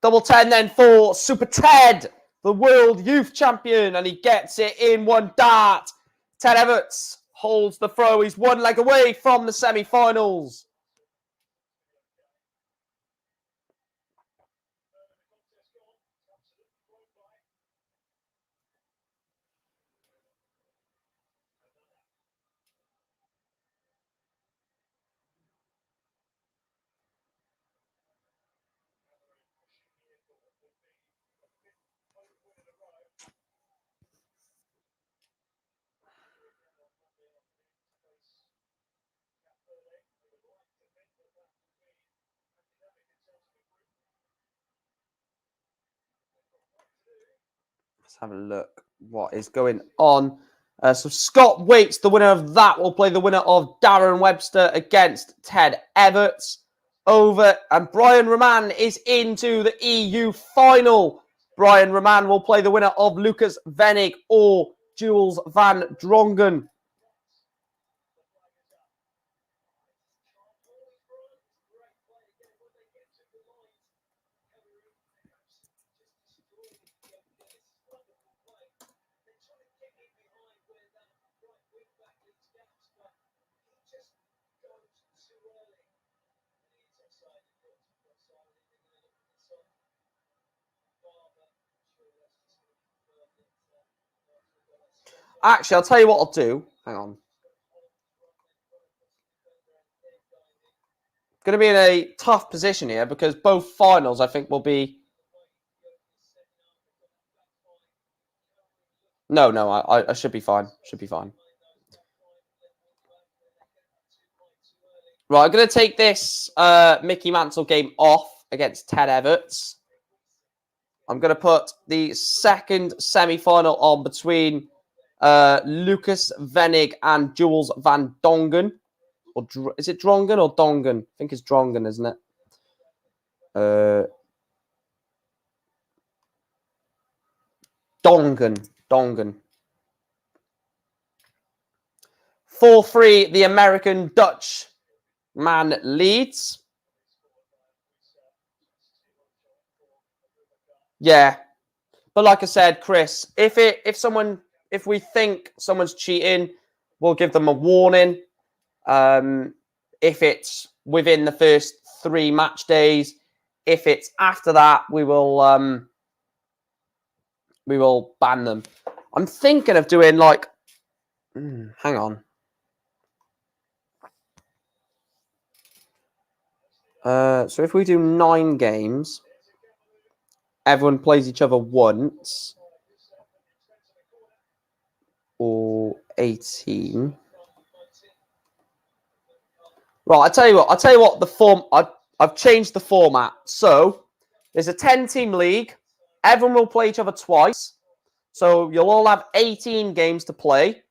Double 10 then for Super Ted, the world youth champion, and he gets it in one dart. Ted Everts holds the throw. He's 1 leg away from the semi-finals. Let's have a look what is going on. So Scott Waits, the winner of that, will play the winner of Darren Webster against Ted Everts. Over, and Brian Roman is into the EU final. Brian Roman will play the winner of Lucas Venig or Jules van Drongen. Actually, I'll tell you what I'll do. Hang on. Going to be in a tough position here because both finals, I think, will be... No, I should be fine. Should be fine. Right, I'm going to take this Mickey Mantle game off against Ted Everts. I'm going to put the second semi-final on between Lucas Venig and Jules van Dongen. Or is it Drongen or Dongen? I think it's Drongen, isn't it? Dongen. 4-3, the American Dutch man leads. Yeah. But like I said, Chris, if we think someone's cheating, we'll give them a warning. If it's within the first 3 match days, if it's after that, we will ban them. I'm thinking of doing like, hang on. So if we do 9 games, everyone plays each other once, or 18. Right, I'll tell you what. The form I've changed the format. So there's a 10-team league. Everyone will play each other twice. So you'll all have 18 games to play.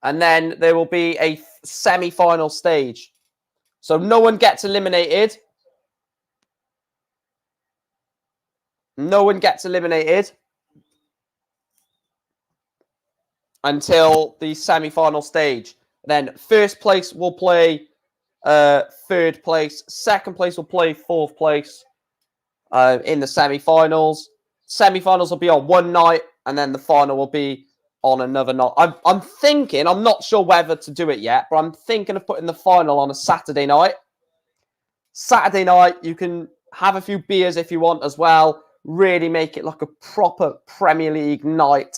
And then there will be a semi-final stage. So no one gets eliminated. No one gets eliminated until the semi-final stage. Then first place will play third place. Second place will play fourth place in the semi-finals. Semi-finals will be on one night, and then the final will be on another night. I'm thinking, I'm not sure whether to do it yet, but I'm thinking of putting the final on a Saturday night. Saturday night, you can have a few beers if you want as well. Really make it like a proper Premier League night.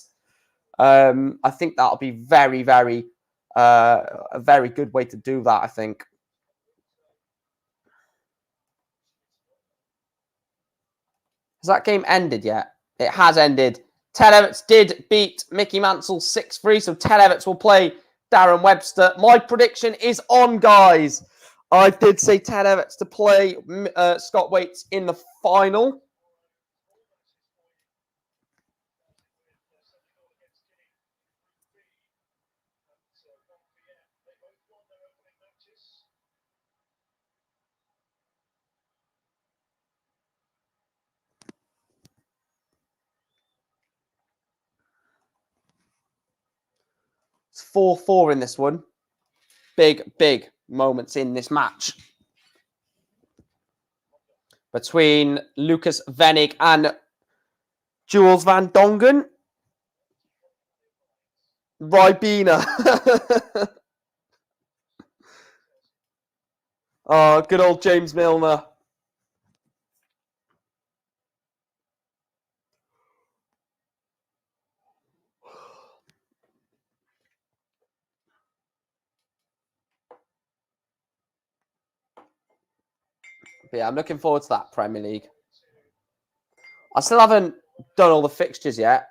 I think that'll be very, very a very good way to do that, I think. Has that game ended yet? It has ended. Ted Everts did beat Mickey Mansell 6-3, so Ted Everts will play Darren Webster. My prediction is on, guys. I did say Ted Everts to play Scott Waits in the final. It's 4-4 in this one. Big moments in this match between Lucas Venig and Jules van Dongen. Ribena. Oh, good old James Milner. But yeah, I'm looking forward to that Premier League. I still haven't done all the fixtures yet.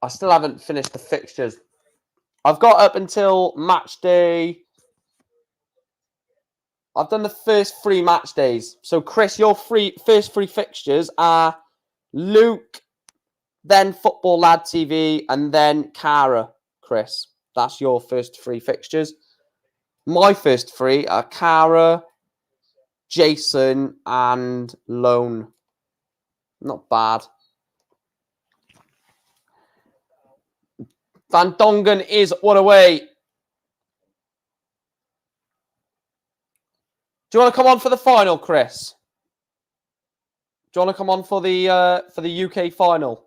I still haven't finished the fixtures. I've got up until match day. I've done the first 3 match days. So, Chris, your first 3 fixtures are Luke, then Football Lad TV, and then Cara, Chris. That's your first 3 fixtures. My first 3 are Cara, Jason, and Lone. Not bad. Van Dongen is 1 away. Do you want to come on for the final, Chris? Do you want to come on for the UK final?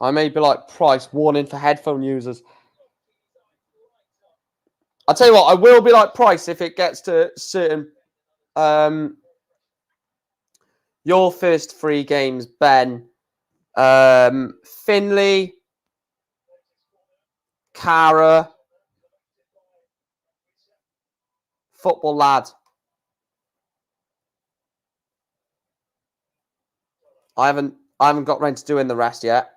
I may be like Price, warning for headphone users. I'll tell you what, I will be like Price if it gets to certain... your first 3 games, Ben. Finley, Cara, Football Lad. I haven't got round to doing the rest yet.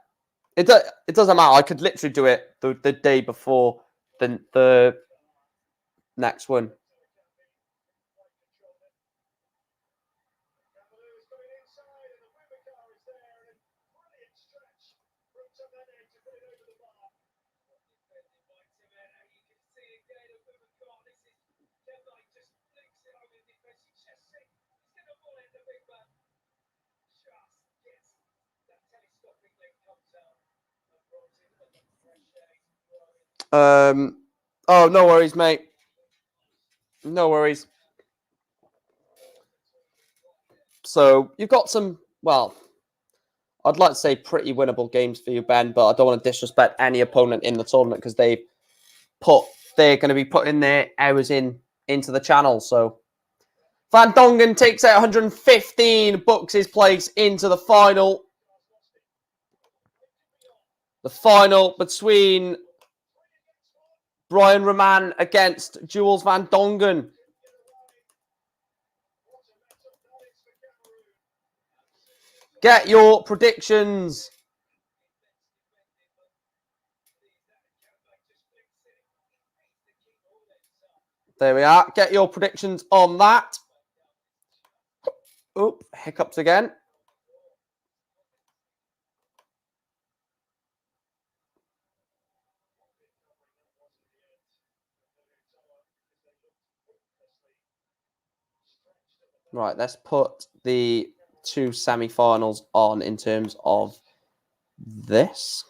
It doesn't matter. I could literally do it the day before the next one. Oh, no worries, mate. No worries. So you've got some, well, I'd like to say pretty winnable games for you, Ben, but I don't want to disrespect any opponent in the tournament because they're going to be putting their hours into the channel. So Van Dongen takes out 115, books his place into the final. The final between Brian Roman against Jules Van Dongen. Get your predictions. There we are. Get your predictions on that. Oh, hiccups again. Right, let's put the 2 semi-finals on in terms of this.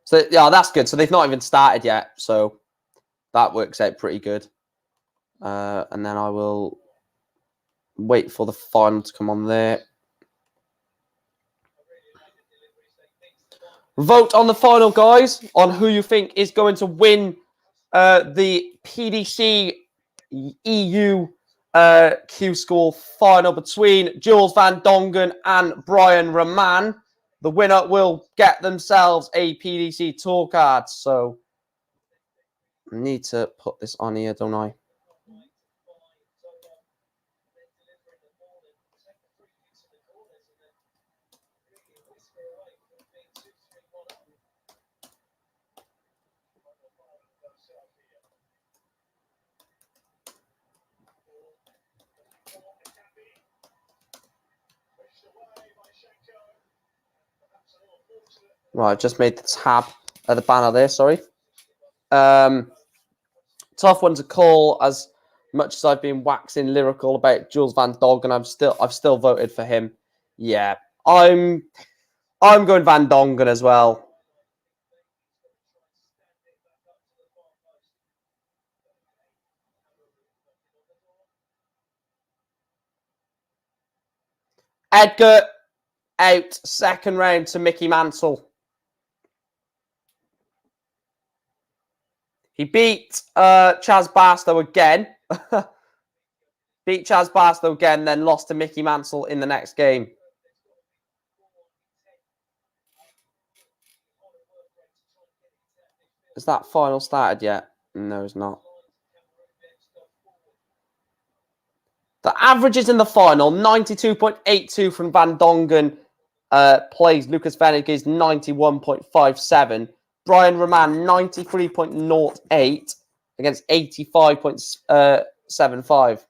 So, yeah, that's good. So they've not even started yet. So that works out pretty good. And then I will wait for the final to come on there. Vote on the final, guys, on who you think is going to win the PDC EU Q School final between Jules Van Dongen and Brian Roman. The winner will get themselves a PDC tour card. So I need to put this on here, don't I? Right, just made the tab at the banner there, sorry. Tough one to call, as much as I've been waxing lyrical about Jules Van Dongen, I've still voted for him. Yeah, I'm going Van Dongen as well. Edgar out, second round to Mickey Mansell. He beat Chaz Barstow again. Beat Chaz Barstow again, then lost to Mickey Mansell in the next game. Is that final started yet? No, it's not. The averages in the final, 92.82 from Van Dongen plays Lucas Venegas 91.57. Brian Roman 93.08 against 85.75.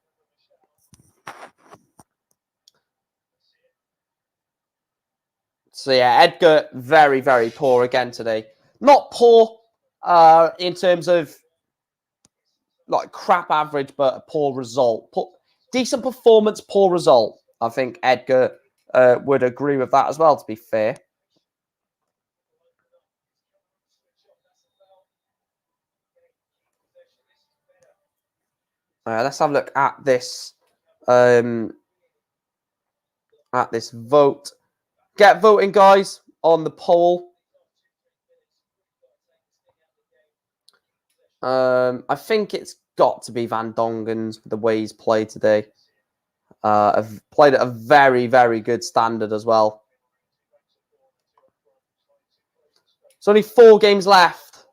So yeah, Edgar very, very poor again today. Not poor in terms of like crap average, but a poor result. Decent performance, poor result. I think Edgar would agree with that as well, to be fair. Let's have a look at this vote. Get voting, guys, on the poll. I think it's got to be Van Dongen's the way he's played today. I've played at a very, very good standard as well. There's only 4 games left.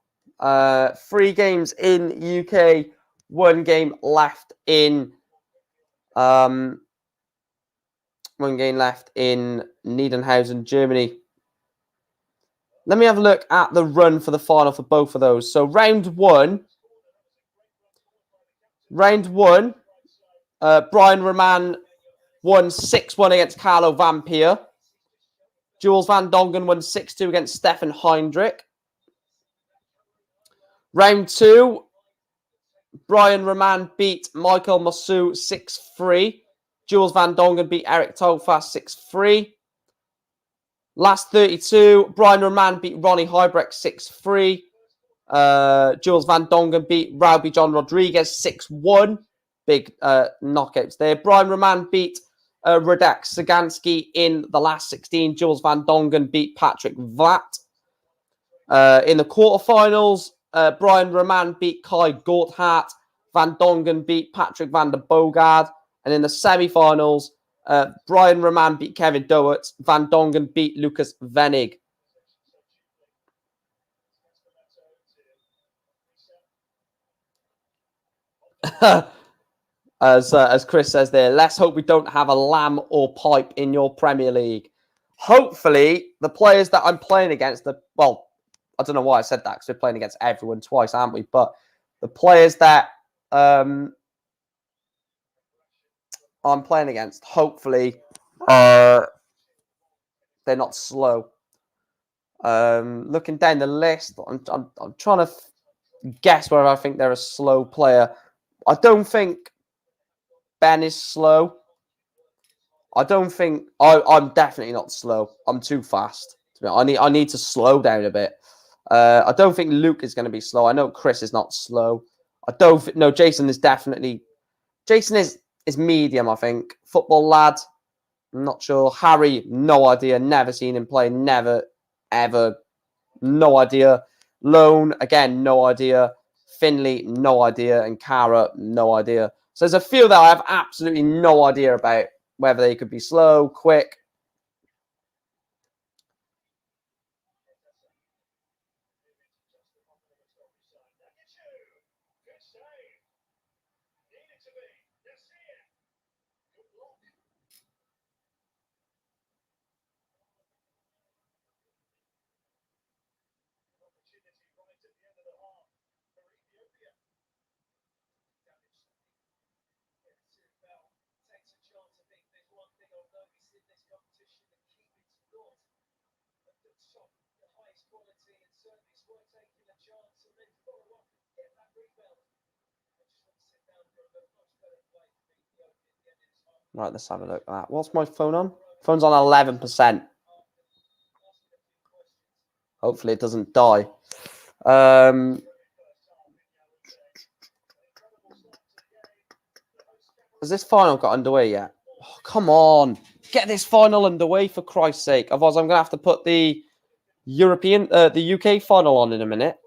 3 games in UK, 1 game left in 1 game left in Niederhausen, Germany. Let me have a look at the run for the final for both of those. So round one, Brian Roman won 6-1 against Carlo Vampire. Jules Van Dongen won 6-2 against Stefan Heinrich. Round 2, Brian Roman beat Michael Massou 6-3. Jules Van Dongen beat Eric Tofas 6-3. Last 32, Brian Roman beat Ronnie Hybrecht 6-3. Jules Van Dongen beat Rauby John Rodriguez 6-1. Big knockouts there. Brian Roman beat Radek Sagansky in the last 16. Jules Van Dongen beat Patrick Vatt. In the quarterfinals, Brian Roman beat Kai Gorthardt. Van Dongen beat Patrick van der Bogard. And in the semi-finals, Brian Roman beat Kevin Doert. Van Dongen beat Lucas Venig. As Chris says there, let's hope we don't have a lamb or pipe in your Premier League. Hopefully, the players that I'm playing against, well, I don't know why I said that because we're playing against everyone twice, aren't we? But the players that I'm playing against, hopefully, they're not slow. Looking down the list, I'm trying to guess whether I think they're a slow player. I don't think Ben is slow. I don't think I'm definitely not slow. I'm too fast. I need to slow down a bit. I don't think Luke is going to be slow. I know Chris is not slow. No, Jason is definitely. Jason is medium, I think. Football lad, I'm not sure. Harry, no idea. Never seen him play. Never, ever. No idea. Lone, again, no idea. Finley, no idea. And Cara, no idea. So there's a few that I have absolutely no idea about whether they could be slow, quick. Right, let's have a look at that. What's my phone on? Phone's on 11%. Hopefully it doesn't die. Has this final got underway yet? Oh, come on. Get this final underway for Christ's sake. Otherwise, I'm going to have to put the the UK final on in a minute.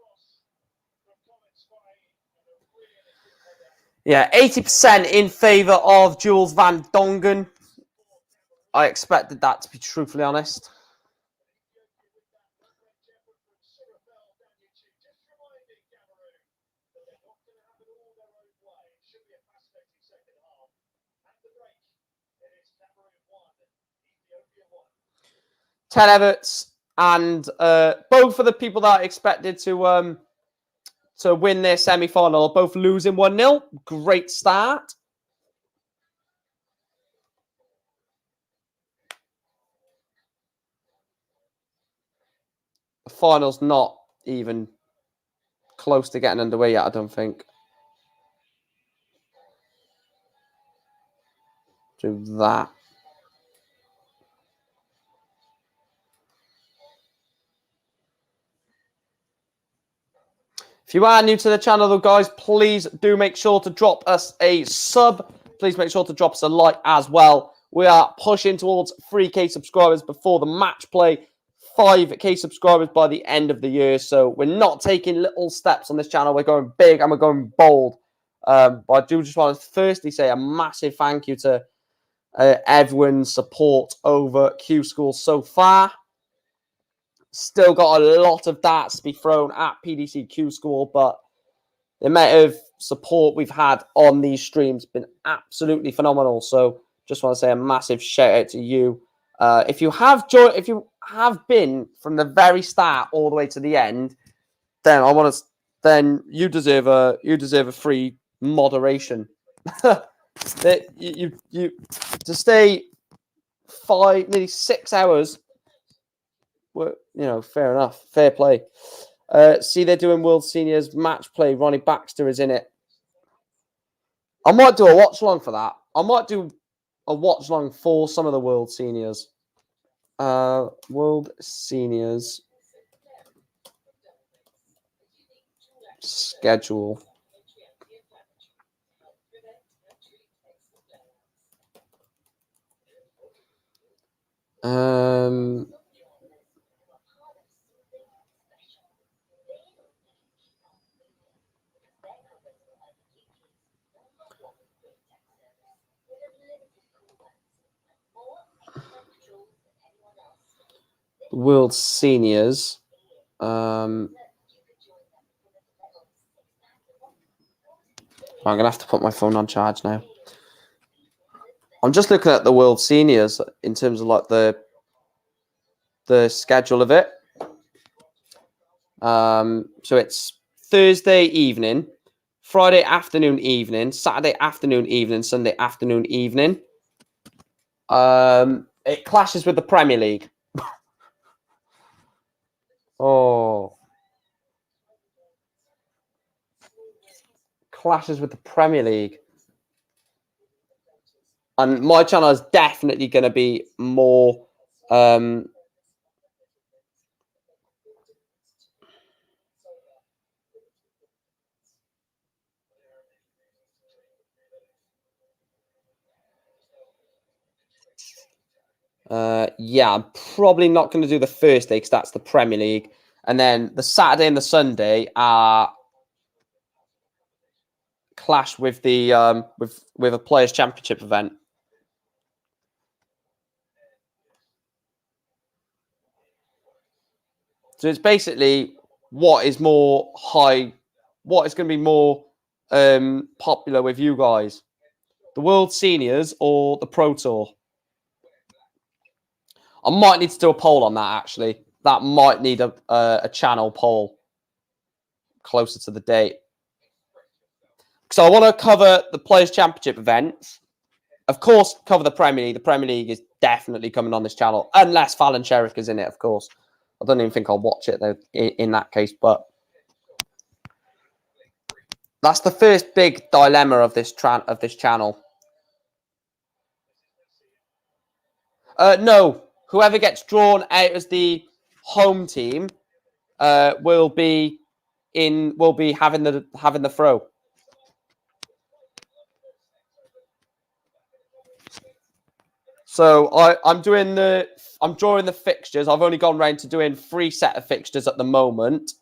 Yeah, 80% in favour of Jules Van Dongen. I expected that, to be truthfully honest. Ted Everts and both of the people that I expected to win their semi-final, both losing 1-0. Great start. The final's not even close to getting underway yet, I don't think. Do that. If you are new to the channel, though, guys, please do make sure to drop us a sub. Please make sure to drop us a like as well. We are pushing towards 3K subscribers before the match play. 5K subscribers by the end of the year. So we're not taking little steps on this channel. We're going big and we're going bold. But I do just want to firstly say a massive thank you to everyone's support over Q School so far. Still got a lot of darts to be thrown at PDC Q School, but the amount of support we've had on these streams has been absolutely phenomenal. So just want to say a massive shout out to you. If you have been from the very start all the way to the end, then you deserve a free moderation. That you to stay nearly 6 hours. Well, you know, fair enough, fair play. See, they're doing World Seniors match play. Ronnie Baxter is in it. I might do a watch along for that. I might do a watch along for some of the World Seniors. World Seniors schedule. World Seniors. I'm going to have to put my phone on charge now. I'm just looking at the World Seniors in terms of like the schedule of it. So it's Thursday evening, Friday afternoon evening, Saturday afternoon evening, Sunday afternoon evening. It clashes with the Premier League. Oh. Clashes with the Premier League. And my channel is definitely going to be more yeah, I'm probably not going to do the Thursday because that's the Premier League. And then the Saturday and the Sunday are clash with the with a Players' Championship event. So it's basically what is going to be more popular with you guys, the World Seniors or the Pro Tour. I might need to do a poll on that, actually. That might need a channel poll closer to the date. So I want to cover the Players' Championship events. Of course, cover the Premier League. The Premier League is definitely coming on this channel, unless Fallon Sherrick is in it, of course. I don't even think I'll watch it, though, in that case. But that's the first big dilemma of this channel. No. Whoever gets drawn out as the home team will be having the throw. So I'm drawing the fixtures. I've only gone round to doing 3 set of fixtures at the moment.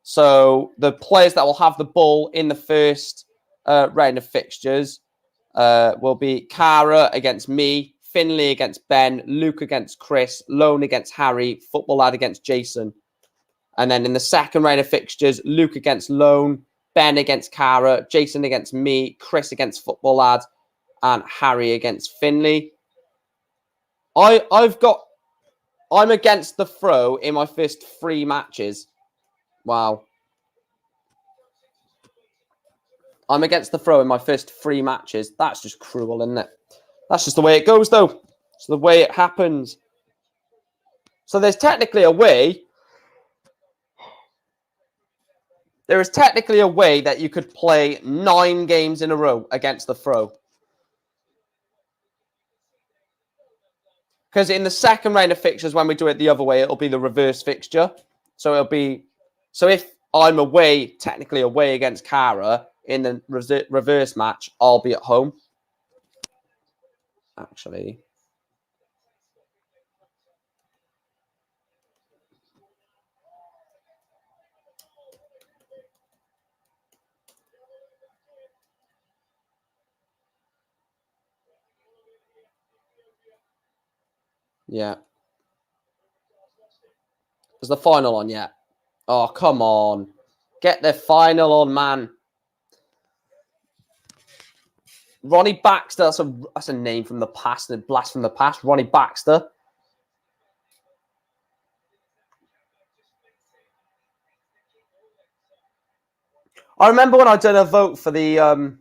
So the players that will have the ball in the first round of fixtures will be Cara against me, Finley against Ben, Luke against Chris, Lone against Harry, Football Lad against Jason. And then in the second round of fixtures, Luke against Lone, Ben against Cara, Jason against me, Chris against Football Lad, and Harry against Finley. I'm against the throw in my first 3 matches. Wow. I'm against the throw in my first 3 matches. That's just cruel, isn't it? That's just the way it goes, though. It's the way it happens. So there's technically a way. There is technically a way that you could play 9 games in a row against the throw. Because in the second round of fixtures, when we do it the other way, it'll be the reverse fixture. So it'll be... So if I'm away, technically away against Cara in the reverse match, I'll be at home. Actually... Yeah. Is the final on yet? Oh, come on. Get the final on, man. Ronnie Baxter. That's a name from the past. A blast from the past. Ronnie Baxter. I remember when I did a vote for the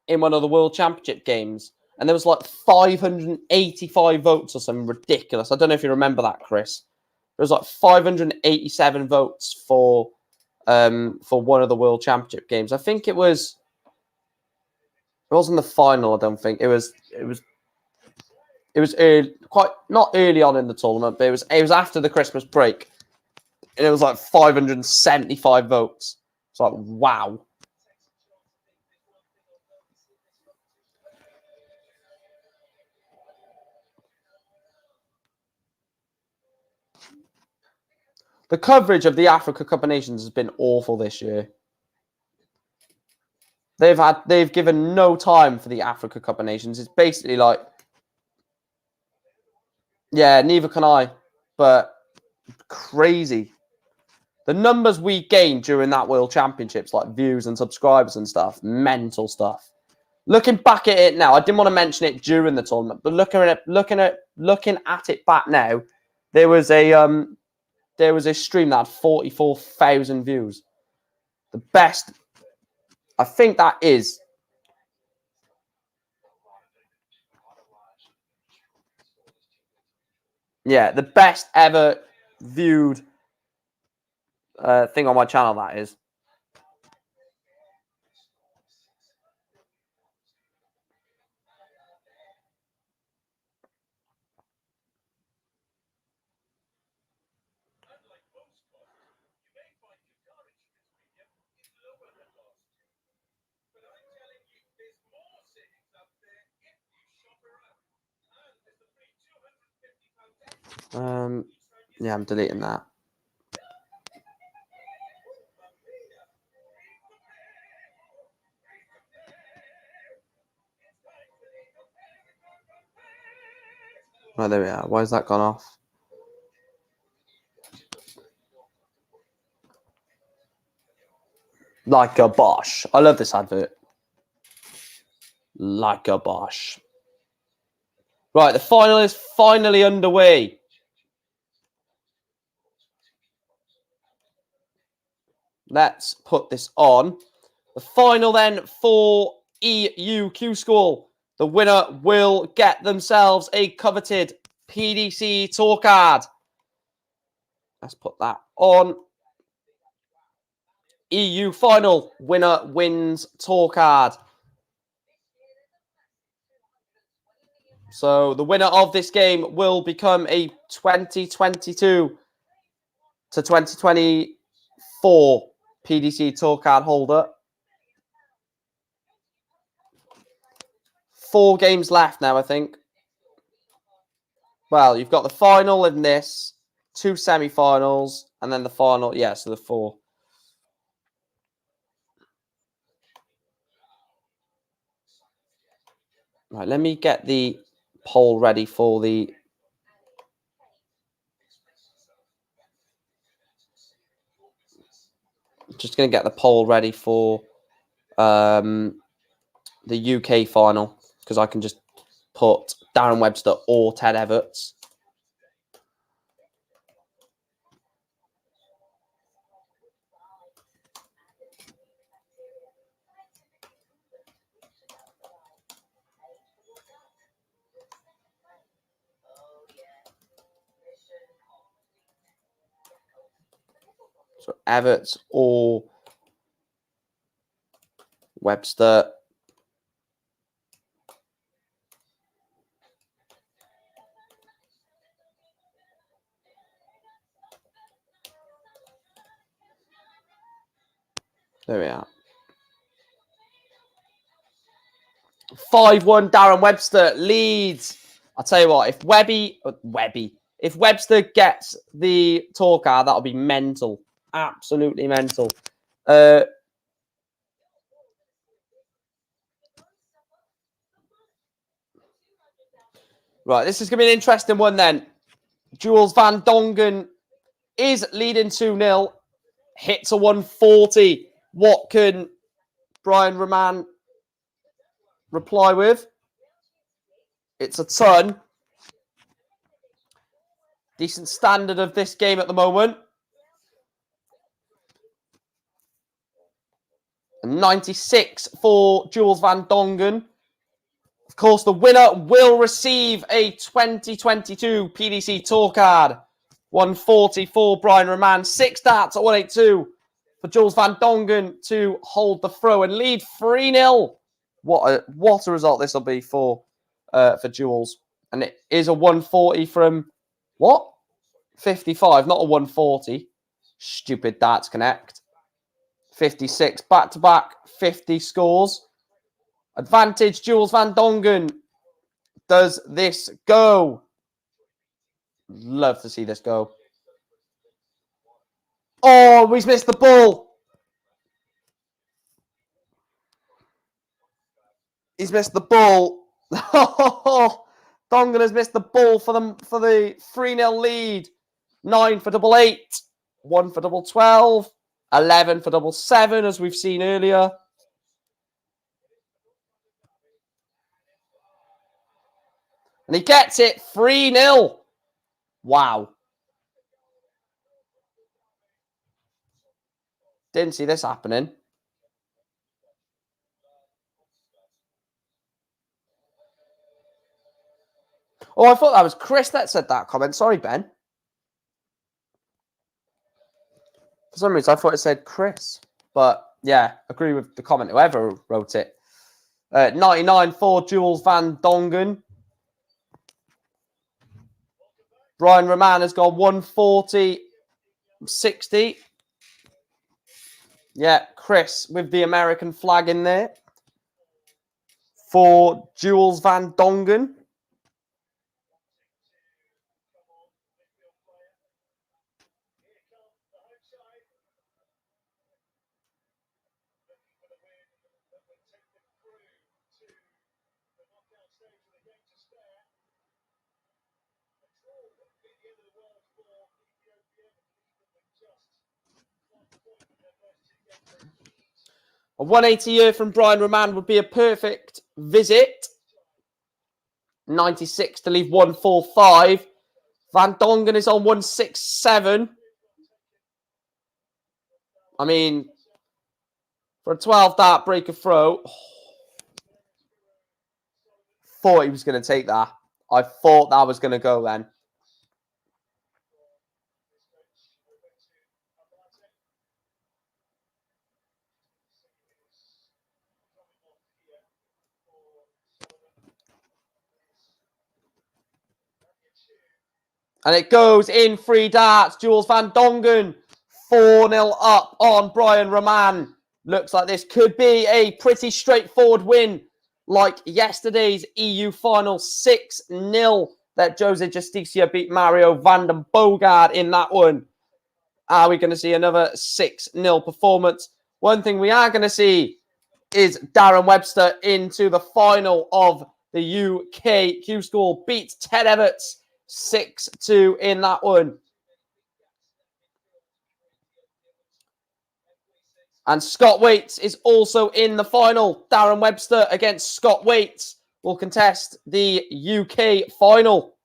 in one of the World Championship games, and there was like 585 votes or something ridiculous. I don't know if you remember that, Chris. There was like 587 votes for one of the World Championship games. I think it was. It wasn't the final. I don't think it was. It was early, quite not early on in the tournament, but it was after the Christmas break, and it was like 575 votes. It's like wow. The coverage of the Africa Cup of Nations has been awful this year. They've given no time for the Africa Cup of Nations. It's basically like, yeah, neither can I, but crazy. The numbers we gained during that World Championships, like views and subscribers and stuff, mental stuff. Looking back at it now, I didn't want to mention it during the tournament, but looking at it back now, there was a stream that had 44,000 views. The best, I think that is. Yeah, the best ever viewed thing on my channel, that is. Yeah, I'm deleting that. Right, there we are. Why has that gone off? Like a Bosch. I love this advert. Like a Bosch. Right, the final is finally underway. Let's put this on. The final then for EUQ School. The winner will get themselves a coveted PDC tour card. Let's put that on. EU final. Winner wins tour card. So the winner of this game will become a 2022 to 2024 PDC tour card holder. 4 games left now, I think. Well, you've got the final in this, 2 semi-finals, and then the final. Yeah, so the 4. Right, let me get the poll ready for the... Just going to get the poll ready for the UK final, because I can just put Darren Webster or Ted Everts. So Everts or Webster. There we are. 5-1 Darren Webster leads. I'll tell you what, if if Webster gets the tour card, that'll be mental. Absolutely mental. Right, this is going to be an interesting one then. Jules Van Dongen is leading 2-0. Hits a 140. What can Brian Roman reply with? It's a ton. Decent standard of this game at the moment. 96 for Jules Van Dongen. Of course, the winner will receive a 2022 PDC Tour card. 140 for Brian Roman. 6 darts at 182 for Jules Van Dongen to hold the throw and lead 3-0. What a result this will be for Jules. And it is a 140 from, what? 55, not a 140. Stupid darts connect. 56, back-to-back 50 scores. Advantage, Jules Van Dongen. Does this go? Love to see this go. Oh, he's missed the ball. He's missed the ball. Dongen has missed the ball for the 3-0 lead. 9 for double 8. 1 for double 12. 11 for double 7, as we've seen earlier. And he gets it 3-0. Wow. Didn't see this happening. Oh, I thought that was Chris that said that comment. Sorry, Ben. For some reason, I thought it said Chris. But, yeah, agree with the comment, whoever wrote it. 99 for Jules Van Dongen. Brian Roman has gone 140, 60. Yeah, Chris with the American flag in there for Jules Van Dongen. A 180 year from Brian Roman would be a perfect visit. 96 to leave 145. Van Dongen is on 167. I mean, for a 12 dart breaker throw, thought he was going to take that. I thought that was going to go then. And it goes in 3 darts. Jules Van Dongen 4-0 up on Brian Roman. Looks like this could be a pretty straightforward win, like yesterday's EU final 6-0 that Jose Justicia beat Mario van den Boogaard in that one. Are we going to see another 6-0 performance? One thing we are going to see is Darren Webster into the final of The UK Q School beats Ted Everts 6-2 in that one. And Scott Waits is also in the final. Darren Webster against Scott Waits will contest the UK final.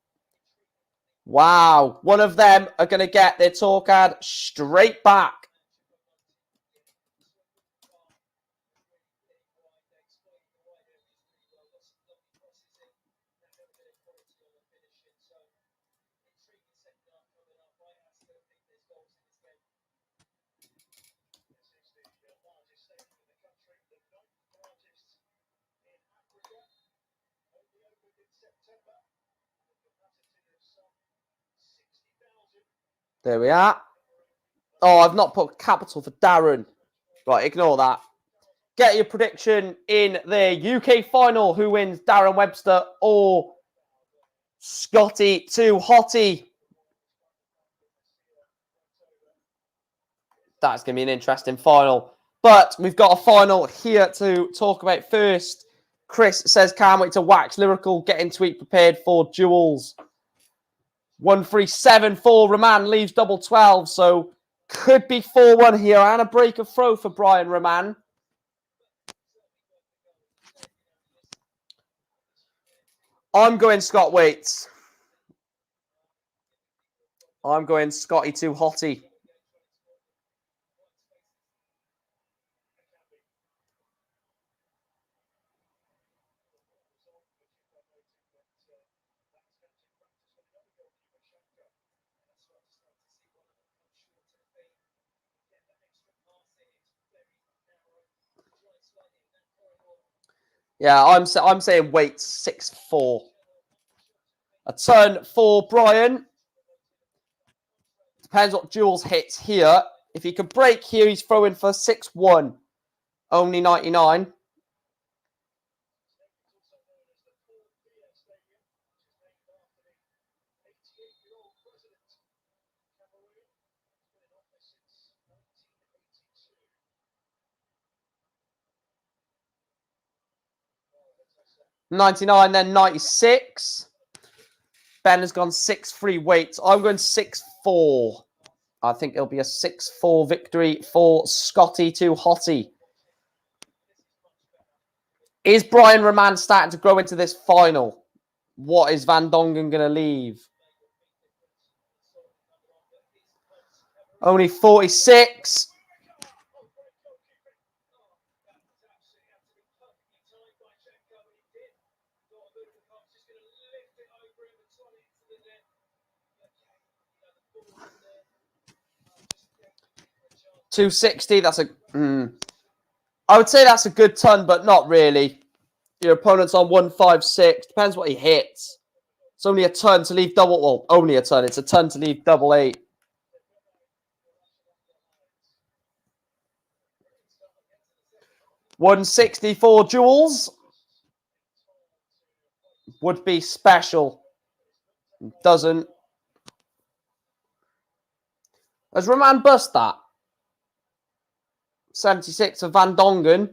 Wow. One of them are going to get their tour card straight back. There we are. Oh, I've not put capital for Darren. Right, ignore that. Get your prediction in the UK final. Who wins, Darren Webster or Scotty Too Hottie? That's going to be an interesting final. But we've got a final here to talk about first. Chris says, can't wait to wax lyrical. Getting tweet prepared for duels. 1-3-7-4. Roman leaves double 12. So could be 4-1 here. And a break of throw for Brian Roman. I'm going Scott Waits. I'm going Scotty Too Hottie. Yeah, I'm saying Waits 6-4. A turn for Brian. Depends what Jules hits here. If he can break here, he's throwing for 6-1. Only 99. $99, then 96. Ben has gone 6-3 Waits. I'm going 6-4. I think it'll be a 6-4 victory for Scotty Too Hottie. Is Brian Roman starting to grow into this final? What is Van Dongen going to leave? Only 46. $260. That's a. I would say that's a good ton, but not really. Your opponent's on 156. Depends what he hits. It's only a ton to leave double. Well, only a ton. It's a ton to leave double 8. $164 Jules. Would be special. Doesn't. Has Roman bust that? 76 of Van Dongen.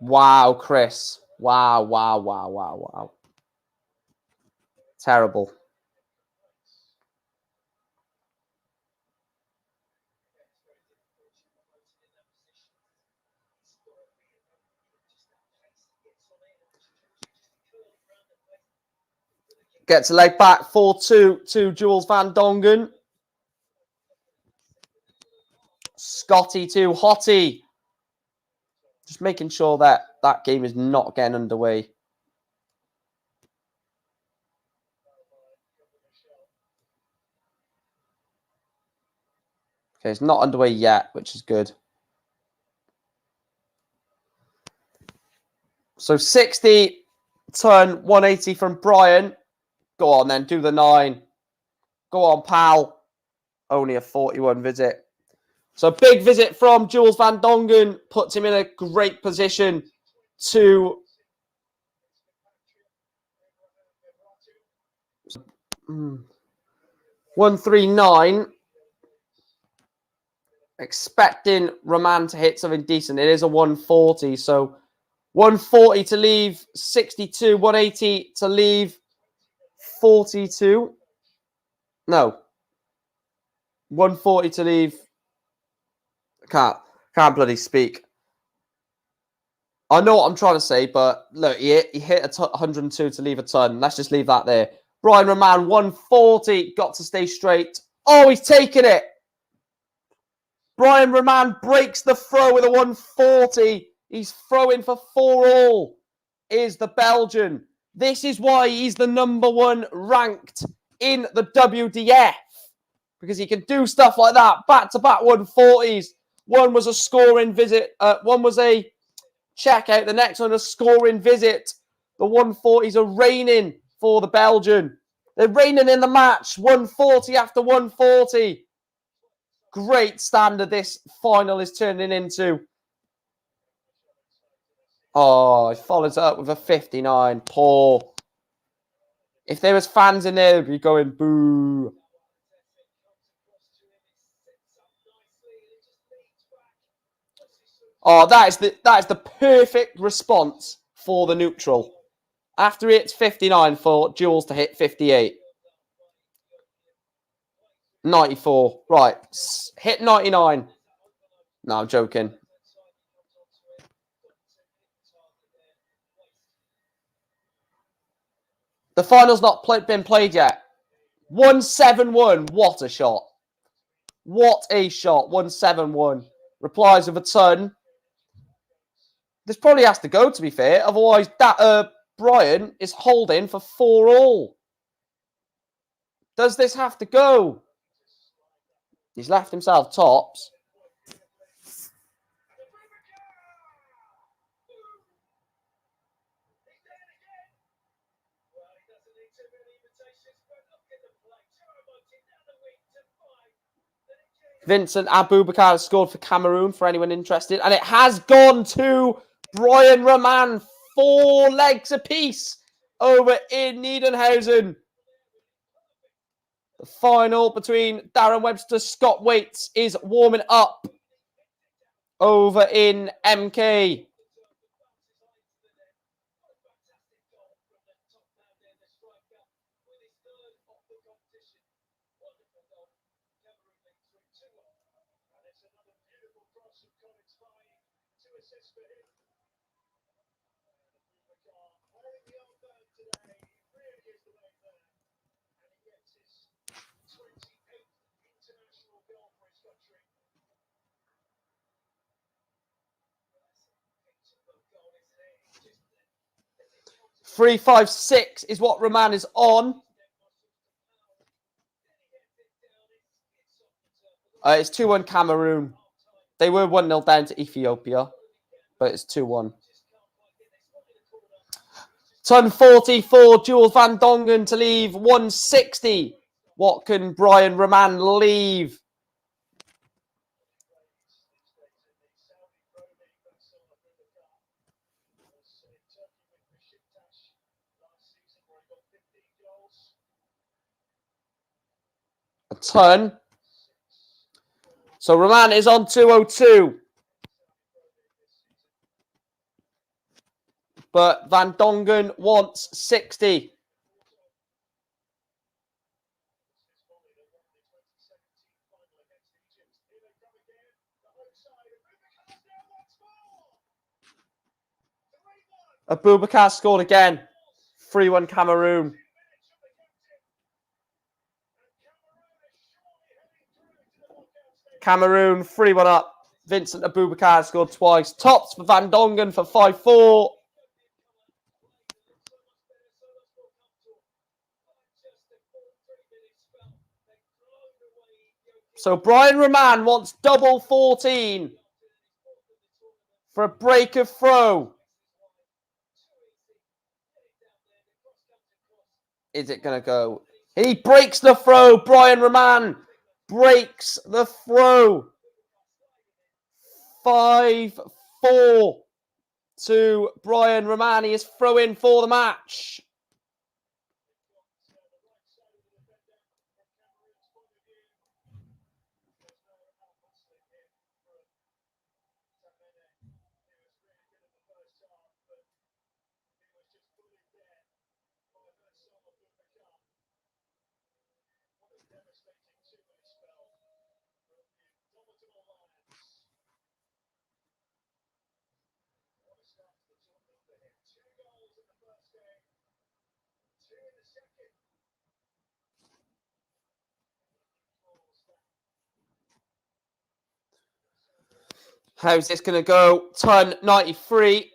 Wow, Chris. Wow. Terrible. Gets a leg back. 4-2 to Jules Van Dongen. Scotty Too Hottie. Just making sure that that game is not getting underway. Okay, it's not underway yet, which is good. So 60, turn 180 from Brian. Go on then, do the 9. Go on, pal. Only a 41 visit. So big visit from Jules Van Dongen. Puts him in a great position to... 139. expecting Roman to hit something decent. It is a 140, so 140 to leave 62, 180 to leave 42. No. 140 to leave. Can't bloody speak. I know what I'm trying to say, but look, he hit 102 to leave a ton. Let's just leave that there. Brian Roman, 140. Got to stay straight. Oh, he's taking it. Brian Roman breaks the throw with a 140. He's throwing for 4-all. Is the Belgian. This is why he's the #1 ranked in the WDF. Because he can do stuff like that. Back-to-back 140s. One was a scoring visit. One was a checkout. The next one a scoring visit. The 140s are reigning for the Belgian. They're reigning in the match. 140 after 140. Great standard this final is turning into. Oh, he follows it up with a 59. Poor. If there was fans in there, they'd be going boo. Oh, that is the perfect response for the neutral. After it's 59 for Jules to hit 58. 94. Right. Hit 99. No, I'm joking. The final's not been played yet. 171. What a shot. What a shot. 171. Replies with a ton. This probably has to go, to be fair. Otherwise, that Brian is holding for 4-all. Does this have to go? He's left himself tops. Vincent Aboubakar has scored for Cameroon, for anyone interested. And it has gone to Brian Roman. 4 legs apiece over in Niedenhausen. The final between Darren Webster, Scott Waits is warming up over in MK. Three, 5, 6 is what Roman is on. It's 2-1 Cameroon. They were 1-0 down to Ethiopia, but it's 2-1. Ton 44, Jules Van Dongen to leave 160. What can Brian Roman leave? A ton. So Roman is on 202. But Van Dongen wants 60. Aboubakar scored again. 3-1 Cameroon. Cameroon 3-1 up. Vincent Aboubakar scored twice. Tops for Van Dongen for 5-4. So Brian Roman wants double 14 for a break of throw. Is it going to go? He breaks the throw. Brian Roman breaks the throw. 5-4 to Brian Roman. He is throwing for the match. How's this going to go? Turn 93.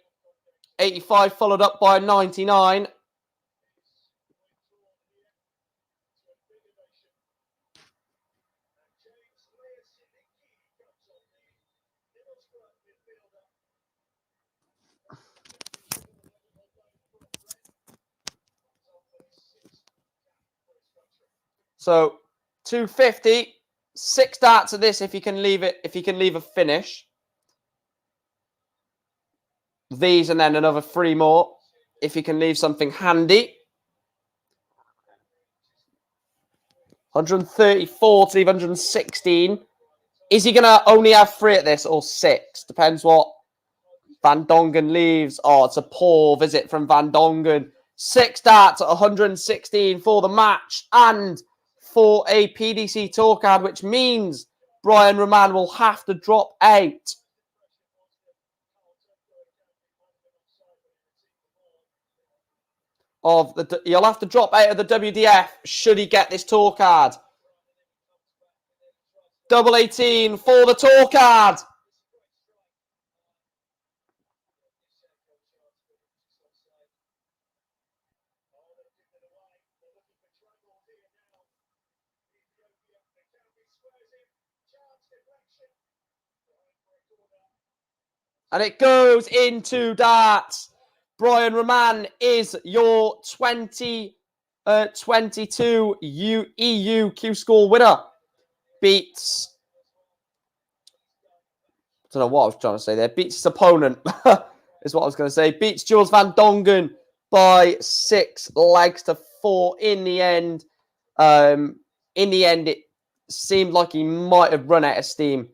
85 followed up by 99. So 250, 6 darts of this if you can leave it, if you can leave a finish. These and then another 3 more if you can leave something handy. 134 to leave 116. Is he going to only have 3 at this or 6? Depends what Van Dongen leaves. Oh, it's a poor visit from Van Dongen. 6 darts at 116 for the match and for a PDC tour card, which means Brian Roman will have to drop out of the. He'll have to drop out of the WDF should he get this tour card. Double 18 for the tour card. And it goes into darts. Brian Roman is your 2022 EU Q School winner. Beats, I don't know what I was trying to say there. Beats his opponent, is what I was going to say. Beats Jules Van Dongen by 6 legs to 4 in the end. In the end, it seemed like he might have run out of steam.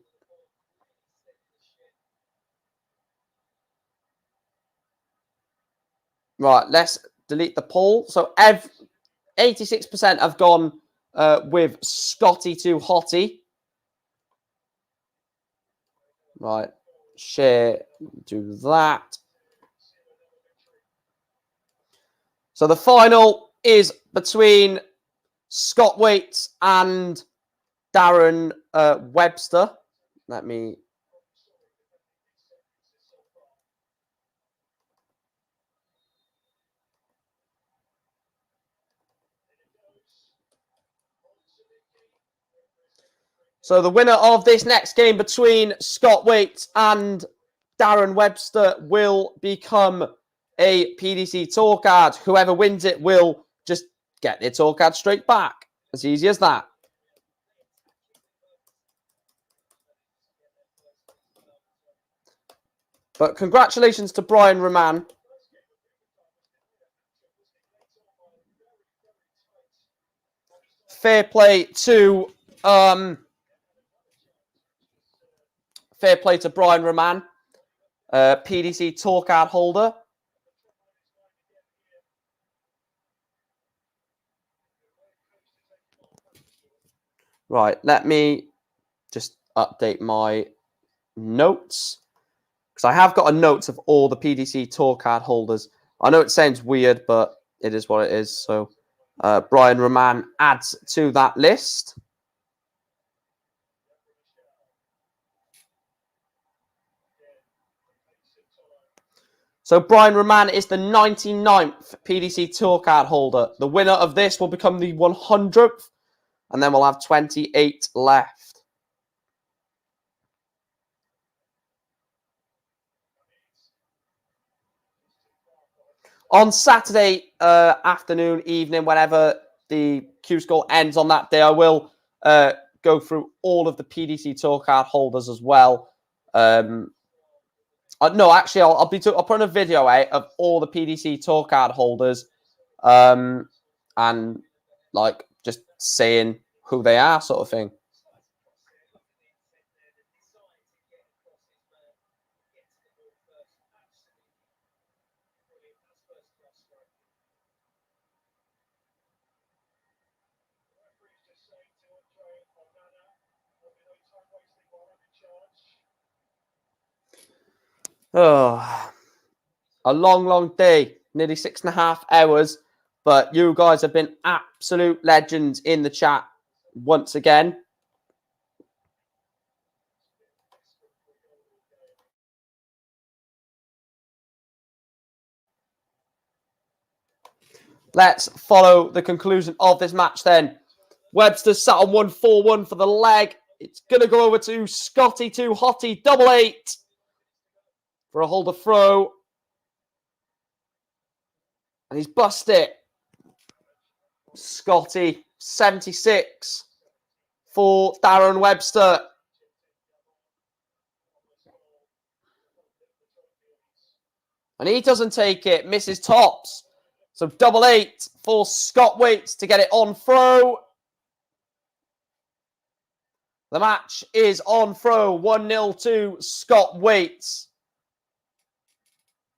Right, let's delete the poll. So 86% have gone with Scotty to Hottie. Right, share, do that. So the final is between Scott Waits and Darren Webster. Let me. So the winner of this next game between Scott Waits and Darren Webster will become a PDC tour card. Whoever wins it will just get their tour card straight back. As easy as that. But congratulations to Brian Roman. Fair play to Brian Roman, PDC tour card holder. Right, let me just update my notes. Because I have got a note of all the PDC tour card holders. I know it sounds weird, but it is what it is. So Brian Roman adds to that list. So Brian Roman is the 99th PDC tour card holder. The winner of this will become the 100th. And then we'll have 28 left. On Saturday afternoon, evening, whenever the Q School ends on that day, I will go through all of the PDC tour card holders as well. No, actually, I'll put in a video out of all the PDC tour card holders, and like just saying who they are, sort of thing. Oh, a long, long day, nearly 6.5 hours But you guys have been absolute legends in the chat once again. Let's follow the conclusion of this match then. Webster sat on 1-4-1 for the leg. It's going to go over to Scotty 2 Hottie, double 8 for a holder throw. And he's bust it. Scotty 76 for Darren Webster. And he doesn't take it, misses tops. So double 8 for Scott Waits to get it on throw. The match is on throw. 1-0 to Scott Waits.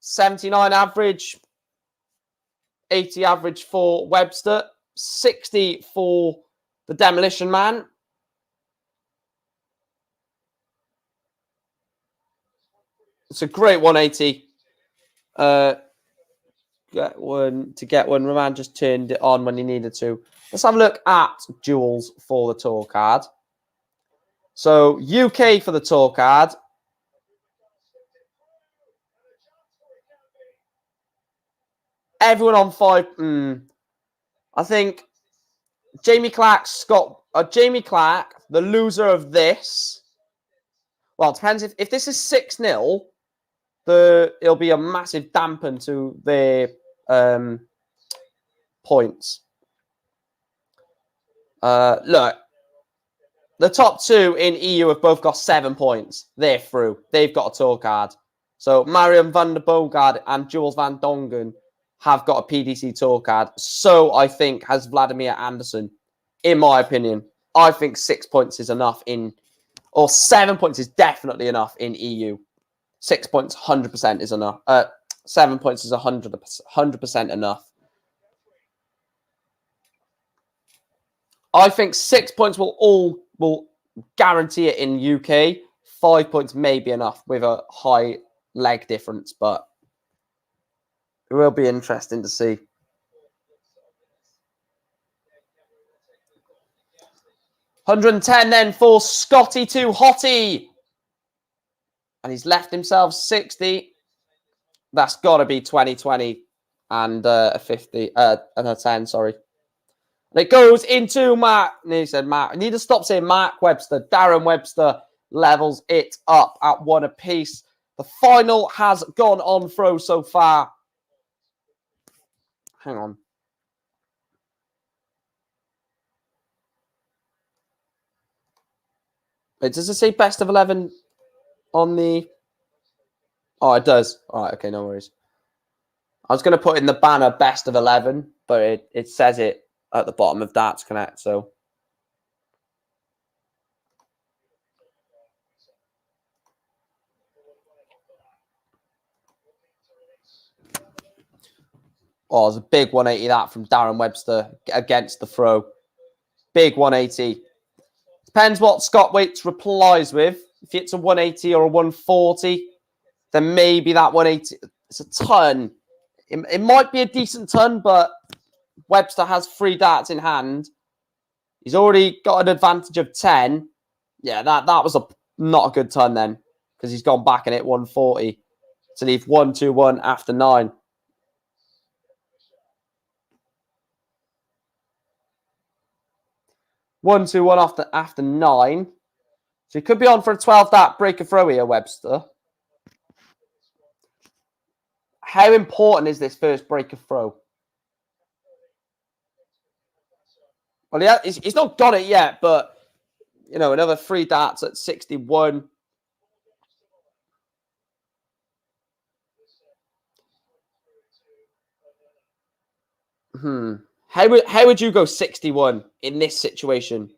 79 average. 80 average for Webster. 60 for the Demolition Man. It's a great 180. Get one. Roman just turned it on when he needed to. Let's have a look at duels for the tour card. So UK for the tour card. Everyone on 5. I think Jamie Clark, Jamie Clark, the loser of this. Well, it depends if this is 6-0, it'll be a massive dampen to their points. Look, the top 2 in EU have both got 7 points. They're through. They've got a tour card. So Mariam van der Bogard and Jules van Dongen have got a PDC tour card. So I think has Vladimir Anderson, in my opinion. I think 6 points is enough or 7 points is definitely enough in EU. 6 points, 100% is enough. 7 points is 100% enough. I think 6 points will guarantee it in UK. 5 points may be enough with a high leg difference, but it will be interesting to see. $110 then for Scotty 2 Hottie. And he's left himself 60. That's got to be 2020 and a 50 and a 10, sorry. And it goes into Mark. And he said, Mark. I need to stop saying Mark Webster. Darren Webster levels it up at 1 apiece. The final has gone on throw so far. Hang on. Wait, does it say best of 11 on the... Oh, it does. All right, okay, no worries. I was going to put in the banner best of 11, but it says it at the bottom of Darts Connect, so... Oh, it's a big 180 that from Darren Webster against the throw. Big 180. Depends what Scott Waits replies with. If it's a 180 or a 140, then maybe that 180... It's a ton. It might be a decent ton, but Webster has 3 darts in hand. He's already got an advantage of 10. Yeah, that was not a good ton then, because he's gone back and hit 140 to leave 1-2-1 after 9. One, 2-1 after 9. So he could be on for a 12 dart breaker throw here, Webster. How important is this first breaker throw? Well, yeah, he's not got it yet, but you know, another 3 darts at 61. How would you go 61 in this situation?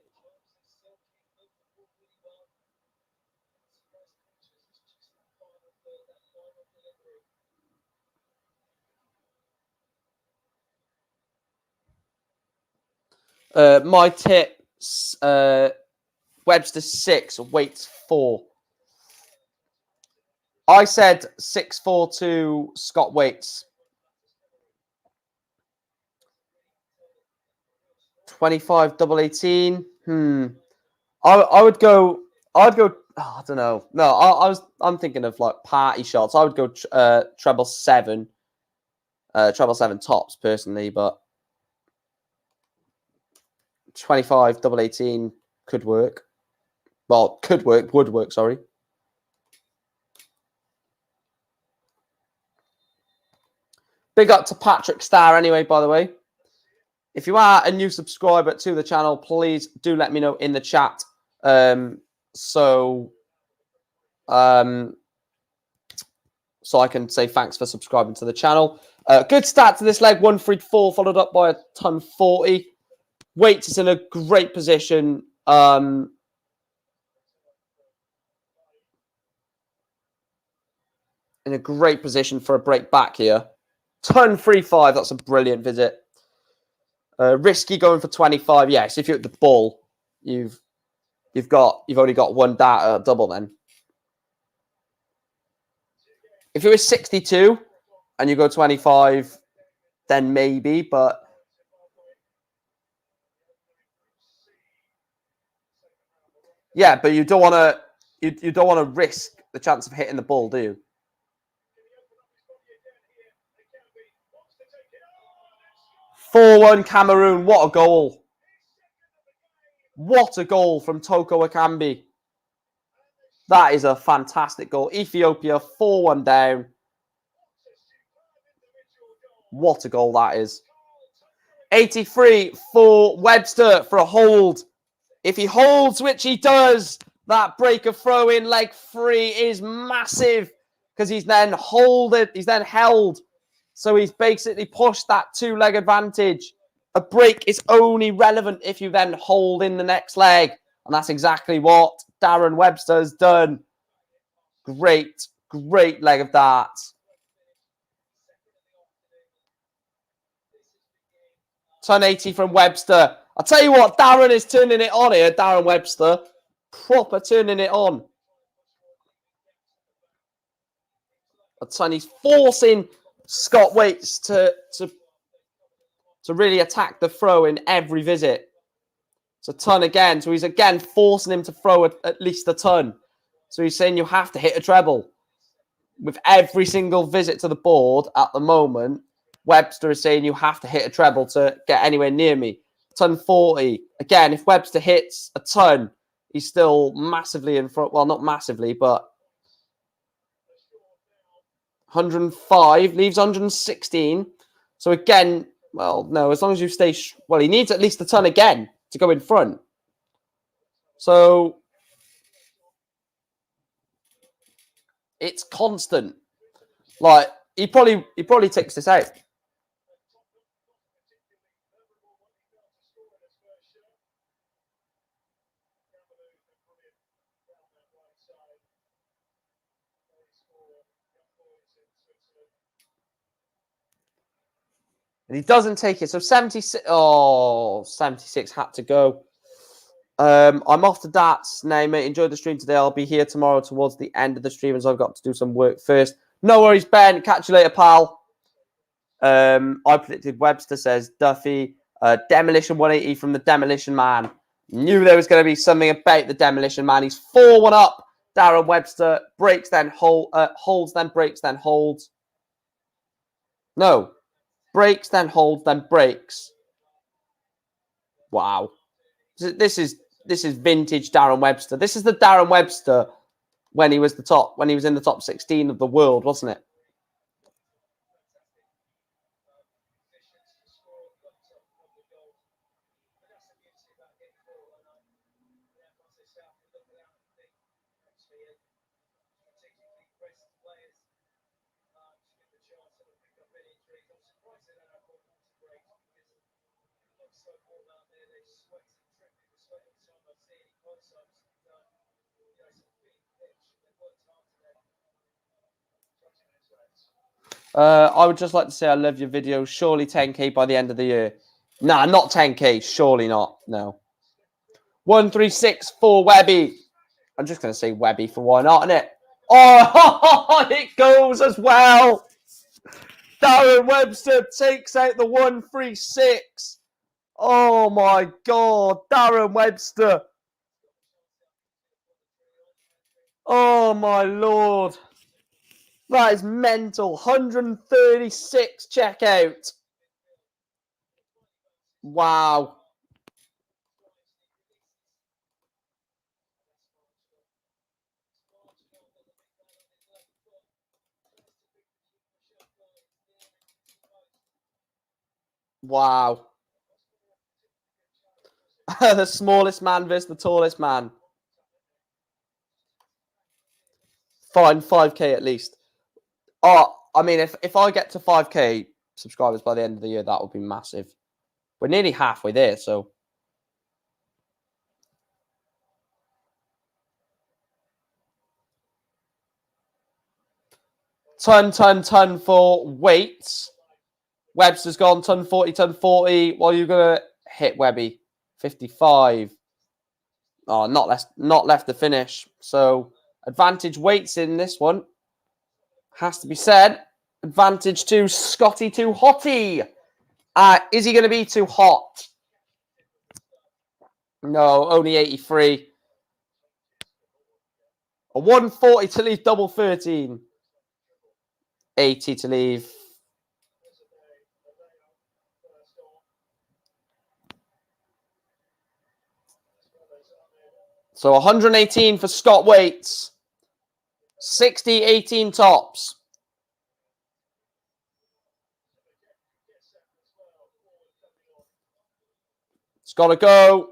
My tips: Webster 6, Waits 4. I said 6-4 to Scott Waits. 25 double 18. I would go. I'd go. Oh, I don't know. No, I'm thinking of like party shots. I would go treble 7. Treble 7 tops personally, but 25 double 18 could work. Well, would work. Sorry. Big up to Patrick Starr anyway, by the way. If you are a new subscriber to the channel, please do let me know in the chat. So I can say thanks for subscribing to the channel. Good start to this leg, 134, followed up by a ton 40. Waits is in a great position. In a great position for a break back here. Ton 35, that's a brilliant visit. Risky going for 25. Yes, if you're at the bull, you've only got one data double then. If it was 62 and you go 25, then maybe, but yeah, but you don't want to risk the chance of hitting the ball, do you? (4-1) Cameroon. What a goal! What a goal from Toko Ekambi. That is a fantastic goal. Ethiopia 4-1 down. What a goal that is. 83 for Webster for a hold. If he holds, which he does, that break of throw in leg 3 is massive because he's then held. So he's basically pushed that 2-leg advantage. A break is only relevant if you then hold in the next leg. And that's exactly what Darren Webster has done. Great leg of darts. Ton 80 from Webster. I'll tell you what, Darren is turning it on here, Darren Webster. Proper turning it on. A ton. He's forcing Scott Waits to really attack the throw in every visit. It's a ton again. So he's again forcing him to throw at least a ton. So he's saying you have to hit a treble. With every single visit to the board at the moment, Webster is saying you have to hit a treble to get anywhere near me. Ton 40. Again, if Webster hits a ton, he's still massively in front. Well, not massively, but 105 leaves 116. So again, well, no, as long as you stay... Well, he needs at least a ton again to go in front. So it's constant. Like, he probably takes this out. And he doesn't take it. So 76. Oh, 76 had to go. I'm off to darts now, mate. Enjoy the stream today. I'll be here tomorrow towards the end of the stream as I've got to do some work first. No worries, Ben. Catch you later, pal. I predicted Webster, says Duffy. Demolition 180 from the Demolition Man. Knew there was going to be something about the Demolition Man. He's 4-1 up. Darren Webster breaks, then holds, then breaks, then holds. No. Breaks, then holds, then breaks. Wow. This is vintage Darren Webster. This is the Darren Webster when he was in the top 16 of the world, wasn't it? I would just like to say I love your videos. Surely 10k by the end of the year. Nah, not 10k. Surely not. No. 136 for Webby. I'm just going to say Webby for why not, innit? Oh, it goes as well. Darren Webster takes out the 136. Oh my God, Darren Webster. Oh my Lord. That is mental. 136 checkout. Wow. Wow. The smallest man versus the tallest man. Fine, 5K at least. Oh, I mean, if I get to 5K subscribers by the end of the year, that would be massive. We're nearly halfway there, so. Ton for weights. Webster's gone, ton 40. Well, you're going to hit Webby. 55. Oh, not left to finish. So, advantage weights in this one. Has to be said. Advantage to Scotty Too Hottie. Is he going to be too hot? No, only 83. A 140 to leave double 13. 80 to leave. So 118 for Scott Waits. 60, 18 tops. It's got to go.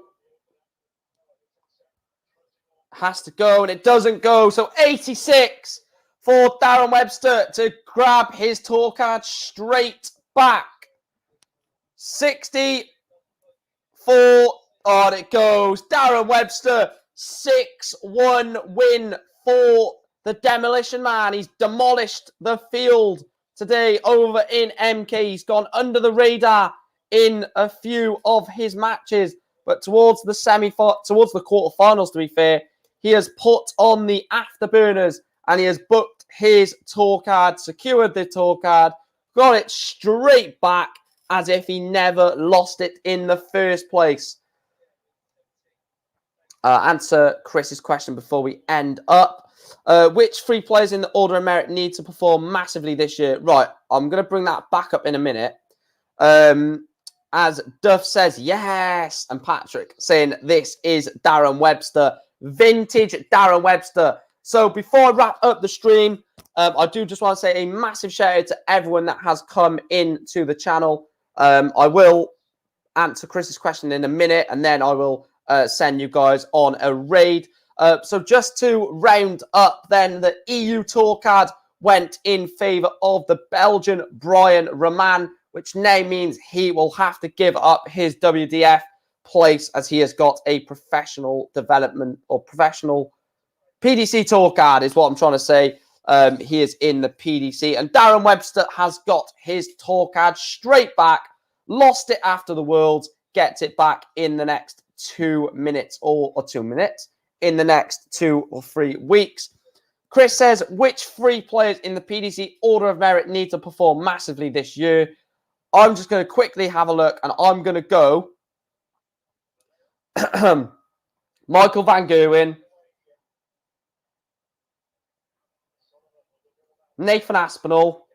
Has to go, and it doesn't go. So 86 for Darren Webster to grab his tour card straight back. 60 for, on it goes. Darren Webster, 6-1 win for the Demolition Man. He's demolished the field today over in MK. He's gone under the radar in a few of his matches, but towards the quarterfinals, to be fair, he has put on the afterburners and he has booked his tour card, secured the tour card, got it straight back as if he never lost it in the first place. Answer Chris's question before we end up. Which three players in the order of merit need to perform massively this year? Right, I'm going to bring that back up in a minute. As Duff says, yes, and Patrick saying this is Darren Webster, vintage Darren Webster. So before I wrap up the stream, I do just want to say a massive shout out to everyone that has come into the channel. I will answer Chris's question in a minute, and then I will send you guys on a raid. So just to round up then, the EU tour card went in favour of the Belgian Brian Roman, which now means he will have to give up his WDF place as he has got a professional development or professional PDC tour card is what I'm trying to say. He is in the PDC, and Darren Webster has got his tour card straight back, lost it after the Worlds, gets it back in the next 2 minutes or 2 minutes in the next 2 or 3 weeks. Chris says, which 3 players in the PDC order of merit need to perform massively this year? I'm just going to quickly have a look, and I'm going to go Michael Van Gerwen, Nathan Aspinall,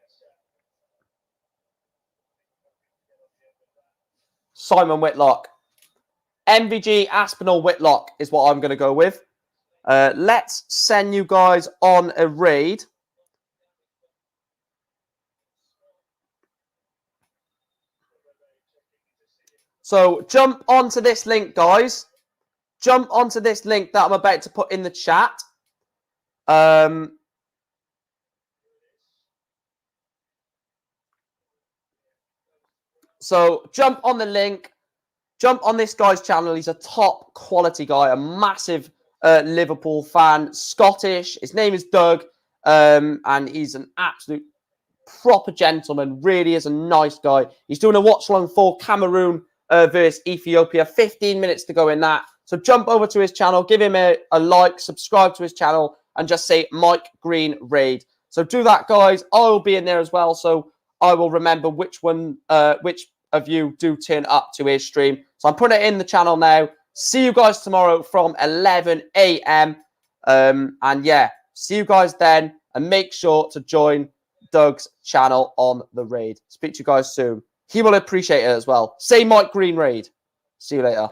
Simon Whitlock. MVG, Aspinall, Whitlock is what I'm going to go with. Let's send you guys on a raid. So jump onto this link, guys. Jump onto this link that I'm about to put in the chat. So jump on the link. Jump on this guy's channel. He's a top quality guy, a massive Liverpool fan, Scottish. His name is Doug, and he's an absolute proper gentleman. Really is a nice guy. He's doing a watch along for Cameroon versus Ethiopia. 15 minutes to go in that. So jump over to his channel, give him a like, subscribe to his channel, and just say Mike Green Raid. So do that, guys. I will be in there as well, so I will remember which one, which of you do turn up to his stream. So I'm putting it in the channel now. See you guys tomorrow from 11 a.m. And yeah, see you guys then. And make sure to join Doug's channel on the raid. Speak to you guys soon. He will appreciate it as well. Say Mike Green raid. See you later.